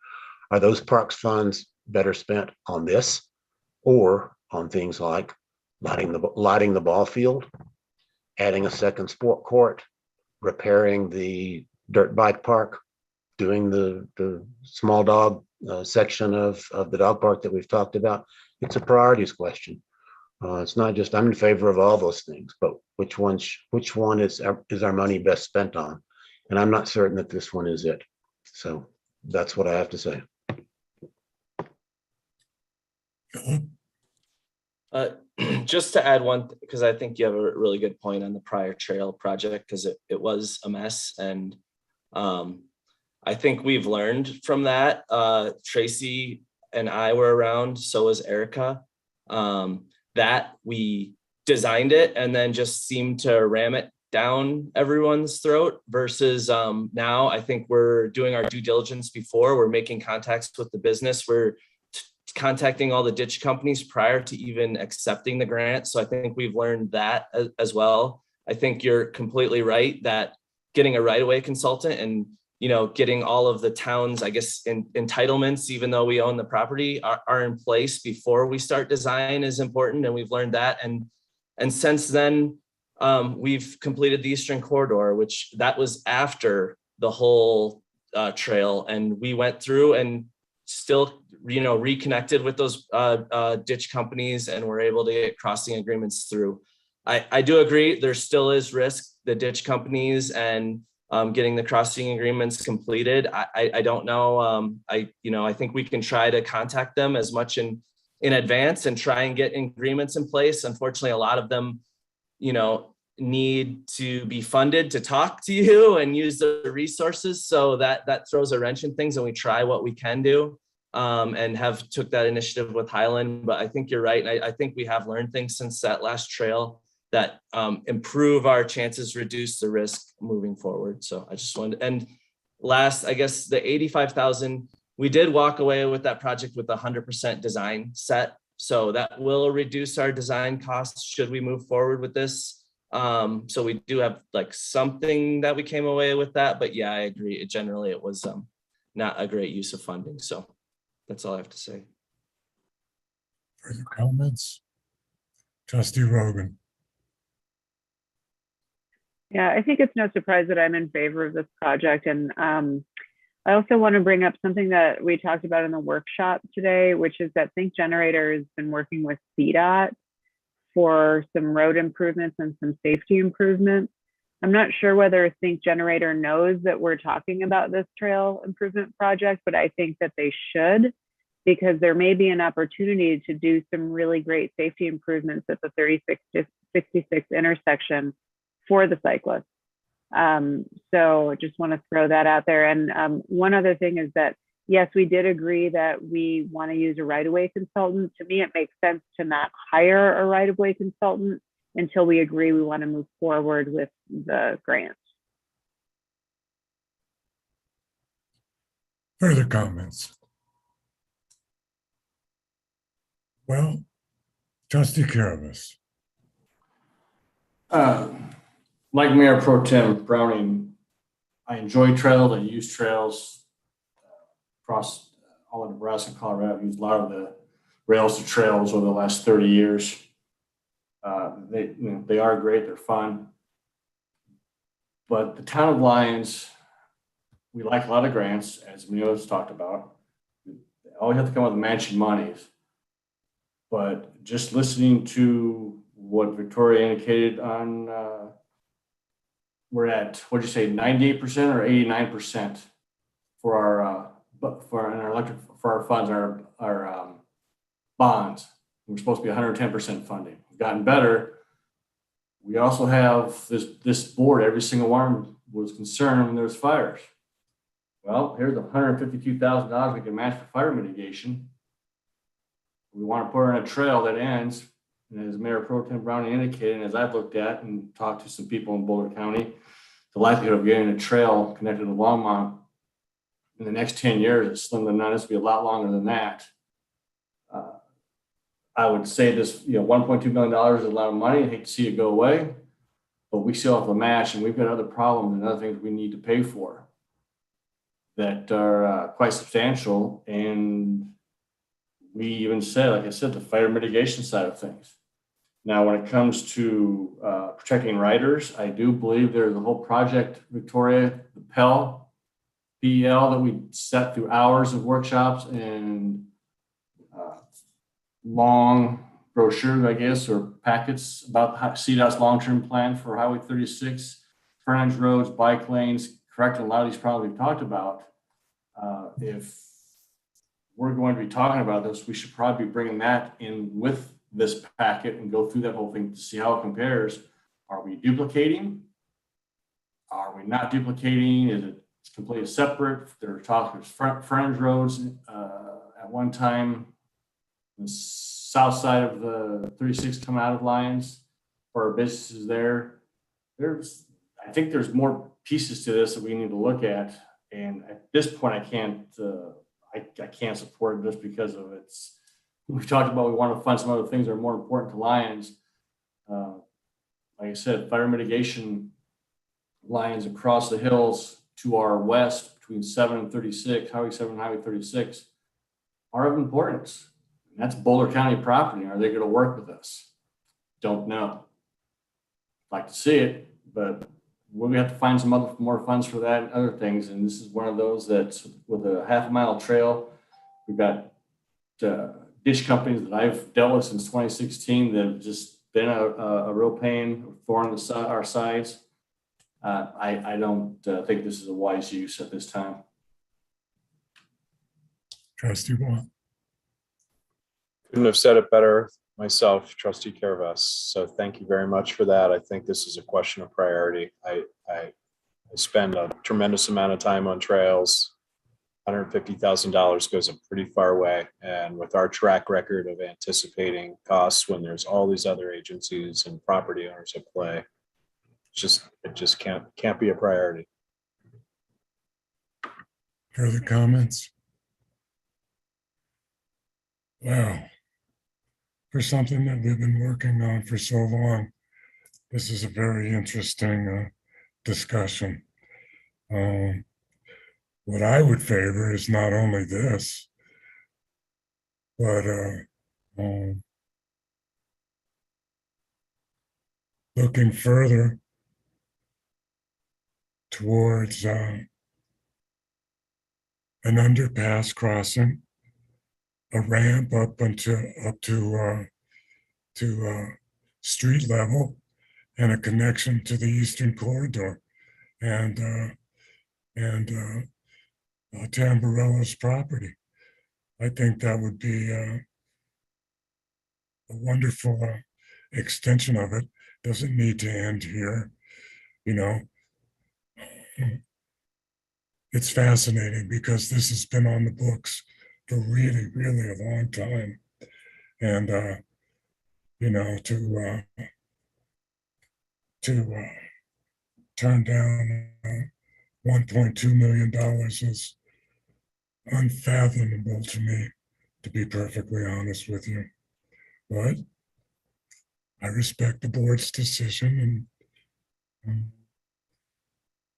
are those parks funds better spent on this or on things like lighting the ball field, adding a second sport court, repairing the dirt bike park, doing the small dog section of the dog park that we've talked about. It's a priorities question. It's not just, I'm in favor of all those things, but which one is our money best spent on? And I'm not certain that this one is it. So that's what I have to say. Just to add one, because I think you have a really good point on the prior trail project, because it was a mess. And I think we've learned from that. Tracy and I were around, so was Erica, that we designed it and then just seemed to ram it down everyone's throat versus now I think we're doing our due diligence before we're making contacts with the business. We're contacting all the ditch companies prior to even accepting the grant. So I think we've learned that as well. I think you're completely right that getting a right-of-way consultant and getting all of the town's, I guess, entitlements, even though we own the property, are in place before we start design is important. And we've learned that. And since then, we've completed the Eastern Corridor, which that was after the whole trail. And we went through and still, reconnected with those ditch companies and were able to get crossing agreements through. I do agree there still is risk, the ditch companies and getting the crossing agreements completed. I don't know. I think we can try to contact them as much in advance and try and get agreements in place. Unfortunately, a lot of them, need to be funded to talk to you and use the resources. So that throws a wrench in things, and we try what we can do and have took that initiative with Highland. But I think you're right. And I think we have learned things since that last trail that improve our chances, reduce the risk moving forward. So I just wanted, and last, I guess the 85,000, we did walk away with that project with 100% design set. So that will reduce our design costs should we move forward with this. So we do have like something that we came away with that, but yeah, I agree. Generally it was not a great use of funding. So that's all I have to say. Further comments? Trustee Rogan. Yeah, I think it's no surprise that I'm in favor of this project. And I also want to bring up something that we talked about in the workshop today, which is that Think Generator has been working with CDOT for some road improvements and some safety improvements. I'm not sure whether Think Generator knows that we're talking about this trail improvement project, but I think that they should, because there may be an opportunity to do some really great safety improvements at the 3666 intersection for the cyclists. So I just want to throw that out there. And one other thing is that, yes, we did agree that we want to use a right-of-way consultant. To me, it makes sense to not hire a right-of-way consultant until we agree we want to move forward with the grant. Further comments? Well, Trustee Caravas. Like Mayor Pro Tem Browning, I enjoy trails. I use trails across all of Nebraska and Colorado. I've used a lot of the rails to trails over the last 30 years. They are great. They're fun. But the town of Lyons, we like a lot of grants, as Neil's talked about. They always have to come with matching monies. But just listening to what Victoria indicated on, we're at, what'd you say, 98% or 89% for our electric, for our funds, our bonds. We're supposed to be 110% funding. We've gotten better. We also have this board, every single one was concerned when there was fires. Well, here's $152,000 we can match for fire mitigation. We want to put her in a trail that ends, and as Mayor Pro Tem Browning indicated, and as I've looked at and talked to some people in Boulder County, the likelihood of getting a trail connected to Longmont in the next 10 years is slim to none. It's going to be a lot longer than that. I would say this, $1.2 million is a lot of money. I hate to see it go away, but we still have the match, and we've got other problems and other things we need to pay for that are quite substantial. And we even said, like I said, the fire mitigation side of things. Now, when it comes to protecting riders, I do believe there's a whole project, Victoria, the Pell, BL that we set through hours of workshops and long brochures, I guess, or packets about CDOT's long-term plan for Highway 36, frontage roads, bike lanes, correcting a lot of these problems we've talked about. If we're going to be talking about this, we should probably be bringing that in with this packet and go through that whole thing to see how it compares. Are we duplicating? Are we not duplicating? Is it completely separate? There are talks of frontage roads at one time, the south side of the 36 coming out of Lyons for our businesses there. I think there's more pieces to this that we need to look at. And at this point, I can't support it just because of it's, we've talked about, we want to fund some other things that are more important to Lyons. Like I said, fire mitigation lines across the hills to our west between 7 and 36, Highway 7 and Highway 36 are of importance. And that's Boulder County property. Are they going to work with us? Don't know. Like to see it, but we have to find some more funds for that and other things. And this is one of those that's with a half-mile trail. We've got ditch companies that I've dealt with since 2016 that have just been a real pain, thorn in our sides. I don't think this is a wise use at this time. Trustee Wong. Couldn't have said it better myself, Trustee Caravas. So thank you very much for that. I think this is a question of priority. I spend a tremendous amount of time on trails. $150,000 goes a pretty far way. And with our track record of anticipating costs when there's all these other agencies and property owners at play, it just can't be a priority. Further comments? Wow. For something that we've been working on for so long, this is a very interesting discussion. What I would favor is not only this, but looking further towards an underpass crossing, a ramp up to street level, and a connection to the Eastern Corridor and Tamburello's property. I think that would be a wonderful extension of it. Doesn't need to end here, you know. It's fascinating because this has been on the books for really, really a long time. And, you know, to turn down $1.2 million is unfathomable to me, to be perfectly honest with you. But I respect the board's decision, and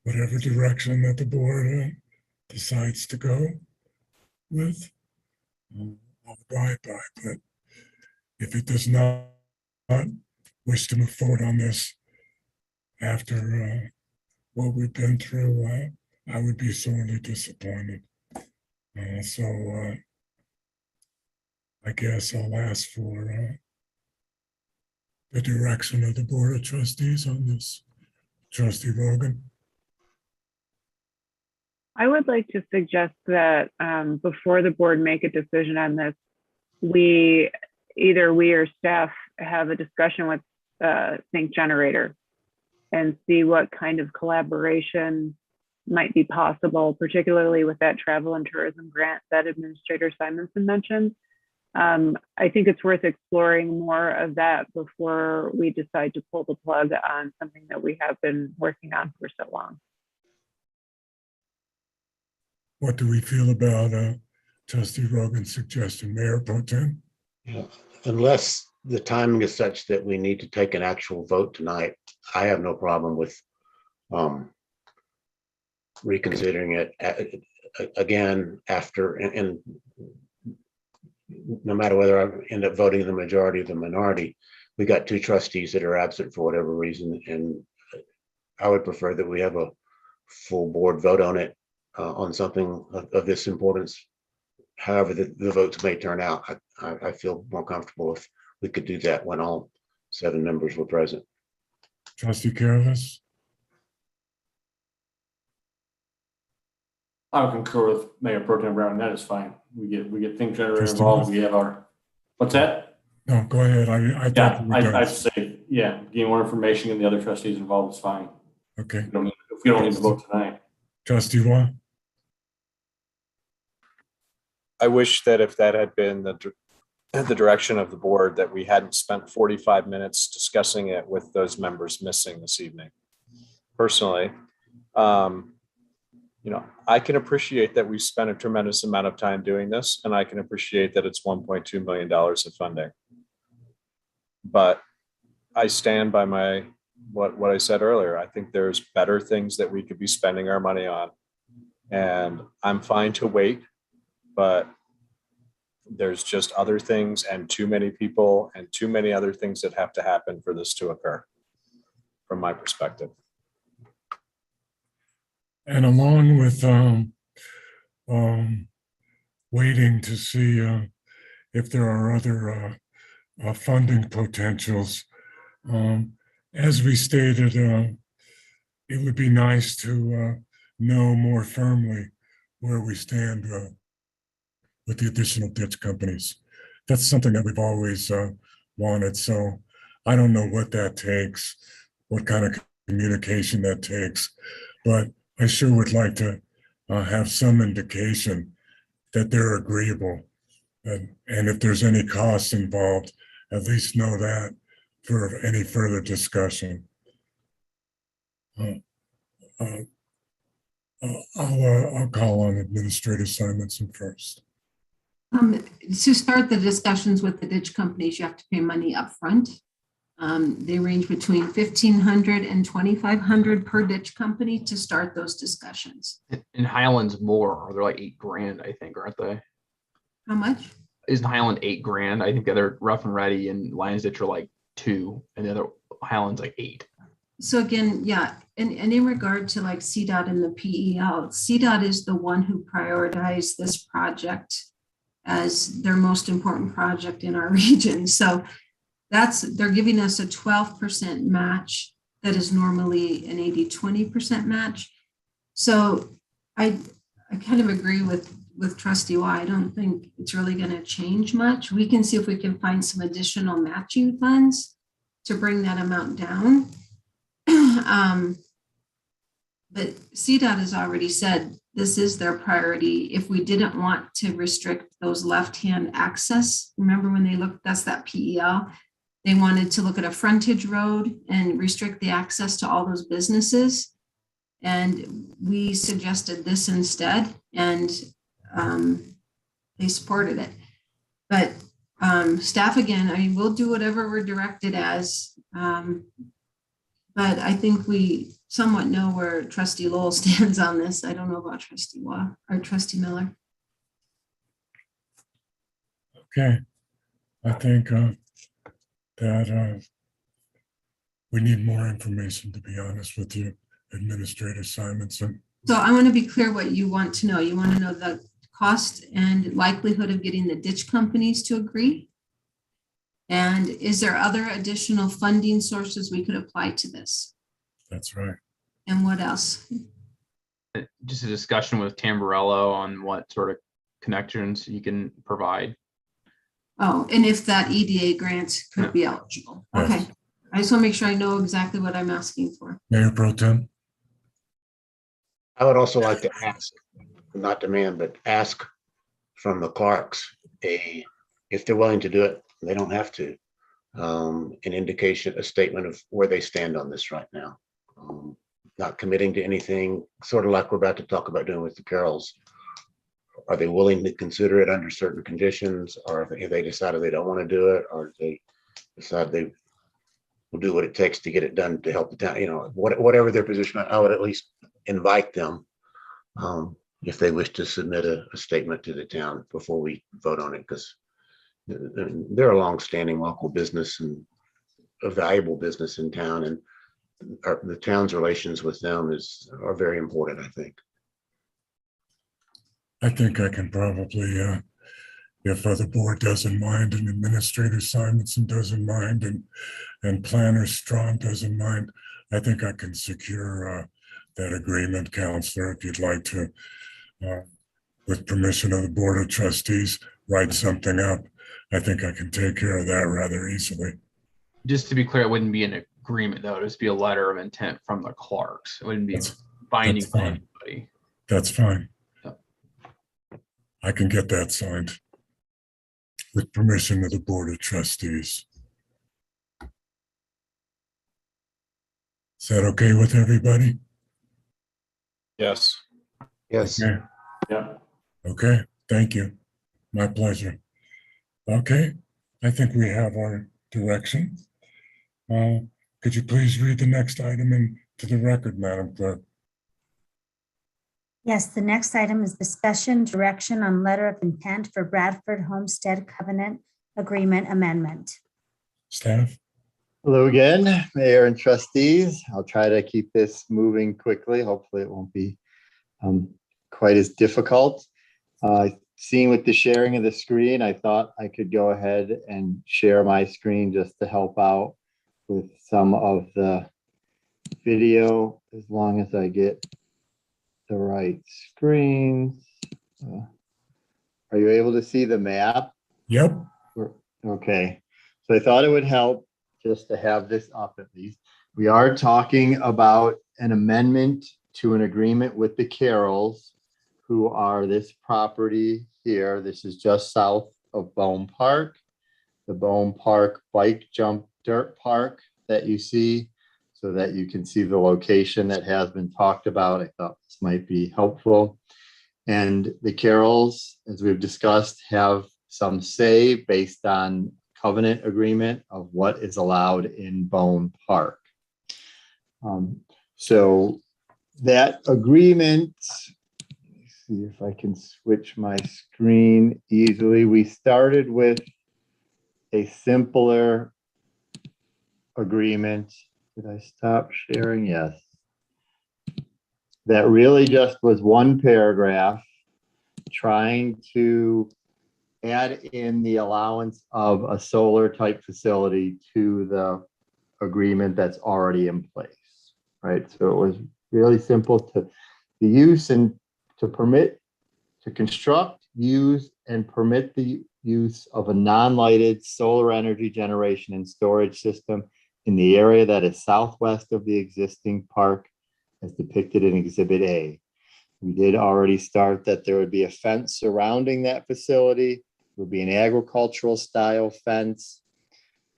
whatever direction that the board decides to go with, I'll abide by. But if it does not wish to move forward on this after what we've been through, I would be sorely disappointed. So I guess I'll ask for the direction of the Board of Trustees on this. Trustee Rogan. I would like to suggest that before the board make a decision on this, either we or staff have a discussion with Think Generator and see what kind of collaboration might be possible, particularly with that travel and tourism grant that Administrator Simonson mentioned. I think it's worth exploring more of that before we decide to pull the plug on something that we have been working on for so long. What do we feel about Trustee Rogan's suggestion, Mayor Pro Tem? Yeah. Unless the timing is such that we need to take an actual vote tonight, I have no problem with reconsidering it again after, and no matter whether I end up voting in the majority or the minority, we got two trustees that are absent for whatever reason, and I would prefer that we have a full board vote on it on something of this importance. However, the votes may turn out. I feel more comfortable if we could do that when all 7 members were present. Trustee Caravas? I concur with Mayor Pro Tem Brown. That is fine. We get things that are Trustee involved. Muth? We have our, what's that? No, go ahead. I thought you were I'd done. say, yeah, getting more information and the other trustees involved is fine. Okay. If we don't need to vote tonight. Trustee Waugh? I wish that if that had been the direction of the board, that we hadn't spent 45 minutes discussing it with those members missing this evening. Personally, I can appreciate that we spent a tremendous amount of time doing this, and I can appreciate that it's $1.2 million of funding. But I stand by what I said earlier. I think there's better things that we could be spending our money on, and I'm fine to wait, but there's just other things and too many people and too many other things that have to happen for this to occur, from my perspective. And along with waiting to see if there are other funding potentials, as we stated, it would be nice to know more firmly where we stand with the additional ditch companies. That's something that we've always wanted. So I don't know what that takes, what kind of communication that takes, but I sure would like to have some indication that they're agreeable. And if there's any costs involved, at least know that for any further discussion. I'll call on Administrator Simonson first. To start the discussions with the ditch companies, you have to pay money up front. They range between $1,500 and $2,500 per ditch company to start those discussions. In Highland's more, they're like $8,000, I think, aren't they? How much? Isn't Highland $8,000? I think the other Rough and Ready and Lions Ditch are like 2, and the other Highland's like 8. So again, yeah, and in regard to like CDOT and the PEL, CDOT is the one who prioritized this project as their most important project in our region. So they're giving us a 12% match that is normally an 80-20% match. So I kind of agree with Trustee Waugh. I don't think it's really going to change much. We can see if we can find some additional matching funds to bring that amount down. But CDOT has already said this is their priority. If we didn't want to restrict those left-hand access, remember when they looked, that's that PEL, they wanted to look at a frontage road and restrict the access to all those businesses. And we suggested this instead, and they supported it. But staff, again, I mean, we'll do whatever we're directed as. But I think we somewhat know where Trustee Lowell stands on this. I don't know about Trustee Waugh or Trustee Miller. Okay, I think that we need more information, to be honest with you, Administrator Simonson. So I want to be clear what you want to know. You want to know the cost and likelihood of getting the ditch companies to agree? And is there other additional funding sources we could apply to this? That's right. And what else? Just a discussion with Tamburello on what sort of connections you can provide. Oh, and if that EDA grant could be eligible. Yes. Okay. I just want to make sure I know exactly what I'm asking for. Mayor Pro Tem? I would also like to ask, not demand, but ask from the Clarks, if they're willing to do it, they don't have to, an indication, a statement of where they stand on this right now. Not committing to anything, sort of like we're about to talk about doing with the Carrolls. Are they willing to consider it under certain conditions, or if they decided they don't want to do it, or if they decide they will do what it takes to get it done to help the town, whatever their position, I would at least invite them if they wish to submit a statement to the town before we vote on it, because they're a long-standing local business and a valuable business in town, and the town's relations with them are very important, I think. I think I can probably, if the board doesn't mind, and Administrator Simonson doesn't mind, and Planner Strong doesn't mind, I think I can secure that agreement, Counselor, if you'd like to, with permission of the Board of Trustees, write something up. I think I can take care of that rather easily. Just to be clear, it wouldn't be an agreement though. It'd just be a letter of intent from the clerks. It wouldn't be binding That's on fine. anybody. That's fine. Yeah. I can get that signed with permission of the Board of Trustees. Is that okay with everybody? Yes. Yes. Okay. Yeah. Okay, thank you. My pleasure. Okay, I think we have our direction. Could you please read the next item into the record, Madam Clerk? Yes, the next item is discussion direction on letter of intent for Bradford Homestead Covenant Agreement Amendment. Staff? Hello again, Mayor and Trustees. I'll try to keep this moving quickly. Hopefully it won't be quite as difficult. Seeing with the sharing of the screen, I thought I could go ahead and share my screen just to help out with some of the video, as long as I get the right screens. Are you able to see the map? Yep. Okay, so I thought it would help just to have this up at least. We are talking about an amendment to an agreement with the Carrolls, who are this property here. This is just south of Bone Park, the Bone Park Bike Jump Dirt Park that you see, so that you can see the location that has been talked about. I thought this might be helpful. And the Carrolls, as we've discussed, have some say based on covenant agreement of what is allowed in Bone Park. So that agreement, let me see if I can switch my screen easily. We started with a simpler agreement. Did I stop sharing? Yes. That really just was one paragraph trying to add in the allowance of a solar type facility to the agreement that's already in place, right? So it was really simple to the use and to permit, to construct, use, and permit the use of a non-lighted solar energy generation and storage system in the area that is southwest of the existing park as depicted in Exhibit A. We did already start that there would be a fence surrounding that facility. It would be an agricultural style fence.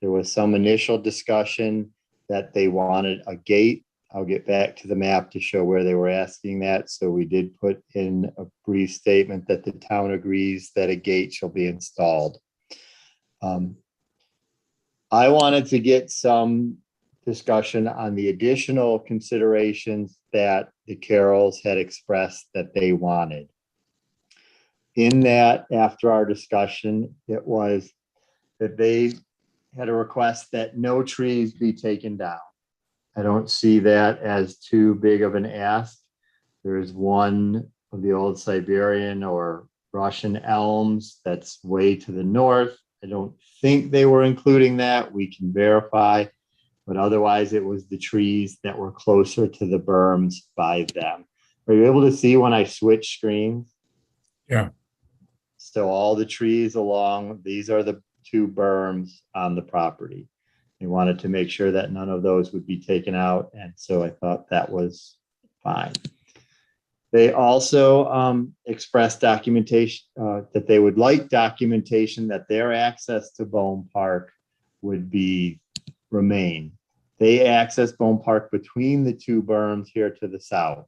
There was some initial discussion that they wanted a gate. I'll get back to the map to show where they were asking that. So we did put in a brief statement that the town agrees that a gate shall be installed. I wanted to get some discussion on the additional considerations that the Carrolls had expressed that they wanted. In that, after our discussion, it was that they had a request that no trees be taken down. I don't see that as too big of an ask. There is one of the old Siberian or Russian elms that's way to the north. I don't think they were including that. We can verify, but otherwise it was the trees that were closer to the berms by them. Are you able to see when I switch screens? Yeah. So all the trees along, these are the two berms on the property. They wanted to make sure that none of those would be taken out. And so I thought that was fine. They also expressed documentation that they would like documentation that their access to Bone Park would be remain. They access Bone Park between the two berms here to the south.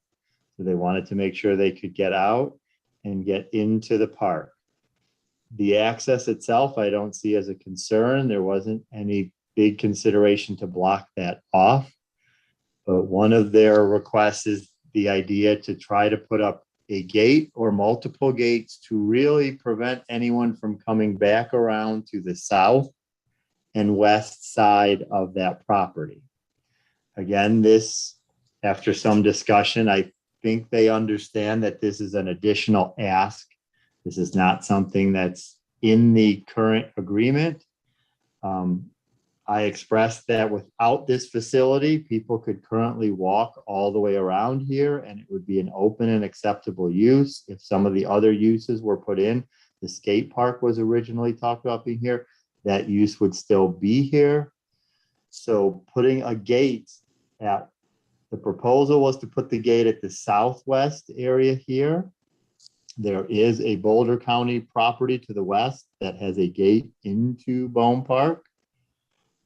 So they wanted to make sure they could get out and get into the park. The access itself, I don't see as a concern. There wasn't any big consideration to block that off. But one of their requests is the idea to try to put up a gate or multiple gates to really prevent anyone from coming back around to the south and west side of that property. Again, this, after some discussion, I think they understand that this is an additional ask. This is not something that's in the current agreement. I expressed that without this facility, people could currently walk all the way around here and it would be an open and acceptable use. If some of the other uses were put in, the skate park was originally talked about being here, that use would still be here. So putting a gate the proposal was to put the gate at the southwest area here. There is a Boulder County property to the west that has a gate into Bone Park.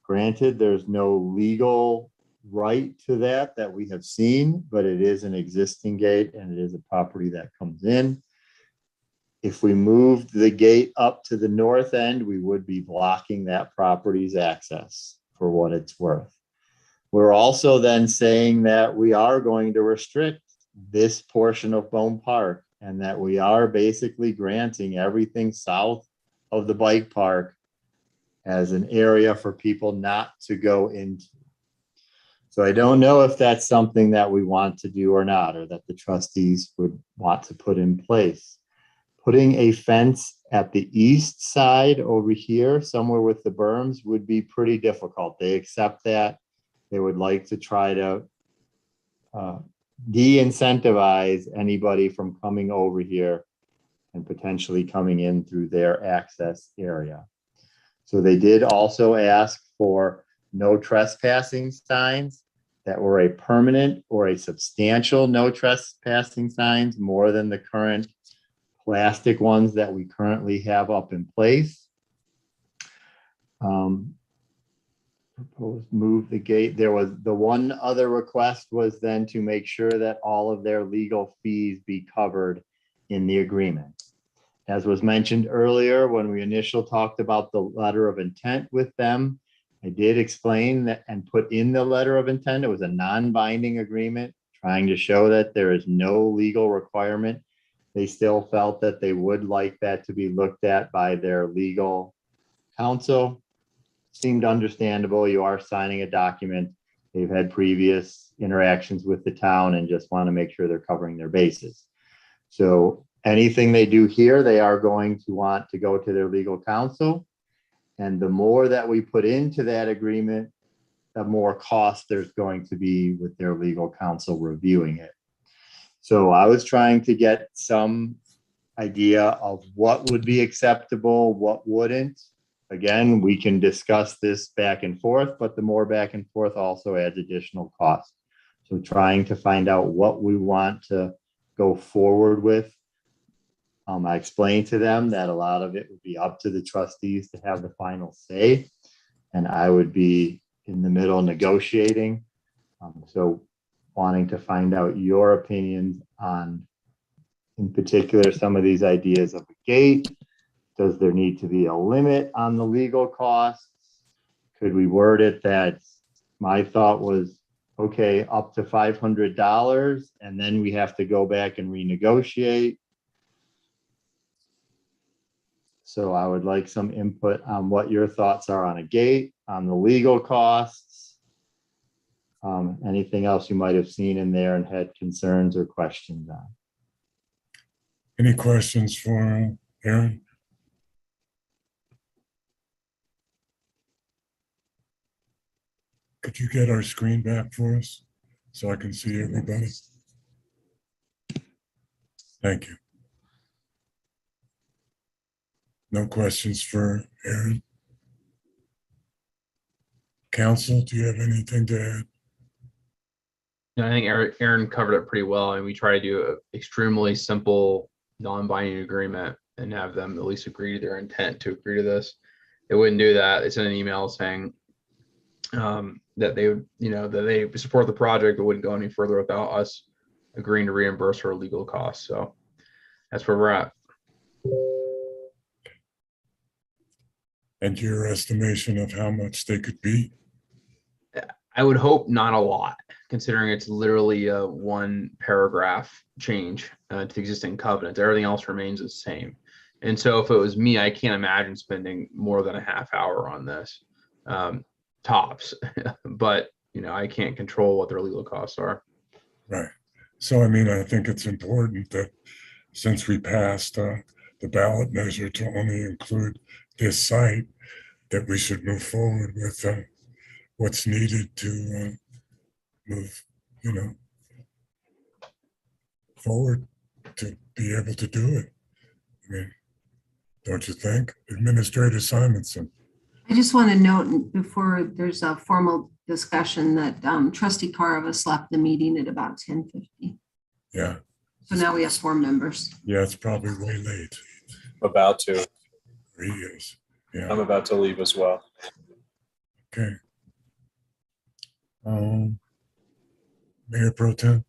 Granted, there's no legal right to that we have seen, but it is an existing gate and it is a property that comes in. If we moved the gate up to the north end, we would be blocking that property's access for what it's worth. We're also then saying that we are going to restrict this portion of Bone Park and that we are basically granting everything south of the bike park as an area for people not to go into. So I don't know if that's something that we want to do or not, or that the trustees would want to put in place. Putting a fence at the east side over here, somewhere with the berms, would be pretty difficult. They accept that. They would like to try to de-incentivize anybody from coming over here and potentially coming in through their access area. So they did also ask for no trespassing signs that were a permanent or a substantial no trespassing signs, more than the current plastic ones that we currently have up in place. Proposed move the gate. There was the one other request was then to make sure that all of their legal fees be covered in the agreement. As was mentioned earlier, when we initially talked about the letter of intent with them, I did explain that and put in the letter of intent, it was a non-binding agreement, trying to show that there is no legal requirement. They still felt that they would like that to be looked at by their legal counsel. Seemed understandable. You are signing a document. They've had previous interactions with the town and just want to make sure they're covering their bases. So anything they do here, they are going to want to go to their legal counsel. And the more that we put into that agreement, the more cost there's going to be with their legal counsel reviewing it. So I was trying to get some idea of what would be acceptable, what wouldn't. Again, we can discuss this back and forth, but the more back and forth also adds additional cost. So trying to find out what we want to go forward with. I explained to them that a lot of it would be up to the trustees to have the final say, and I would be in the middle negotiating. So wanting to find out your opinions on, in particular, some of these ideas of a gate. Does there need to be a limit on the legal costs? Could we word it that my thought was, okay, up to $500, and then we have to go back and renegotiate? So I would like some input on what your thoughts are on a gate, on the legal costs, anything else you might have seen in there and had concerns or questions on. Any questions for Aaron? Could you get our screen back for us so I can see everybody? Thank you. No questions for Aaron? Council, do you have anything to add? I think Aaron covered it pretty well, and we try to do an extremely simple, non-binding agreement and have them at least agree to their intent to agree to this. They wouldn't do that. They sent an email saying that they would, that they support the project, but wouldn't go any further without us agreeing to reimburse our legal costs. So that's where we're at. And your estimation of how much they could be? I would hope not a lot, considering it's literally a one paragraph change to the existing covenant. Everything else remains the same. And so if it was me, I can't imagine spending more than a half hour on this, tops. But, I can't control what their legal costs are. Right. So, I mean, I think it's important that since we passed the ballot measure to only include this site, that we should move forward with what's needed to move, you know, forward to be able to do it. I mean, don't you think? Administrator Simonson. I just want to note before there's a formal discussion that trustee Caravas left the meeting at about 10:50. Yeah. So now we have 4 members. Yeah, it's probably way late. About to. 3 years. Yeah. I'm about to leave as well. Okay. Mayor Pro Tem.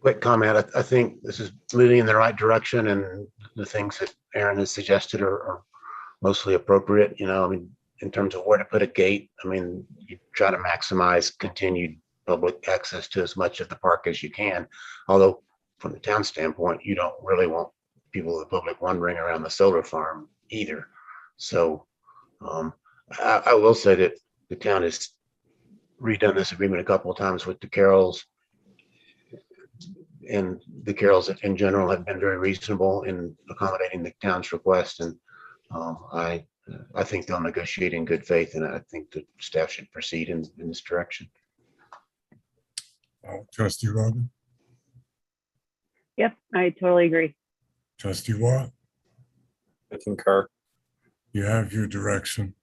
Quick comment. I think this is moving in the right direction, and the things that Aaron has suggested are mostly appropriate. You know, I mean, in terms of where to put a gate, I mean, you try to maximize continued public access to as much of the park as you can. Although from the town standpoint, you don't really want people of the public wandering around the solar farm either. So I will say that the town has redone this agreement a couple of times with the Carols, and the Carols in general have been very reasonable in accommodating the town's request. And I think they'll negotiate in good faith, and I think the staff should proceed in this direction. Trustee Robin. Yep, I totally agree. Trustee Watt. I concur. You have your direction,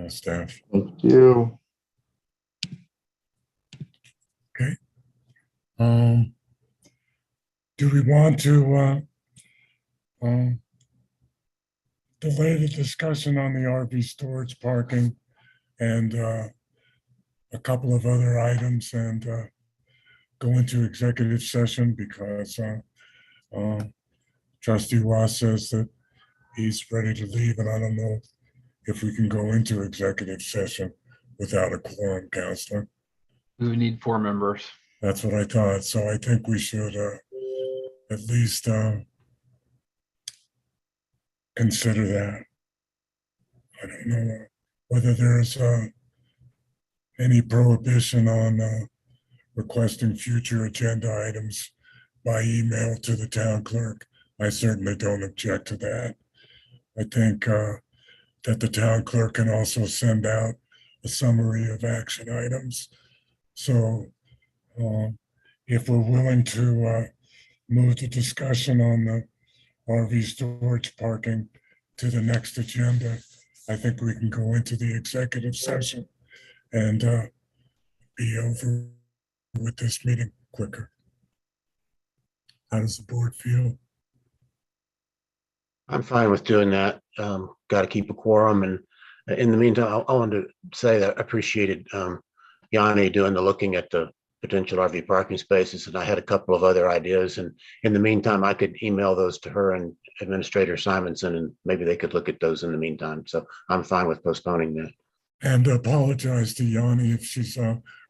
staff. Thank you. Okay. Do we want to delay the discussion on the RV storage parking and a couple of other items and go into executive session because Trustee Ross says that he's ready to leave, and I don't know if we can go into executive session without a quorum, Counselor. We would need 4 members. That's what I thought. So I think we should at least consider that. I don't know whether there's any prohibition on requesting future agenda items by email to the town clerk. I certainly don't object to that. I think that the town clerk can also send out a summary of action items. So if we're willing to move the discussion on the RV storage parking to the next agenda, I think we can go into the executive session and be over with this meeting quicker. How does the board feel? I'm fine with doing that. Got to keep a quorum. And in the meantime, I wanted to say that I appreciated Yanni doing the looking at the potential RV parking spaces. And I had a couple of other ideas. And in the meantime, I could email those to her and Administrator Simonson, and maybe they could look at those in the meantime. So I'm fine with postponing that. And apologize to Yanni if she's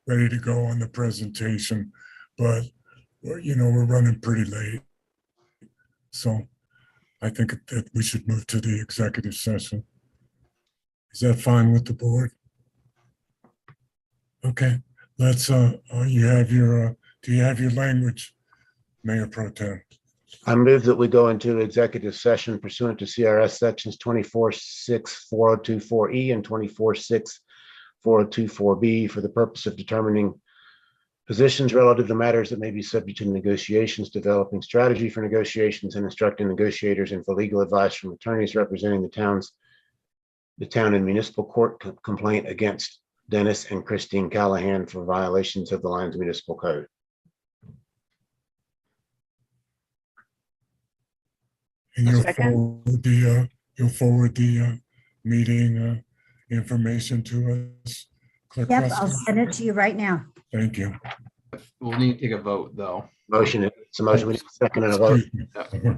ready to go on the presentation, but you know, we're running pretty late. So I think that we should move to the executive session. Is that fine with the board? Okay, let's, you have your, do you have your language, Mayor Pro Tem? I move that we go into executive session pursuant to CRS sections 24.6.4024E and 24.6.4024B for the purpose of determining positions relative to matters that may be subject to negotiations, developing strategy for negotiations, and instructing negotiators, and for legal advice from attorneys representing the town and municipal court complaint against Dennis and Christine Callahan for violations of the Lyons Municipal Code. And you'll forward the meeting information to us. Clerk Yep, Russell? I'll send it to you right now. Thank you. We'll need to take a vote, though. Motion, it's a motion, we need a second and a vote. Excuse me.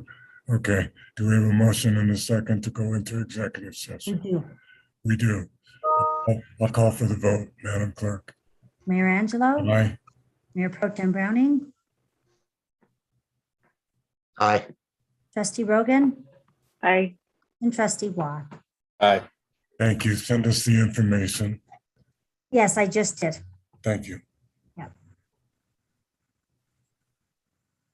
Okay, do we have a motion and a second to go into executive We session? do. We do. I'll call for the vote, Madam Clerk. Mayor Angelo, Aye. Mayor Pro Tem Browning, Aye. Trustee Rogan, Aye. and Trustee Watt. Aye. Thank you. Send us the information. Yes, I just did. Thank you.